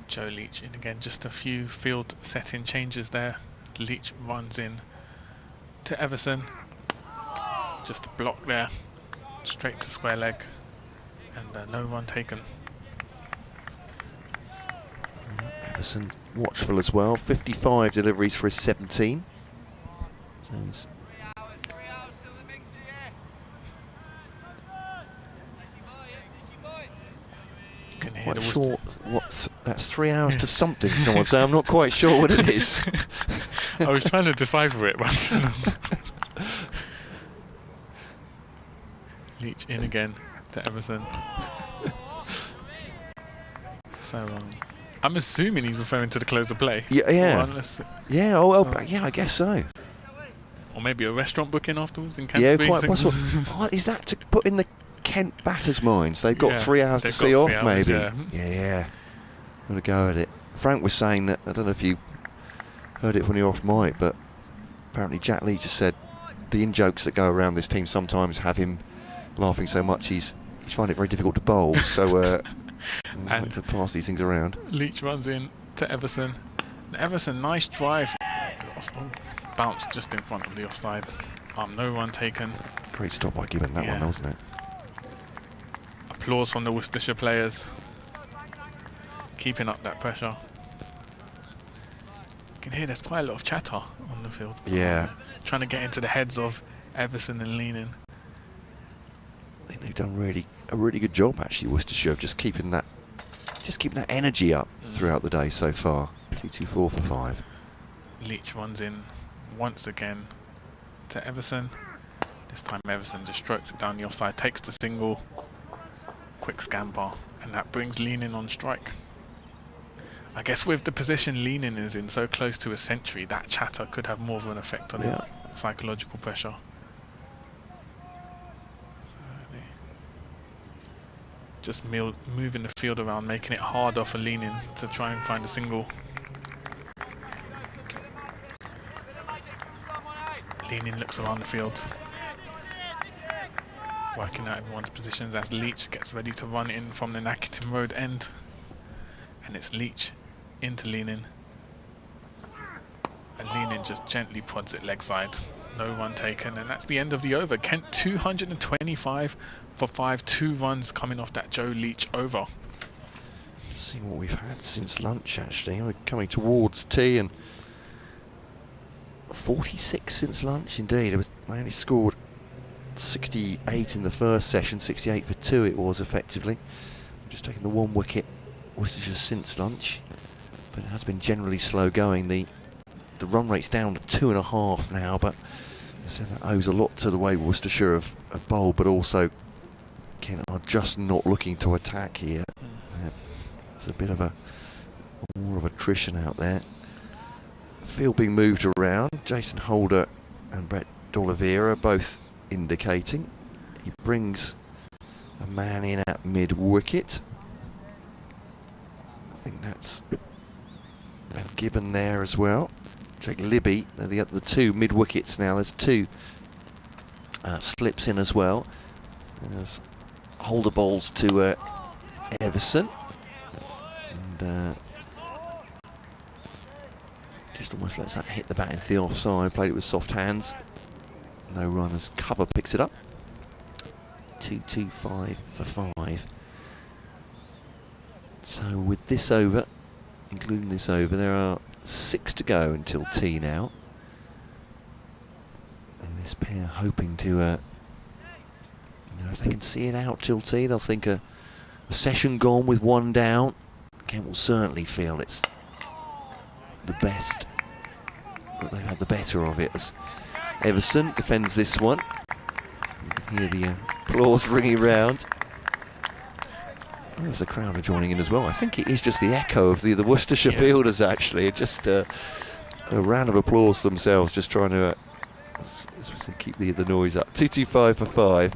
Joe Leach in again, just a few field setting changes there. Leach runs in to Everson. Just a block there, straight to square leg, and no run taken. Everson watchful as well. 55 deliveries for his 17. Sounds you can hear quite sure what That's 3 hours to something, someone say. I'm not quite sure what it is. I was trying to decipher it, but Leach in again to Everson. So I'm assuming he's referring to the close of play. Yeah. Yeah. Yeah. I guess so. Or maybe a restaurant booking afterwards in Yeah, Canterbury. quite possible. Oh, is that to put in the Kent batters' minds? They've got 3 hours to they've see got off, 3 hours, maybe. yeah. Yeah. Got to go at it. Frank was saying that, I don't know if you heard it when you're off mic, but apparently Jack Leach has said the in-jokes that go around this team sometimes have him laughing so much he's finding it very difficult to bowl. So I like to pass these things around. Leach runs in to Everson. And Everson, nice drive. Bounced just in front of the offside. No run taken. Great stop by Gibbon, that one, wasn't it? Applause from the Worcestershire players. Keeping up that pressure. You can hear there's quite a lot of chatter on the field. Yeah. Trying to get into the heads of Everson and Leenan. I think they've done a really good job, actually, Worcestershire, of just keeping that energy up throughout the day so far. 2-2-4 for 5. Leach runs in once again to Everson. This time Everson just strokes it down the offside, takes the single, quick scamper, and that brings Leenan on strike. I guess with the position Leenan is in, so close to a century, that chatter could have more of an effect on him. Psychological pressure. Just moving the field around, making it harder for Leenan to try and find a single. Leenan looks around the field, working out everyone's positions as Leach gets ready to run in from the Nackington Road end. And it's Leach into Leenan. And Leenan just gently prods it leg side. No run taken, and that's the end of the over. Kent 225 for 5, 2 runs coming off that Joe Leach over. Seeing what we've had since lunch, actually. We're coming towards tea, and 46 since lunch, indeed. They only scored 68 in the first session, 68 for 2 it was, effectively. Just taking the 1 wicket, Worcestershire since lunch. But it has been generally slow going. The run rate's down to 2.5 now, but I said that owes a lot to the way Worcestershire have bowled, but also Kent are just not looking to attack here. It's a bit of more of attrition out there. Field being moved around. Jason Holder and Brett D'Oliveira both indicating. He brings a man in at mid-wicket. I think that's Ben Gibbon there as well. Jake Libby, they're the 2 mid-wickets now. There's 2 slips in as well. There's Holder bowls to Everson. And just almost lets that hit the bat into the offside. Played it with soft hands. No runners. Cover picks it up. 2-2-5 for 5. So with this over, including this over, there are 6 to go until tea now. And this pair hoping to, if they can see it out till tea, they'll think a session gone with 1 down. Kent will certainly feel it's the best, that they've had the better of it, as Everson defends this one. You can hear the applause ringing round. There's the crowd are joining in as well. I think it is just the echo of the Worcestershire fielders, actually. Just a round of applause themselves, just trying to keep the noise up. 2-2-5 for 5.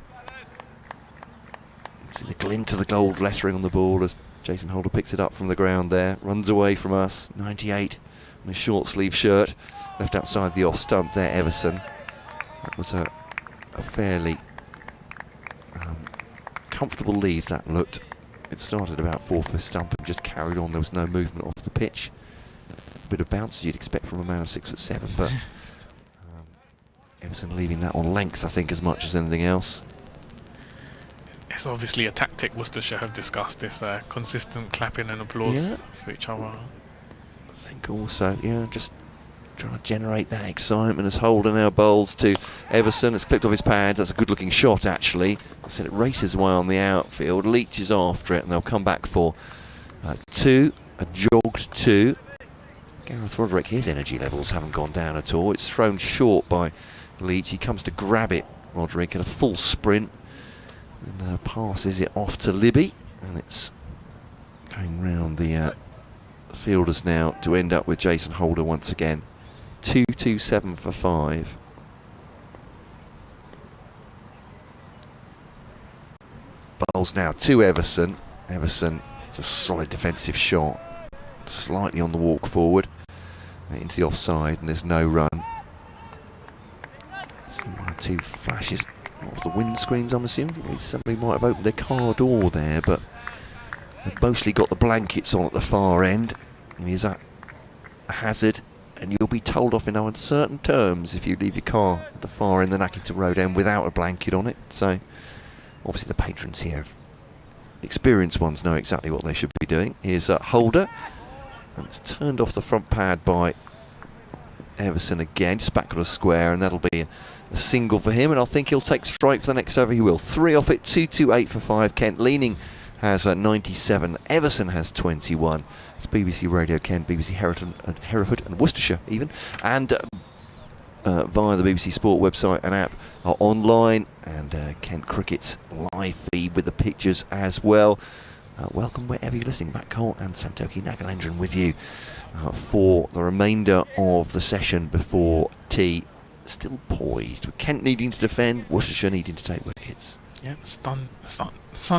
See the glint of the gold lettering on the ball as Jason Holder picks it up from the ground there. Runs away from us. 98 on a short sleeve shirt. Left outside the off stump there, Everson. That was a fairly comfortable leave, that looked. It started about 4th for stump and just carried on. There was no movement off the pitch. A bit of bounce as you'd expect from a man of 6'7", but Everson leaving that on length, I think, as much as anything else. It's obviously a tactic Worcestershire have discussed, this consistent clapping and applause for each other. I think also, just trying to generate that excitement as Holder now bowls to Everson. It's clipped off his pads. That's a good-looking shot, actually. I said it races away on the outfield. Leach is after it, and they'll come back for 2. a jogged 2. Gareth Roderick, his energy levels haven't gone down at all. It's thrown short by Leach. He comes to grab it, Roderick, in a full sprint. And passes it off to Libby. And it's going round the fielders now to end up with Jason Holder once again. 2-2-7 for 5. Bowls now to Everson. Everson, it's a solid defensive shot. Slightly on the walk forward. Into the offside, and there's no run. Two flashes off the windscreens, I'm assuming. Somebody might have opened their car door there, but they've mostly got the blankets on at the far end. And is that a hazard? And you'll be told off in no uncertain terms if you leave your car at the far end, the Nackington Road end, without a blanket on it. So, obviously the patrons here, experienced ones, know exactly what they should be doing. Here's Holder. And it's turned off the front pad by Everson again, just back on a square, and that'll be a single for him, and I think he'll take strike for the next over. He will. 3 off it, 2-2-8 for 5. Kent Leaning has 97. Everson has 21. It's BBC Radio Kent, BBC Hereford and Worcestershire even, and via the BBC Sport website and app are online, and Kent Cricket's live feed with the pictures as well. Welcome wherever you're listening. Matt Cole and Santoki Nagalendran with you for the remainder of the session before tea. Still poised, with Kent needing to defend, Worcestershire needing to take wickets. Yeah, sun,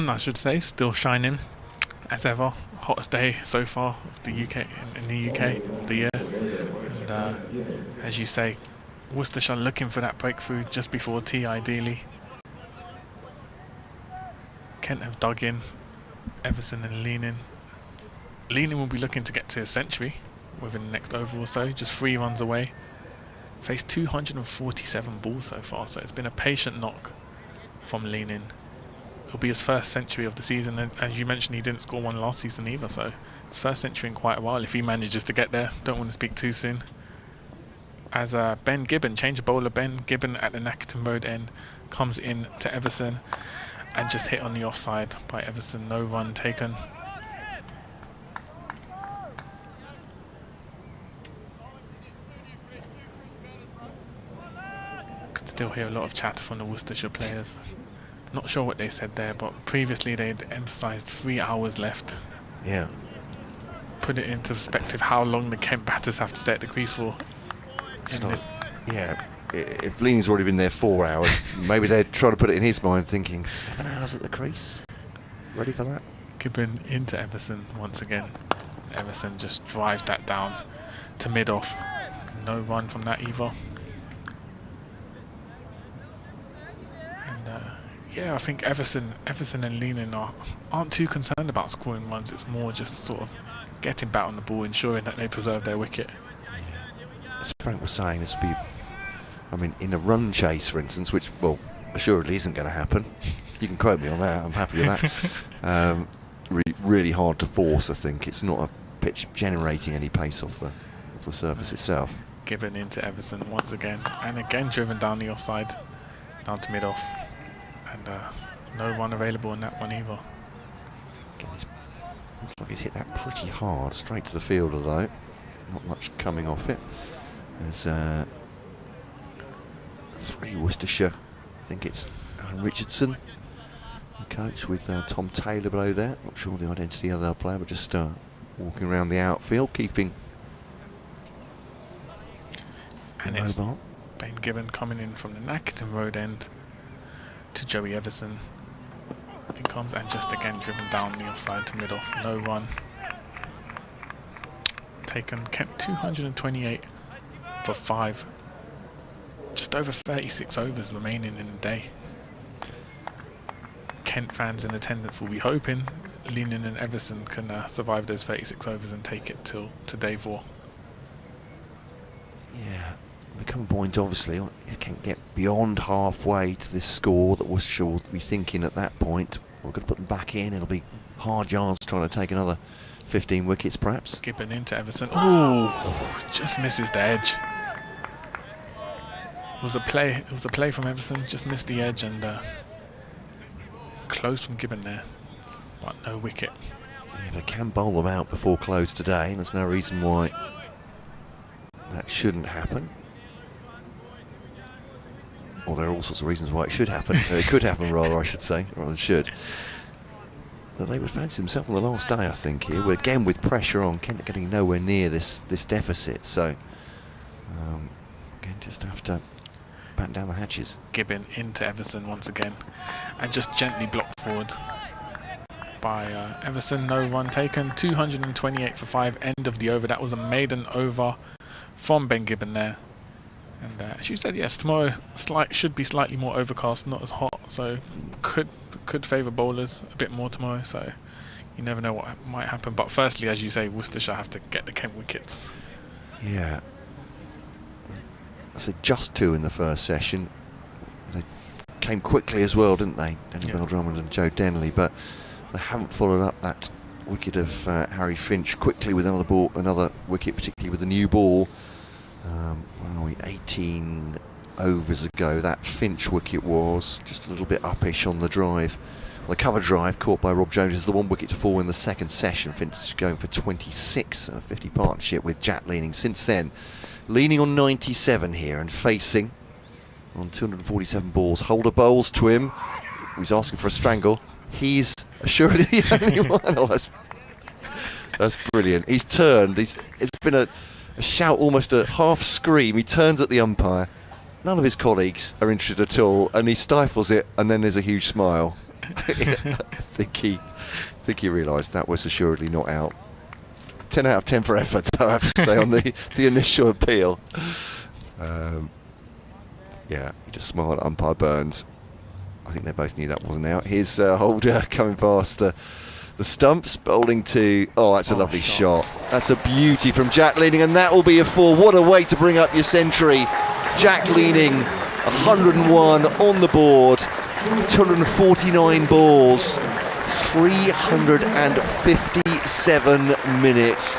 I should say, still shining as ever. Hottest day so far of the UK in the UK of the year. And as you say, Worcestershire looking for that breakthrough just before tea, ideally. Kent have dug in. Everson and Leaning. Leaning will be looking to get to a century within the next over or so, just 3 runs away. Faced 247 balls so far, so it's been a patient knock from Leaning. It'll be his first century of the season, and as you mentioned, he didn't score one last season either, so his first century in quite a while if he manages to get there. Don't want to speak too soon. As Ben Gibbon, change of bowler, Ben Gibbon at the Nackington Road end, comes in to Everson and just hit on the offside by Everson. No run taken. Could still hear a lot of chatter from the Worcestershire players. Not sure what they said there, but previously they'd emphasised 3 hours left. Yeah. Put it into perspective how long the Kent batters have to stay at the crease for. Yeah. If Leaning's already been there 4 hours, maybe they're trying to put it in his mind, thinking 7 hours at the crease. Ready for that? Gibbon into Everson once again. Everson just drives that down to mid-off. No run from that either. And yeah, I think Everson and Leaning aren't too concerned about scoring runs. It's more just sort of getting back on the ball, ensuring that they preserve their wicket. Yeah. As Frank was saying, this would be, I mean, in a run chase, for instance, which, well, assuredly isn't going to happen. You can quote me on that. I'm happy with that. Really hard to force, I think. It's not a pitch generating any pace off the surface itself. Given into Everson once again, and again driven down the offside, down to mid-off. And no run available in that one either. Again, looks like he's hit that pretty hard, straight to the fielder though. Not much coming off it. There's 3 Worcestershire. I think it's Alan Richardson, the coach, with Tom Taylor below there. Not sure the identity of the other player, but just walking around the outfield, keeping and it's Ben Gibbon coming in from the Nackington Road end to Joey Everson. He comes and just again driven down the offside to mid-off. No run taken. Kept 228 for 5. Just over 36 overs remaining in the day. Kent fans in attendance will be hoping Leaning and Everson can survive those 36 overs and take it to day 4. Yeah, become a point obviously. You can't get beyond halfway to this score that Worcestershire will be thinking at that point, we're going to put them back in. It'll be hard yards trying to take another 15 wickets perhaps. Gibbon into Everson. Oh, just misses the edge. It was a play from Everson, just missed the edge and close from Gibbon there, but no wicket. Yeah, they can bowl them out before close today, and there's no reason why that shouldn't happen. Well, there are all sorts of reasons why it should happen. It could happen, rather, I should say, rather than should. But they would fancy themselves on the last day, I think, here. We're again with pressure on. Kent getting nowhere near this deficit, so again, just have to batten down the hatches. Gibbon into Everson once again, and just gently blocked forward by Everson. No run taken. 228 for 5. End of the over. That was a maiden over from Ben Gibbon there. And as you said, yes, tomorrow should be slightly more overcast, not as hot, so could favour bowlers a bit more tomorrow. So you never know what might happen. But firstly, as you say, Worcestershire have to get the Kent wickets. Yeah. I said just 2 in the first session. They came quickly as well, didn't they? Daniel Bell Drummond and Joe Denley, but they haven't followed up that wicket of Harry Finch quickly with another wicket, particularly with the new ball. 18 overs ago, that Finch wicket was just a little bit uppish on the drive. The cover drive caught by Rob Jones is the 1 wicket to fall in the second session. Finch going for 26 and a 50 partnership with Jack Leaning since then. Leaning on 97 here and facing on 247 balls. Holder bowls to him. He's asking for a strangle. He's assuredly the only one. Oh, that's brilliant. He's turned. It's been a shout, almost a half scream. He turns at the umpire. None of his colleagues are interested at all, and he stifles it, and then there's a huge smile. I think he realised that was assuredly not out. 10 out of 10 for effort, I have to say, on the initial appeal. Yeah, he just smiled at umpire Burns. I think they both knew that wasn't out. Here's Holder coming past the stumps, bowling to... Oh, that's a lovely shot. That's a beauty from Jack Leaning, and that will be a 4. What a way to bring up your century. Jack Leaning, 101 on the board, 249 balls, 357 minutes.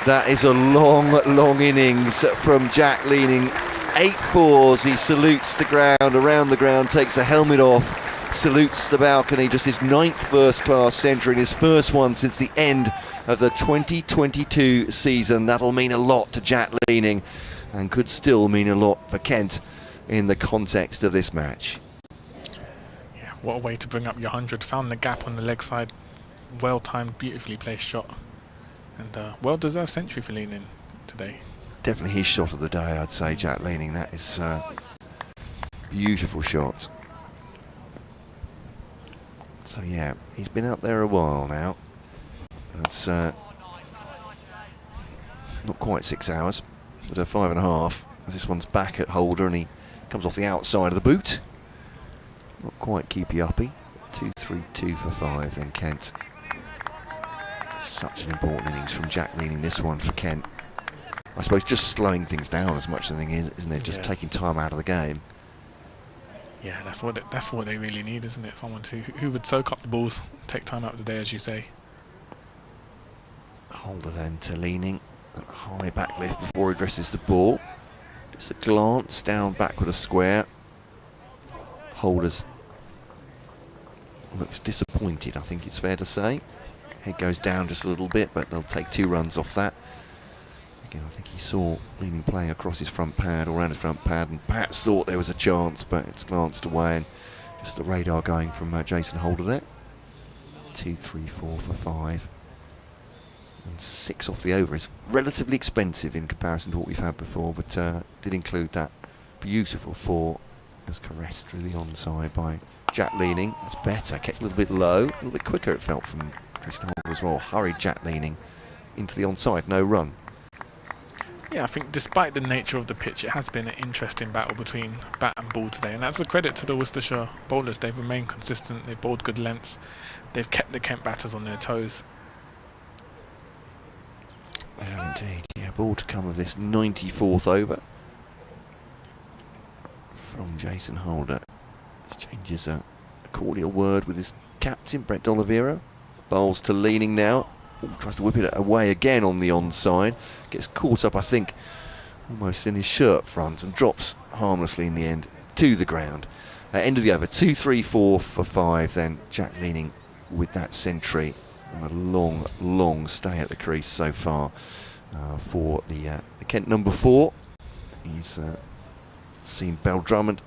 That is a long, long innings from Jack Leaning. 8 fours, he salutes the ground, around the ground, takes the helmet off, salutes the balcony, just his 9th first-class century, and his first one since the end of the 2022 season. That'll mean a lot to Jack Leaning and could still mean a lot for Kent in the context of this match. Yeah, what a way to bring up your 100. Found the gap on the leg side. Well-timed, beautifully placed shot. And well-deserved century for Leaning today. Definitely his shot of the day, I'd say, Jack Leaning. That is beautiful shot. So yeah, he's been out there a while now. That's not quite 6 hours. It's a 5.5. This one's back at Holder, and he comes off the outside of the boot. Not quite keepy-uppy. 2-3-2 for 5 then Kent. Such an important innings from Jack Leaning, this one for Kent. I suppose just slowing things down as much as the thing is, isn't it? Just taking time out of the game. Yeah, that's what they really need, isn't it? Someone who would soak up the balls, take time out of the day, as you say. Holder then to Leaning, a high back lift before he addresses the ball. Just a glance down back with a square. Holder's looks disappointed, I think it's fair to say. Head goes down just a little bit, but they'll take 2 runs off that. Again, I think he saw Leaning playing across his front pad or around his front pad and perhaps thought there was a chance, but it's glanced away, and just the radar going from Jason Holder there. 2, 3, 4 for 5. And 6 off the over is relatively expensive in comparison to what we've had before, but did include that beautiful 4 as caressed through the onside by Jack Leaning. That's better, kept a little bit low, a little bit quicker it felt from Jason Holder as well. Hurried Jack Leaning into the onside, no run. Yeah, I think despite the nature of the pitch, it has been an interesting battle between bat and ball today, and that's a credit to the Worcestershire bowlers. They've remained consistent, they've bowled good lengths, they've kept the Kent batters on their toes. Well, indeed, yeah, ball to come of this 94th over from Jason Holder. This changes a cordial word with his captain, Brett D'Oliveira. Bowls to Leaning now. Ooh, tries to whip it away again on the onside. Gets caught up, I think, almost in his shirt front and drops harmlessly in the end to the ground. End of the over, 2, 3, 4 for 5 then. Jack Leaning with that century. A long, long stay at the crease so far for the Kent number 4. He's seen Beldrummond,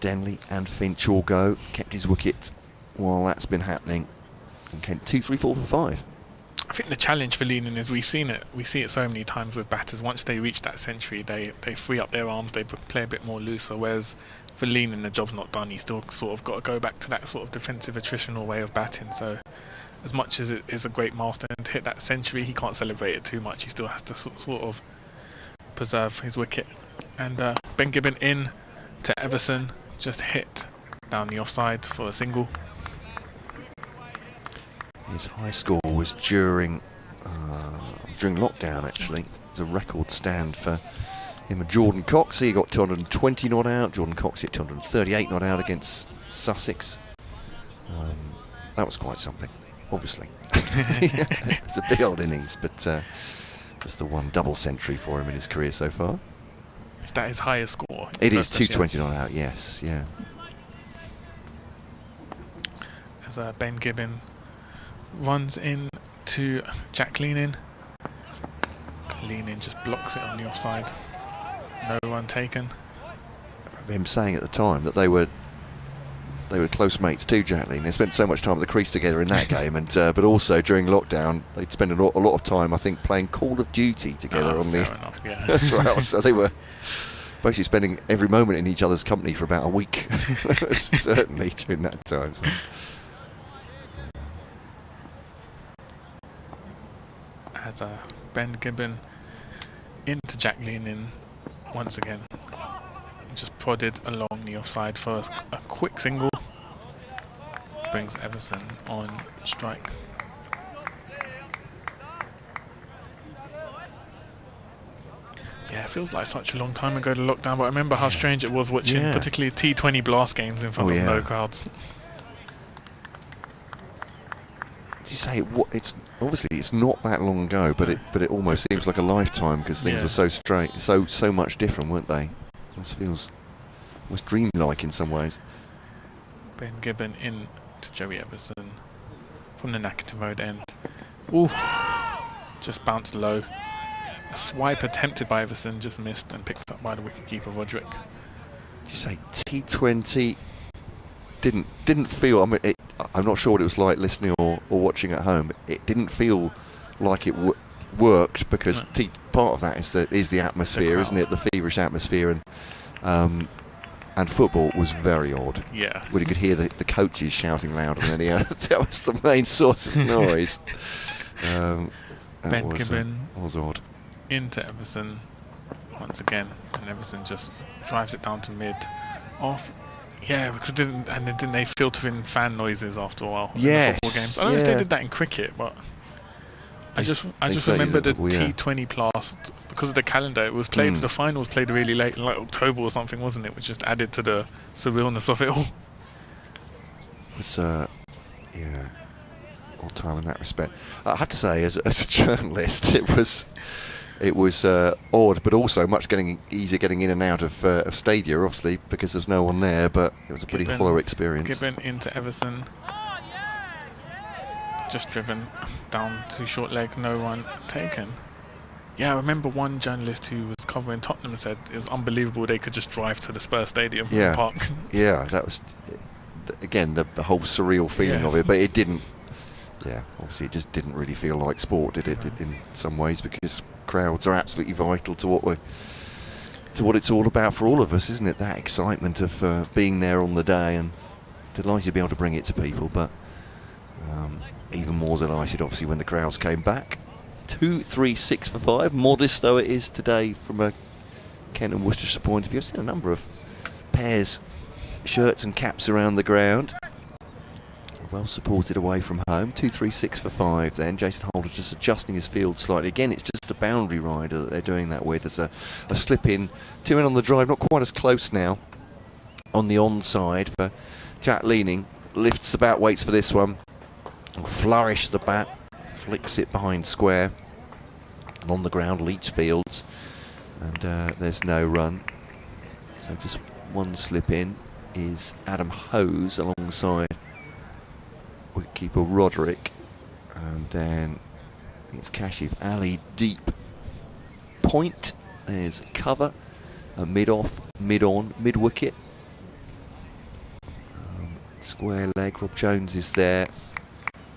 Denley and Finch all go. Kept his wicket while that's been happening. And Kent 2, 3, 4 for 5. I think the challenge for Leenan is we see it so many times with batters. Once they reach that century, they free up their arms, they play a bit more looser. Whereas for Leenan, the job's not done. He's still sort of got to go back to that sort of defensive attritional way of batting. So as much as it is a great milestone to hit that century, he can't celebrate it too much. He still has to sort of preserve his wicket. And Ben Gibbon in to Everson, just hit down the offside for a single. His high score was during lockdown, actually. It's a record stand for him and Jordan Cox. He got 220 not out. Jordan Cox hit 238 not out against Sussex. That was quite something, obviously. It's a big old innings, but just the one double century for him in his career so far. Is that his highest score? It is 220 not out, yes, yeah. As Ben Gibbon runs in to Jack Leenan. Leenan just blocks it on the offside. No run taken. I remember him saying at the time that they were close mates too, Jack Leenan. They spent so much time at the crease together in that game, and but also during lockdown they'd spend a lot of time, I think, playing Call of Duty together on the. Fair enough, yeah. That's right. So they were basically spending every moment in each other's company for about a week, certainly during that time. So. As Ben Gibbon into Jack Leenan once again. Just prodded along the offside for a quick single. Brings Everson on strike. Yeah, it feels like such a long time ago to lockdown, but I remember how strange it was watching particularly T20 blast games in front of no crowds. Did you say it's obviously it's not that long ago, but it almost seems like a lifetime because things were so straight, so much different, weren't they? This feels almost dreamlike in some ways. Ben Gibbon in to Joey Everson from the Nackerton Road end. Ooh, just bounced low. A swipe attempted by Everson, just missed and picked up by the wicketkeeper Roderick. Did you say T20 didn't feel? I mean, I'm not sure what it was like listening or watching at home. It didn't feel like it worked because part of that is the atmosphere, isn't it? The feverish atmosphere, and football was very odd. Yeah. When you could hear the coaches shouting louder than any other. That was the main source of noise. Ben Gibbon was odd. Into Everson once again, and Everson just drives it down to mid off. Yeah, because didn't they filter in fan noises after a while? Yes. In the football games? I don't know if they did that in cricket, but I just remember the T20 blast because of the calendar. It was played. The final was played really late, like October or something, wasn't it? Which just added to the surrealness of it all. It's odd time in that respect. I have to say, as a journalist, it was odd, but also much easier getting in and out of stadia, obviously, because there's no one there, but it was a pretty hollow experience. Gibbon into Everson. Just driven down to short leg, no run taken. Yeah, I remember one journalist who was covering Tottenham said it was unbelievable they could just drive to the Spurs Stadium park. Yeah, that was, again, the whole surreal feeling of it, but it didn't, obviously it just didn't really feel like sport, did it, in some ways, because crowds are absolutely vital to what it's all about for all of us, isn't it? That excitement of being there on the day, and delighted to be able to bring it to people, but even more delighted obviously when the crowds came back. 2, 3, 6 for 5, modest though it is today from a Kent and Worcestershire point of view. I've seen a number of pairs, shirts and caps around the ground. Well supported away from home. 2, 3, 6 for 5 then. Jason Holder just adjusting his field slightly. Again, it's just the boundary rider that they're doing that with. There's a slip in. 2 in on the drive, not quite as close now on the onside for Jack Leaning. Lifts the bat, waits for this one. Flourish the bat, flicks it behind square. And on the ground, Leach Fields. And there's no run. So just one slip in is Adam Hose alongside wicketkeeper Roderick, and then it's Kashif Ali deep point. There's cover, mid-off, mid-on, mid-wicket. Square leg, Rob Jones is there.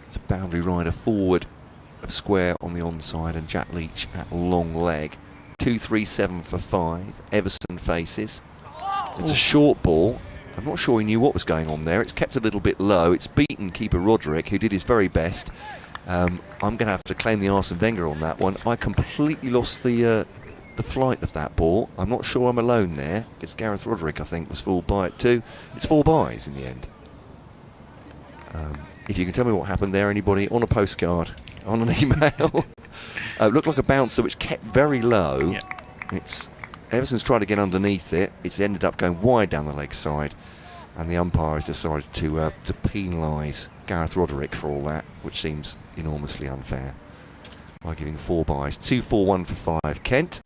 It's a boundary rider forward of square on the onside, and Jack Leach at long leg. 2-3-7 for 5. Everson faces. It's a short ball. I'm not sure he knew what was going on there. It's kept a little bit low. It's beaten keeper Roderick, who did his very best. I'm going to have to claim the Arsene Wenger on that one. I completely lost the flight of that ball. I'm not sure I'm alone there. It's Gareth Roderick, I think, was fooled by it too. It's 4 byes in the end. If you can tell me what happened there, anybody, on a postcard, on an email. It looked like a bouncer which kept very low. Yeah. Everson's tried to get underneath it. It's ended up going wide down the leg side, and the umpire has decided to penalise Gareth Roderick for all that, which seems enormously unfair, by giving 4 byes. 2-4-1 for 5. Kent.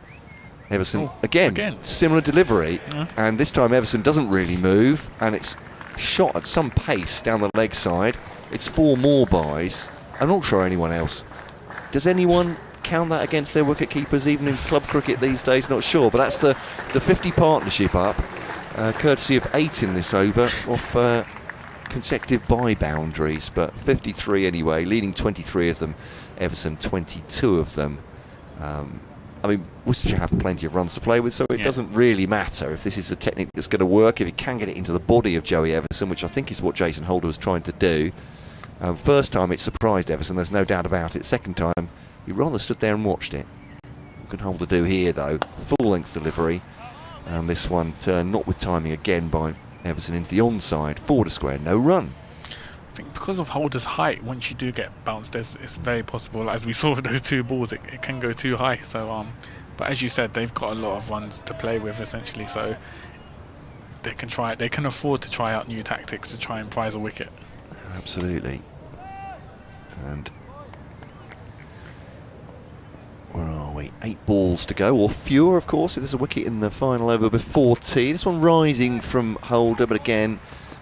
Everson, again, similar delivery, and this time Everson doesn't really move, and it's shot at some pace down the leg side. It's 4 more byes. I'm not sure anyone else. Does anyone count that against their wicket keepers, even in club cricket these days? Not sure, but that's the 50 partnership up, courtesy of 8 in this over off consecutive bye boundaries, but 53 anyway, leading 23 of them, Everson 22 of them. I mean, Worcestershire have plenty of runs to play with, so it doesn't really matter if this is a technique that's going to work, if he can get it into the body of Joey Everson, which I think is what Jason Holder was trying to do. First time it surprised Everson, there's no doubt about it. Second time, he rather stood there and watched it. What can Holder do here, though? Full-length delivery. And this one turned, not with timing again, by Everson into the onside. 4 to square, no run. I think because of Holder's height, once you do get bounced, it's very possible, as we saw with those 2 balls, it can go too high. So, but as you said, they've got a lot of runs to play with, essentially. So they can afford to try out new tactics to try and prize a wicket. Absolutely. And where are we? 8 balls to go, or fewer, of course, if there's a wicket in the final over before tea. This one rising from Holder, but again,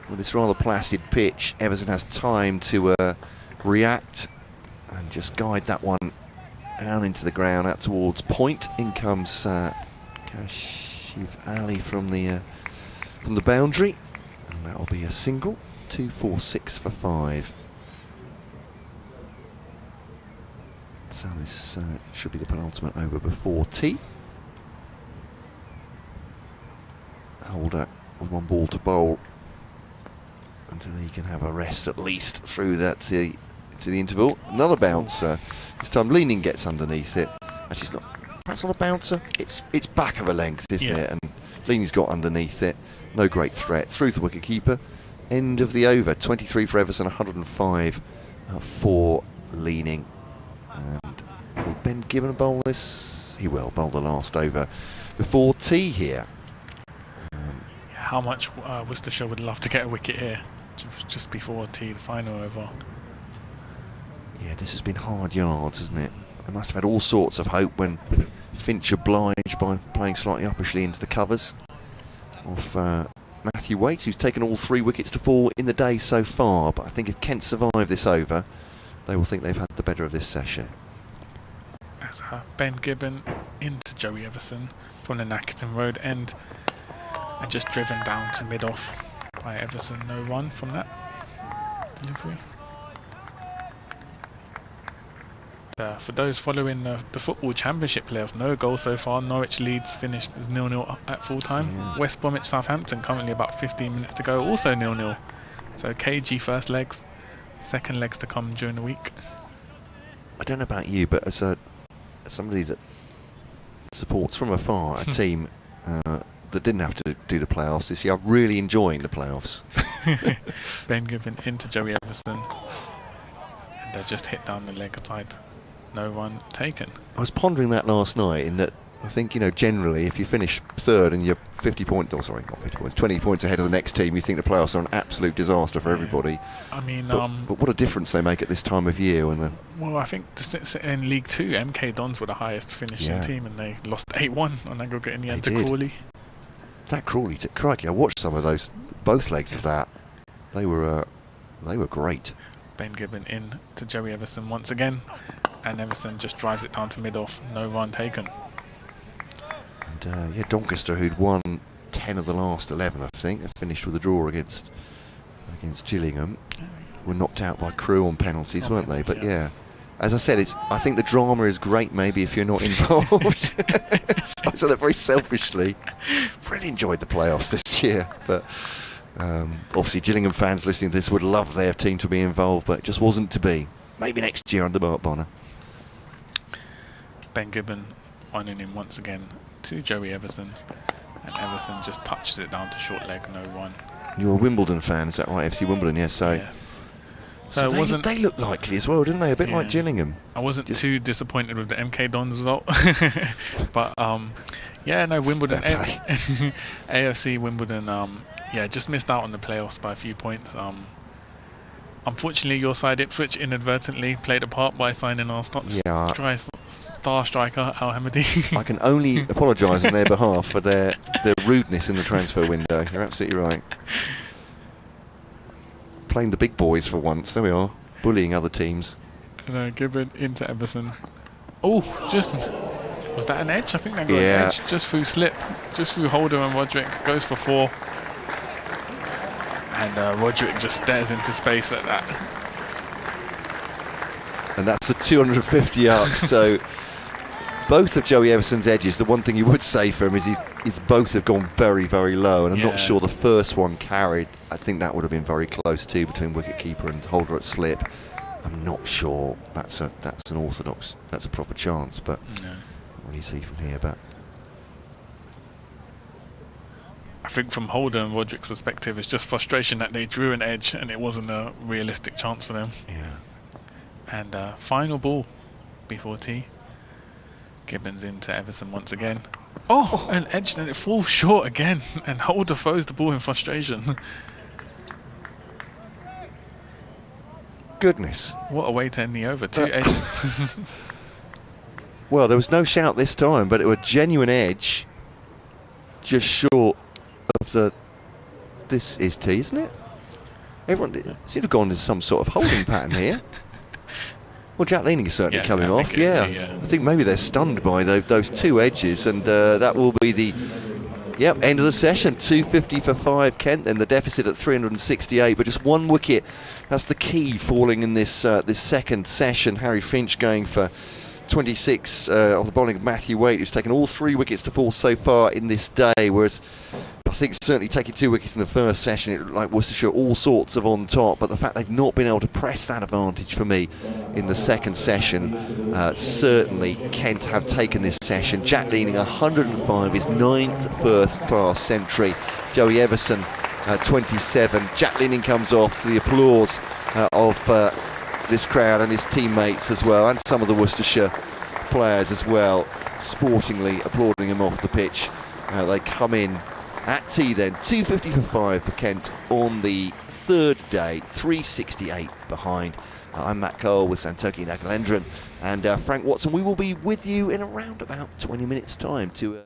with this rather placid pitch, Everson has time to react and just guide that one down into the ground, out towards point. In comes Kashif Ali from the boundary, and that will be a single. 2-4-6 for 5. So this should be the penultimate over before tea. Holder with 1 ball to bowl until he can have a rest at least through that to the interval. Another bouncer. This time Leaning gets underneath it. Actually, it's not. Perhaps not a bouncer. It's back of a length, isn't it? And Leaning's got underneath it. No great threat through the wicketkeeper. End of the over. 23 for Everson, 105 for Leaning. And will Ben Gibbon bowl this? He will bowl the last over before tea here. How much Worcestershire would love to get a wicket here, just before tea, the final over. Yeah, this has been hard yards, hasn't it? They must have had all sorts of hope when Finch obliged by playing slightly uppishly into the covers of Matthew Waits, who's taken all 3 wickets to fall in the day so far. But I think if Kent survive this over, they will think they've had the better of this session. As Ben Gibbon into Joey Everson from the Nackerton Road end, and just driven down to mid-off by Everson. No run from that delivery. For those following the Football Championship playoffs, no goal so far. Norwich Leeds finished as 0-0 at full time. Yeah. West Bromwich Southampton currently about 15 minutes to go, also 0-0. So KG first legs, second legs to come during the week. I don't know about you, but as somebody that supports from afar a team that didn't have to do the playoffs this year, I'm really enjoying the playoffs. Ben Gibbon into Joey Everson, and they just hit down the leg side. No run taken. I was pondering that last night, in that I think, generally if you finish third and you're 20 points ahead of the next team, you think the playoffs are an absolute disaster for everybody. I mean, but what a difference they make at this time of year. Well, I think in League 2, MK Dons were the highest finishing team, and they lost 8-1 on aggregate in the end to Crawley. That Crawley, crikey, I watched some of those, both legs of that. They were great. Ben Gibbon in to Joey Everson once again, and Everson just drives it down to mid-off, no run taken. And Doncaster, who'd won 10 of the last 11, I think, they finished with a draw against Gillingham, were knocked out by Crewe on penalties, weren't they? But yeah, as I said, I think the drama is great maybe if you're not involved. I said that very selfishly. Really enjoyed the playoffs this year, but obviously Gillingham fans listening to this would love their team to be involved, but it just wasn't to be. Maybe next year under Mark Bonner. Ben Gibbon running in once again to Joey Everson, and Everson just touches it down to short leg, no run. You're a Wimbledon fan, is that right? FC Wimbledon, yes. Yes. So they look likely as well, didn't they? A bit like Gillingham. I wasn't too disappointed with the MK Dons result, but Wimbledon, AFC Wimbledon, just missed out on the playoffs by a few points. Unfortunately, your side Ipswich inadvertently played a part by signing our star striker Al Hamadi. I can only apologise on their behalf for their rudeness in the transfer window. You're absolutely right. Playing the big boys for once. There we are, bullying other teams. Gibbon into Everson. Oh, was that an edge? I think that got an edge just through slip, just through Holder, and Roderick goes for 4. And Roderick just stares into space like that. And that's the 250 up. So both of Joey Everson's edges, the one thing you would say for him is he's both have gone very, very low. And I'm not sure the first one carried. I think that would have been very close too, between wicketkeeper and Holder at slip. I'm not sure that's an orthodox, that's a proper chance, but what do you see from here? But I think from Holder and Roderick's perspective, it's just frustration that they drew an edge and it wasn't a realistic chance for them. Yeah. And final ball before tea. Gibbons into Everson once again. Oh, an edge, then it falls short again, and Holder throws the ball in frustration. Goodness. What a way to end the over. 2 edges. Well, there was no shout this time, but it was a genuine edge, just short of the. This is tea, isn't it? Everyone seemed to have gone into some sort of holding pattern here. Well, Jack Leaning is certainly coming off. I think maybe they're stunned by those 2 edges, and that will be the end of the session. 250 for 5 Kent, and the deficit at 368, but just 1 wicket. That's the key falling in this second session. Harry Finch going for 26 on the bowling of Matthew Waite, who's taken all 3 wickets to fall so far in this day, whereas I think certainly taking 2 wickets in the first session, it looked like Worcestershire all sorts of on top, but the fact they've not been able to press that advantage for me in the second session, certainly Kent have taken this session. Jack Leaning 105, his 9th first-class century. Joey Everson 27. Jack Leaning comes off to the applause of this crowd and his teammates as well, and some of the Worcestershire players as well, sportingly applauding him off the pitch. They come in at tea then. 250 for 5 for Kent on the 3rd day, 368 behind. I'm Matt Cole with Santoki Nagalendran and Frank Watson. We will be with you in around about 20 minutes time to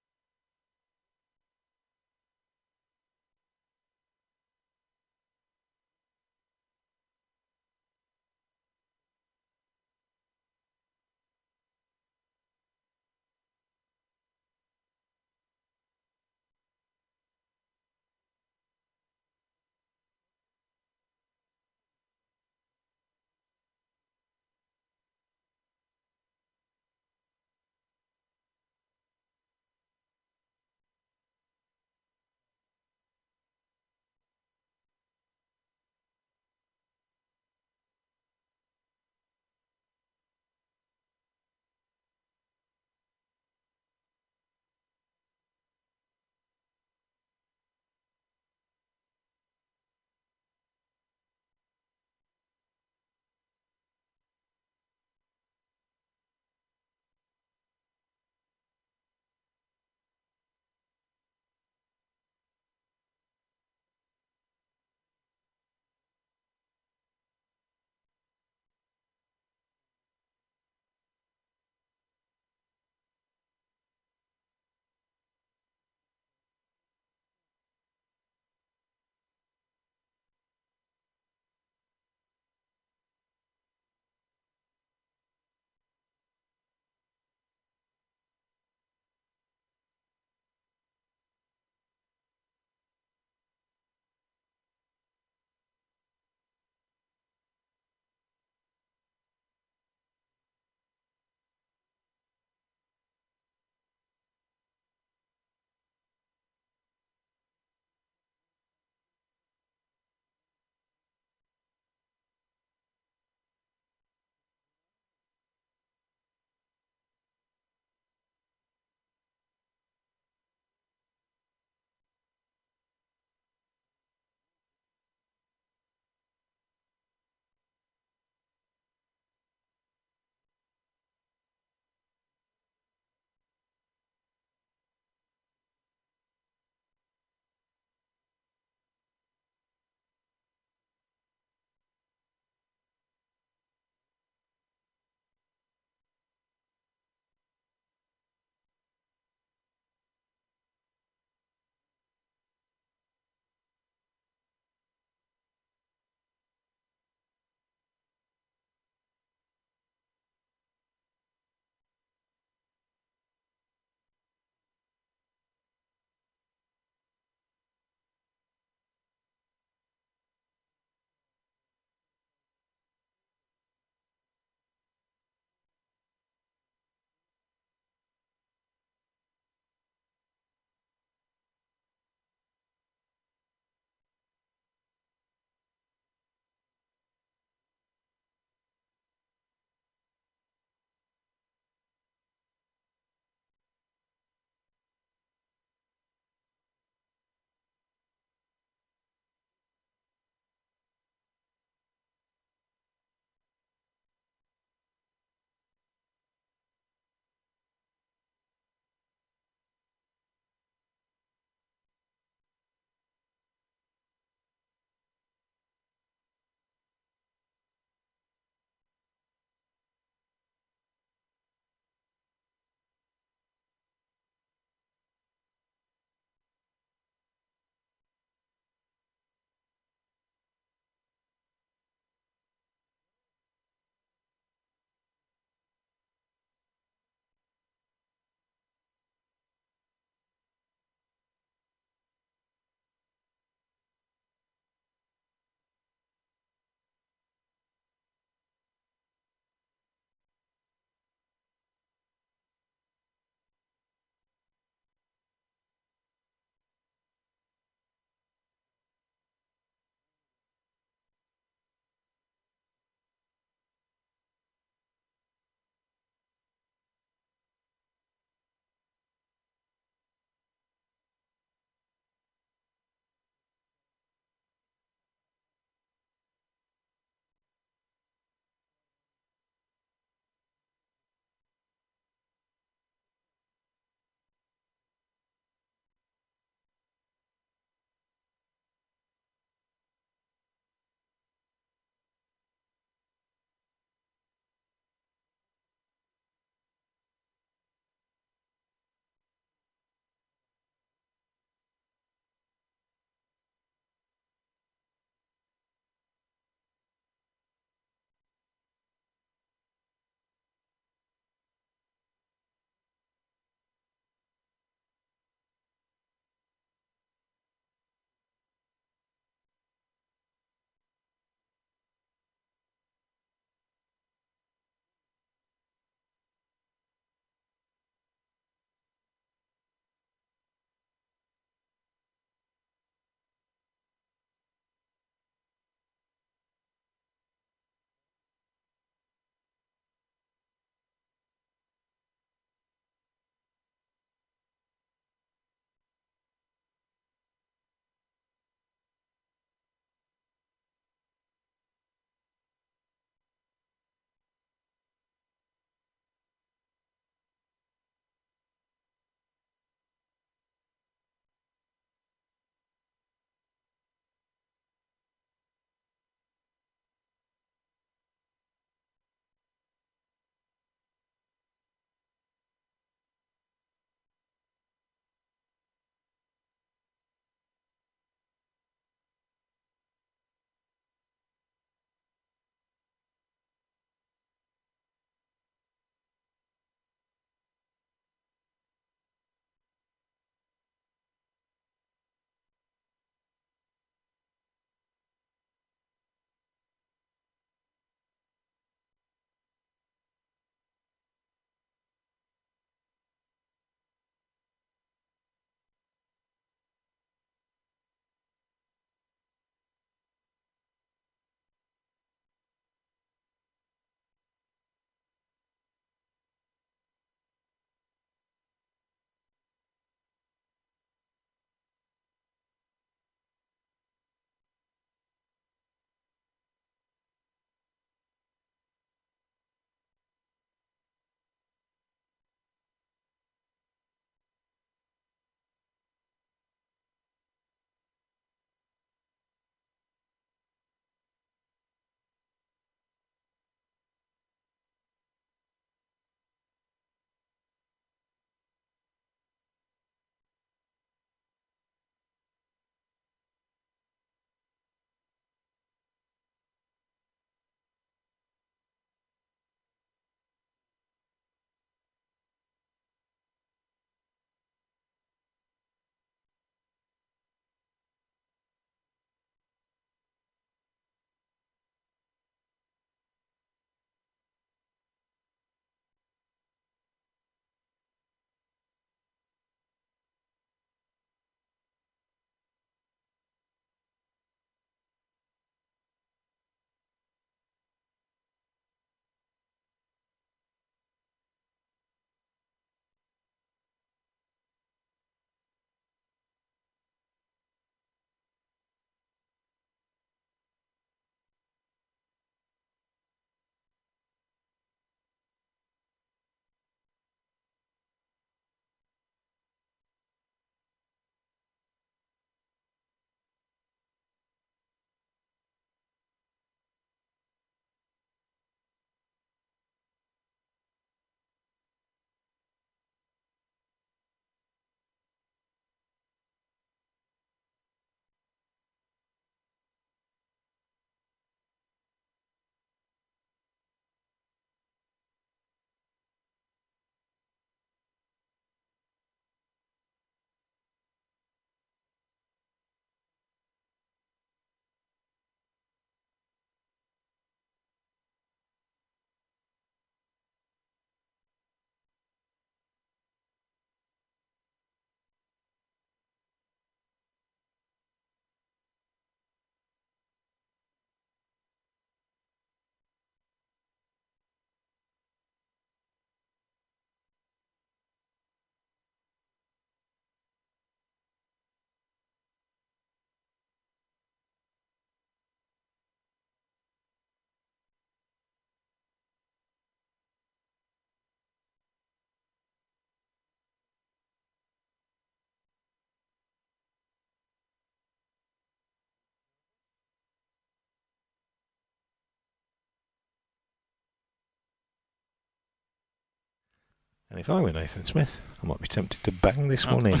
And if I were Nathan Smith, I might be tempted to bang this one in.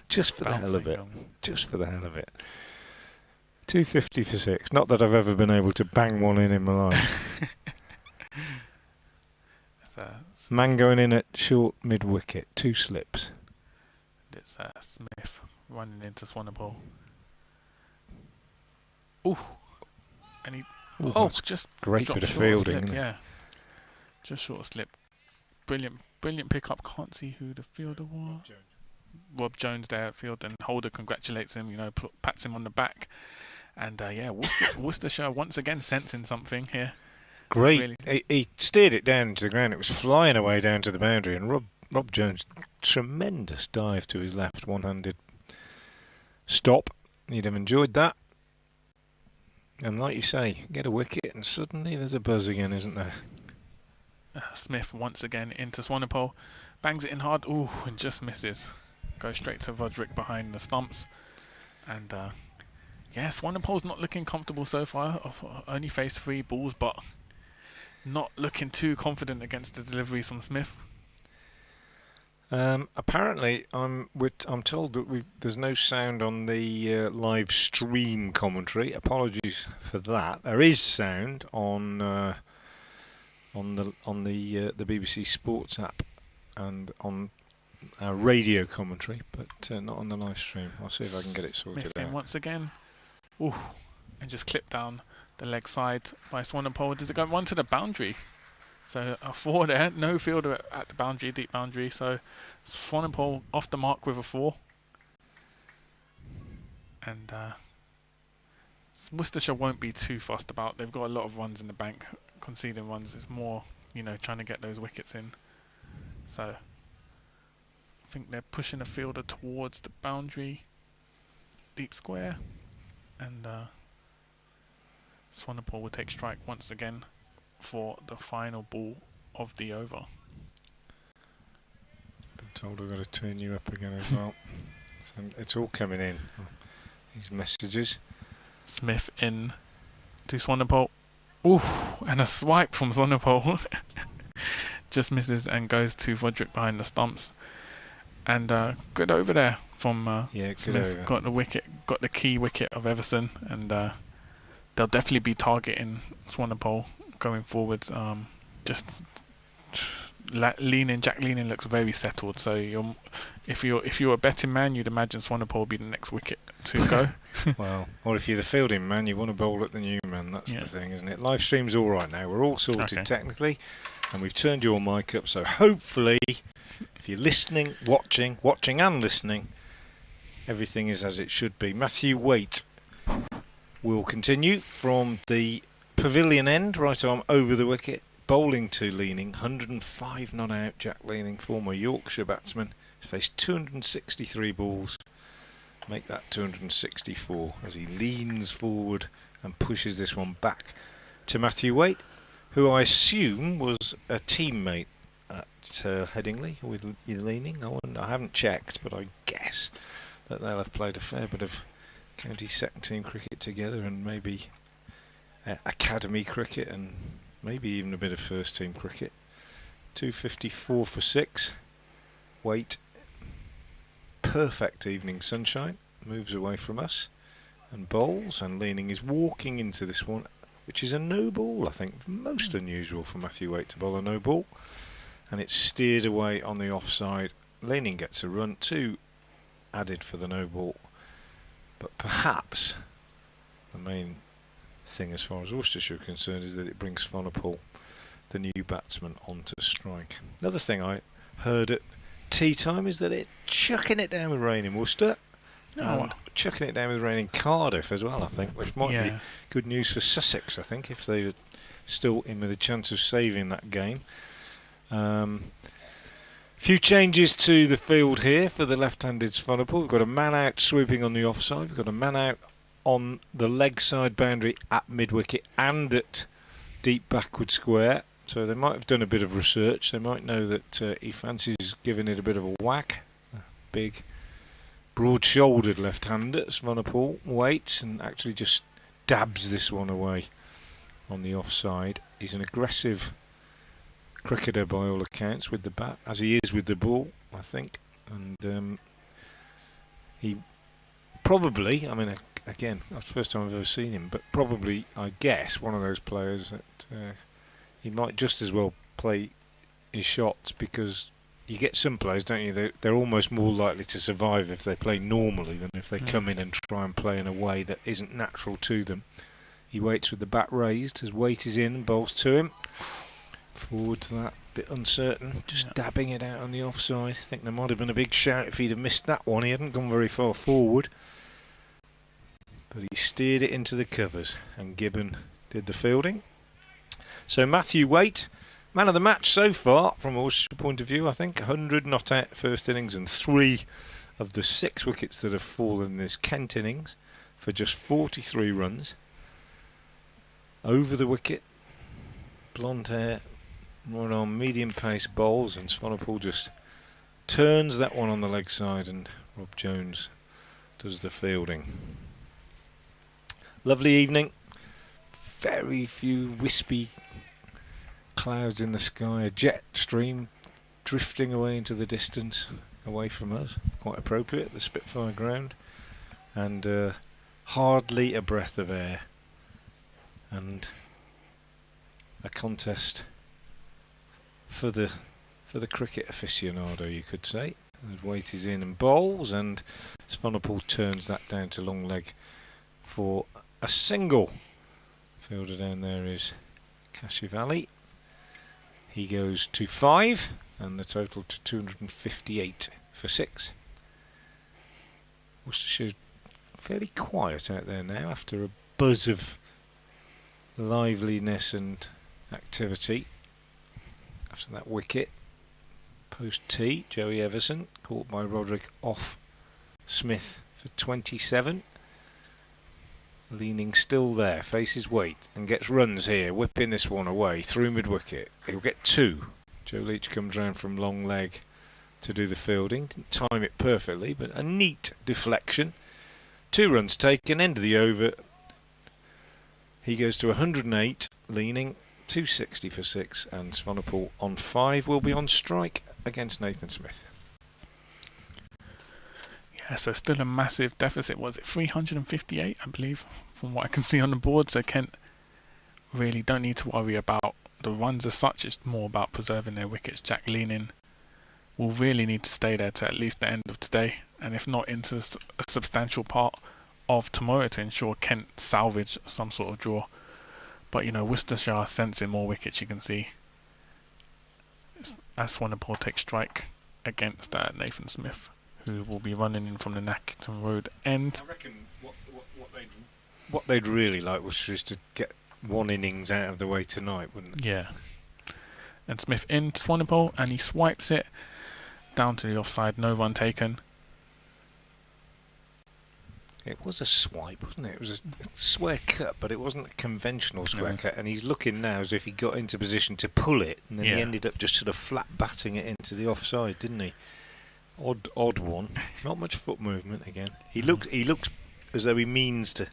Just for the hell of it. Just for the hell of it. 250 for 6. Not that I've ever been able to bang one in my life. Man going in at short mid-wicket. 2 slips. It's Smith running into Swanepoel. Ooh. And he... just great bit of fielding. Slip, yeah. Just short of slip. Brilliant pickup. Can't see who the fielder was. Rob Jones there at field, and Holder congratulates him, pats him on the back. And Worcestershire once again sensing something here. Great. Really. He steered it down to the ground. It was flying away down to the boundary, and Rob Jones, tremendous dive to his left, one-handed stop. You'd have enjoyed that. And like you say, get a wicket and suddenly there's a buzz again, isn't there? Smith once again into Swanepoel. Bangs it in hard. Ooh, and just misses. Goes straight to Vodrick behind the stumps. And Swanepoel's not looking comfortable so far. Only faced 3 balls, but not looking too confident against the deliveries from Smith. Apparently, I'm told that there's no sound on the live stream commentary. Apologies for that. There is sound on the BBC Sports app and on our radio commentary, but not on the live stream. I'll see if I can get it sorted Smith out. Once again, ooh, and just clipped down the leg side by Swanepoel. Does it go one to the boundary? So a 4 there, no fielder at the boundary, deep boundary. So Swanepoel off the mark with a 4. And Worcestershire won't be too fussed about. They've got a lot of runs in the bank, conceding runs. It's more, trying to get those wickets in. So I think they're pushing a fielder towards the boundary, deep square, and Swanepoel will take strike once again for the final ball of the over. Been told I've got to turn you up again as well. So it's all coming in. These messages. Smith in to Swanepoel. Ooh, and a swipe from Swanepoel. Just misses and goes to Vodrick behind the stumps. And good over there from Smith. Got the wicket, got the key wicket of Everson, and they'll definitely be targeting Swanepoel going forward. Jack Leaning looks very settled. So if you're a betting man, you'd imagine Swanepoel will be the next wicket to go. Well, or if you're the fielding man, you want to bowl at the new man. That's the thing, isn't it? Live stream's all right now. We're all sorted technically, and we've turned your mic up. So hopefully, if you're listening, watching and listening, everything is as it should be. Matthew Waite will continue from the pavilion end, right arm over the wicket, bowling to Leaning. 105 not out. Jack Leaning, former Yorkshire batsman, has faced 263 balls. Make that 264 as he leans forward and pushes this one back to Matthew Waite, who I assume was a teammate at Headingley with Leaning. I haven't checked, but I guess that they'll have played a fair bit of county second team cricket together, and maybe academy cricket, and maybe even a bit of first team cricket. 254 for 6. Waite, perfect evening sunshine, moves away from us and bowls, and Leaning is walking into this one, which is a no ball. I think most unusual for Matthew Waite to bowl a no ball, and it's steered away on the offside. Leaning gets a run, 2 added for the no ball, but perhaps the main thing as far as Worcestershire are concerned is that it brings Swanepoel, the new batsman, onto strike. Another thing I heard at tea time is that it's chucking it down with rain in Worcester, and chucking it down with rain in Cardiff as well, I think, which might be good news for Sussex, I think, if they're still in with a chance of saving that game. Few changes to the field here for the left-handed Swanepoel. We've got a man out sweeping on the offside. We've got a man out on the leg side boundary at mid-wicket and at deep backward square. So they might have done a bit of research. They might know that he fancies giving it a bit of a whack. A big, broad-shouldered left-hander. Swanepoel waits and actually just dabs this one away on the offside. He's an aggressive cricketer by all accounts with the bat, as he is with the ball, I think. And he probably, I mean, again, that's the first time I've ever seen him, but probably, I guess, one of those players that he might just as well play his shots, because you get some players, don't you, they're almost more likely to survive if they play normally than if they come in and try and play in a way that isn't natural to them. He waits with the bat raised, his weight is in and bowls to him. Forward to that, bit uncertain, just dabbing it out on the offside. I think there might have been a big shout if he'd have missed that one. He hadn't gone very far forward, but he steered it into the covers, and Gibbon did the fielding. So Matthew Waite, man of the match so far from a Worcestershire point of view, I think. 100 not out first innings, and 3 of the 6 wickets that have fallen in this Kent innings for just 43 runs. Over the wicket, blonde hair, right on medium pace bowls, and Swanepoel just turns that one on the leg side, and Rob Jones does the fielding. Lovely evening, very few wispy clouds in the sky, a jet stream drifting away into the distance away from us, quite appropriate, the Spitfire Ground, and hardly a breath of air, and a contest for the cricket aficionado, you could say. And Waite is in and bowls, and Swanepoel turns that down to long leg for a single. Fielder down there is Kashivali. He goes to 5, and the total to 258 for 6. Worcestershire fairly quiet out there now after a buzz of liveliness and activity after that wicket. Post tee, Joey Everson caught by Roderick off Smith for 27. Leaning still there, faces Waite and gets runs here, whipping this one away through mid-wicket. He'll get 2. Joe Leach comes round from long leg to do the fielding. Didn't time it perfectly, but a neat deflection. 2 runs taken, end of the over. He goes to 108, leaning 260 for 6, and Swanepoel on 5 will be on strike against Nathan Smith. Yeah, so still a massive deficit. Was it 358, I believe, from what I can see on the board? So Kent really don't need to worry about the runs as such. It's more about preserving their wickets. Jack Leaning will really need to stay there to at least the end of today, and if not into a substantial part of tomorrow, to ensure Kent salvage some sort of draw. But you know, Worcestershire are sensing more wickets, you can see, as Swanepoel takes strike against Nathan Smith, who will be running in from the Nackington Road end. I reckon what they'd really like was just to get one innings out of the way tonight, wouldn't they? Yeah. And Smith in to Swanepoel, and he swipes it down to the offside, no run taken. It was a swipe, wasn't it? It was a square cut, but it wasn't a conventional square cut, and he's looking now as if he got into position to pull it, and then he ended up just sort of flat batting it into the offside, didn't he? Odd one. Not much foot movement again. He looks as though he means to.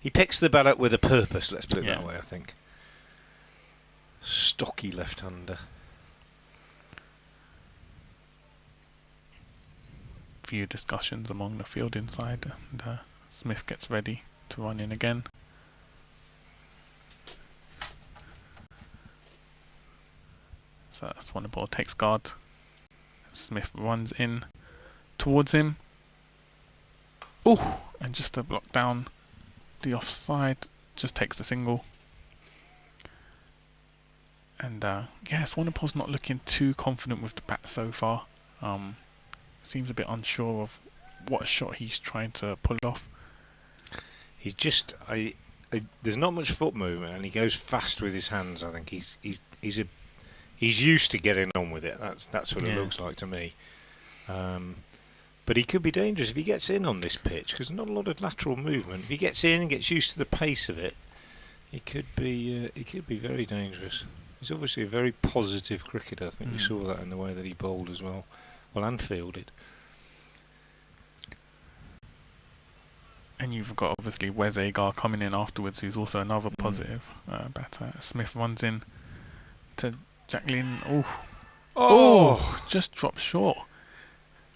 He picks the bat up with a purpose, let's put it that way, I think. Stocky left-hander. Few discussions among the fielding side, and Smith gets ready to run in again. So Swanepoel takes guard. Smith runs in towards him. Oh, and just to block down the offside, just takes the single. And Swanepoel's not looking too confident with the bat so far. Seems a bit unsure of what shot he's trying to pull off. He's just, there's not much foot movement, and he goes fast with his hands. I think he's used to getting on with it. That's what it looks like to me. But he could be dangerous if he gets in on this pitch, because there's not a lot of lateral movement. If he gets in and gets used to the pace of it, he could be very dangerous. He's obviously a very positive cricketer. I think we saw that in the way that he bowled as well. Well, and fielded. And you've got obviously Wes Agar coming in afterwards, who's also another positive batter. Smith runs in to Jack Leaning, just dropped short.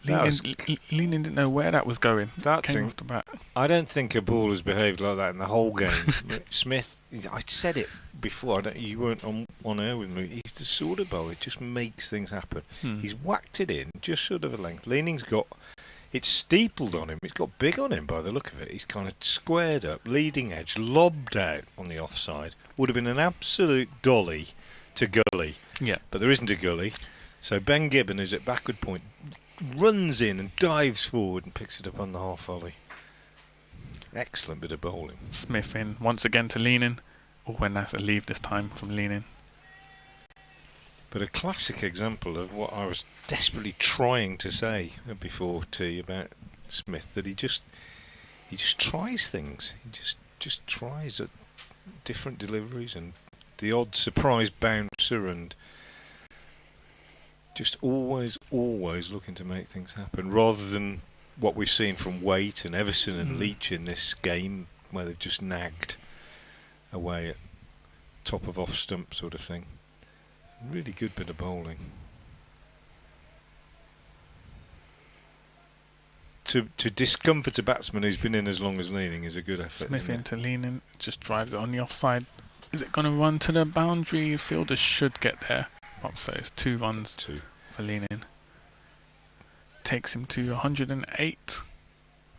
Leaning didn't know where that was going. Came off the bat. I don't think a ball has behaved like that in the whole game. Smith, I said it before, you weren't on air with me, he's the sort of bowler, it just makes things happen. He's whacked it in, just short of a length. Leaning's got, it's steepled on him, it's got big on him by the look of it. He's kind of squared up, leading edge, lobbed out on the offside. Would have been an absolute dolly to gully. Yeah. But there isn't a gully. So Ben Gibbon, who's at backward point, runs in and dives forward and picks it up on the half volley. Excellent bit of bowling. Smith in once again to Leaning. When that's a leave this time from Leaning. But a classic example of what I was desperately trying to say before tea about Smith, that he just tries things. He just tries at different deliveries and the odd surprise bouncer, and just always looking to make things happen, rather than what we've seen from Waite and Everson and Leach in this game, where they've just nagged away at top of off stump sort of thing. Really good bit of bowling. To discomfort a batsman who's been in as long as Leaning is a good effort. Smith into Leaning, just drives it on the offside. Is it going to run to the boundary? Fielder should get there. So it's 2 runs for Leaning. Takes him to 108.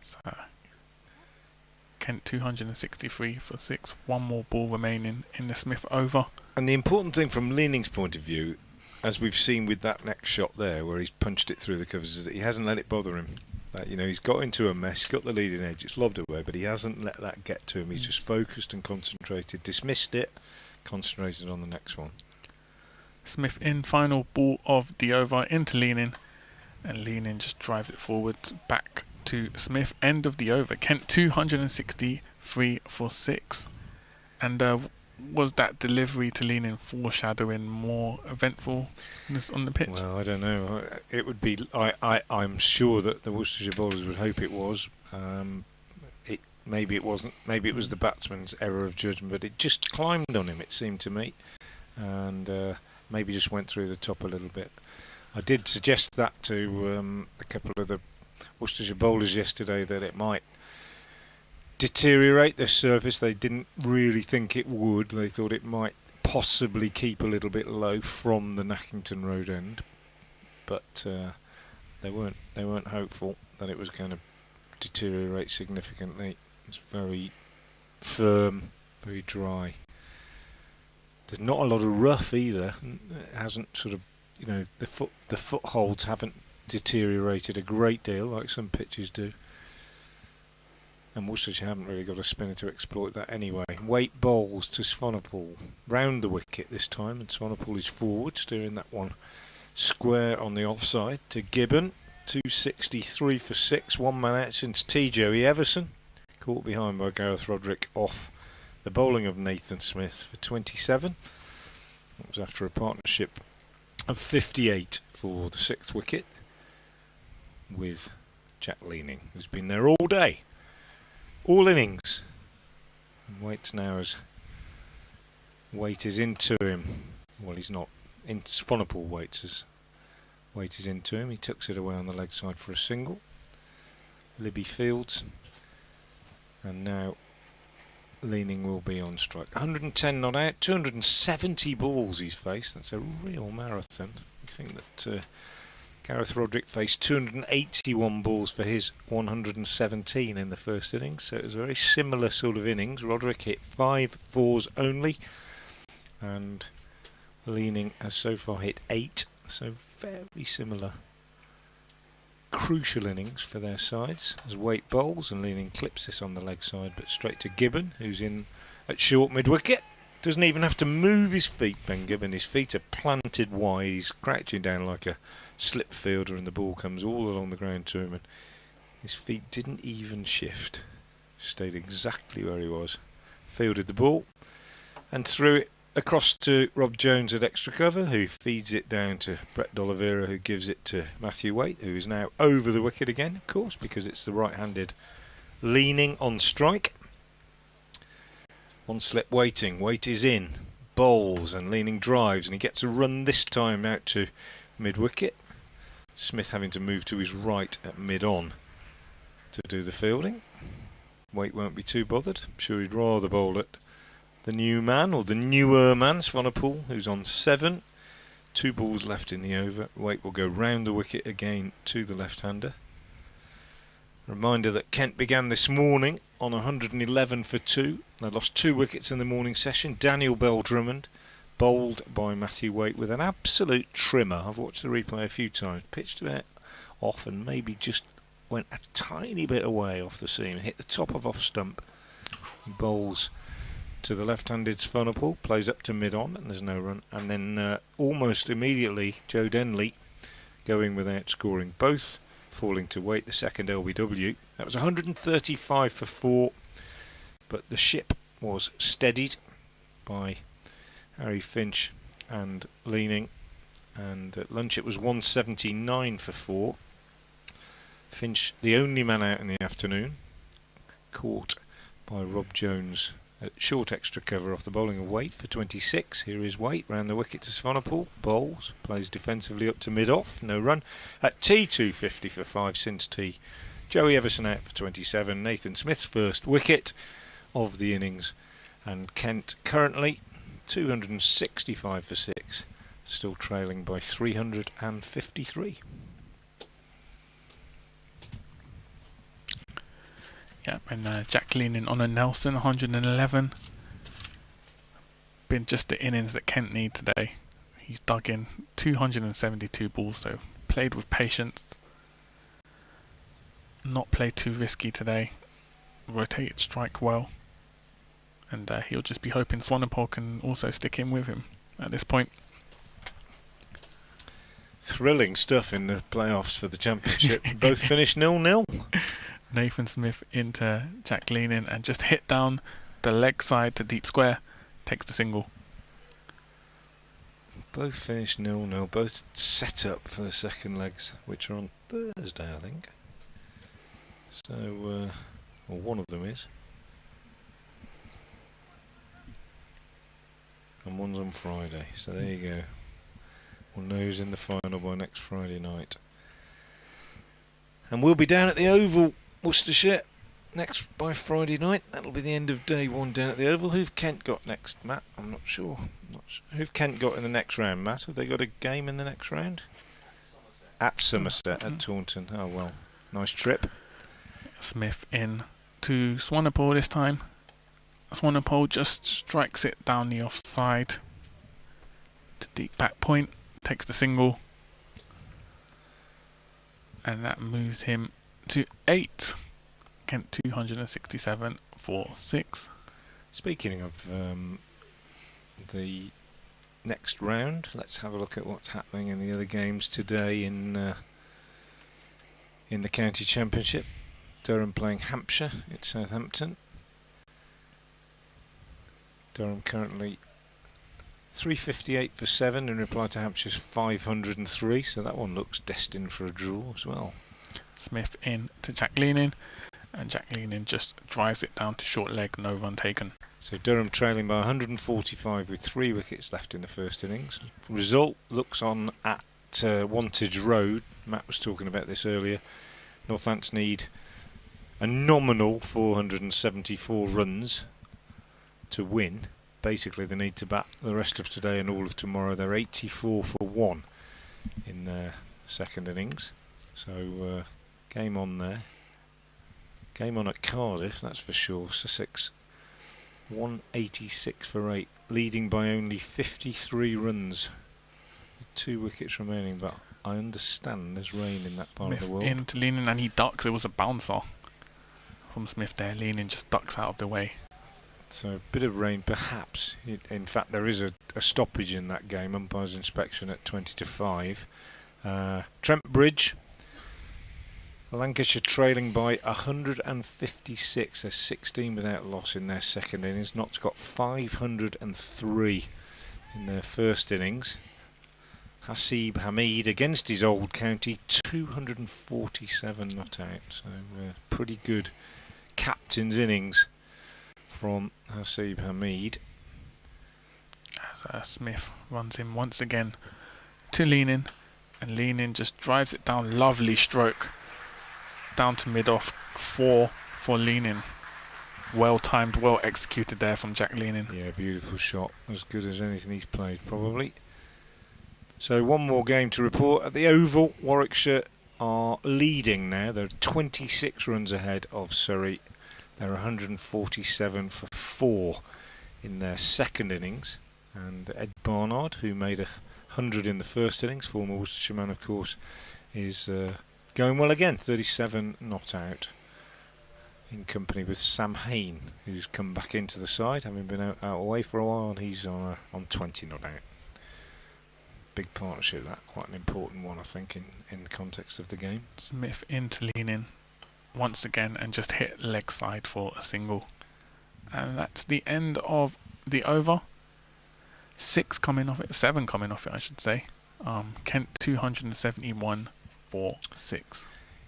So Kent 263 for 6. One more ball remaining in the Smith over. And the important thing from Leaning's point of view, as we've seen with that next shot there, where he's punched it through the covers, is that he hasn't let it bother him. He's got into a mess, got the leading edge, it's lobbed away, but he hasn't let that get to him. He's just focused and concentrated, dismissed it, concentrated on the next one. Smith in, final ball of the over into Leaning, and Leaning just drives it forward back to Smith. End of the over. Kent 263 for 6. And was that delivery to Leaning foreshadowing more eventfulness on the pitch? Well, I don't know. It would be. I'm sure that the Worcestershire bowlers would hope it was. Maybe it wasn't. Maybe it was the batsman's error of judgment, but it just climbed on him, it seemed to me, and maybe just went through the top a little bit. I did suggest that to a couple of the Worcestershire bowlers yesterday, that it might deteriorate their surface. They didn't really think it would. They thought it might possibly keep a little bit low from the Nackington Road end, but they weren't hopeful that it was going to deteriorate significantly. It's very firm, very dry. There's not a lot of rough either. It hasn't sort of, the footholds haven't deteriorated a great deal like some pitches do. And Worcestershire haven't really got a spinner to exploit that anyway. Waite bowls to Swanepoel. Round the wicket this time, and Swanepoel is forward, steering that one square on the offside to Gibbon. 263 for 6. 1 man out since Joey Everson. Caught behind by Gareth Roderick off the bowling of Nathan Smith for 27. That was after a partnership of 58 for the 6th wicket with Jack Leaning, who's been there all day. All innings. And Waite's now as Waite is into him. Well, he's not. Swanepoel Waite is into him. He tucks it away on the leg side for a single. Libby Fields. And now Leaning will be on strike. 110 not out. 270 balls he's faced. That's a real marathon. You think that Gareth Roderick faced 281 balls for his 117 in the first innings, so it was a very similar sort of innings. Roderick hit 5 fours only, and Leaning has so far hit 8, so very similar. Crucial innings for their sides as Waite bowls, and Leaning clips this on the leg side, but straight to Gibbon, who's in at short mid-wicket. Doesn't even have to move his feet, Ben Gibbon. His feet are planted wide. He's crouching down like a slip fielder, and the ball comes all along the ground to him, and his feet didn't even shift. Stayed exactly where he was. Fielded the ball and threw it across to Rob Jones at extra cover, who feeds it down to Brett D'Oliveira, who gives it to Matthew Waite, who is now over the wicket again, of course, because it's the right-handed Leaning on strike. One slip waiting. Waite is in. bowls and leaning drives, and he gets a run this time out to mid-wicket. Smith having to move to his right at mid-on to do the fielding. Waite won't be too bothered. I'm sure he'd rather bowl at the new man, or the newer man, Swanepoel, who's on 7. 2 balls left in the over. Waite will go round the wicket again to the left-hander. Reminder that Kent began this morning on 111 for 2. They lost 2 wickets in the morning session. Daniel Bell-Drummond bowled by Matthew Waite with an absolute trimmer. I've watched the replay a few times. Pitched a bit off and maybe just went a tiny bit away off the seam. Hit the top of off stump. He bowls to the left-handed Swanepoel, plays up to mid-on, and there's no run. And then almost immediately, Joe Denley going without scoring. Both falling to Waite, the second LBW. That was 135 for 4, but the ship was steadied by Harry Finch and Leaning, and at lunch it was 179 for 4. Finch, the only man out in the afternoon, caught by Rob Jones at short extra cover off the bowling of Waite for 26. Here is Waite round the wicket to Swanepoel, bowls, plays defensively up to mid-off, no run. At tea, 250 for 5 since tea. Joey Everson out for 27. Nathan Smith's first wicket of the innings, and Kent currently 265 for 6, still trailing by 353. Yep, and Jack Leaning on a Nelson, 111. Been just the innings that Kent need today. He's dug in 272 balls, so played with patience. Not played too risky today. Rotated strike well. And he'll just be hoping Swanepoel can also stick in with him at this point. Thrilling stuff in the playoffs for the championship. Both finished 0-0. Nathan Smith into Jack Leaning and just hit down the leg side to deep square. Takes the single. Both finished 0-0. Both set up for the second legs, which are on Thursday, I think. So, or one of them is. And one's on Friday. So there you go. We'll know who's in the final by next Friday night. And we'll be down at the Oval, Worcestershire, next by Friday night. That'll be the end of day 1 down at the Oval. Who've Kent got next, Matt? I'm not sure. Who've Kent got in the next round, Matt? Have they got a game in the next round? At Somerset, at Taunton. Oh, well. Nice trip. Smith in to Swanepoel this time. Swanepoel just strikes it down the offside to deep back point. Takes the single. And that moves him to 8. Kent 267 for 6. Speaking of the next round, let's have a look at what's happening in the other games today in the county championship. Durham playing Hampshire at Southampton. Durham currently 358 for 7 in reply to Hampshire's 503, so that one looks destined for a draw as well. Smith in to Jack Leaning, and Jack Leaning just drives it down to short leg, no run taken. So Durham trailing by 145 with 3 wickets left in the first innings. Result looks on at Wantage Road. Matt was talking about this earlier. Northants need a nominal 474 runs to win. Basically they need to bat the rest of today and all of tomorrow. They're 84 for 1 in their second innings. So game on there. Game on at Cardiff, that's for sure. Sussex 186 for 8, leading by only 53 runs with 2 wickets remaining, but I understand there's rain in that part Smith of the world. into Leaning, and he ducks. It was a bouncer from Smith there. Leaning just ducks out of the way. So a bit of rain, perhaps. In fact, there is a stoppage in that game. Umpire's inspection at 20 to 5. Trent Bridge, Lancashire trailing by 156. They're 16 without loss in their second innings. Notts got 503 in their first innings. Hasib Hamid against his old county, 247 not out. So pretty good captain's innings from Hasib Hamid. Smith runs in once again to Leaning, and Leaning just drives it down. Lovely stroke down to mid-off for Leaning. Well timed, well executed there from Jack Leaning. Yeah, beautiful shot. As good as anything he's played, probably. So one more game to report. At the Oval, Warwickshire are leading now. They're 26 runs ahead of Surrey. They're 147 for 4 in their second innings. And Ed Barnard, who made 100 in the first innings, former Worcestershire man, of course, is going well again. 37 not out, in company with Sam Hain, who's come back into the side, having been out away for a while, and he's on 20 not out. Big partnership, that, quite an important one, I think, in the context of the game. Smith into Leaning once again and just hit leg side for a single. And that's the end of the over. 7 coming off it, I should say. Kent 271 for 6.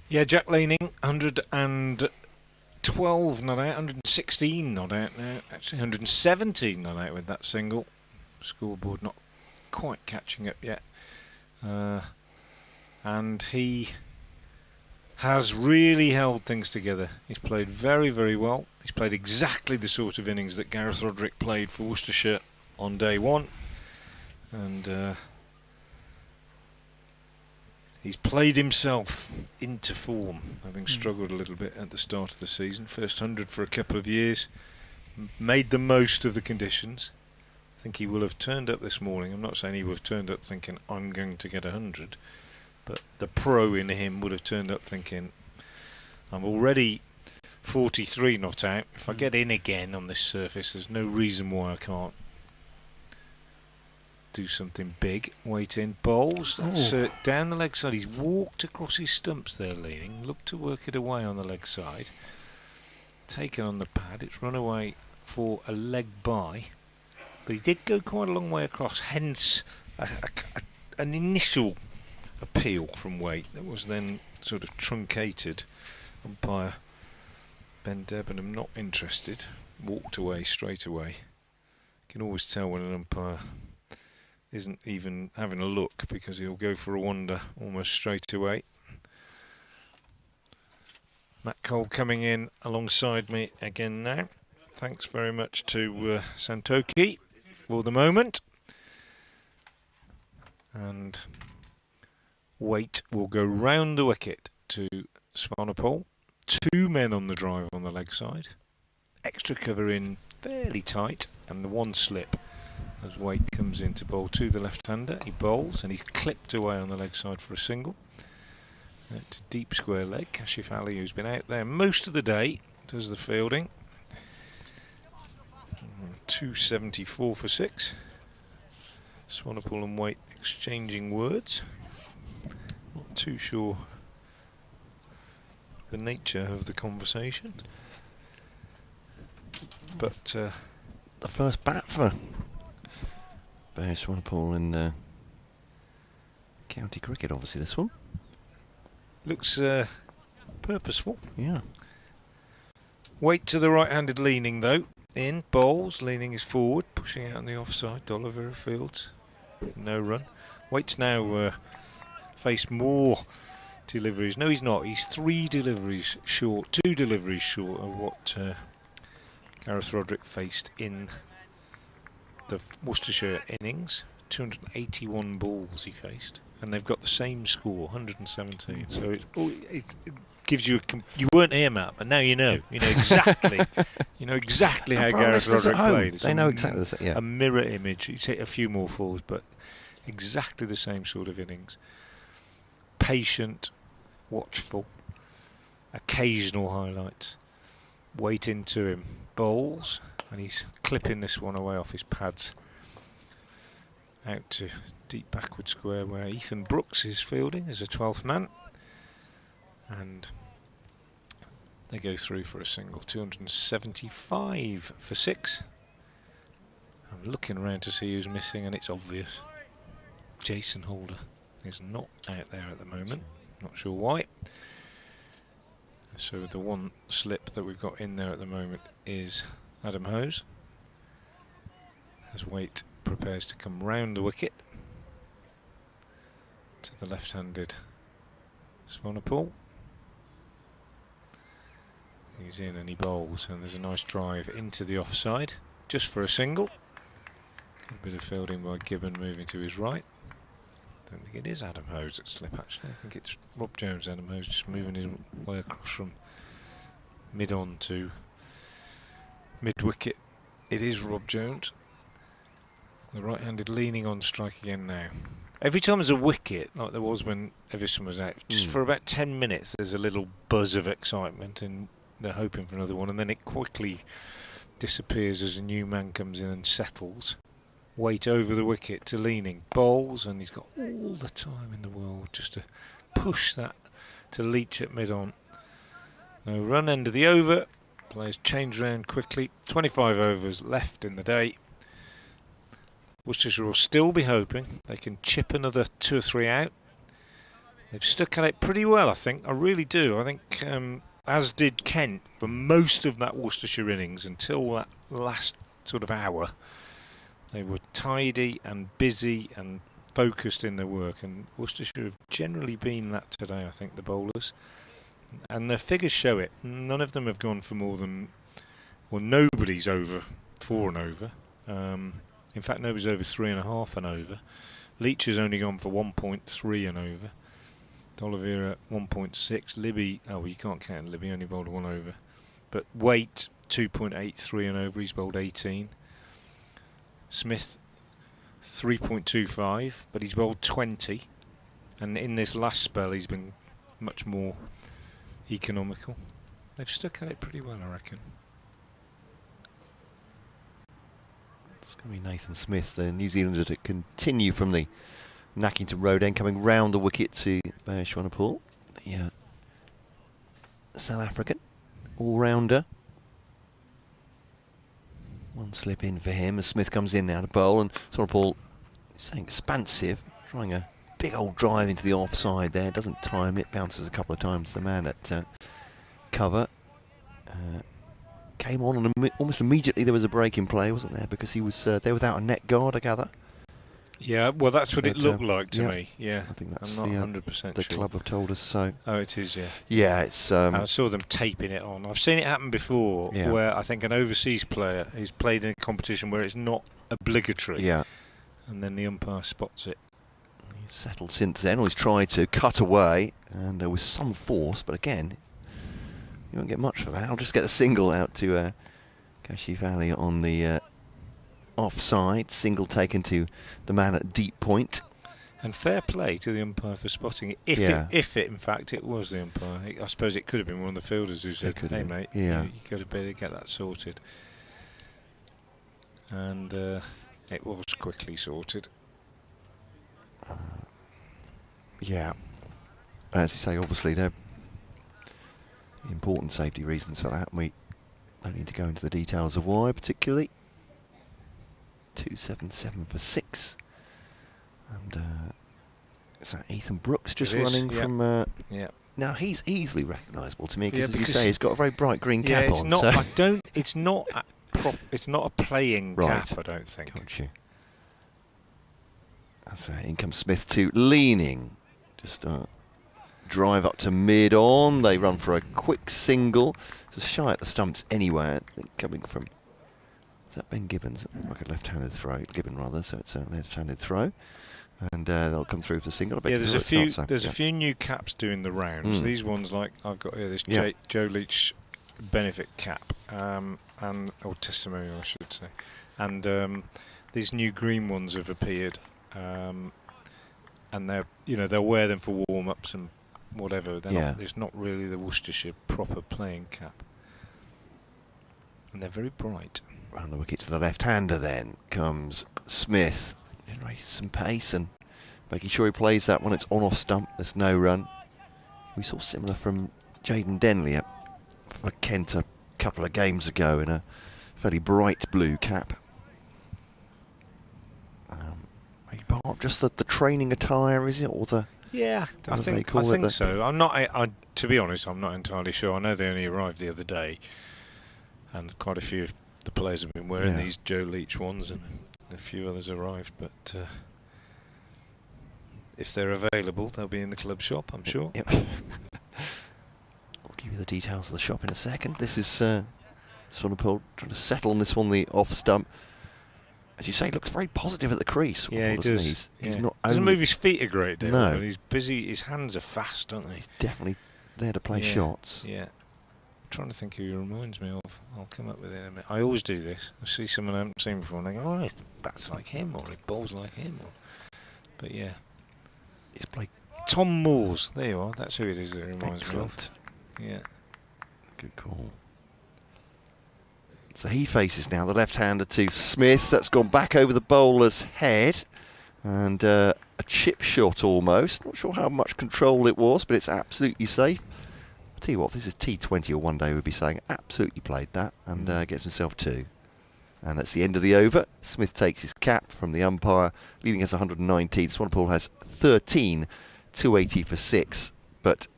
Yeah, Jack Leaning 112 not out, 116 not out now, actually 117 not out with that single. Scoreboard not quite catching up yet. And he has really held things together. He's played very, very well. He's played exactly the sort of innings that Gareth Roderick played for Worcestershire on day one. And he's played himself into form, having struggled a little bit at the start of the season. First 100 for a couple of years. Made the most of the conditions. I think he will have turned up this morning. I'm not saying he would have turned up thinking, I'm going to get 100. But the pro in him would have turned up thinking, I'm already 43 not out. If I get in again on this surface, there's no reason why I can't do something big. Wait in, bowls. That's down the leg side. He's walked across his stumps there, Leaning. Looked to work it away on the leg side. Taken on the pad. It's run away for a leg by. But he did go quite a long way across, hence an initial appeal from Waite that was then sort of truncated. Umpire Ben Debenham not interested, walked away straight away. You can always tell when an umpire isn't even having a look, because he'll go for a wander almost straight away. Matt Cole coming in alongside me again now. Thanks very much to Santoki for the moment. And Waite will go round the wicket to Swanepoel. 2 men on the drive on the leg side. Extra cover in fairly tight, and the one slip as Waite comes in to bowl to the left-hander. He bowls and he's clipped away on the leg side for a single. To deep square leg. Kashif Ali, who's been out there most of the day, does the fielding. 274 for 6. Swanepoel and Waite exchanging words. Not too sure the nature of the conversation, but the first bat for Bear Swanepoel in county cricket, obviously this one. Looks purposeful. Yeah. Waite to the right-handed Leaning though. In, bowls, Leaning is forward, pushing out on the offside. Dolivera fields, no run. Waite's now faced more deliveries. No, he's not. He's 3 deliveries short, 2 deliveries short of what Gareth Roderick faced in the Worcestershire innings. 281 balls he faced, and they've got the same score, 117. So it gives you you weren't here, Matt, but now you know. You know exactly. You know exactly how Gareth Roderick played. They know exactly the same. Yeah. A mirror image. He's hit a few more falls, but exactly the same sort of innings. Patient, watchful, occasional highlights. Wait into him, bowls, and he's clipping this one away off his pads. Out to deep backward square where Ethan Brooks is fielding as a 12th man. And they go through for a single. 275 for 6. I'm looking around to see who's missing, and it's obvious. Jason Holder is not out there at the moment. Not sure why. So the one slip that we've got in there at the moment is Adam Hose. As Waite prepares to come round the wicket to the left-handed Swanepoel. He's in and he bowls, and there's a nice drive into the offside, just for a single. A bit of fielding by Gibbon moving to his right. Don't think it is Adam Hose at slip, actually. I think it's Rob Jones, Adam Hose, just moving his way across from mid-on to mid-wicket. It is Rob Jones. The right-handed leaning on strike again now. Every time there's a wicket, like there was when Everson was out, just for about 10 minutes there's a little buzz of excitement and they're hoping for another one, and then it quickly disappears as a new man comes in and settles. Weight over the wicket to leaning, bowls, and he's got all the time in the world just to push that to Leach at mid-on. No run, end of the over. Players change round quickly. 25 overs left in the day. Worcestershire will still be hoping they can chip another 2 or 3 out. They've stuck at it pretty well, I think. I really do. I think, as did Kent for most of that Worcestershire innings until that last sort of hour. They were tidy and busy and focused in their work, and Worcestershire have generally been that today, I think, the bowlers. And their figures show it. None of them have gone for more than... Well, nobody's over 4 and over. In fact, nobody's over 3.5 and over. Leach has only gone for 1.3 and over. D'Oliveira 1.6. Libby, oh, well, you can't count Libby, only bowled 1 over. But Waite 2.83 and over, he's bowled 18. Smith 3.25, but he's bowled 20. And in this last spell, he's been much more economical. They've stuck at it pretty well, I reckon. It's going to be Nathan Smith, the New Zealander, to continue from the Nackington Road end, coming round the wicket to Swanepoel, the South African all-rounder. One slip in for him as Smith comes in now to bowl, and Swanepoel is saying expansive, trying a big old drive into the offside there, doesn't time it, bounces a couple of times to the man at cover. Came on and almost immediately there was a break in play, wasn't there, because he was there without a net guard, I gather. Yeah, well, that's what it looked like to me. Yeah, I think that's I'm not 100% sure. The club have told us so. Oh, it is, yeah. Yeah, it's. I saw them taping it on. I've seen it happen before, where I think an overseas player who's played in a competition where it's not obligatory, and then the umpire spots it. He's settled since then, or he's tried to cut away, and there was some force, but again, you won't get much for that. I'll just get the single out to Kashi Valley on the offside. Single taken to the man at deep point. And fair play to the umpire for spotting it. If it in fact, it was the umpire. I suppose it could have been one of the fielders who said, hey, mate, you got to better get that sorted. And it was quickly sorted. As you say, obviously, there are important safety reasons for that. We don't need to go into the details of why, particularly. 277 for 6. And is that Ethan Brooks just running from... Now, he's easily recognisable to me, because as you say, he's got a very bright green cap on. It's not a playing cap, I don't think. Got you. That's in comes Smith to leaning. Just drive up to mid-on. They run for a quick single. Just shy at the stumps anyway. I think coming from... Is that Ben Gibbons? Like a left-handed throw. Gibbon, rather, so it's a left-handed throw. And they'll come through for the single. There's a few new caps doing the rounds. These ones, like I've got here, this Joe Leach benefit cap, or testimonial, I should say. And these new green ones have appeared. And they'll wear them for warm-ups and whatever. It's not really the Worcestershire proper playing cap. And they're very bright. Round the wicket to the left-hander then comes Smith. Generates some pace and making sure he plays that when it's on-off stump. There's no run. We saw similar from Jaden Denley for Kent a couple of games ago in a fairly bright blue cap. Maybe part of just the training attire, is it, or the? Yeah, I think so. I'm not. To be honest, I'm not entirely sure. I know they only arrived the other day, and quite a few of the players have been wearing these Joe Leach ones, and A few others arrived, but if they're available, they'll be in the club shop, I'm sure. Yep. I'll give you the details of the shop in a second. This is Swanepoel trying to settle on this one, the off stump. As you say, looks very positive at the crease. Yeah, he does. He's not doesn't move his feet a great deal. No. But he's busy. His hands are fast, aren't they? He's definitely there to play shots. Yeah. I'm trying to think who he reminds me of. I'll come up with it in a minute. I always do this. I see someone I haven't seen before and I go, oh, he bats like him, or he bowls like him. But yeah. He's played Tom Moores. There you are. That's who it is that it reminds excellent. me of. Yeah. Good call. So he faces now the left-hander to Smith. That's gone back over the bowler's head. And a chip shot almost. Not sure how much control it was, but it's absolutely safe. I'll tell you what, if this is T20 or one day, we'd be saying absolutely played that and gets himself 2. And that's the end of the over. Smith takes his cap from the umpire, leading us 119. Swanepoel has 13, 280 for 6. But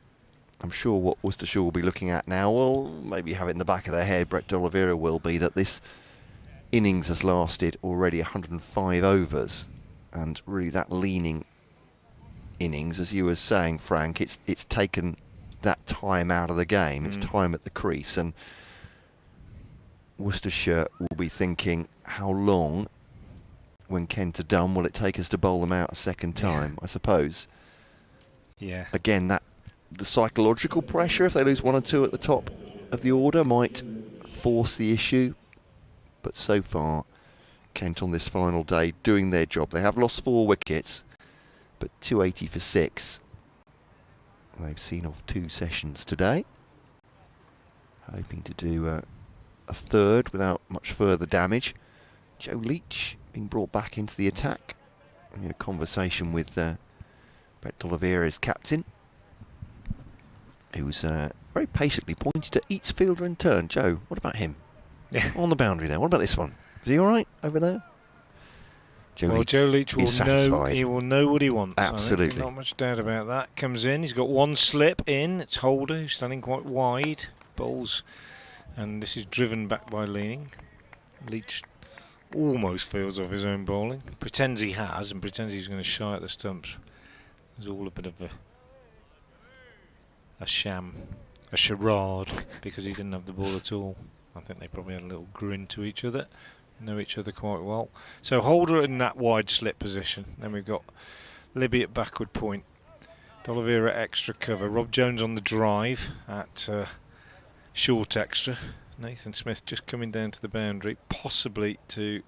I'm sure what Worcestershire will be looking at now, well, maybe have it in the back of their head, Brett D'Oliveira will be, that this innings has lasted already 105 overs. And really that leaning innings, as you were saying, Frank, it's taken that time out of the game. It's time at the crease. And Worcestershire will be thinking, how long, when Kent are done, will it take us to bowl them out a second time, I suppose. Yeah. Again, the psychological pressure, if they lose 1 or 2 at the top of the order, might force the issue. But so far, Kent on this final day doing their job. They have lost 4 wickets, but 280 for 6. They've seen off 2 sessions today. Hoping to do a third without much further damage. Joe Leach being brought back into the attack. In a conversation with Brett D'Oliveira's captain, who's very patiently pointed to each fielder in turn. Joe, what about him? On the boundary there. What about this one? Is he all right over there? Joe Leach will know. He will know what he wants. Absolutely. Not much doubt about that. Comes in. He's got 1 slip in. It's Holder, who's standing quite wide. Bowls. And this is driven back by leaning. Leach almost feels off his own bowling. Pretends he has and pretends he's going to shy at the stumps. It's all a bit of a sham, a charade, because he didn't have the ball at all. I think they probably had a little grin to each other, know each other quite well. So Holder in that wide slip position. Then we've got Libby at backward point. D'Oliveira extra cover. Rob Jones on the drive at short extra. Nathan Smith just coming down to the boundary, possibly to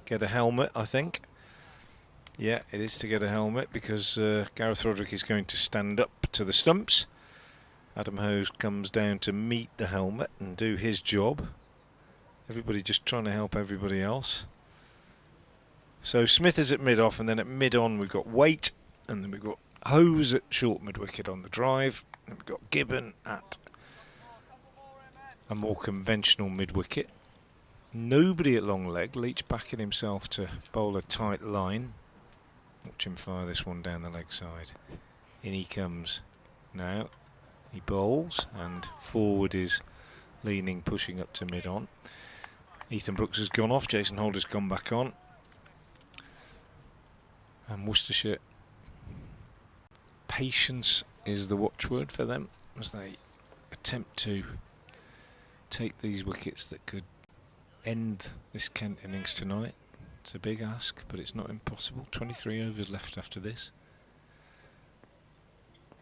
get a helmet, I think. Yeah, it is to get a helmet because Gareth Roderick is going to stand up to the stumps. Adam Hose comes down to meet the helmet and do his job. Everybody just trying to help everybody else. So Smith is at mid-off, and then at mid-on we've got Waite, and then we've got Hose at short mid-wicket on the drive, and we've got Gibbon at a more conventional mid-wicket. Nobody at long leg. Leach backing himself to bowl a tight line. Watch him fire this one down the leg side. In he comes now. He bowls, and forward is leaning, pushing up to mid-on. Ethan Brooks has gone off. Jason Holder's gone back on. And Worcestershire, patience is the watchword for them as they attempt to take these wickets that could end this Kent innings tonight. It's a big ask, but it's not impossible. 23 overs left after this.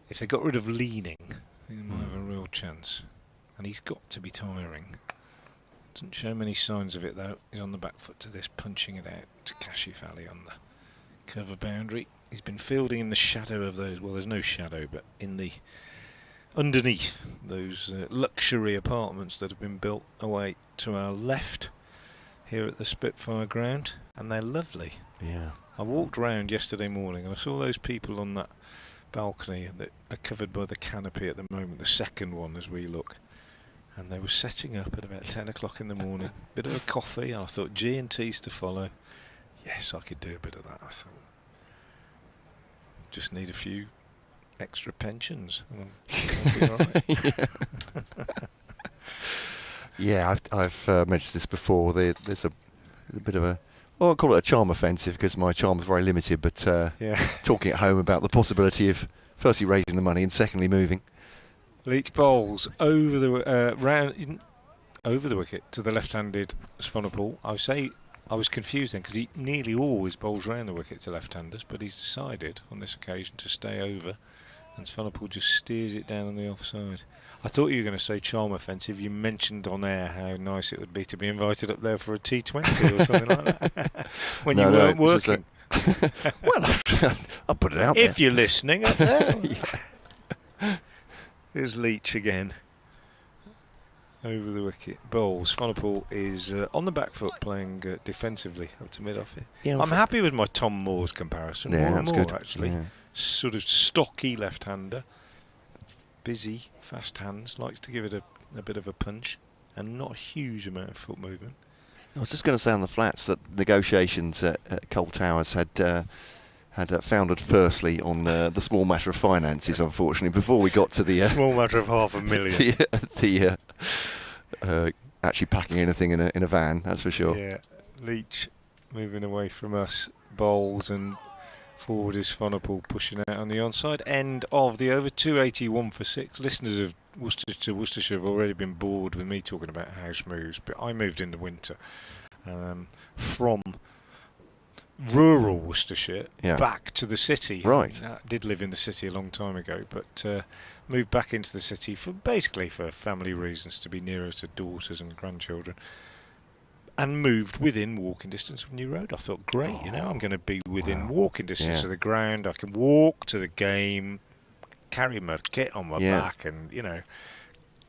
If they got rid of leaning, I think they might have a real chance. And he's got to be tiring. Doesn't show many signs of it though. He's on the back foot to this, punching it out to Kashif Ali on the cover boundary. He's been fielding in the shadow of those, well, there's no shadow, but in the underneath those luxury apartments that have been built away to our left here at the Spitfire Ground, and they're lovely. Yeah. I walked round yesterday morning and I saw those people on that balcony that are covered by the canopy at the moment, the second one as we look, and they were setting up at about 10 o'clock in the morning. Bit of a coffee, and I thought G&T's to follow. Yes, I could do a bit of that. I thought just need a few extra pensions and I'll be all right. Yeah, I've mentioned this before. There's a bit of a Well, I call it a charm offensive because my charm is very limited, but talking at home about the possibility of firstly raising the money and secondly moving. Leach bowls over the over the wicket to the left-handed Swanepoel. I was confused then because he nearly always bowls round the wicket to left-handers, but he's decided on this occasion to stay over, and Swanepoel just steers it down on the offside. I thought you were going to say charm offensive. You mentioned on air how nice it would be to be invited up there for a T20 or something like that when you weren't working. Well, I'll put it out there. If you're listening up there. Here's Leach again. Over the wicket. Bowls. Swanepoel is on the back foot playing defensively up to mid-off here. Yeah, I'm happy with my Tom Moore's comparison. Yeah, More and that's more, good. actually. Yeah. Sort of stocky left-hander. Busy, fast hands. Likes to give it a bit of a punch. And not a huge amount of foot movement. I was just going to say on the flats that negotiations at Cole Towers had foundered firstly on the small matter of finances, unfortunately, before we got to the small matter of $500,000. Actually packing anything in a van, that's for sure. Yeah, Leach moving away from us, bowls, and forward is Swanepoel pushing out on the onside end of the over. 281 for 6. Listeners of Worcestershire have already been bored with me talking about house moves, but I moved in the winter from rural Worcestershire back to the city. Right. I did live in the city a long time ago, but moved back into the city for family reasons, to be nearer to daughters and grandchildren, and moved within walking distance of New Road. I thought, great, I'm going to be within walking distance of the ground. I can walk to the game, carry my kit on my back, and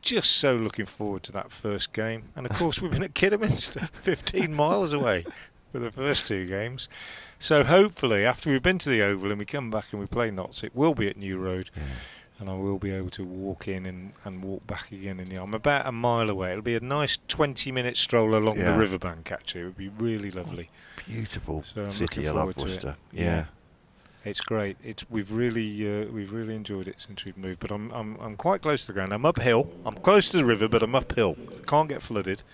just so looking forward to that first game. And of course we've been at Kidderminster, 15 miles away for the first 2 games. So hopefully after we've been to the Oval and we come back and we play Notts, it will be at New Road, and I will be able to walk in and walk back again I'm about a mile away. It'll be a nice 20-minute stroll along the riverbank, actually. It would be really lovely. Beautiful so city. I love Worcester. Yeah. It's great. We've really enjoyed it since we've moved. But I'm quite close to the ground. I'm uphill. I'm close to the river, but I'm uphill. Can't get flooded.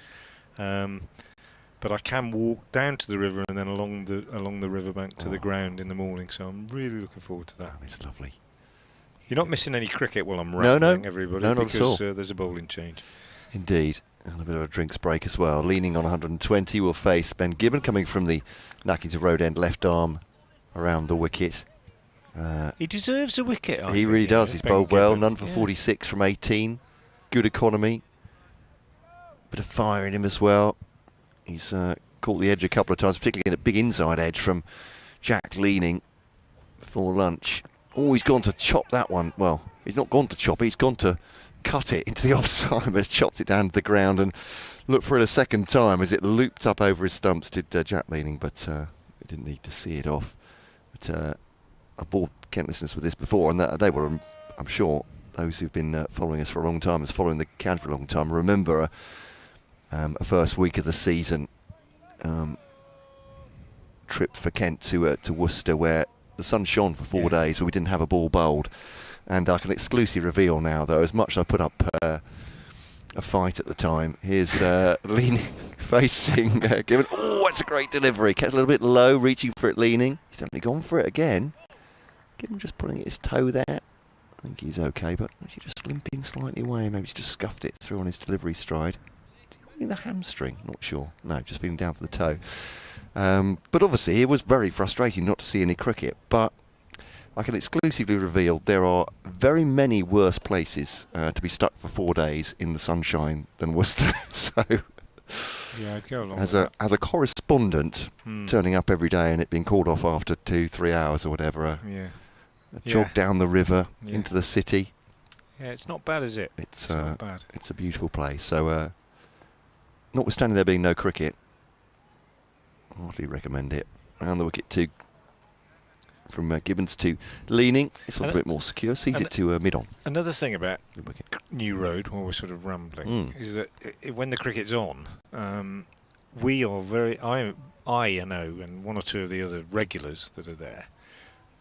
But I can walk down to the river and then along the riverbank to the ground in the morning. So I'm really looking forward to that. It's lovely. You're not missing any cricket while I'm rambling, everybody, not because at all. there's a bowling change. Indeed. And a bit of a drinks break as well. Leaning on 120 will face Ben Gibbon, coming from the Nackington Road end, left arm around the wicket. He deserves a wicket, I He think, really does. He's Ben bowled well. Gibbon. None for 46 from 18. Good economy. Bit of fire in him as well. He's caught the edge a couple of times, particularly in a big inside edge from Jack Leaning before lunch. Oh, he's gone to chop that one. Well, he's not gone to chop it. He's gone to cut it into the offside, but has chopped it down to the ground and looked for it a second time as it looped up over his stumps, did Jack Leaning, but he didn't need to see it off. But I bored Kent listeners with this before, and they were, I'm sure, those who've been following us for a long time, as following the county for a long time, remember a first week of the season trip for Kent to Worcester, where the sun shone for 4 days, but we didn't have a ball bowled. And I can exclusively reveal now, though, as much as I put up a fight at the time, here's Leaning facing Gibbon. Oh, it's a great delivery. Kept a little bit low, reaching for it, Leaning. He's definitely gone for it again. Gibbon just putting his toe there. I think he's okay, but actually just limping slightly away. Maybe he's just scuffed it through on his delivery stride. Is he feeling the hamstring? Not sure. No, just feeling down for the toe. But obviously it was very frustrating not to see any cricket, but I can exclusively reveal there are very many worse places to be stuck for 4 days in the sunshine than Worcester. So Yeah, I'd go along as with a correspondent, turning up every day and it being called off after 2-3 hours or whatever, a jog down the river into the city. Yeah, it's not bad, is it? It's not bad. It's a beautiful place. So notwithstanding there being no cricket, I hardly recommend it. And the wicket too. From Gibbons to Leaning. This one's a bit more secure. Sees it to mid-on. Another thing about New Road, while we're sort of rambling, is that when the cricket's on, we are very... I know, and one or two of the other regulars that are there,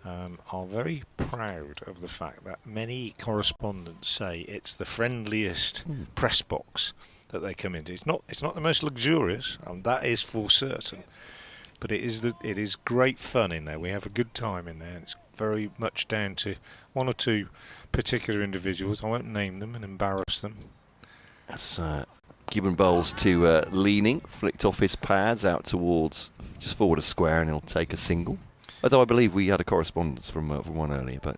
are very proud of the fact that many correspondents say it's the friendliest press box that they come into. It's not the most luxurious, and that is for certain. But it is great fun in there. We have a good time in there. It's very much down to one or two particular individuals. I won't name them and embarrass them. That's Gibbon bowls to Leaning, flicked off his pads out towards just forward a square, and he'll take a single. Although I believe we had a correspondence from one earlier, but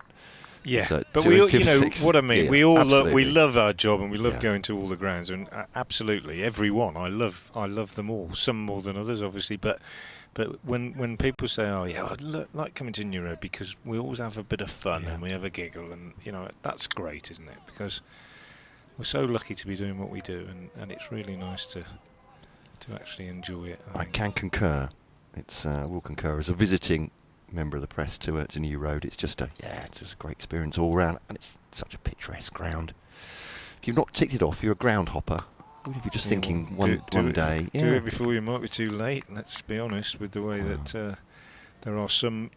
yeah, so but we, you know six. what I mean. Yeah, we all absolutely. love our job, and we love going to all the grounds, and absolutely every one. I love them all. Some more than others, obviously, but when people say, "Oh yeah, I'd like coming to New Road," because we always have a bit of fun and we have a giggle, and that's great, isn't it? Because we're so lucky to be doing what we do, and it's really nice to actually enjoy it. I can concur. Will concur as a visiting member of the press to New Road. It's just a great experience all round, and it's such a picturesque ground. If you've not ticked it off, you're a ground hopper. Even if you're just thinking one day. Do it before you might be too late. Let's be honest with the way that there are some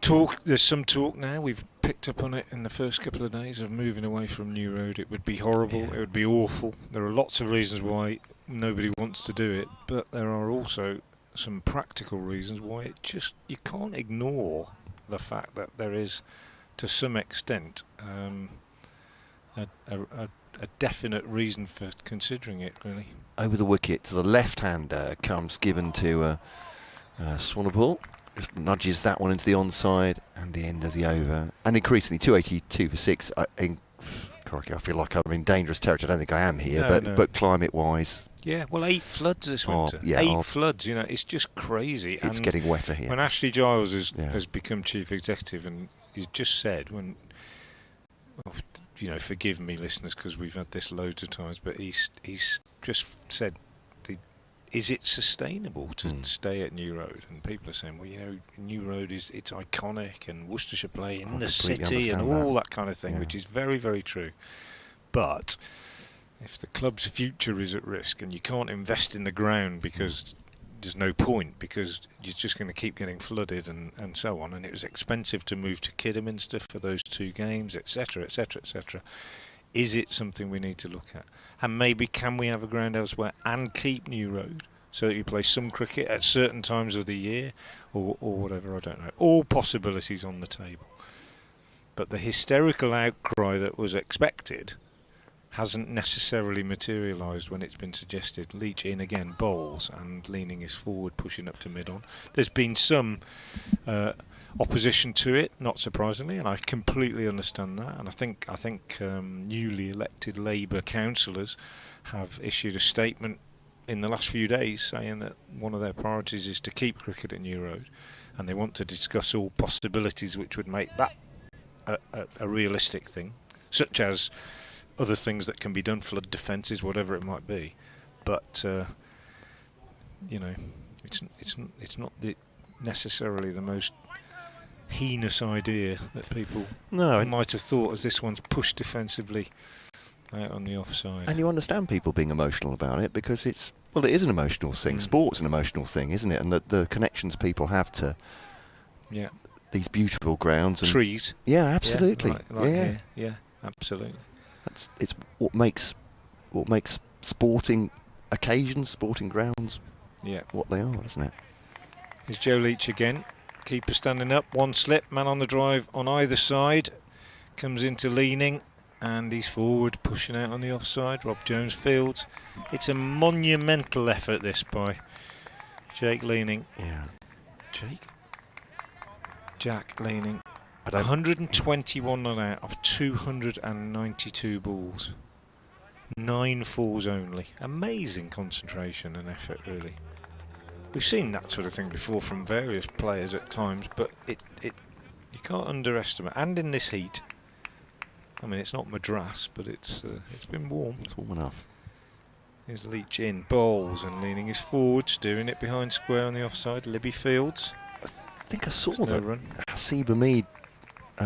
talk. There's some talk now. We've picked up on it in the first couple of days of moving away from New Road. It would be horrible. It would be awful. There are lots of reasons why nobody wants to do it, but there are also some practical reasons why you can't ignore the fact that there is, to some extent, a definite reason for considering it, really. Over the wicket to the left-hander comes Gibbon to Swanepoel. Just nudges that one into the onside, and the end of the over. And increasingly, 282 for 6. Correctly, I feel like I'm in dangerous territory. I don't think I am here, but climate-wise... Yeah, well, 8 floods this winter. 8 floods, it's just crazy. It's getting wetter here. When Ashley Giles has become chief executive, and he's just said, forgive me, listeners, because we've had this loads of times, but he's just said, is it sustainable to stay at New Road? And people are saying, well, New Road it's iconic, and Worcestershire play in the city and all that kind of thing, which is very, very true. But if the club's future is at risk and you can't invest in the ground because there's no point, because you're just going to keep getting flooded and so on, and it was expensive to move to Kidderminster for those 2 games, etc., etc., etc. Is it something we need to look at? And maybe can we have a ground elsewhere and keep New Road so that you play some cricket at certain times of the year or whatever? I don't know. All possibilities on the table. But the hysterical outcry that was expected hasn't necessarily materialised when it's been suggested. Leach in again, bowls, and Leaning is forward, pushing up to mid-on. There's been some opposition to it, not surprisingly, and I completely understand that. And I think newly elected Labour councillors have issued a statement in the last few days saying that one of their priorities is to keep cricket at New Road, and they want to discuss all possibilities which would make that a realistic thing, such as other things that can be done, flood defences, whatever it might be. But it's not necessarily the most heinous idea that people might have thought, as this one's pushed defensively out on the offside. And you understand people being emotional about it, because it is an emotional thing. Sport's an emotional thing, isn't it? And the connections people have to these beautiful grounds and trees. Yeah, absolutely. Yeah, absolutely. It's what makes sporting occasions, sporting grounds, what they are, isn't it? Here's Joe Leach again. Keeper standing up, one slip, man on the drive on either side. Comes into Leaning, and he's forward, pushing out on the offside. Rob Jones fields. It's a monumental effort, this, by Jake Leaning. Yeah. Jack Leaning. 121 not out of 292 balls. 9 falls only. Amazing concentration and effort, really. We've seen that sort of thing before from various players at times, but it you can't underestimate. And in this heat, I mean, it's not Madras, but it's been warm. It's warm enough. Here's Leach in, bowls, and Leaning is forward, steering it behind square on the offside. Libby fields. I think I saw that Hasib Hamid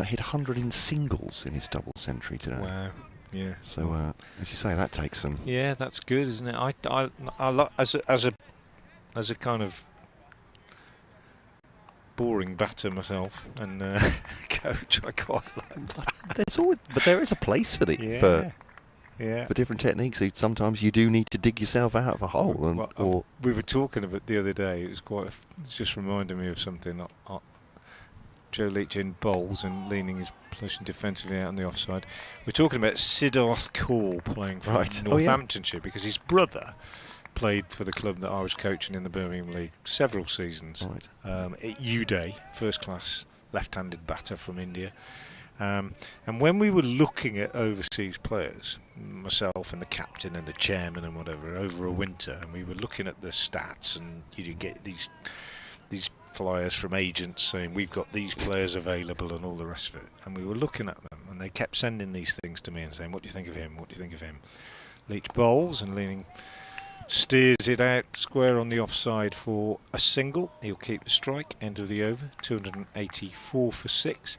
hit 100 in singles in his double century today. Wow. Yeah. So as you say, that takes some. Yeah, that's good, isn't it? I as a kind of boring batter myself and coach, I quite like that. But there is a place for Yeah. for different techniques. Sometimes you do need to dig yourself out of a hole. We were talking about it the other day. It just reminded me of something. Joe Leach in bowls and leaning his position defensively out on the offside. We're talking about Siddharth Kaul playing for Northamptonshire because his brother played for the club that I was coaching in the Birmingham League several seasons. At Uday, first class left-handed batter from India. And when we were looking at overseas players, myself and the captain and the chairman and whatever, over a winter, and we were looking at the stats, and you get these flyers from agents saying we've got these players available and all the rest of it, and we were looking at them, and they kept sending these things to me and saying, what do you think of him, what do you think of him? Leach bowls and leaning steers it out square on the offside for a single. He'll keep the strike, end of the over, 284 for 6.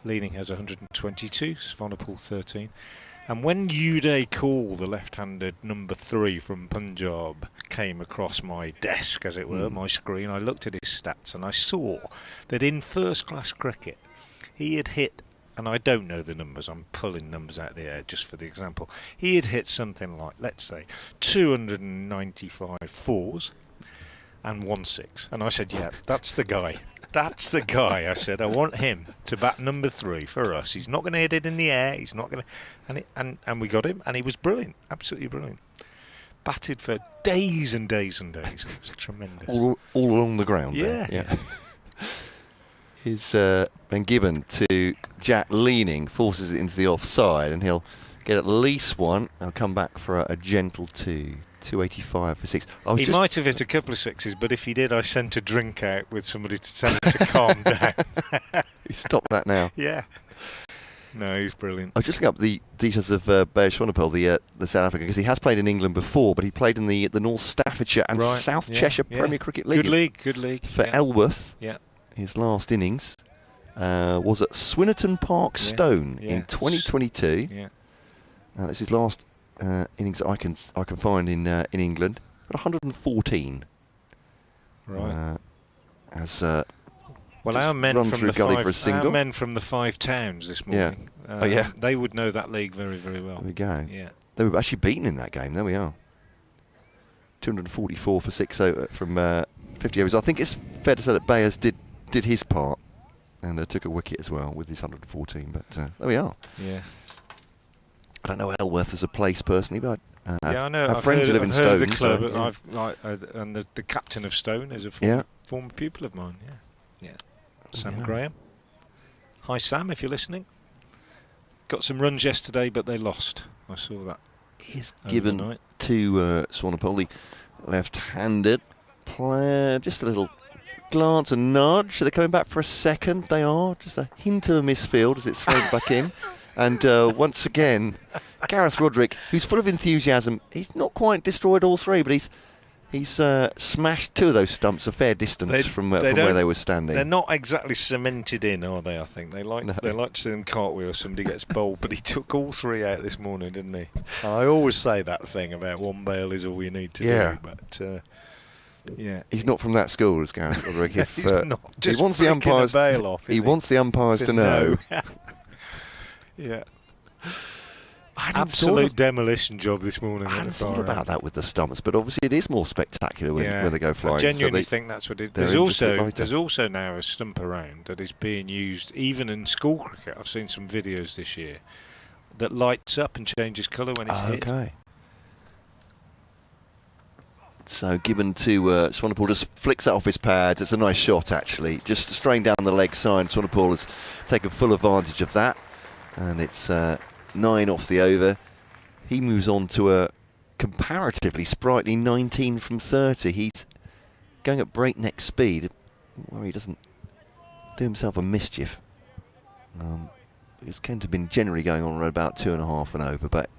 Leaning has 122, Swanepoel 13. And when Uday Kaul, the left-handed number 3 from Punjab, came across my desk, as it were, my screen, I looked at his stats and I saw that in first-class cricket he had hit, and I don't know the numbers, I'm pulling numbers out of the air just for the example, he had hit something like, let's say, 295 fours and 1 6. And I said, yeah, that's the guy. That's the guy. I said, I want him to bat number 3 for us. He's not going to hit it in the air. He's not going to... And we got him, and he was brilliant. Absolutely brilliant. Batted for days and days and days. It was tremendous. All along the ground. Yeah. There. Yeah. He's been given to Jack leaning, forces it into the offside, and he'll get at least one. I'll come back for a gentle 285 for 6. He might have hit a couple of sixes, but if he did, I sent a drink out with somebody to tell him to calm down. You stop that now. Yeah. No, he's brilliant. I was just looking up the details of Bear Swanepoel, the South African, because he has played in England before, but he played in the North Staffordshire and South Cheshire Premier Cricket League. Good league. For Elworth. Yeah. His last innings was at Swinnerton Park Stone in 2022. Yeah. That's his last innings that I can find in England. 114. Right. Well, our men from the 5 towns this morning. Yeah. They would know that league very, very well. There we go. Yeah. They were actually beaten in that game. There we are. 244 for 6 from 50 overs. I think it's fair to say that Bayers did his part and took a wicket as well with his 114. But there we are. Yeah. I don't know Elworth as a place personally, but I know. I've friends who live in Stone. The club, and the captain of Stone is a former pupil of mine. Yeah. Sam Graham. Hi Sam, if you're listening. Got some runs yesterday, but they lost. I saw that. He's given to Swanepoel, left-handed player. Just a little glance and nudge. They're coming back for a second. They are. Just a hint of a misfield as it's thrown back in. And once again, Gareth Roderick, who's full of enthusiasm, he's not quite destroyed all 3, but he's smashed 2 of those stumps a fair distance from where they were standing. They're not exactly cemented in, are they? I think they like to see them cartwheel. Somebody gets bowled, but he took all 3 out this morning, didn't he? I always say that thing about 1 bail is all you need to do, but. He's not from that school, is Gareth Roderick. He's not. Just he wants the umpires. He wants the umpires to know. Yeah. Absolute demolition job this morning. I hadn't thought about that with the stumps, but obviously it is more spectacular when they go flying. I genuinely think that's what it is. There's also now a stump around that is being used even in school cricket. I've seen some videos this year that lights up and changes colour when it's hit. Okay. So given to Swanepoel, just flicks that off his pad. It's a nice shot, actually. Just straying down the leg side. Swanepoel has taken full advantage of that. And it's 9 off the over. He moves on to a comparatively sprightly 19 from 30. He's going at breakneck speed, where he doesn't do himself a mischief. It's kind of been generally going on around about 2.5 and over, but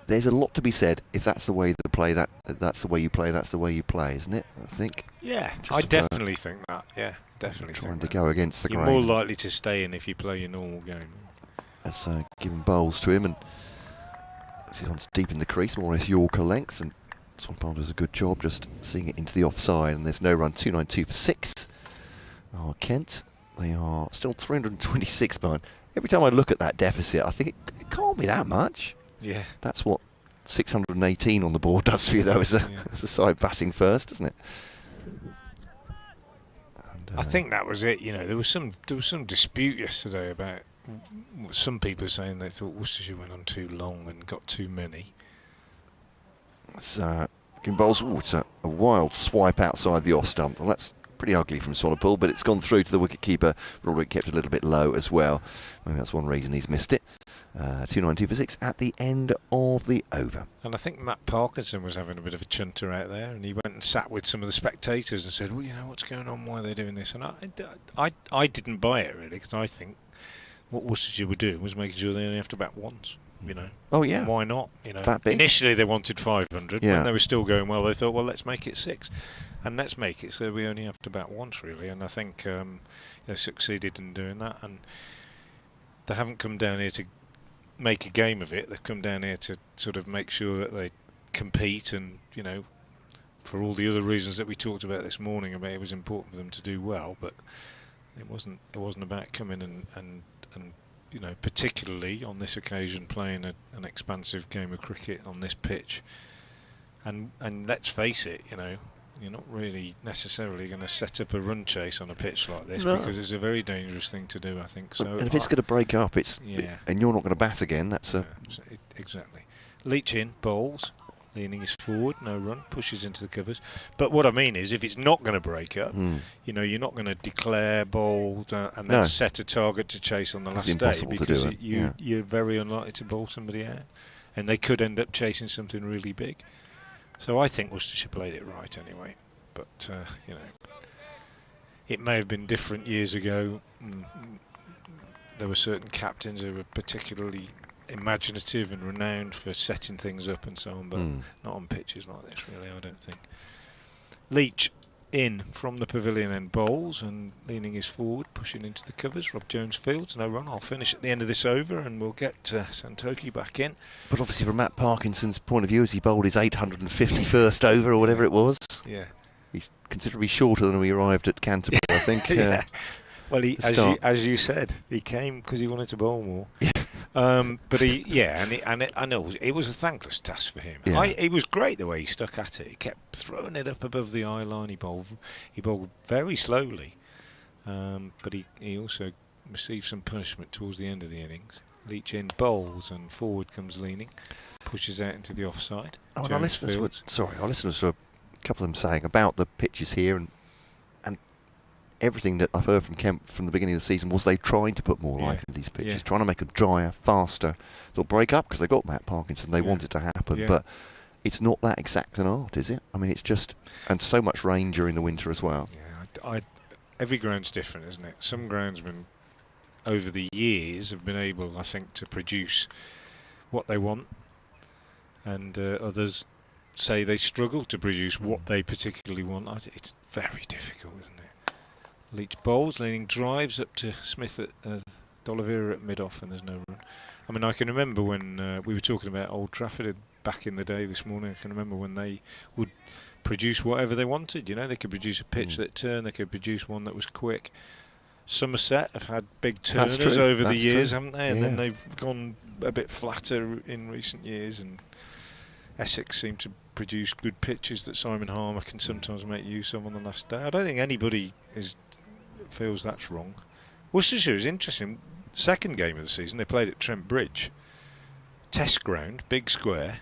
there's a lot to be said. If that's the way they play, that's the way you play, that's the way you play, isn't it? I think. Yeah, I definitely think that. Yeah, definitely. Trying to go against the grain. You're more likely to stay in if you play your normal game. That's giving bowls to him, and as he wants deep in the crease, more or less Yorker length, and Swanepoel does a good job just seeing it into the offside, and there's no run. 292 for 6. Kent, they are still 326 behind. Every time I look at that deficit, I think it can't be that much. Yeah. That's what 618 on the board does for you, though, as a side batting first, doesn't it? And, I think that was it. There was some dispute yesterday about some people saying they thought Worcestershire went on too long and got too many. It's bowls. It's a wild swipe outside the off stump. Well, that's pretty ugly from Solipool, but it's gone through to the wicket-keeper. Roderick kept a little bit low as well. Maybe that's one reason he's missed it. 292 for 6 at the end of the over. And I think Matt Parkinson was having a bit of a chunter out there, and he went and sat with some of the spectators and said, well, what's going on, why are they doing this? And I didn't buy it, really, because I think what Worcestershire were doing was making sure they only have to bat once. Oh yeah. Why not? That big. Initially they wanted 500. Yeah. When they were still going well, they thought, well, let's make it 6, and let's make it so we only have to bat once, really. And I think they succeeded in doing that, and they haven't come down here to make a game of it. They've come down here to sort of make sure that they compete, and for all the other reasons that we talked about this morning, about it was important for them to do well, but it wasn't about coming and particularly on this occasion playing an expansive game of cricket on this pitch. And let's face it, you're not really necessarily going to set up a run chase on a pitch like this, because it's a very dangerous thing to do, I think. So, and if it's going to break up, and you're not going to bat again, that's exactly. Leach in, bowls, leaning is forward, no run, pushes into the covers. But what I mean is, if it's not going to break up, you're not going to declare bowled and then set a target to chase on the last day, because you're very unlikely to bowl somebody out, and they could end up chasing something really big. So I think Worcestershire played it right anyway, but it may have been different years ago. There were certain captains who were particularly imaginative and renowned for setting things up and so on, but not on pitches like this, really, I don't think. Leach in from the pavilion end, bowls, and leaning his forward, pushing into the covers. Rob Jones fields, no run. I'll finish at the end of this over and we'll get Santoki back in. But obviously from Matt Parkinson's point of view, as he bowled his 851st over or whatever it was, he's considerably shorter than we arrived at Canterbury, I think. Yeah. Well, as you said, he came because he wanted to bowl more. But I know it was a thankless task for him. Yeah. It was great the way he stuck at it. He kept throwing it up above the eye line. He bowled very slowly, but he also received some punishment towards the end of the innings. Leach in, bowls, and forward comes leaning, pushes out into the offside. Our listeners were a couple of them saying about the pitches here, and everything that I've heard from Kemp from the beginning of the season was they tried to put more life into these pitches, trying to make them drier, faster. They'll break up because they got Matt Parkinson. They want it to happen, but it's not that exact an art, is it? I mean, it's just, and so much rain during the winter as well. Yeah, every ground's different, isn't it? Some groundsmen over the years have been able, I think, to produce what they want, and others say they struggle to produce what they particularly want. It's very difficult, isn't it? Leach bowls, leaning drives up to Smith at D'Oliveira at mid-off, and there's no run. I mean, I can remember when we were talking about Old Trafford back in the day this morning. I can remember when they would produce whatever they wanted. They could produce a pitch that turned, they could produce one that was quick. Somerset have had big turners over the years, haven't they? And then they've gone a bit flatter in recent years, and Essex seem to produce good pitches that Simon Harmer can sometimes make use of on the last day. I don't think anybody feels that's wrong. Worcestershire is interesting. Second game of the season, they played at Trent Bridge. Test ground, big square.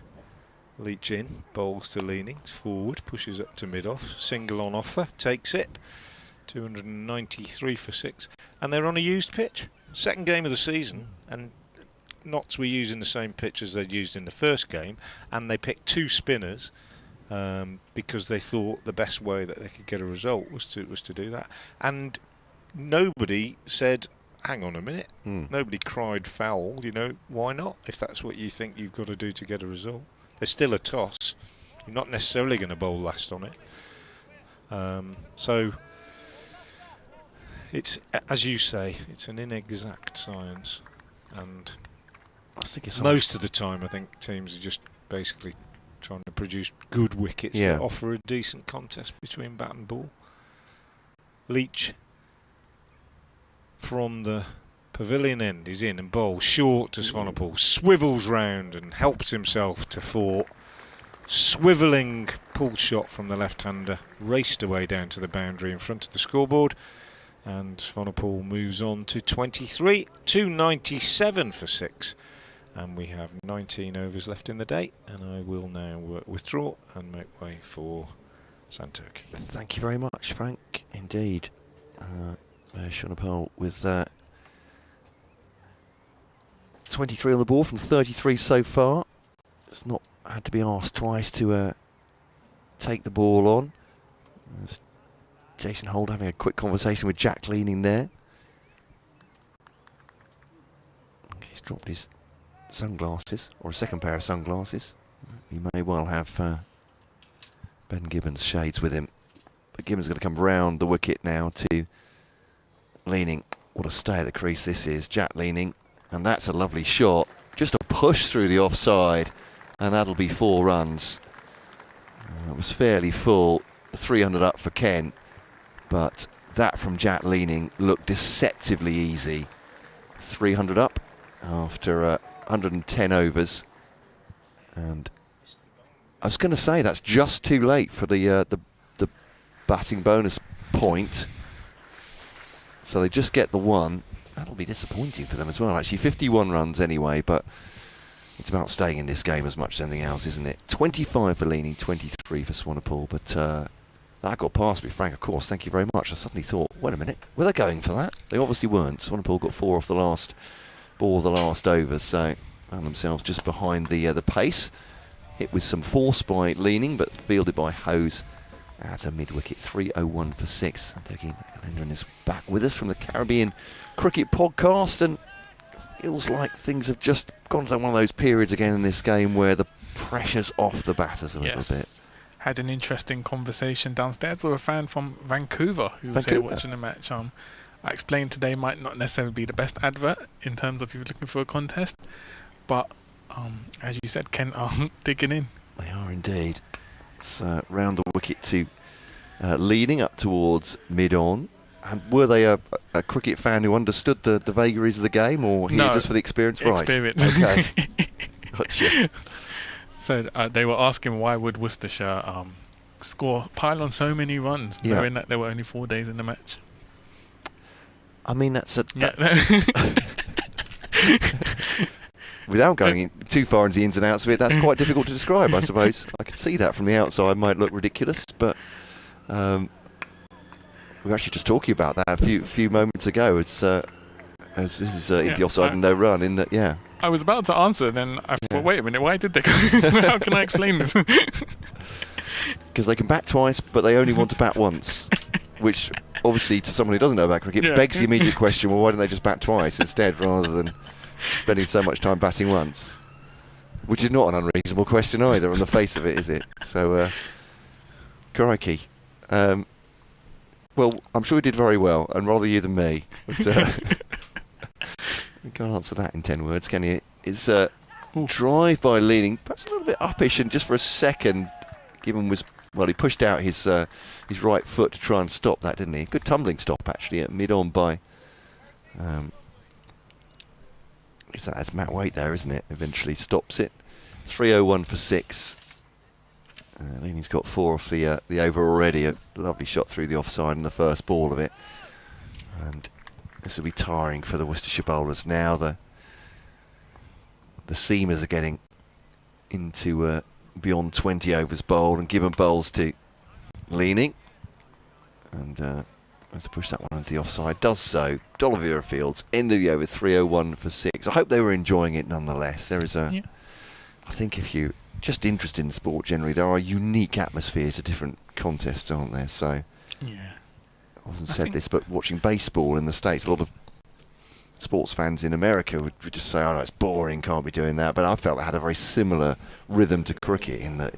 Leach in, bowls to leanings, forward, pushes up to mid-off, single on offer, takes it. 293 for 6. And they're on a used pitch. Second game of the season, and Notts were using the same pitch as they'd used in the first game, and they picked 2 spinners because they thought the best way that they could get a result was to do that. And nobody said, hang on a minute. Nobody cried foul. Why not? If that's what you think you've got to do to get a result. There's still a toss. You're not necessarily going to bowl last on it. So it's, as you say, it's an inexact science, and most of the time I think teams are just basically trying to produce good wickets that offer a decent contest between bat and ball. Leach from the Pavilion end, he's in and bowls short to Swanepoel, swivels round and helps himself to 4. Swivelling pull shot from the left-hander, raced away down to the boundary in front of the scoreboard, and Swanepoel moves on to 23, 297 for 6. And we have 19 overs left in the day, and I will now withdraw and make way for Santurkey. Thank you very much, Frank. Indeed. Swanepoel with 23 on the board from 33 so far. It's not had to be asked twice to take the ball on. There's Jason Holt having a quick conversation with Jack Leaning there. He's dropped his sunglasses, or a second pair of sunglasses. He may well have Ben Gibbons' shades with him. But Gibbons is going to come round the wicket now to Leaning. What a stay at the crease this is. Jack Leaning. And that's a lovely shot. Just a push through the offside. And that'll be 4 runs. It was fairly full. 300 up for Kent. But that from Jack Leaning looked deceptively easy. 300 up after 110 overs. And I was going to say that's just too late for the batting bonus point. So they just get the 1. That'll be disappointing for them as well. Actually, 51 runs anyway, but it's about staying in this game as much as anything else, isn't it? 25 for Leaning, 23 for Swanepoel, but that got past me, Frank, of course. Thank you very much. I suddenly thought, wait a minute, were they going for that? They obviously weren't. Swanepoel got 4 off the last ball of the last over, so found themselves just behind the pace. Hit with some force by Leaning, but fielded by Hose at a mid-wicket. 301 for 6. Santurkey is back with us from the Caribbean Cricket Podcast, and feels like things have just gone to one of those periods again in this game where the pressure's off the batters a little bit. Had an interesting conversation downstairs with a fan from Vancouver who was here watching the match. I explained today might not necessarily be the best advert in terms of you looking for a contest, but as you said, Kent are digging in. They are indeed. It's round the wicket to Leaning up towards mid-on. And were they a cricket fan who understood the vagaries of the game, or here just for the experience? Experience. Right. Okay. Gotcha. So they were asking why would Worcestershire pile on so many runs, knowing that there were only 4 days in the match. I mean, that's without going too far into the ins and outs of it, that's quite difficult to describe, I suppose. I can see that from the outside might look ridiculous, but we were actually just talking about that a few moments ago. It's as this is into the offside and no run. In that, I was about to answer, then I thought, wait a minute, why did they go? How can I explain this? Because they can bat twice, but they only want to bat once. Which, obviously, to someone who doesn't know about cricket, begs the immediate question, well, why don't they just bat twice instead, rather than spending so much time batting once? Which is not an unreasonable question either, on the face of it, is it? So, crikey. Well, I'm sure he did very well, and rather you than me. But, you can't answer that in 10 words, can you? It's a drive by Leaning, perhaps a little bit uppish, and just for a second, Gibbon was... Well, he pushed out his right foot to try and stop that, didn't he? Good tumbling stop, actually, at mid-on by... that's Matt Waite there, isn't it? Eventually stops it. 301 for 6. Leaning's got 4 off the over already. A lovely shot through the offside in the first ball of it. And this will be tiring for the Worcestershire bowlers now. The seamers are getting into... beyond 20 overs bowled, and Gibbon bowls to Leaning, and has to push that one into the offside. Does so. D'Oliveira Fields end of the over, 301 for 6. I hope they were enjoying it nonetheless. There is I think if you just interested in sport generally, there are unique atmospheres to different contests, aren't there? So I often said this, but watching baseball in the States, a lot of sports fans in America would just say, oh no, it's boring, can't be doing that. But I felt it had a very similar rhythm to cricket in that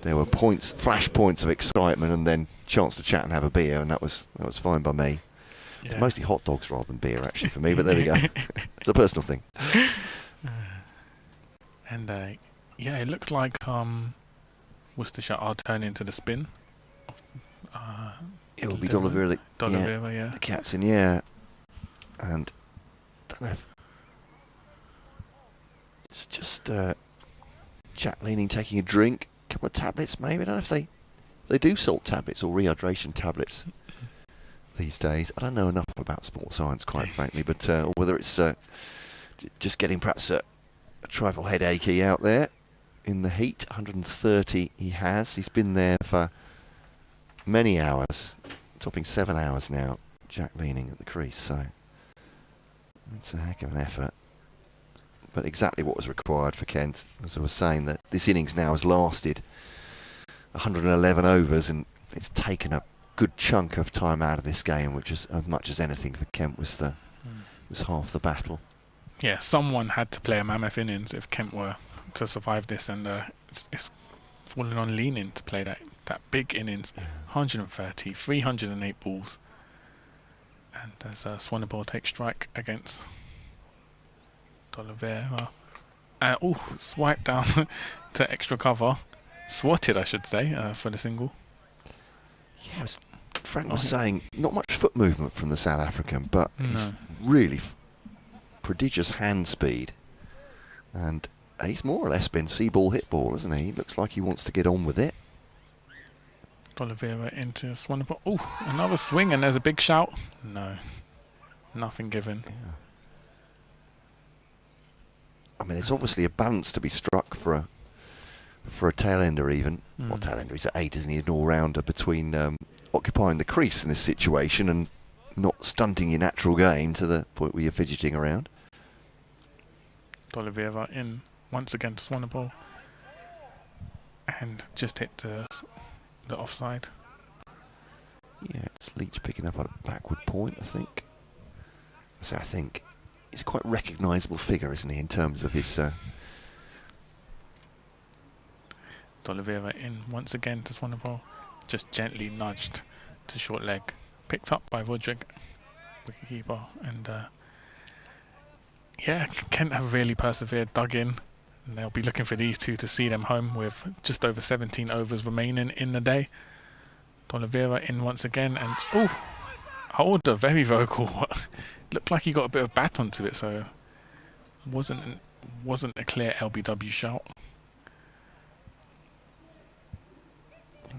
there were flash points of excitement, and then chance to chat and have a beer, and that was fine by me. Mostly hot dogs rather than beer, actually, for me, but there we go. It's a personal thing. And it looks like Worcestershire are turning to the spin. It will be D'Oliveira, the captain, and don't know if it's just Jack leaning, taking a drink, a couple of tablets maybe. I don't know if they do salt tablets or rehydration tablets these days. I don't know enough about sports science, quite frankly, but or whether it's just getting perhaps a trifle headachy out there in the heat. 130 he has. He's been there for many hours, topping 7 hours now. Jack leaning at the crease, so it's a heck of an effort. But exactly what was required for Kent. As I was saying, that this innings now has lasted 111 overs, and it's taken a good chunk of time out of this game, which is as much as anything for Kent was half the battle. Yeah, someone had to play a mammoth innings if Kent were to survive this, and it's falling on leaning to play that big innings. 130, 308 balls, and as Swanepoel takes strike against D'Oliveira. Swipe down to extra cover. Swatted, I should say, for the single. Yeah, as Frank was saying, not much foot movement from the South African, but he's really prodigious hand speed. And he's more or less been see-ball, hit-ball, isn't he? He looks like he wants to get on with it. D'Oliveira into Swanepoel. Oh, another swing, and there's a big shout. No, nothing given. Yeah. I mean, it's obviously a balance to be struck for a tail-ender even. Well, tail-ender, he's at 8, isn't he? He's an all-rounder between occupying the crease in this situation and not stunting your natural game to the point where you're fidgeting around. D'Oliveira in once again to Swanepoel. And just hit the offside. Yeah, it's Leach picking up a backward point, I think. So I think he's a quite recognisable figure, isn't he, in terms of his... D'Oliveira in once again to Swanepoel. Just gently nudged to short leg. Picked up by Roderick, wicketkeeper. And yeah, Kent have really persevered, dug in. And they'll be looking for these two to see them home with just over 17 overs remaining in the day. D'Oliveira in once again, and Holder very vocal. Looked like he got a bit of bat onto it, so wasn't a clear LBW shout.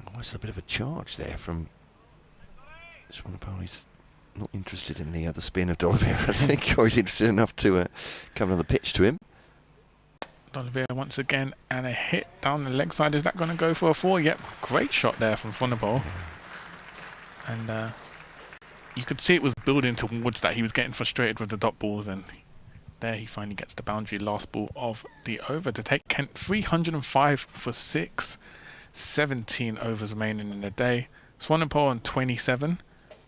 Almost a bit of a charge there from Swanepoel. He's not interested in the spin of D'Oliveira, I think, or he's interested enough to come on the pitch to him. D'Oliveira once again, and a hit down the leg side. Is that going to go for a 4? Yep, great shot there from Swanepoel. And you could see it was building towards that. He was getting frustrated with the dot balls, and there he finally gets the boundary. Last ball of the over to take Kent 305 for 6. 17 overs remaining in the day. Swanepoel on 27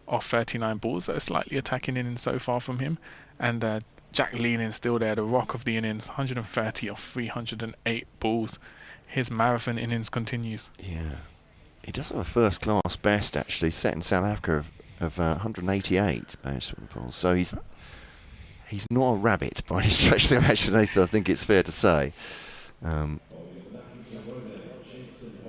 off 39 balls. So a slightly attacking innings so far from him. And Jack Leaning still there, the rock of the innings, 130 off 308 balls. His marathon innings continues. Yeah. He does have a first-class best, actually, set in South Africa of 188 by Swanepoel. So he's not a rabbit by any stretch of the imagination, I think it's fair to say.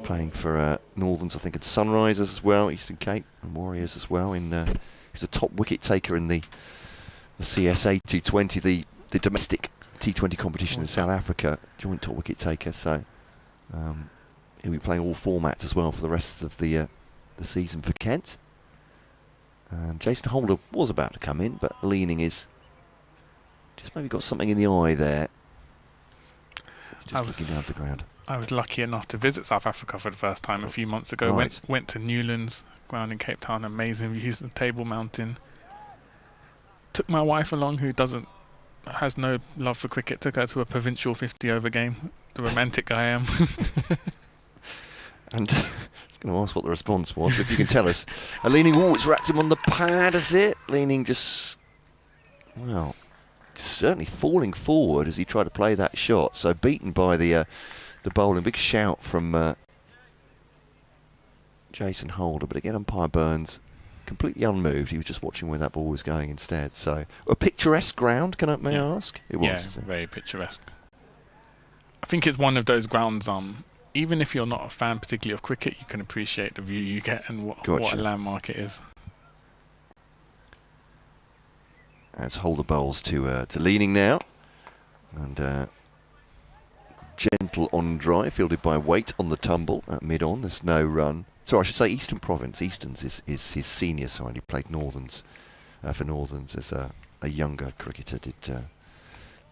Playing for Northerns, I think, at Sunrisers as well, Eastern Cape, and Warriors as well. He's a top wicket taker in the CSA T20, the domestic T20 competition in South Africa, joint top wicket taker. So he'll be playing all formats as well for the rest of the season for Kent. And Jason Holder was about to come in, but Leaning is just maybe got something in the eye there. He's just looking down at the ground. I was lucky enough to visit South Africa for the first time a few months ago. Right. Went to Newlands ground in Cape Town, amazing views of Table Mountain. Took my wife along, who has no love for cricket. Took her to a provincial 50-over game. The romantic I am. And I was going to ask what the response was, but if you can tell us. Leaning, it's wrapped him on the pad, is it? Leaning just certainly falling forward as he tried to play that shot. So beaten by the bowling. Big shout from Jason Holder, but again, umpire Burns completely unmoved. He was just watching where that ball was going instead. So a picturesque ground, may I ask? It was. Yeah, very picturesque. I think it's one of those grounds. Even if you're not a fan particularly of cricket, you can appreciate the view you get and what a landmark it is. as Holder bowls to leaning now. And gentle on drive, fielded by Waite on the tumble at mid-on. There's no run. So I should say Eastern Province. Easterns is his senior side. He played Northerns for Northerns as a younger cricketer, did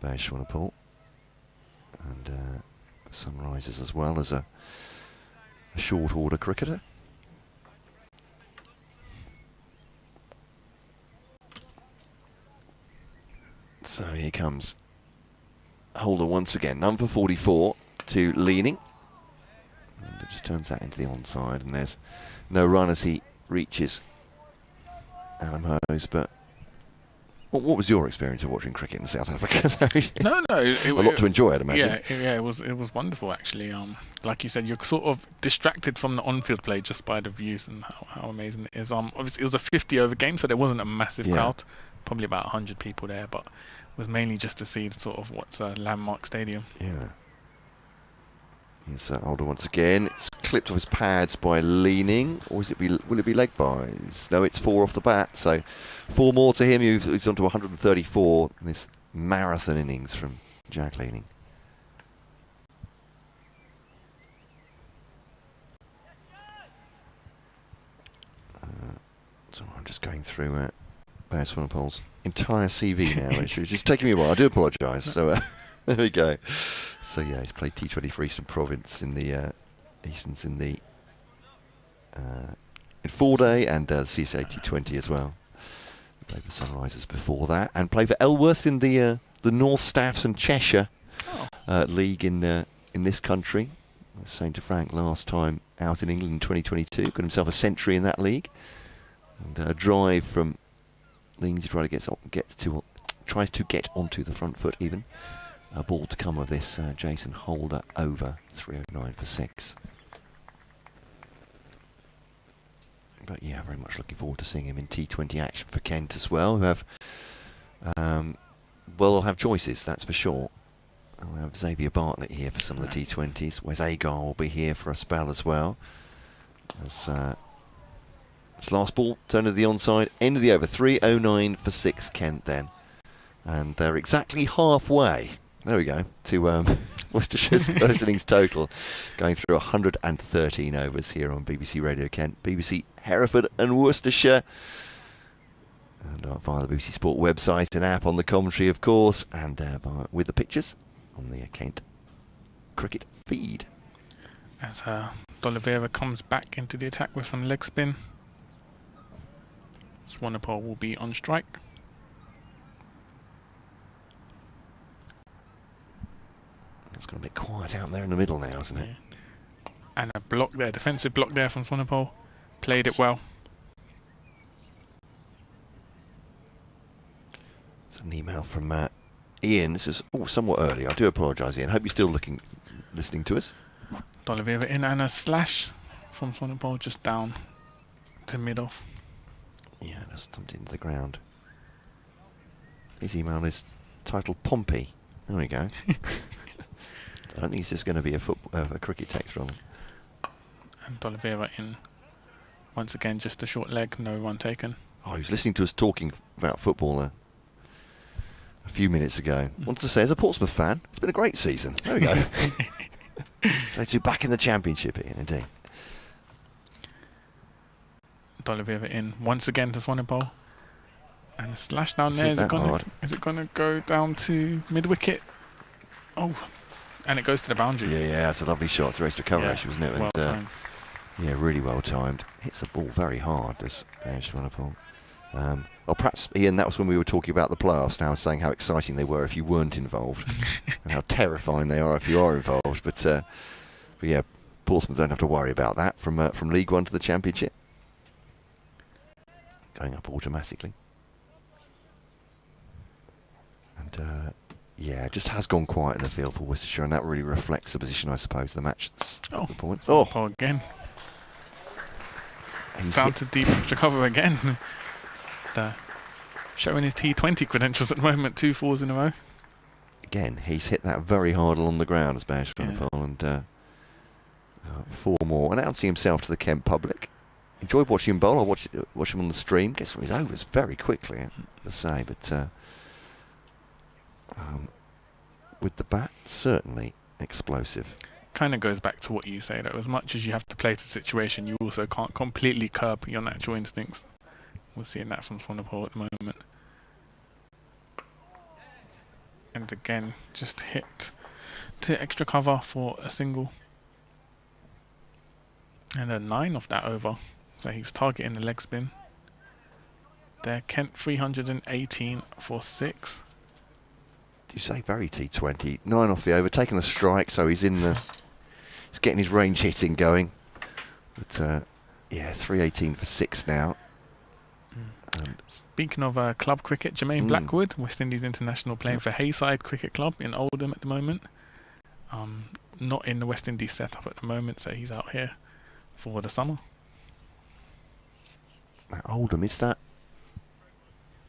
Bearswanapol. And Sunrisers as well as a short order cricketer. So here comes Holder once again, none for 44 to leaning. And it just turns that into the onside, and there's no run as he reaches Adam Hose. But what was your experience of watching cricket in South Africa? No, a lot to enjoy, I'd imagine. Yeah, it was wonderful actually. Like you said, you're sort of distracted from the on-field play just by the views and how amazing it is. Obviously it was a 50-over game, so there wasn't a massive crowd, probably about 100 people there, but it was mainly just to see sort of what's a landmark stadium. Yeah. Here's Holder once again. It's clipped off his pads by leaning, or will it be leg byes? No, it's 4 off the bat, so 4 more to him. He's on to 134 in this marathon innings from Jack Leaning. So I'm just going through Bearswanapol's entire CV now, which is just taking me a while. I do apologise. So there we go. So yeah, he's played T20 for Eastern Province in the Easterns in the in 4-day and CSA T20 as well. Played for Sunrisers before that, and played for Elworth in the North Staffs and Cheshire league in this country. I was saying to Frank last time out in England in 2022, got himself a century in that league, and a drive from Leans to try to tries to get onto the front foot even. A ball to come of this Jason Holder over 309 for 6. But yeah, very much looking forward to seeing him in T20 action for Kent as well, who have they'll have choices, that's for sure. We'll have Xavier Bartlett here for some of the T20s. Wes Agar will be here for a spell as well. As this last ball turned to the onside, end of the over, 309 for 6 Kent then. And they're exactly halfway. There we go, to Worcestershire's first innings total, going through 113 overs here on BBC Radio Kent, BBC Hereford and Worcestershire, and via the BBC Sport website and app on the commentary, of course, and with the pictures on the Kent cricket feed. As D'Oliveira comes back into the attack with some leg spin, Swanepoel will be on strike. It's got a bit quiet out there in the middle now, isn't it? Yeah. And a block there, defensive block there from Swanepoel. Played it well. It's an email from Ian. This is somewhat early. I do apologise, Ian. Hope you're still listening to us. D'Oliveira in and a slash from Swanepoel just down to mid-off. Yeah, just thumped into the ground. His email is titled Pompey. There we go. I don't think it's just going to be a cricket text from him. And D'Oliveira in once again, just a short leg, no run taken. Oh, he was listening to us talking about football a few minutes ago. Wanted to say, as a Portsmouth fan, it's been a great season. There we go. So to back in the Championship, indeed. D'Oliveira in once again to Swanepoel. And a slash down there. Is it gonna go down to mid wicket? Oh. And it goes to the boundary. Yeah, it's a lovely shot to race to cover, actually, wasn't it? Well timed. Yeah, really well timed. Hits the ball very hard, does Swanepoel. Well, perhaps, Ian, that was when we were talking about the playoffs, and I was saying how exciting they were if you weren't involved, and how terrifying they are if you are involved. But yeah, Portsmouth don't have to worry about that from League One to the Championship. Going up automatically. And yeah, it just has gone quiet in the field for Worcestershire, and that really reflects the position, I suppose, of the match. The points. Oh, again. He's down to deep to cover again. Showing his T20 credentials at the moment, 2 fours in a row. Again, he's hit that very hard along the ground as Bearswanapol, and 4 more. Announcing himself to the Kent public. enjoyed watching him bowl. I watch him on the stream. Gets through his overs very quickly, I have to say. But with the bat, certainly explosive. Kind of goes back to what you say, though. As much as you have to play to the situation, you also can't completely curb your natural instincts. We're seeing that from Swanepoel at the moment. And again, just hit to extra cover for a single. And a 9 off that over. So he was targeting the leg spin. There, Kent 318 for 6. You say very T20. 9 off the over, taking the strike, so he's in the. He's getting his range hitting going. But yeah, 318 for 6 now. Speaking of club cricket, Jermaine Blackwood, West Indies international, playing for Hayside Cricket Club in Oldham at the moment. Not in the West Indies setup at the moment, so he's out here for the summer. Now, Oldham, is that?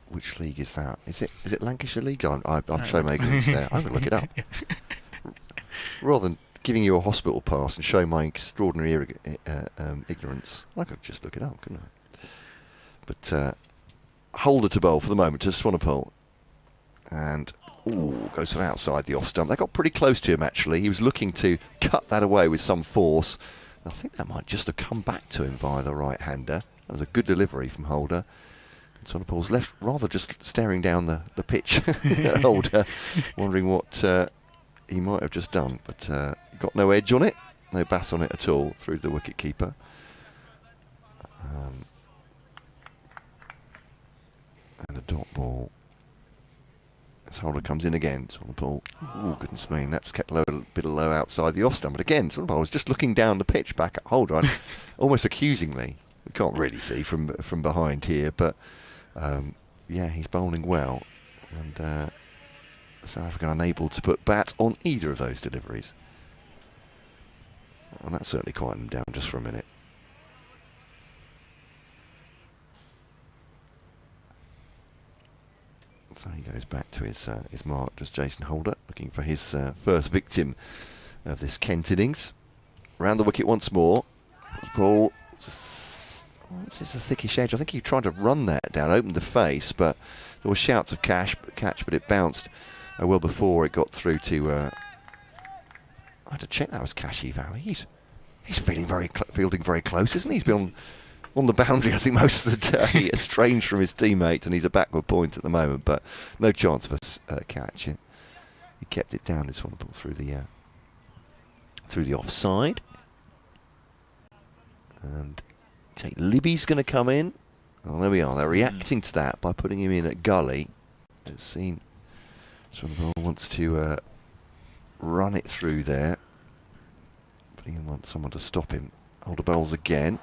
Which league is that? Is it Lancashire League? I'm showing my ignorance there. I'm going to look it up. Rather than giving you a hospital pass and showing my extraordinary ignorance, I could just look it up, couldn't I? But Holder to bowl for the moment to Swanepoel. And goes from outside the off stump. They got pretty close to him, actually. He was looking to cut that away with some force. I think that might just have come back to him via the right-hander. That was a good delivery from Holder. And Swanepoel's left rather just staring down the pitch at Holder, wondering what he might have just done. But got no edge on it, no bat on it at all through the wicket-keeper. And a dot ball. As Holder comes in again, Swanepoel, goodness me, that's kept a bit low outside the off stump. But again, Swanepoel was just looking down the pitch back at Holder, almost accusingly. We can't really see from behind here, but yeah, he's bowling well. And South African unable to put bat on either of those deliveries. And that certainly quieted him down just for a minute. So he goes back to his mark, just Jason Holder, looking for his first victim of this Kent innings. Round the wicket once more. Ball, it's a thickish edge. I think he tried to run that down, opened the face, but there were shouts of catch, but it bounced well before it got through to. I had to check that was Kashi Valley. He's fielding very close, isn't he? He's been on the boundary, I think, most of the day, estranged from his teammates, and he's a backward point at the moment, but no chance of a catch. He kept it down, this one, through the offside. And Libby's going to come in. Oh, there we are. They're reacting to that by putting him in at gully. Let's see. Swanepoel wants to run it through there, but he wants someone to stop him. Holder bowls again.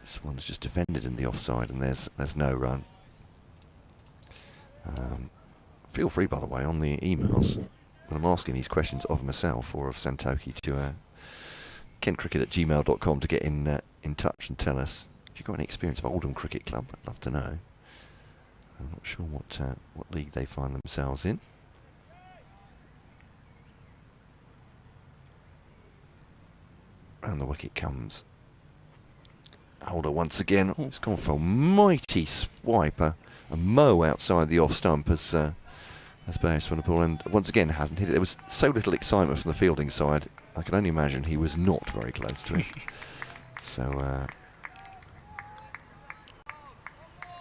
This one's just defended in the offside, and there's no run. Feel free, by the way, on the emails, when I'm asking these questions of myself or of Santoki, to kencricket@gmail.com to get in touch and tell us if you've got any experience of Oldham Cricket Club. I'd love to know. I'm not sure what league they find themselves in. And the wicket comes. Holder once again. It's gone for a mighty swiper. A mow outside the off stump as Bayer Swanepoel, and once again hasn't hit it. There was so little excitement from the fielding side. I can only imagine he was not very close to it. So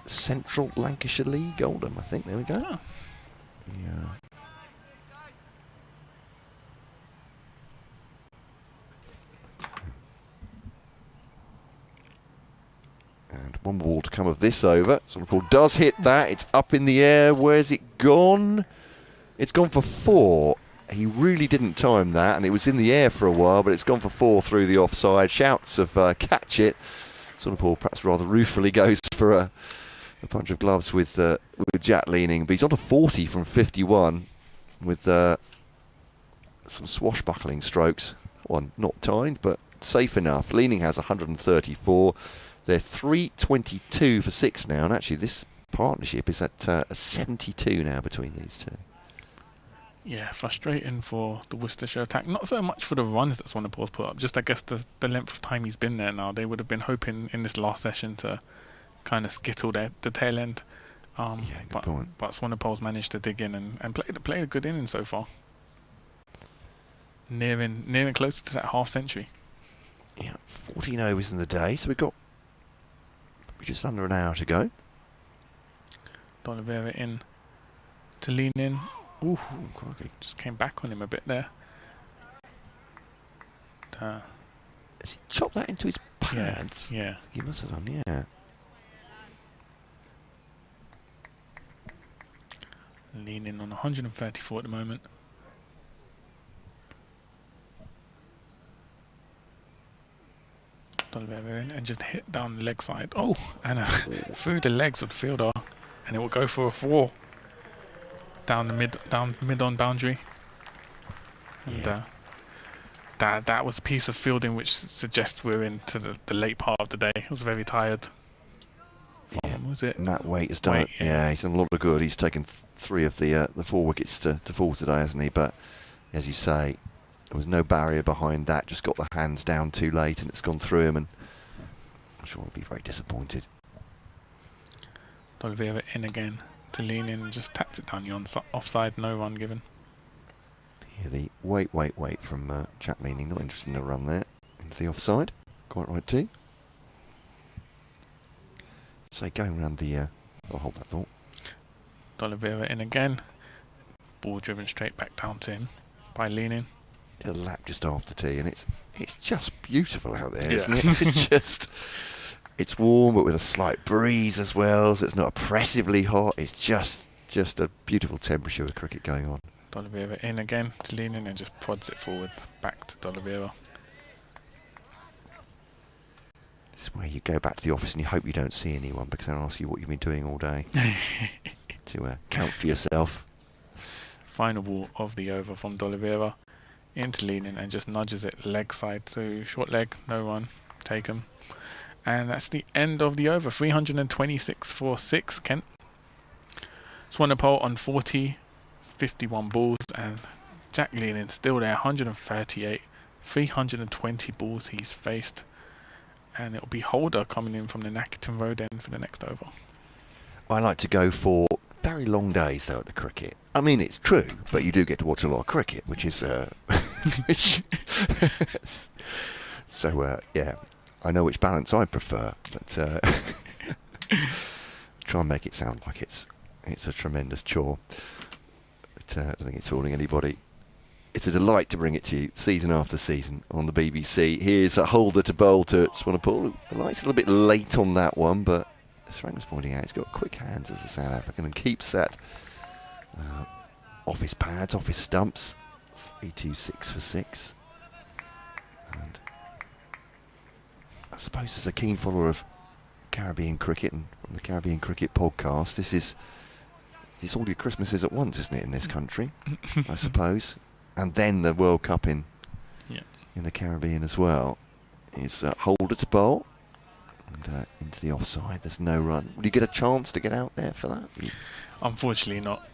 Central Lancashire League, Oldham, I think. There we go. Oh. Yeah. And one ball to come of this over. Swanepoel does hit that. It's up in the air. Where's it gone? It's gone for 4. He really didn't time that, and it was in the air for a while, but it's gone for 4 through the offside. Shouts of catch it. Swanepoel perhaps rather ruefully goes for a punch of gloves with Jack leaning, but he's on to 40 from 51 with some swashbuckling strokes. One not timed, but safe enough. Leaning has 134. They're 322 for 6 now, and actually this partnership is at 72 now between these two. Yeah, frustrating for the Worcestershire attack. Not so much for the runs that Swanepoel's put up, just I guess the length of time he's been there now. They would have been hoping in this last session to kind of skittle the tail end. Good point. But Swanepoel's managed to dig in and play a good inning so far. Nearing closer to that half century. Yeah, 14 overs in the day, so we've got just under an hour to go. D'Oliveira in to lean in. Ooh, Crikey. just came back on him a bit there. Has he chopped that into his pads? Yeah. He must have done, yeah. Leaning on 134 at the moment. D'Oliveira in and just hit down the leg side. Oh, and through the legs of the fielder, and it will go for a 4 down mid on boundary. And that was a piece of fielding which suggests we're into the late part of the day. I was very tired. Yeah, was it? Matt Waite has done it. Yeah, he's done a lot of good. He's taken 3 of the 4 wickets to fall today, hasn't he? But as you say, there was no barrier behind that. Just got the hands down too late, and it's gone through him. And I'm sure he'll be very disappointed. D'Oliveira in again to lean in and just tapped it down the offside. No run given. Here the wait from Jack Leaning. Not interested in a run there into the offside. Quite right too. So going around the... I'll hold that thought. D'Oliveira in again. Ball driven straight back down to him by Leaning. Did a lap just after tea, and it's just beautiful out there, Yeah. isn't it? It's just... It's warm, but with a slight breeze as well, so it's not oppressively hot. It's just a beautiful temperature of cricket going on. D'Oliveira in again to Leaning and just prods it forward back to D'Oliveira. This is where you go back to the office and you hope you don't see anyone, because they'll ask you what you've been doing all day to count for yourself. Final ball of the over from D'Oliveira into Leaning and just nudges it leg side to short leg, no run, take him. And that's the end of the over. 326 for 6, Kent. Swanepoel on 40, 51 balls, and Jack Leaning still there, 138, 320 balls he's faced. And it'll be Holder coming in from the Nackerton Road end for the next over. I like to go for very long days, though, at the cricket. I mean, it's true, but you do get to watch a lot of cricket, which is... So, yeah, I know which balance I prefer, but try and make it sound like it's a tremendous chore. But I don't think it's fooling anybody. It's a delight to bring it to you season after season on the BBC. Here's a Holder to bowl to Swanepoel. The light's a little bit late on that one, but as Frank was pointing out, he's got quick hands as a South African and keeps that off his pads, off his stumps. 3-2-6 for 6. And I suppose as a keen follower of Caribbean cricket and from the Caribbean Cricket podcast, it's all your Christmases at once, isn't it, in this country? I suppose. And then the World Cup in the Caribbean as well. Is Holder to bowl and into the offside. There's no run. Will you get a chance to get out there for that? Unfortunately not.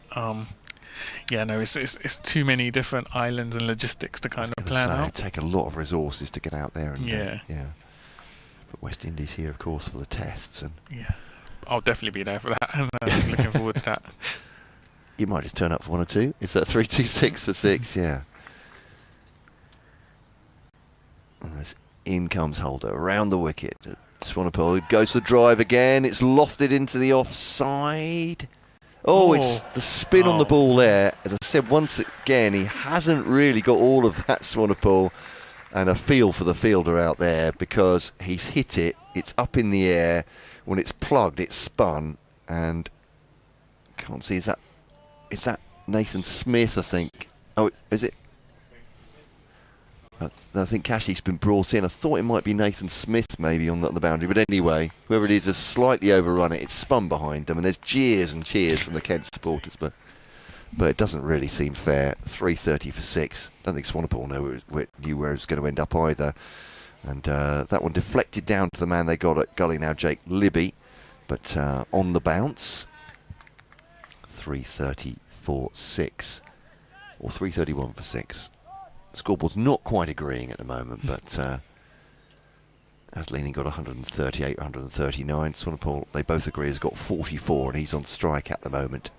It's too many different islands and logistics to kind of plan out. It'd take a lot of resources to get out there. And, Yeah. But West Indies here, of course, for the tests. And Yeah, I'll definitely be there for that. I'm looking forward to that. you might just turn up for 1 or 2. It's at 3-2-6 for 6, yeah. And as in comes Holder, around the wicket. Swanepoel goes to the drive again. It's lofted into the offside. It's the spin on the ball there. As I said, once again, he hasn't really got all of that, Swanepoel, and a feel for the fielder out there, because he's hit it. It's up in the air. When it's plugged, it's spun, and can't see. Is that Nathan Smith, I think? Oh, is it? I think Cashy's been brought in. I thought it might be Nathan Smith maybe on the boundary. But anyway, whoever it is has slightly overrun it. It's spun behind them. And there's jeers and cheers from the Kent supporters. But it doesn't really seem fair. 3:30 for 6. Don't think Swanepoel knew where it was going to end up either. And that one deflected down to the man they got at gully now, Jake Libby. But on the bounce, 3:30 for 6. or 331 for 6. Scoreboard's not quite agreeing at the moment, but as Leaning got 138, 139, Swanepoel, they both agree, has got 44, and he's on strike at the moment.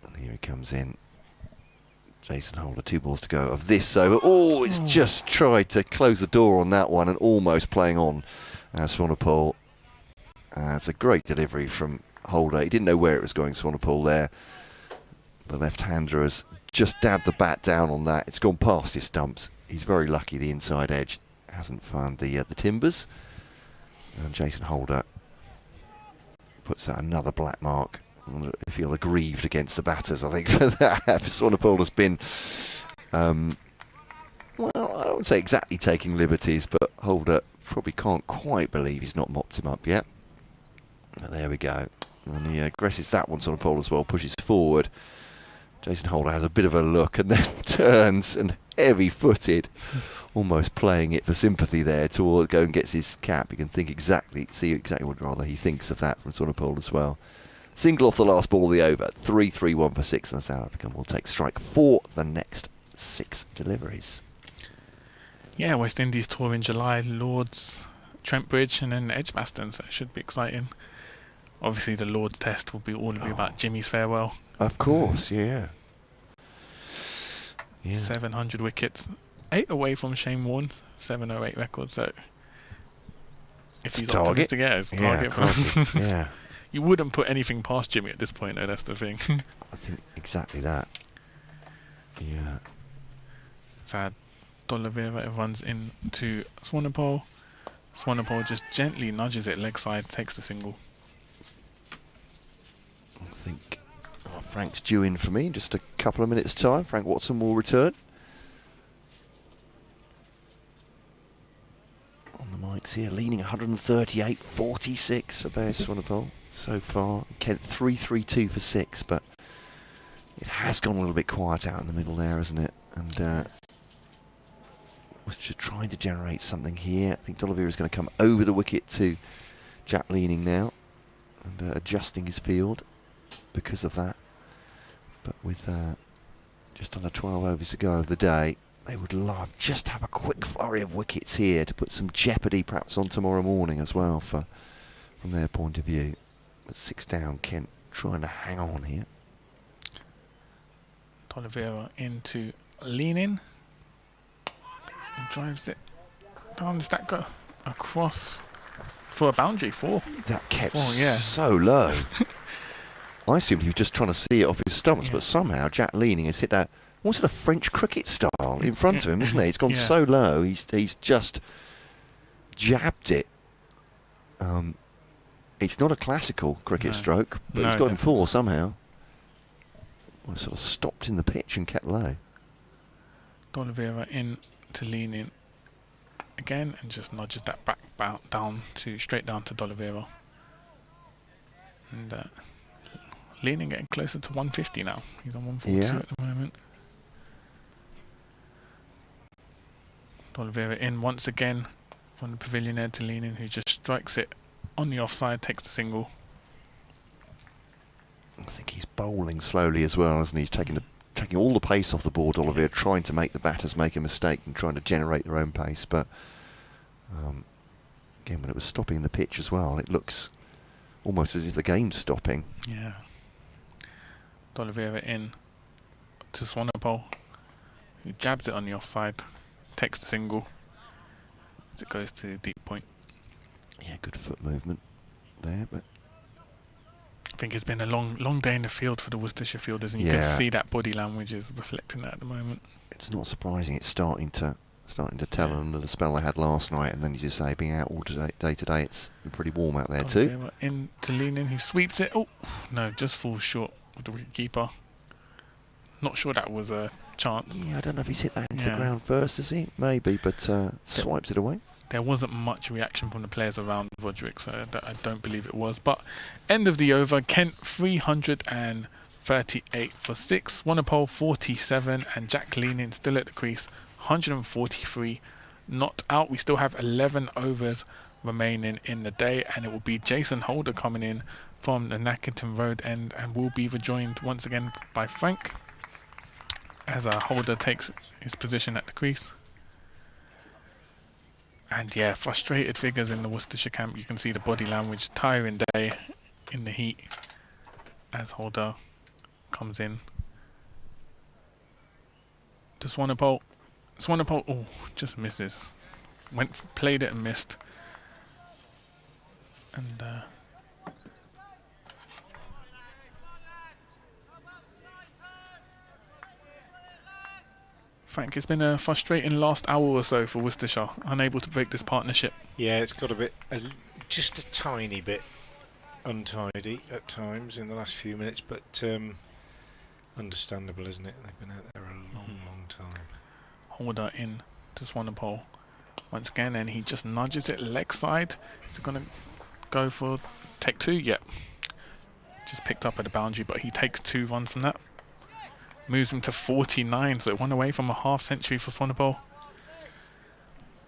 And here he comes in. Jason Holder, 2 balls to go of this over. Oh, it's just tried to close the door on that one and almost playing on. Swanepoel. It's a great delivery from Holder. He didn't know where it was going, Swanepoel there. The left-hander has just dabbed the bat down on that. It's gone past his stumps. He's very lucky the inside edge hasn't found the timbers. And Jason Holder puts out another black mark. I feel aggrieved against the batters, I think, for that. Swanepoel has been, well, I don't say exactly taking liberties, but Holder probably can't quite believe he's not mopped him up yet. But there we go. And he aggresses that one, Swanepoel as well, pushes forward. Jason Holder has a bit of a look and then turns and heavy-footed, almost playing it for sympathy there to go and gets his cap. You can see exactly what rather he thinks of that from Swanepoel as well. Single off the last ball of the over, 3-3-1 for 6, and the South African will take strike for the next 6 deliveries. Yeah, West Indies tour in July, Lords, Trent Bridge, and then Edgbaston, so it should be exciting. Obviously, the Lords test will be about Jimmy's farewell. Of course, yeah. 700 wickets, 8 away from Shane Warne's 708 record. So if he's optimistic, it's a target for him. Yeah. You wouldn't put anything past Jimmy at this point, though. That's the thing. I think exactly that. Yeah. Sad. D'Oliveira runs into Swanepoel. Swanepoel just gently nudges it leg side, takes the single. I think Frank's due in for me in just a couple of minutes' time. Frank Watson will return. On the mics here, Leaning 138.46 for Bear Swanepoel so far. Kent 332 for 6, but it has gone a little bit quiet out in the middle there, hasn't it? And was just trying to generate something here. I think D'Oliveira is going to come over the wicket to Jack Leaning now and adjusting his field because of that. But with just under 12 overs to go of the day, they would love just to have a quick flurry of wickets here to put some jeopardy perhaps on tomorrow morning as well from their point of view. But 6 down, Kent trying to hang on here. D'Oliveira into Leaning. And drives it down. Does that go across for a boundary? 4? That kept so low. I assumed he was just trying to see it off his stumps, but somehow Jack Leaning has hit that almost a French cricket style in front of him, isn't he? It's gone so low, he's just jabbed it. It's not a classical cricket stroke, but he's got him 4 somehow. Well, sort of stopped in the pitch and kept low. D'Oliveira in to Leaning again and just nudges that back down to straight down to D'Oliveira. And Leaning getting closer to 150 now. He's on 142 at the moment. D'Oliveira in once again from the pavilion end to Leaning, who just strikes it on the offside, takes the single. I think he's bowling slowly as well, isn't he? He's taking all the pace off the board, D'Oliveira, trying to make the batters make a mistake and trying to generate their own pace. But again, when it was stopping the pitch as well, it looks almost as if the game's stopping. Yeah. D'Oliveira in to Swanepoel, who jabs it on the offside, takes the single as it goes to deep point. Yeah, good foot movement there, but I think it's been a long day in the field for the Worcestershire fielders, and you can see that body language is reflecting that at the moment. It's not surprising. It's starting to tell under the spell they had last night, and then you just say being out all day today, it's been pretty warm out there too. In to Leaning, who sweeps it. Oh no, just falls short with the wicketkeeper. Not sure that was a chance. Yeah, I don't know if he's hit that into the ground first, has he? Maybe, but swipes it away. There wasn't much reaction from the players around Roderick, so I don't believe it was. But end of the over, Kent 338 for 6, Swanepoel 47, and Jack Leaning still at the crease 143. Not out. We still have 11 overs remaining in the day, and it will be Jason Holder coming in from the Nackerton Road end, and will be rejoined once again by Frank as a Holder takes his position at the crease. And yeah, frustrated figures in the Worcestershire camp. You can see the body language, tiring day in the heat as Holder comes in. To Swanepoel. Swanepoel, oh, just misses. Played it and missed. And Frank, it's been a frustrating last hour or so for Worcestershire, unable to break this partnership. Yeah, it's got just a tiny bit untidy at times in the last few minutes, but understandable, isn't it? They've been out there a long time. Holder in to Swanepoel once again, and he just nudges it leg side. Is it going to go for take two? Yep. Just picked up at the boundary, but he takes 2 runs from that. Moves him to 49, so 1 away from a half century for Swanepoel.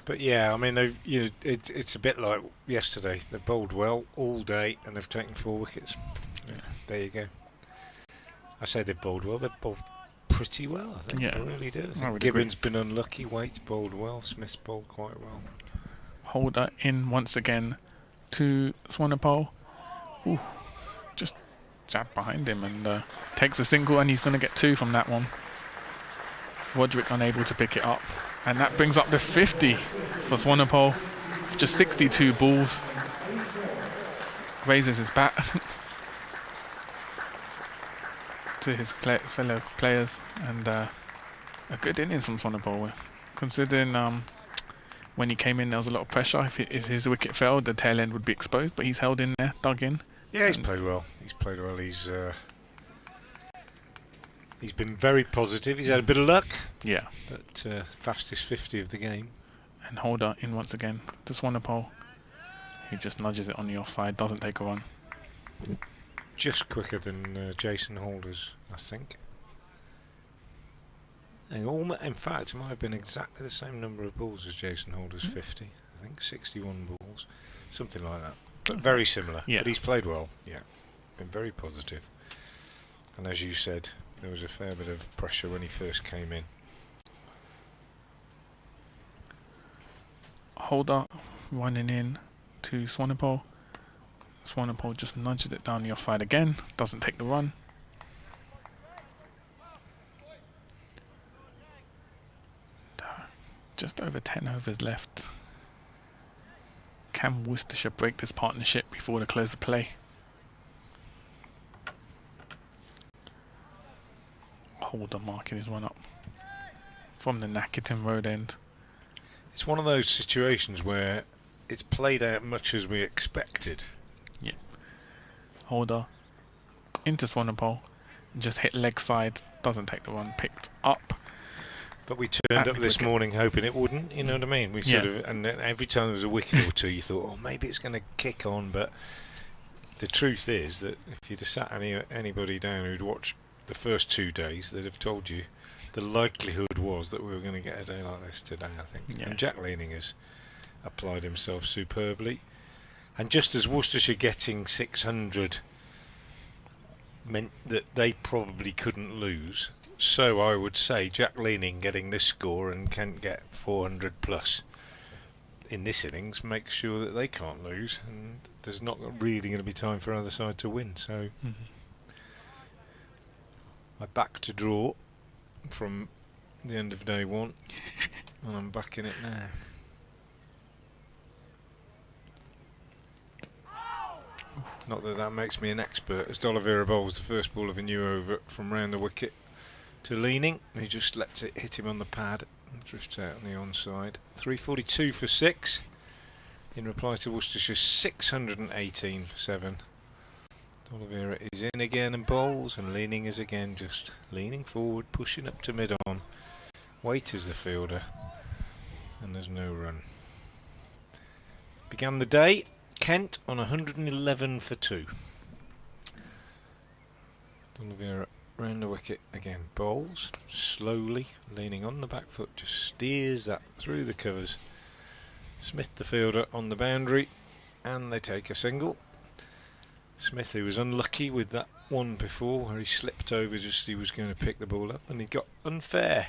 But yeah, I mean, it's a bit like yesterday. They bowled well all day, and they've taken 4 wickets. Yeah, there you go. I say they've bowled well. They've bowled pretty well, I think. Yeah. They really do. I think I would Gibbons been unlucky. Waite's bowled well. Smith's bowled quite well. Holder in once again to Swanepoel. Ooh, just jab behind him and takes a single, and he's going to get 2 from that one. Roderick unable to pick it up, and that brings up the 50 for Swanepoel. Just 62 balls. Raises his bat to his fellow players, and a good innings from Swanepoel. Considering when he came in, there was a lot of pressure. If his wicket fell, the tail end would be exposed, but he's held in there, dug in. Yeah, he's played well. He's been very positive. He's had a bit of luck. Yeah. But fastest 50 of the game. And Holder in once again to Swanepoel, who just nudges it on the offside, doesn't take a run. Just quicker than Jason Holder's, I think. And in fact, it might have been exactly the same number of balls as Jason Holder's 50. I think 61 balls, something like that. But very similar. Yeah. But he's played well. Yeah, been very positive. And as you said, there was a fair bit of pressure when he first came in. Holder running in to Swanepoel. Swanepoel just nudges it down the offside again. Doesn't take the run. Just over 10 overs left. Can Worcestershire break this partnership before the close of play? Holder marking his run up from the Nackerton Road end. It's one of those situations where it's played out much as we expected. Yeah. Holder into Swanepoel, just hit leg side, doesn't take the run, picked up. But we turned up this morning hoping it wouldn't, you know what I mean? We sort of, and then every time there was a wicket or two, you thought, oh, maybe it's going to kick on. But the truth is that if you'd have sat anybody down who'd watched the first 2 days, they'd have told you the likelihood was that we were going to get a day like this today, I think. Yeah. And Jack Leaning has applied himself superbly. And just as Worcestershire getting 600 meant that they probably couldn't lose, so I would say Jack Leaning getting this score and Kent get 400 plus in this innings makes sure that they can't lose, and there's not really going to be time for either side to win. So I back to draw from the end of day 1 and I'm back in it now. Not that that makes me an expert, as D'Oliveira bowls the first ball of a new over from round the wicket to Leaning. He just lets it hit him on the pad and drifts out on the onside. 342 for 6 in reply to Worcestershire 618 for 7. D'Oliveira is in again and bowls, and Leaning is again just leaning forward, pushing up to mid-on. Waite is the fielder, and there's no run. Began the day, Kent on 111 for 2. D'Oliveira round the wicket again, bowls slowly, leaning on the back foot, just steers that through the covers. Smith the fielder on the boundary, and they take a single. Smith, who was unlucky with that one before, where he slipped over just as he was going to pick the ball up, and he got unfair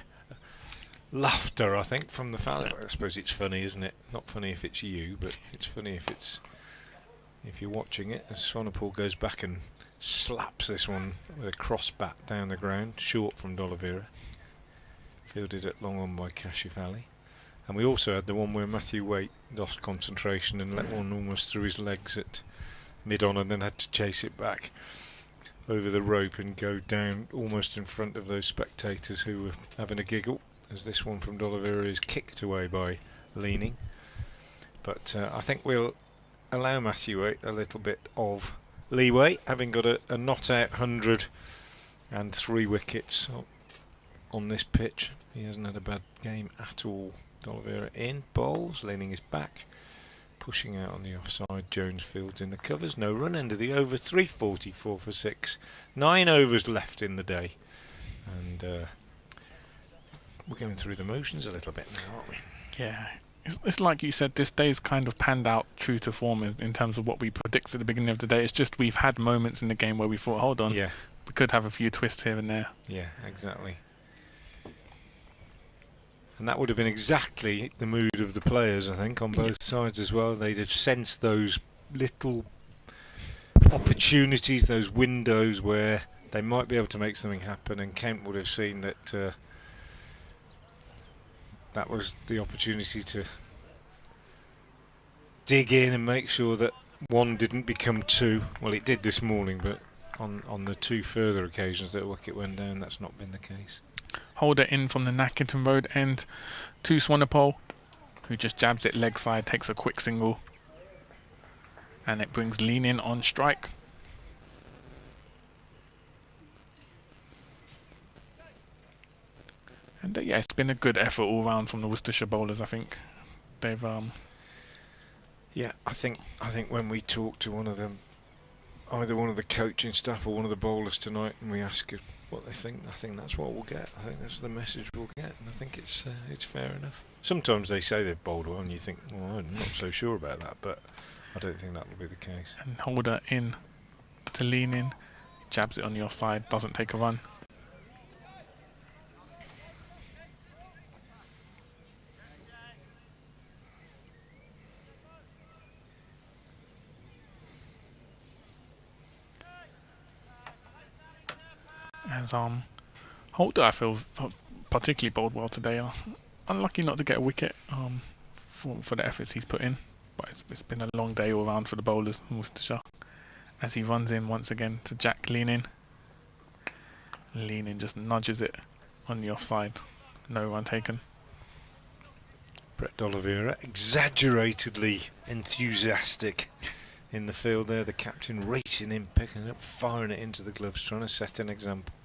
laughter, I think, from the foul. I suppose it's funny, isn't it? Not funny if it's you, but it's funny if you're watching it, as Swanepoel goes back and slaps this one with a cross bat down the ground, short from D'Oliveira. Fielded at long on by Kashif. And we also had the one where Matthew Waite lost concentration and let one almost through his legs at mid-on, and then had to chase it back over the rope and go down almost in front of those spectators who were having a giggle, as this one from D'Oliveira is kicked away by Leaning. But I think we'll allow Matthew Waite a little bit of leeway, having got a not-out 100 and 3 wickets on this pitch. He hasn't had a bad game at all. D'Oliveira in, bowls, Leaning is back, pushing out on the offside. Jones fields in the covers, no run, end of the over, 344 for 6. 9 overs left in the day, and we're going through the motions a little bit now, aren't we? Yeah, it's like you said, this day's kind of panned out true to form in terms of what we predicted at the beginning of the day. It's just we've had moments in the game where we thought, hold on, we could have a few twists here and there. Yeah, exactly. And that would have been exactly the mood of the players, I think, on both sides as well. They'd have sensed those little opportunities, those windows where they might be able to make something happen, and Kent would have seen that that was the opportunity to dig in and make sure that one didn't become 2. Well, it did this morning, but on the 2 further occasions that a wicket went down, that's not been the case. Holder in from the Nackington Road end to Swanepoel, who just jabs it leg side, takes a quick single, and it brings Leaning on strike. And yeah, it's been a good effort all round from the Worcestershire bowlers. I think they've yeah, I think when we talk to one of them, either one of the coaching staff or one of the bowlers tonight, and we ask what they think, I think that's what we'll get. I think that's the message we'll get, and I think it's fair enough. Sometimes they say they've bowled well, and you think, well, I'm not so sure about that, but I don't think that will be the case. And Holder in to Leaning, jabs it on the offside, doesn't take a run. As Holder, I feel, particularly bowled well today. Unlucky not to get a wicket for the efforts he's put in, but it's been a long day all round for the bowlers in Worcestershire. As he runs in once again to Jack Leaning. Leaning just nudges it on the offside. No run taken. Brett D'Oliveira, exaggeratedly enthusiastic in the field there. The captain racing in, picking it up, firing it into the gloves, trying to set an example.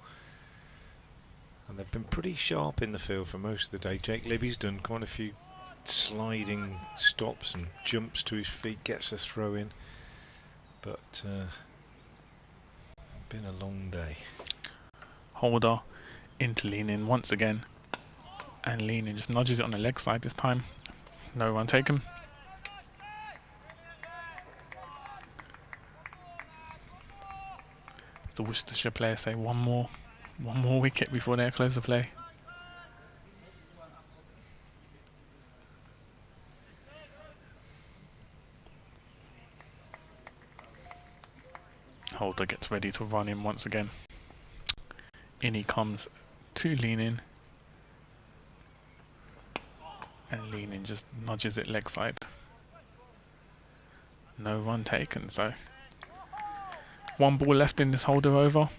And they've been pretty sharp in the field for most of the day. Jake Libby's done quite a few sliding stops and jumps to his feet, gets a throw in. But been a long day. Holder into Leaning once again. And Leaning just nudges it on the leg side this time. No run taken. The Worcestershire players say one more wicket before they close the play. Holder gets ready to run in once again. In he comes to Leaning, and Leaning just nudges it leg side. No run taken, so 1 ball left in this Holder over.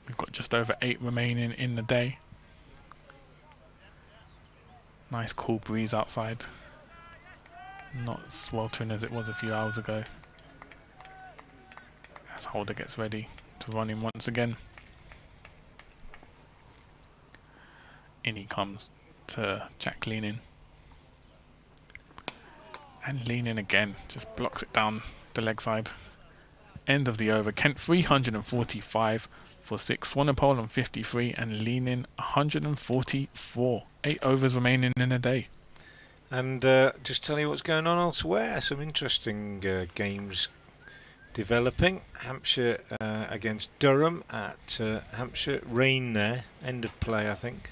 We've got just over 8 remaining in the day. Nice cool breeze outside. Not as sweltering as it was a few hours ago. As Holder gets ready to run in once again. In he comes to Jack Leaning. And Leaning again, just blocks it down the leg side. End of the over. Kent 345 for 6. Swanepoel on 53 and Leaning 144. 8 overs remaining in a day. And just tell you what's going on elsewhere. Some interesting games developing. Hampshire against Durham at Hampshire. Rain there. End of play, I think.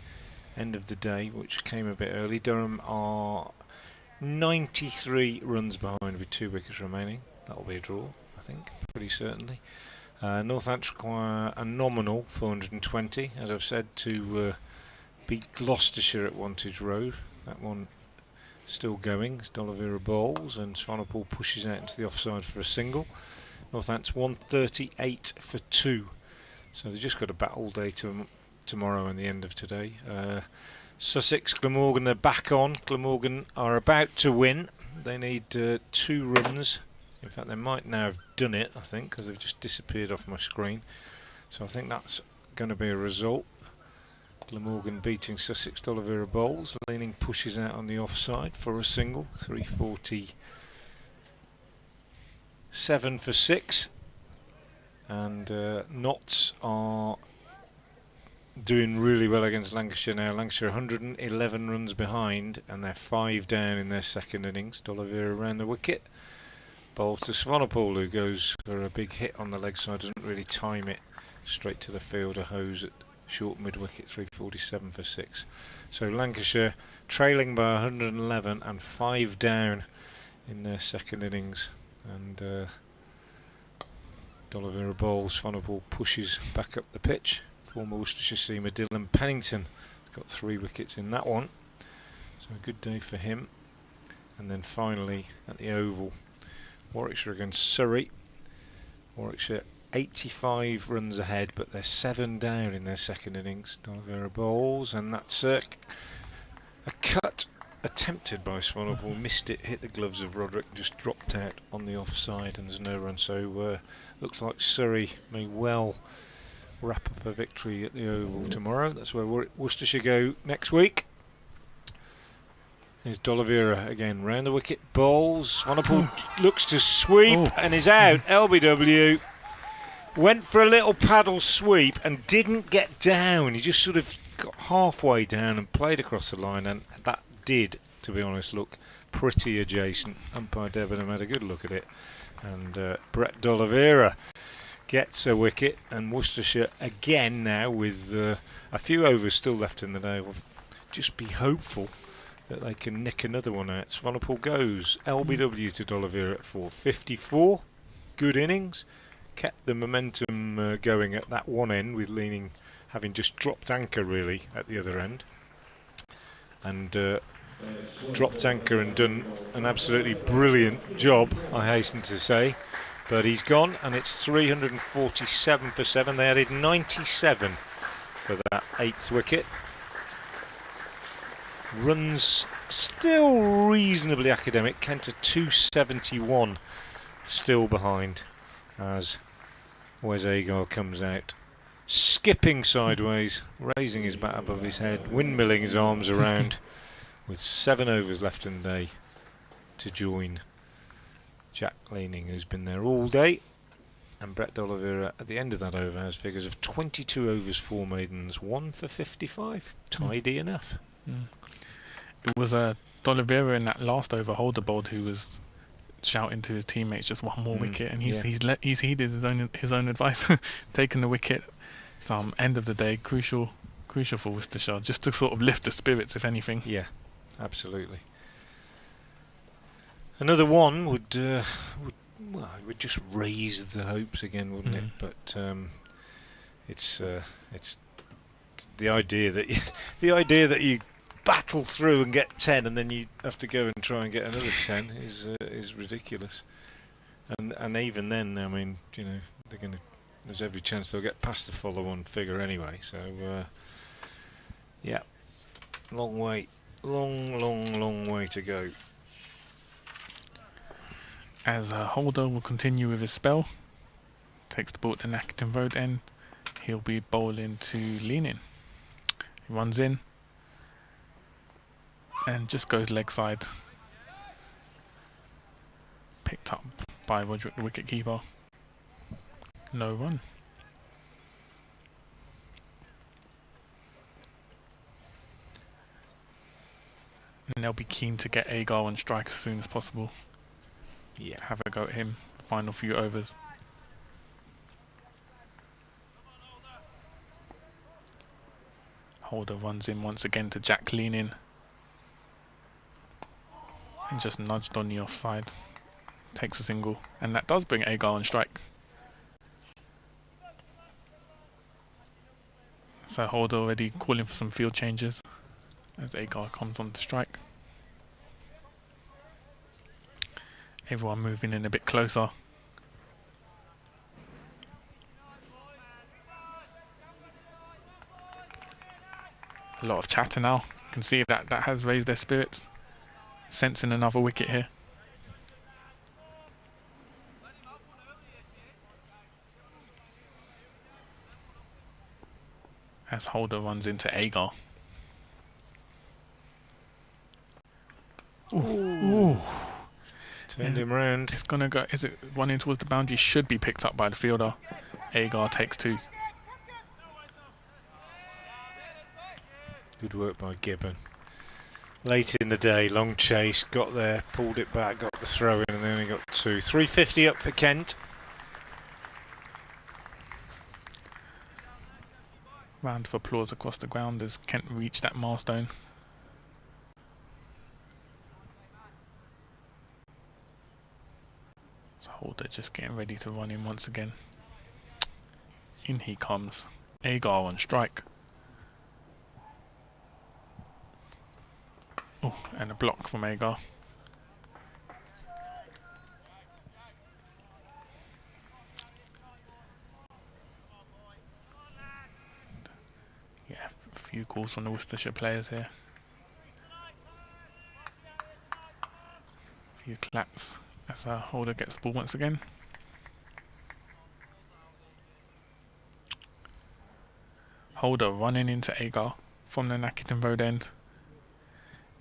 End of the day, which came a bit early. Durham are 93 runs behind with 2 wickets remaining. That'll be a draw, I think, pretty certainly. Northampton require a nominal 420, as I've said, to beat Gloucestershire at Wantage Road. That one still going. It's D'Oliveira bowls and Swanepoel pushes out into the offside for a single. Northampton 138 for 2. So they've just got a bat all day tomorrow and the end of today. Sussex, Glamorgan, they're back on. Glamorgan are about to win. They need 2 runs. In fact, they might now have done it, I think, because they've just disappeared off my screen. So I think that's going to be a result. Glamorgan beating Sussex. D'Oliveira bowls. Leaning pushes out on the offside for a single. 347 for 6. And Notts are doing really well against Lancashire now. Lancashire 111 runs behind, and they're 5 down in their second innings. D'Oliveira around the wicket. Bowl to Swanepoel, who goes for a big hit on the leg side, doesn't really time it. Straight to the fielder, hose at short mid-wicket, 347 for 6. So Lancashire trailing by 111 and 5 down in their second innings. And D'Oliveira bowls, Swanepoel pushes back up the pitch. Former Worcestershire seamer Dylan Pennington got 3 wickets in that one. So a good day for him. And then finally at the Oval, Warwickshire against Surrey. Warwickshire 85 runs ahead, but they're 7 down in their second innings. D'Oliveira bowls, and that's a cut attempted by Swanepoel, missed it, hit the gloves of Roderick, and just dropped out on the offside, and there's no run. So looks like Surrey may well wrap up a victory at the Oval tomorrow. That's where Worcestershire go next week. Here's D'Oliveira again, round the wicket, bowls. Swanepoel looks to sweep and is out. LBW went for a little paddle sweep and didn't get down. He just sort of got halfway down and played across the line, and that did, to be honest, look pretty adjacent. Umpire Debenham had a good look at it, and Brett D'Oliveira gets a wicket, and Worcestershire again now with a few overs still left in the day will just be hopeful that they can nick another one out. Swanepoel goes. LBW to D'Oliveira at 454. Good innings. Kept the momentum going at that one end, with Leaning having just dropped anchor really at the other end. And dropped anchor and done an absolutely brilliant job, I hasten to say. But he's gone, and it's 347 for 7. They added 97 for that 8th wicket. Runs still reasonably academic. Kent at 271, still behind, as Wes Agar comes out, skipping sideways, raising his bat above his head, windmilling his arms around, with 7 overs left in the day to join Jack Leaning, who's been there all day. And Brett D'Oliveira at the end of that over has figures of 22 overs, 4 maidens, 1 for 55. Tidy enough. It was D'Oliveira in that last over holder bowled who was shouting to his teammates just one more wicket, and he's heeded his own advice, taking the wicket. End of the day, crucial for Worcestershire, just to sort of lift the spirits, if anything. Yeah, absolutely. Another one would just raise the hopes again, wouldn't it? But it's the idea that you battle through and get 10, and then you have to go and try and get another 10 is ridiculous. And even then, I mean, you know, there's every chance they'll get past the follow-on figure anyway. So yeah, long way to go. As Holder will continue with his spell, takes the ball to Nackington Road end, he'll be bowling to Leaning. He runs in and just goes leg side. Picked up by Roderick, the wicket keeper. No run. And they'll be keen to get Agar on strike as soon as possible. Yeah. Have a go at him. Final few overs. Holder runs in once again to Jack leaning. And just nudged on the offside. Takes a single. And that does bring Agar on strike. So Holder already calling for some field changes as Agar comes on to strike. Everyone moving in a bit closer. A lot of chatter now. You can see that has raised their spirits. Sensing another wicket here. As Holder runs into Agar. Ooh. Turned him round. It's gonna go. Is it running towards the boundary? Should be picked up by the fielder. Agar takes 2. Good work by Gibbon. Late in the day, long chase, got there, pulled it back, got the throw in, and then he got 2. 350 up for Kent. Round of applause across the ground as Kent reached that milestone. So Holder just getting ready to run in once again. In he comes. Agar on strike. Oh, and a block from Agar. Yeah, a few calls from the Worcestershire players here. A few claps as Holder gets the ball once again. Holder running into Agar from the Nackington Road end.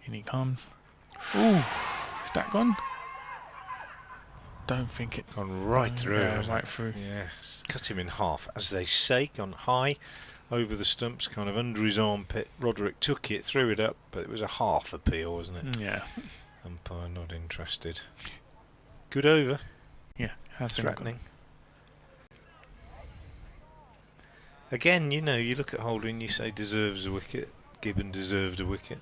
In he comes. Ooh, is that gone? Don't think it. Gone right through. Yeah, right through. Yeah, cut him in half, as they say. Gone high over the stumps, kind of under his armpit. Roderick took it, threw it up, but it was a half appeal, wasn't it? Yeah. Umpire not interested. Good over. Yeah, has been Threatening. Again, you know, you look at Holder and you say deserves a wicket. Gibbon deserved a wicket.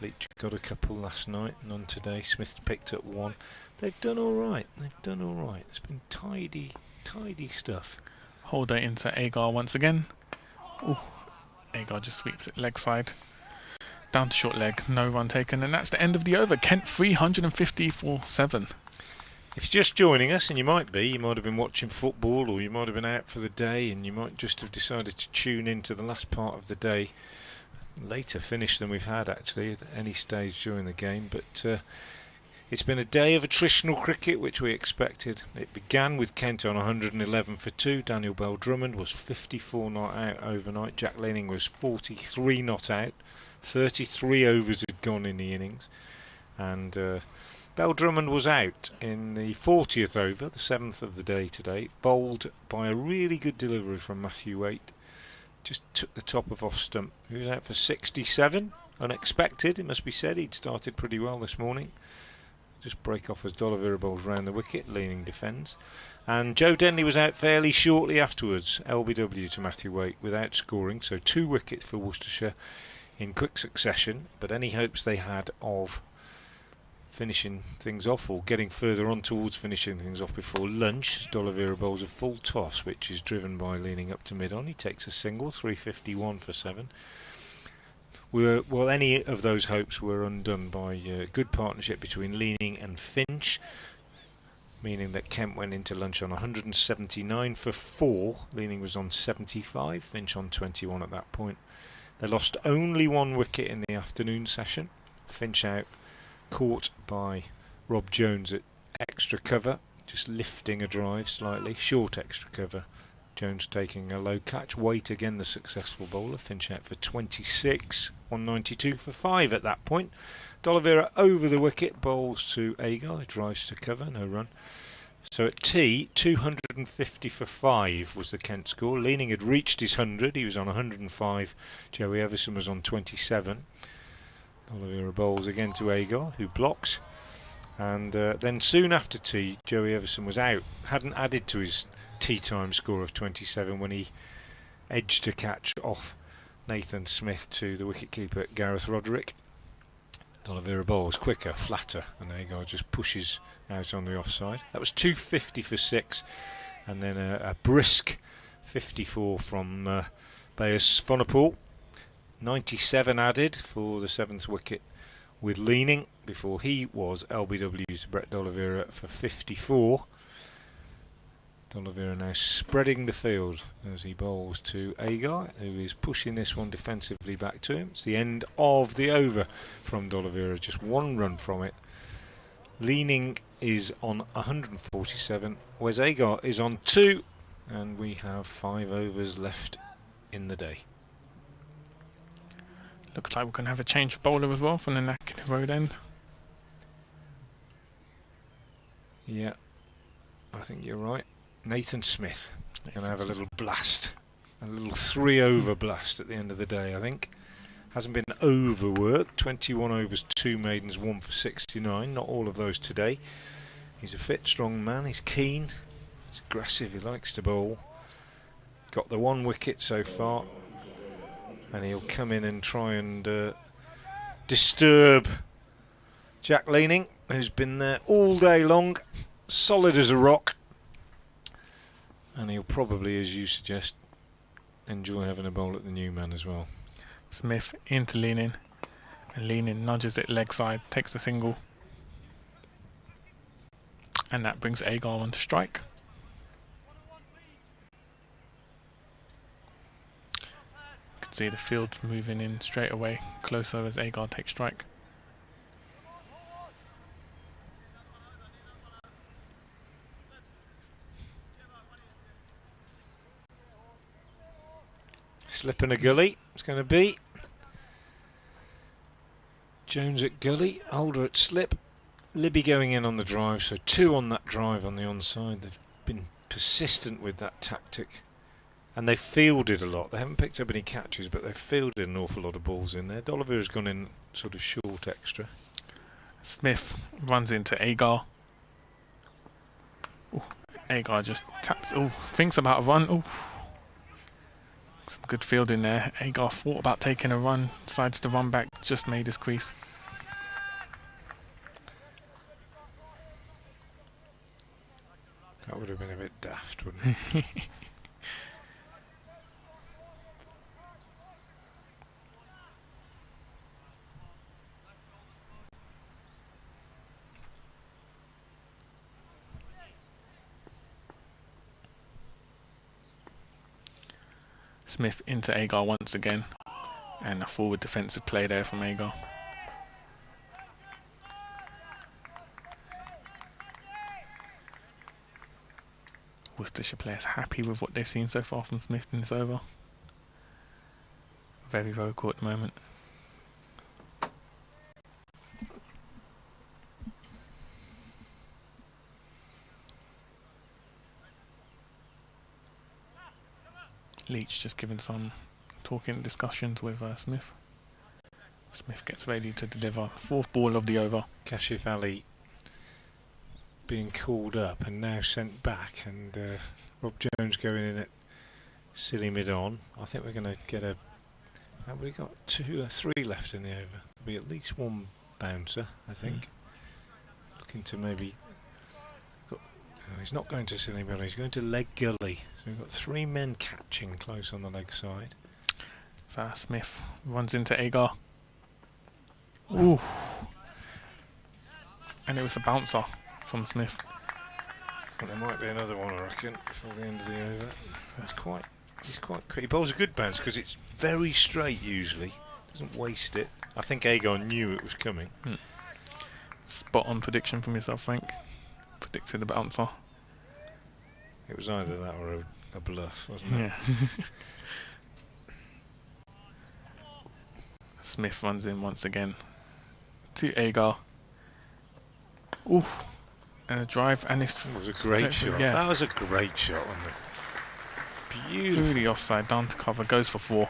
Leach got a couple last night, none today. Smith picked up 1. They've done all right. It's been tidy stuff. Holder into Agar once again. Ooh, Agar just sweeps it leg side. Down to short leg, no run taken, and that's the end of the over. Kent 350 for 7. If you're just joining us, and you might have been watching football, or you might have been out for the day, and you might just have decided to tune into the last part of the day. Later finish than we've had actually at any stage during the game, but it's been a day of attritional cricket which we expected. It began with Kent on 111 for 2. Daniel Bell Drummond was 54 not out overnight. Jack Leaning was 43 not out. 33 overs had gone in the innings, and Bell Drummond was out in the 40th over, the 7th of the day today, bowled by a really good delivery from Matthew Waite. Just took the top of off stump. He was out for 67. Unexpected, it must be said. He'd started pretty well this morning. Just break off as D'Oliveira bowls round the wicket. Leaning defends. And Joe Denley was out fairly shortly afterwards. LBW to Matthew Waite without scoring. So 2 wickets for Worcestershire in quick succession. But any hopes they had of finishing things off, or getting further on towards finishing things off before lunch, D'Oliveira bowls a full toss, which is driven by Leaning up to mid-on. He takes a single, 351 for 7. Any of those hopes were undone by good partnership between Leaning and Finch, meaning that Kent went into lunch on 179 for 4. Leaning was on 75, Finch on 21 at that point. They lost only 1 wicket in the afternoon session. Finch out, caught by Rob Jones at extra cover, just lifting a drive slightly, short extra cover. Jones taking a low catch. Waite again the successful bowler. Finch out for 26, 192 for 5 at that point. D'Oliveira over the wicket, bowls to Agar, drives to cover, no run. So at tea, 250 for 5 was the Kent score. Leaning had reached his 100, he was on 105. Joey Everson was on 27. D'Oliveira bowls again to Agar, who blocks. And then soon after tea, Joey Everson was out. Hadn't added to his tea time score of 27 when he edged a catch off Nathan Smith to the wicketkeeper Gareth Roderick. D'Oliveira bowls quicker, flatter, and Agar just pushes out on the offside. That was 250 for 6, and then a brisk 54 from Bayes Fonapol. 97 added for the 7th wicket with leaning before he was LBW to Brett D'Oliveira for 54. D'Oliveira now spreading the field as he bowls to Agar, who is pushing this one defensively back to him. It's the end of the over from D'Oliveira, just 1 run from it. Leaning is on 147, whereas Agar is on 2, and we have 5 overs left in the day. Looks like we're going to have a change of bowler as well from the Nack Road end. Yeah, I think you're right. Nathan Smith going to have a little blast, a little 3 over blast at the end of the day, I think. Hasn't been overworked. 21 overs, 2 maidens, 1 for 69. Not all of those today. He's a fit, strong man. He's keen. He's aggressive. He likes to bowl. Got the 1 wicket so far, and he'll come in and try and disturb Jack Leaning, who's been there all day long, solid as a rock. And he'll probably, as you suggest, enjoy having a bowl at the new man as well. Smith into Leaning, and Leaning nudges it leg side, takes the single, and that brings Agar on to strike. You can see the field moving in straight away, closer as Agar takes strike. Slip in a gully, it's going to be. Jones at gully, Holder at slip. Libby going in on the drive, so 2 on that drive on the onside. They've been persistent with that tactic. And they've fielded a lot. They haven't picked up any catches, but they've fielded an awful lot of balls in there. D'Oliveira's gone in sort of short extra. Smith runs into Agar. Ooh, Agar just taps, thinks about a run. Some good fielding there. Agar thought about taking a run, decides to run back, just made his crease. That would have been a bit daft, wouldn't it? Smith into Agar once again, and a forward defensive play there from Agar. Worcestershire players happy with what they've seen so far from Smith in this over. Very vocal at the moment. Leach just giving some talking discussions with Smith. Smith gets ready to deliver 4th ball of the over. Kashif Ali being called up and now sent back, and Rob Jones going in at silly mid-on. I think we're going to get a... Have we got 3 left in the over? There'll be at least 1 bouncer, I think. Looking to maybe... he's not going to silly middle, he's going to leg gully. So we've got 3 men catching close on the leg side. So Smith runs into Agar. Ooh. And it was a bouncer from Smith. Well, there might be another one, I reckon, before the end of the over. He's quite quick. He bowls a good bounce because it's very straight usually. Doesn't waste it. I think Agar knew it was coming. Spot on prediction from yourself, Frank. Predicted the bouncer. It was either that or a bluff, wasn't it? Yeah. Smith runs in once again to Agar. Ooh, and a drive, and it's... That was a great shot. Yeah. That was a great shot, wasn't it? Beautiful. Through the offside, down to cover, goes for 4.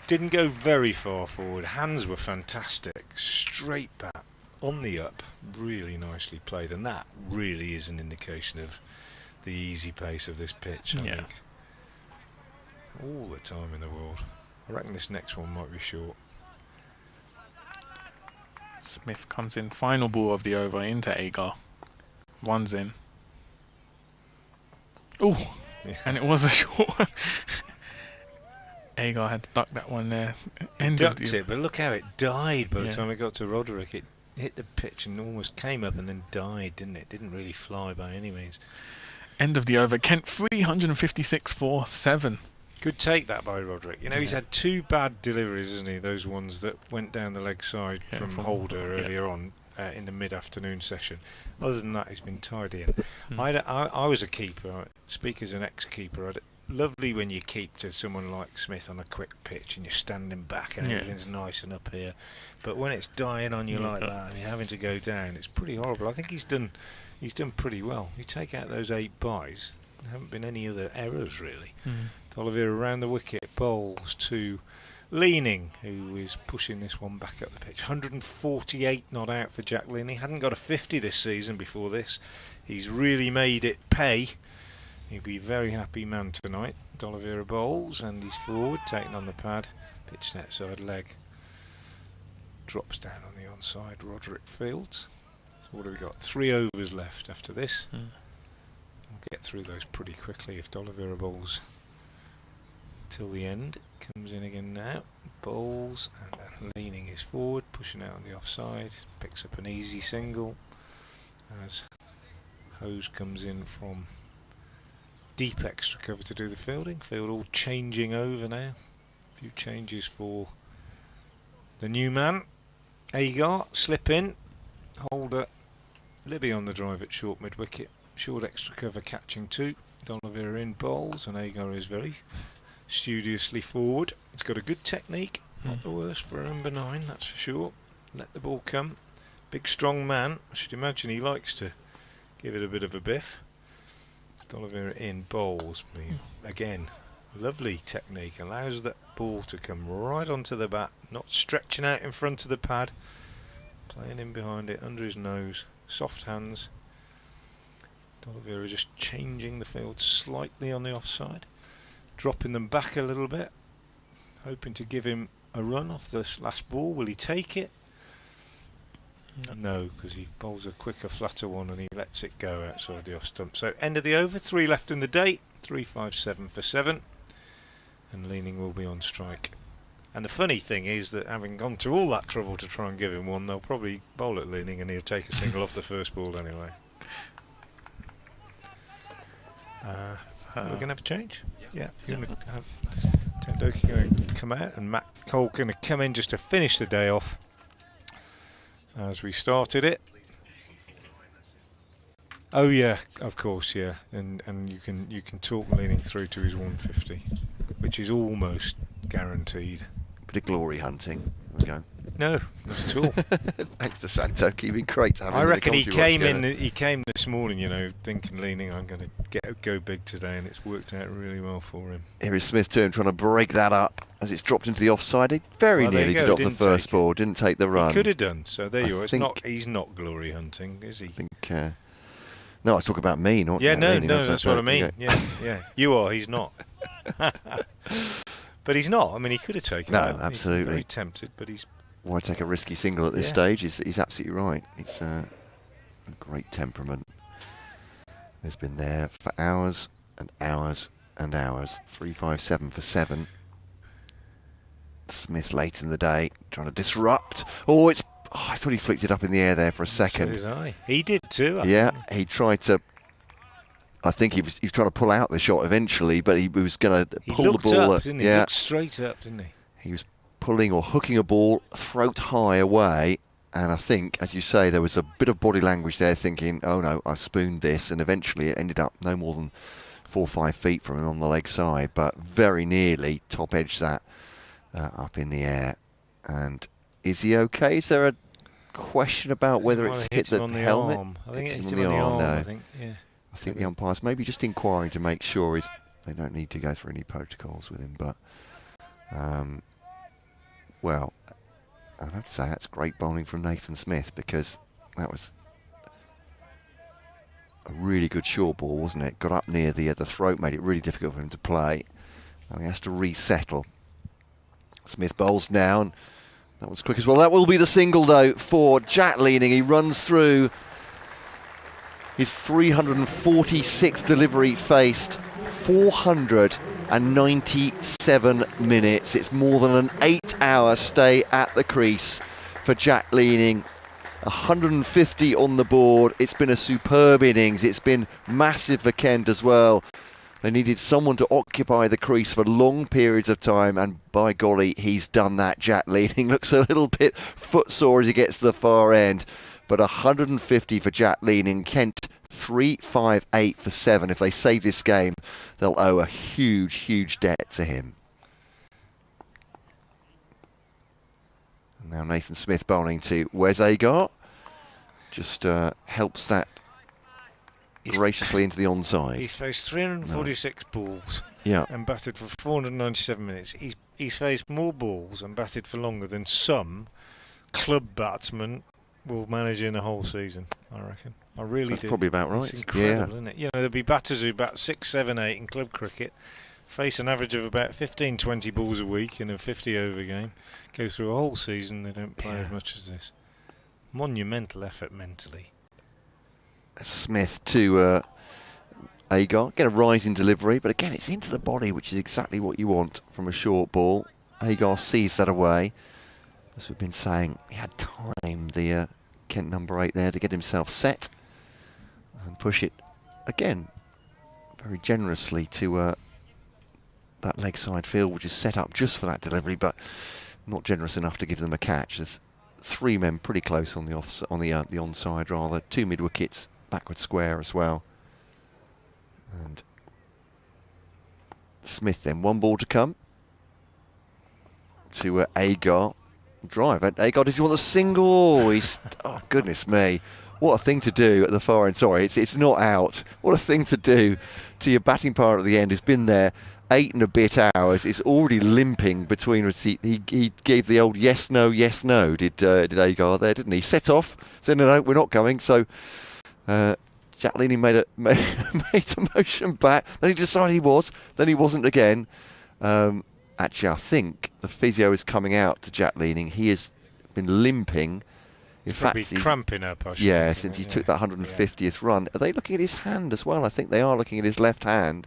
Didn't go very far forward. Hands were fantastic. Straight back, on the up. Really nicely played, and that really is an indication of the easy pace of this pitch, I think. All the time in the world. I reckon this next one might be short. Smith comes in, final ball of the over into Agar. One's in. Oh, Yeah. and it was a short one. Agar had to duck that one there. Ducked it, but look how it died by the Yeah. time it got to Roderick. It hit the pitch and almost came up and then died, didn't it? Didn't really fly by any means. End of the over. Kent 356 for 7. Good take that by Roderick. You know, he's Yeah. had 2 bad deliveries, isn't he? Those ones that went down the leg side Yeah, from from Holder Holder, yeah. earlier on in the mid-afternoon session. Other than that, he's been tidy. And Mm. I was a keeper. I speak as an ex-keeper. Lovely when you keep to someone like Smith on a quick pitch and you're standing back and Yeah. everything's nice and up here. But when it's dying on you Yeah. like that and you're having to go down, it's pretty horrible. I think he's done pretty well. You take out those 8 buys, there haven't been any other errors really. Mm. Oliver around the wicket, bowls to Leaning, who is pushing this one back up the pitch. 148 not out for Jack Leaning. Hadn't got a 50 this season before this. He's really made it pay. He'll be a very happy man tonight. D'Oliveira bowls and he's forward, taking on the pad. Pitch net side leg. Drops down on the onside. Roderick fields. So what have we got? 3 overs left after this. Mm. We'll get through those pretty quickly if D'Oliveira bowls till the end. Comes in again now, bowls, and then Leaning is forward, pushing out on the offside, picks up an easy single as Hose comes in from deep extra cover to do the fielding. Field all changing over now. A few changes for the new man. Agar, slip in, Holder, Libby on the drive at short mid wicket, short extra cover catching 2. D'Oliveira in bowls, and Agar is very studiously forward. He's got a good technique, not the worst for a number 9, that's for sure. Let the ball come. Big strong man. I should imagine he likes to give it a bit of a biff. D'Oliveira in bowls. Again, lovely technique. Allows that ball to come right onto the bat, not stretching out in front of the pad. Playing in behind it, under his nose. Soft hands. D'Oliveira just changing the field slightly on the offside. Dropping them back a little bit, hoping to give him a run off this last ball. Will he take it? No, because he bowls a quicker, flatter one and he lets it go outside the off stump. So end of the over, 3 left in the day, 357 for 7, and Leaning will be on strike. And the funny thing is that having gone to all that trouble to try and give him one, they'll probably bowl at Leaning and he'll take a single off the first ball anyway. We're going to have a change. Yeah, you're going to have Tendoki going to come out and Matt Cole going to come in just to finish the day off as we started it. Oh yeah, of course, yeah, and you can talk Leaning through to his 150, which is almost guaranteed. Bit of glory hunting. There we go. No, not at all. Thanks to Santoki, you've been great to have him I in the reckon he commentary came once in. again. He came this morning, you know, thinking Leaning, I'm going to go big today, and it's worked out really well for him. Here is Smith too, trying to break that up as it's dropped into the offside. He very Well, there nearly you did go, off the didn't first take ball, didn't take the run. He could have done. So there you are. It's think- not. He's not glory hunting, is he? I think. No, I was talking about me, not Yeah, about no, Leaning, that's what I mean. okay. Yeah. You are. He's not. But he's not. I mean, he could have taken. No, that. He's absolutely. very tempted, but he's. Why take a risky single at this Yeah. stage? He's absolutely right. It's a great temperament. Has been there for hours and hours and hours. 357 for 7. Smith late in the day, trying to disrupt. Oh, I thought he flicked it up in the air there for a So second. did I. He did too. I Yeah, think. he tried to. I think he was trying to pull out the shot eventually, but he was going to He pull the looked ball. up, didn't he? He Yeah, looked straight up, didn't he? he was pulling or hooking a ball throat high away, and I think, as you say, there was a bit of body language there, thinking, "Oh no, I spooned this," and eventually it ended up no more than 4 or 5 feet from him on the leg side, but very nearly top edged that up in the air. And is he okay? Is there a question about whether Might it's have hit him the on the helmet? arm. I think it Hits hit him on the arm. no. I think. Yeah. I think the umpires maybe just inquiring to make sure they don't need to go through any protocols with him, but well, I'd have to say that's great bowling from Nathan Smith, because that was a really good short ball, wasn't it? Got up near the throat, made it really difficult for him to play. Now he has to resettle. Smith bowls now, and that one's quick as well. That will be the single, though, for Jack Leaning. He runs through his 346th delivery, faced 497 minutes. It's more than an 8-hour stay at the crease for Jack Leaning. 150 on the board. It's been a superb innings. It's been massive for Kent as well. They needed someone to occupy the crease for long periods of time, and by golly, he's done that. Jack Leaning looks a little bit footsore as he gets to the far end, but 150 for Jack Leaning. Kent 358 for 7. If they save this game, they'll owe a huge, huge debt to him. Now Nathan Smith bowling to Wes Agar. Just helps that graciously into the onside. He's faced 346 balls and batted for 497 minutes. He's faced more balls and batted for longer than some club batsmen will manage in a whole season, I reckon. I really do. That's probably about right. It's incredible, isn't it? You know, there'll be batters who bat 6, 7, 8 in club cricket, face an average of about 15, 20 balls a week in a 50-over game, go through a whole season, they don't play as much as this. Monumental effort mentally. Smith to Agar. Get a rise in delivery, but again, it's into the body, which is exactly what you want from a short ball. Agar sees that away. As we've been saying, he had time, the Kent number 8 there, to get himself set and push it again very generously to that leg side field, which is set up just for that delivery, but not generous enough to give them a catch. There's 3 men pretty close on the the onside, rather 2 mid wickets, backward square as well. And Smith then 1 ball to come to Agar. Drive it. Agar, does he want the single? He's oh goodness me, what a thing to do at the far end. Sorry, it's not out. What a thing to do to your batting partner at the end. He's been there 8 and a bit hours. It's already limping between us. He gave the old yes no did Agar there, didn't he? Set off, said no, we're not coming. So Jack Leaning made a motion back. Then he decided he was. Then he wasn't again. Actually, I think the physio is coming out to Jack Leaning. He has been limping. In fact, he's cramping up. Since he took that 150th run. Are they looking at his hand as well? I think they are looking at his left hand.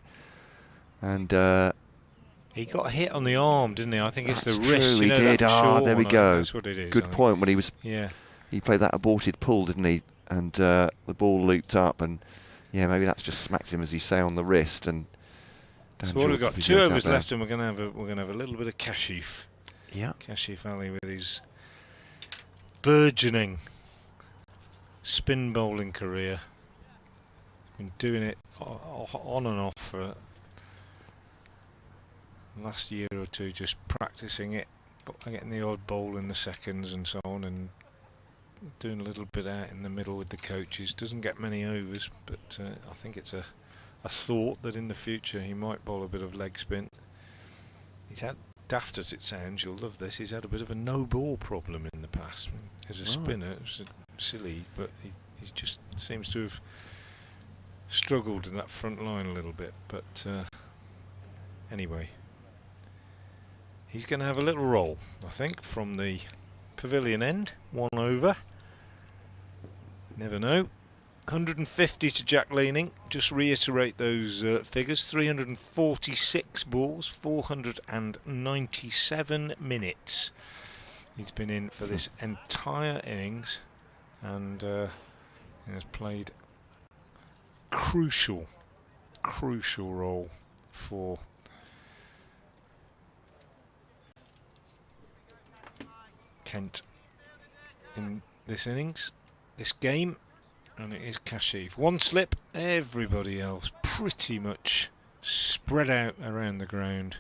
And he got hit on the arm, didn't he? I think it's the true, wrist. He did. There we go. That's what it is. Good point. When he was, he played that aborted pull, didn't he? And the ball looped up, and maybe that's just smacked him, as you say, on the wrist. And so what we've got 2 overs left, and we're going to have a little bit of Kashif. Yeah, Kashif Ali with his burgeoning spin bowling career. Been doing it on and off for the last year or 2, just practicing it, getting the odd bowl in the seconds and so on, and doing a little bit out in the middle with the coaches. Doesn't get many overs, but I think it's a thought that in the future he might bowl a bit of leg spin. He's had, daft as it sounds, you'll love this, he's had a bit of a no ball problem in the past. As a spinner, it's silly, but he just seems to have struggled in that front line a little bit. But anyway, he's going to have a little roll, I think, from the pavilion end. 1 over. Never know. 150 to Jack Leaning. Just reiterate those figures. 346 balls, 497 minutes. He's been in for this entire innings, and he has played crucial role for Kent in this innings, this game. And it is Kashif. 1 slip, everybody else pretty much spread out around the ground.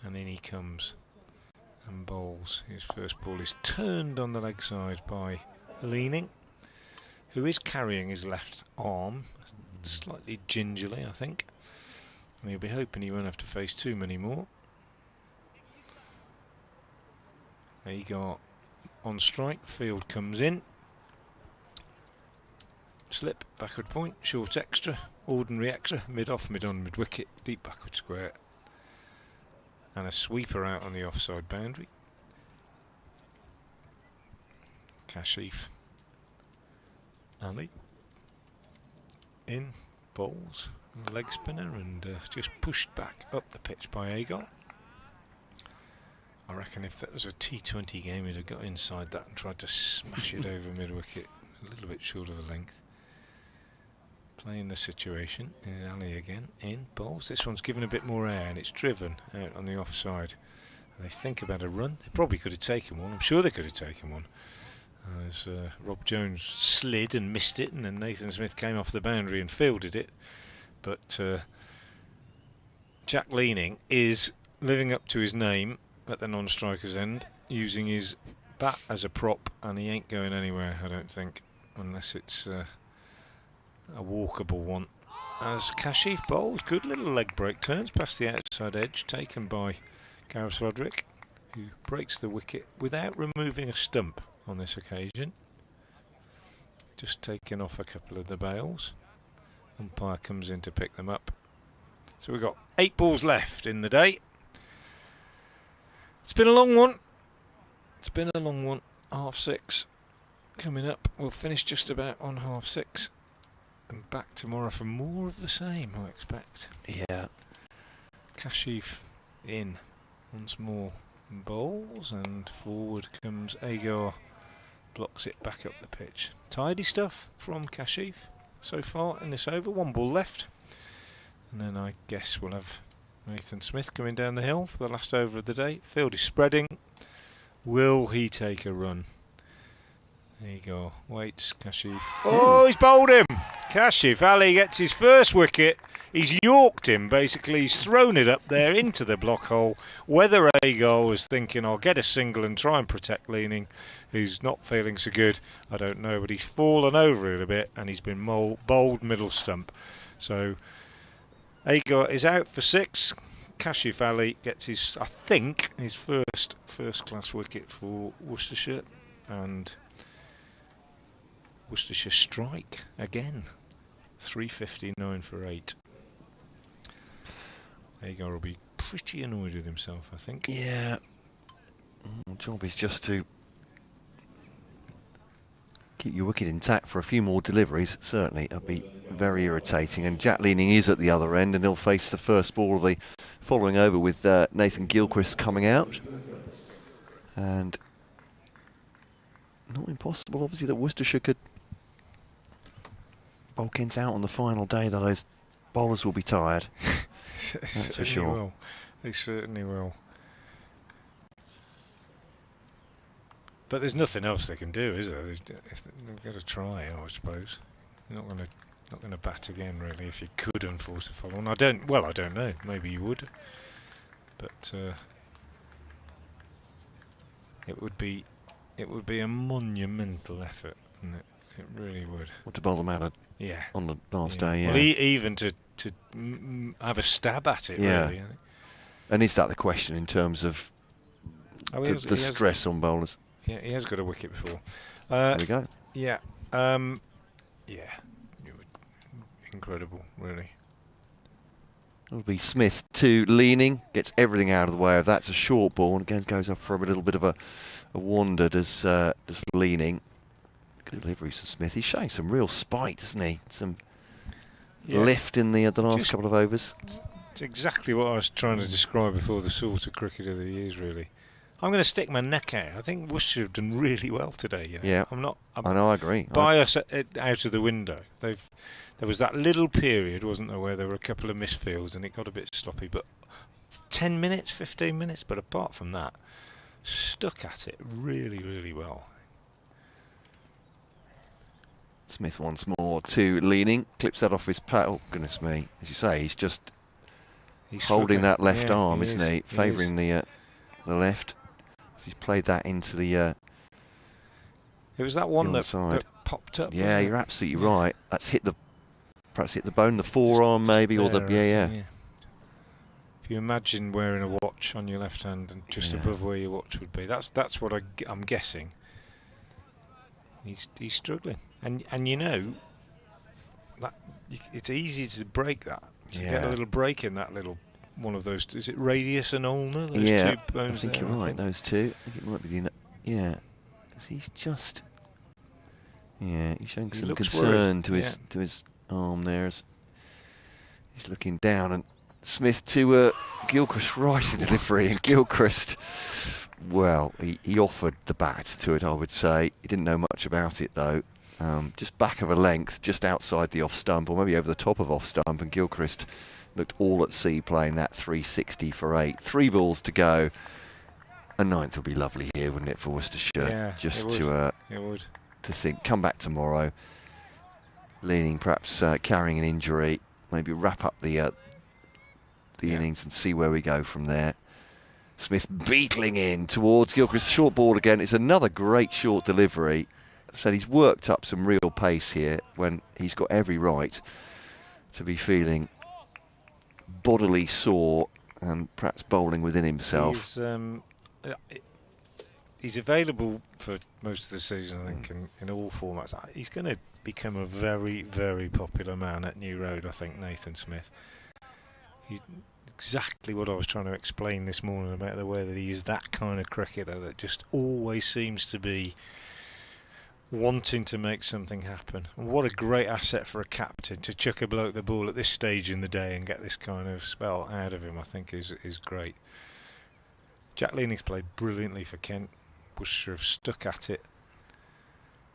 And in he comes and bowls. His first ball is turned on the leg side by Leaning, who is carrying his left arm slightly gingerly, I think. And he'll be hoping he won't have to face too many more. There you go. On strike, field comes in. Slip, backward point, short extra, ordinary extra, mid off, mid on, mid wicket, deep backward square. and a sweeper out on the offside boundary. Kashif Ali in, bowls, leg spinner, and just pushed back up the pitch by Agar. I reckon if that was a T20 game, he'd have got inside that and tried to smash it over mid-wicket, a little bit short of the length. Playing the situation is Ali again, in, bowls. This one's given a bit more air and it's driven out on the offside. And they think about a run. They probably could have taken one. I'm sure they could have taken one. As Rob Jones slid and missed it, and then Nathan Smith came off the boundary and fielded it. But Jack Leaning is living up to his name at the non-striker's end, using his bat as a prop, and he ain't going anywhere, I don't think, unless it's a walkable one. As Kashif bowls, good little leg break, turns past the outside edge, taken by Gareth Roderick, who breaks the wicket without removing a stump on this occasion. Just taking off a couple of the bails. Umpire comes in to pick them up. So we've got 8 balls left in the day. It's been a long one. It's been a long one. 6:30 coming up. We'll finish just about on 6:30. And back tomorrow for more of the same, I expect. Yeah. Kashif in once more. Bowls, and forward comes Agar. Blocks it back up the pitch. Tidy stuff from Kashif so far in this over. 1 ball left. And then I guess we'll have Nathan Smith coming down the hill for the last over of the day. Field is spreading. Will he take a run? There you go. Waits, Kashif. Oh, he's bowled him! Kashif Ali gets his first wicket. He's yorked him, basically. He's thrown it up there into the block hole. Whether Agar was thinking, I'll get a single and try and protect Leaning, who's not feeling so good, I don't know. But he's fallen over it a bit, and he's been bowled middle stump. So Agar is out for 6. Kashif Ali gets his, I think, his first-class wicket for Worcestershire. And Worcestershire strike again. 359 for 8. Agar will be pretty annoyed with himself, I think. Yeah. Job is just to keep your wicket intact for a few more deliveries. Certainly, it'll be very irritating. And Jack Leaning is at the other end, and he'll face the first ball of the following over with Nathan Gilchrist coming out. And not impossible, obviously, that Worcestershire could bowl Kent out on the final day, though those bowlers will be tired. That's for sure. Will. They certainly will. But there's nothing else they can do, is there? They've got to try, I suppose. They're not going to bat again, really. If you could enforce a follow-on, I don't know. Maybe you would, but it would be a monumental effort, and it really would. What to bowl them out on the last day? Yeah. Well, even to have a stab at it. Yeah. Really, I think. And is that the question in terms of the stress on bowlers? Yeah, he has got a wicket before. There we go. Yeah. Incredible, really. It'll be Smith to Leaning, gets everything out of the way of that. It's a short ball, and again goes off for a little bit of a wander. Does Leaning. Good deliveries to Smith. He's showing some real spite, isn't he? Some lift in the last couple of overs. It's exactly what I was trying to describe before, the sort of cricketer that he is, really. I'm going to stick my neck out. I think Worcestershire have done really well today. You know? Yeah, I agree. Bias out of the window. There was that little period, wasn't there, where there were a couple of misfields and it got a bit sloppy. But 10 minutes, 15 minutes. But apart from that, stuck at it really, really well. Smith once more to Leaning, clips that off his pad. Oh, goodness me. As you say, he's holding that left arm, isn't he? Favouring the left. So he's played that into the it was that one that popped up. Yeah, you're absolutely right. That's perhaps hit the bone, the forearm maybe, or the yeah. If you imagine wearing a watch on your left hand and just above where your watch would be, that's what I'm guessing. He's struggling, and you know that it's easy to break that, to get a little break in that little one of those. Is it radius and ulnar? Those Yeah, two bones I think there, you're right. Those two. I think it might be the. Yeah, he's just. Yeah, he's showing He some looks concern worried, to his arm there. As he's looking down, and Smith to Gilchrist right in delivery, and Gilchrist. Well, he offered the bat to it, I would say. He didn't know much about it though. Just back of a length, just outside the off stump, or maybe over the top of off stump, and Gilchrist looked all at sea playing that 360 for 8. 3 balls to go. A 9th would be lovely here, wouldn't it, for Worcestershire? Yeah, just it would. To think, come back tomorrow, leaning, perhaps carrying an injury, maybe wrap up the innings and see where we go from there. Smith beetling in towards Gilchrist, short ball again. It's another great short delivery. Said he's worked up some real pace here when he's got every right to be feeling bodily sore and perhaps bowling within himself. He's available for most of the season, I think, in all formats. He's going to become a very, very popular man at New Road, I think, Nathan Smith. He's exactly what I was trying to explain this morning about the way that he is that kind of cricketer that just always seems to be wanting to make something happen. And what a great asset for a captain to chuck a bloke the ball at this stage in the day and get this kind of spell out of him, I think is great. Jack Leaning's played brilliantly for Kent. Worcestershire have stuck at it.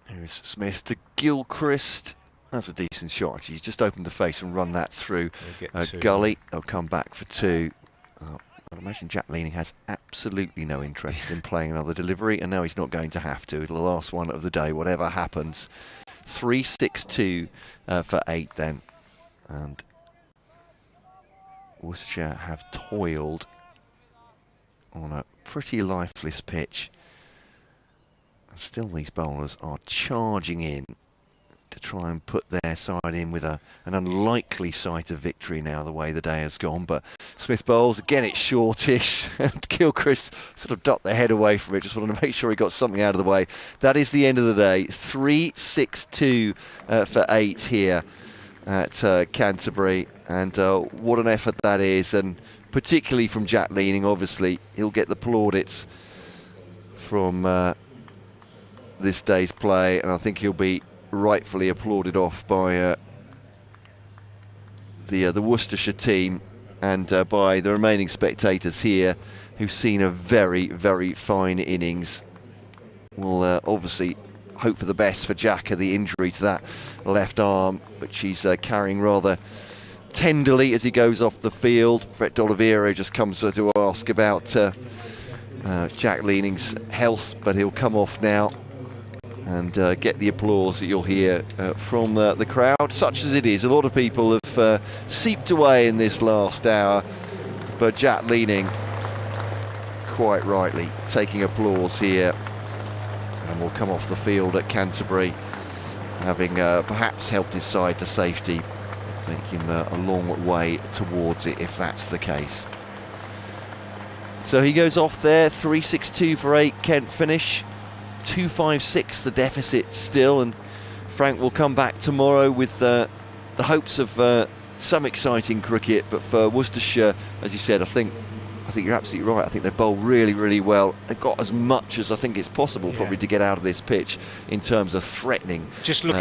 Here's Smith to Gilchrist. That's a decent shot. He's just opened the face and run that through gully. They'll come back for 2. I'd imagine Jack Leaning has absolutely no interest in playing another delivery, and now he's not going to have to. The last one of the day, whatever happens. 3-6-2 for 8 then. And Worcestershire have toiled on a pretty lifeless pitch. And still these bowlers are charging in to try and put their side in with an unlikely sight of victory now, the way the day has gone. But Smith bowls, again it's shortish, and Gilchrist sort of ducked their head away from it, just wanted to make sure he got something out of the way. That is the end of the day. 3-6-2 for 8 here at Canterbury, and what an effort that is, and particularly from Jack Leaning. Obviously he'll get the plaudits from this day's play, and I think he'll be rightfully applauded off by the Worcestershire team and by the remaining spectators here, who've seen a very, very fine innings. We'll obviously hope for the best for Jack of the injury to that left arm, which he's carrying rather tenderly as he goes off the field. Brett D'Oliveira just comes to ask about Jack Leaning's health, but he'll come off now and get the applause that you'll hear from the crowd, such as it is. A lot of people have seeped away in this last hour, but Jack Leaning, quite rightly, taking applause here, and will come off the field at Canterbury, having perhaps helped his side to safety. Taking a long way towards it, if that's the case. So he goes off there, 3-6-2 for 8, Kent finish. 2-5-6 the deficit still, and Frank will come back tomorrow with the hopes of some exciting cricket. But for Worcestershire, as you said, I think you're absolutely right. I think they bowl really, really well. They've got as much as I think it's possible probably to get out of this pitch in terms of threatening. Just looking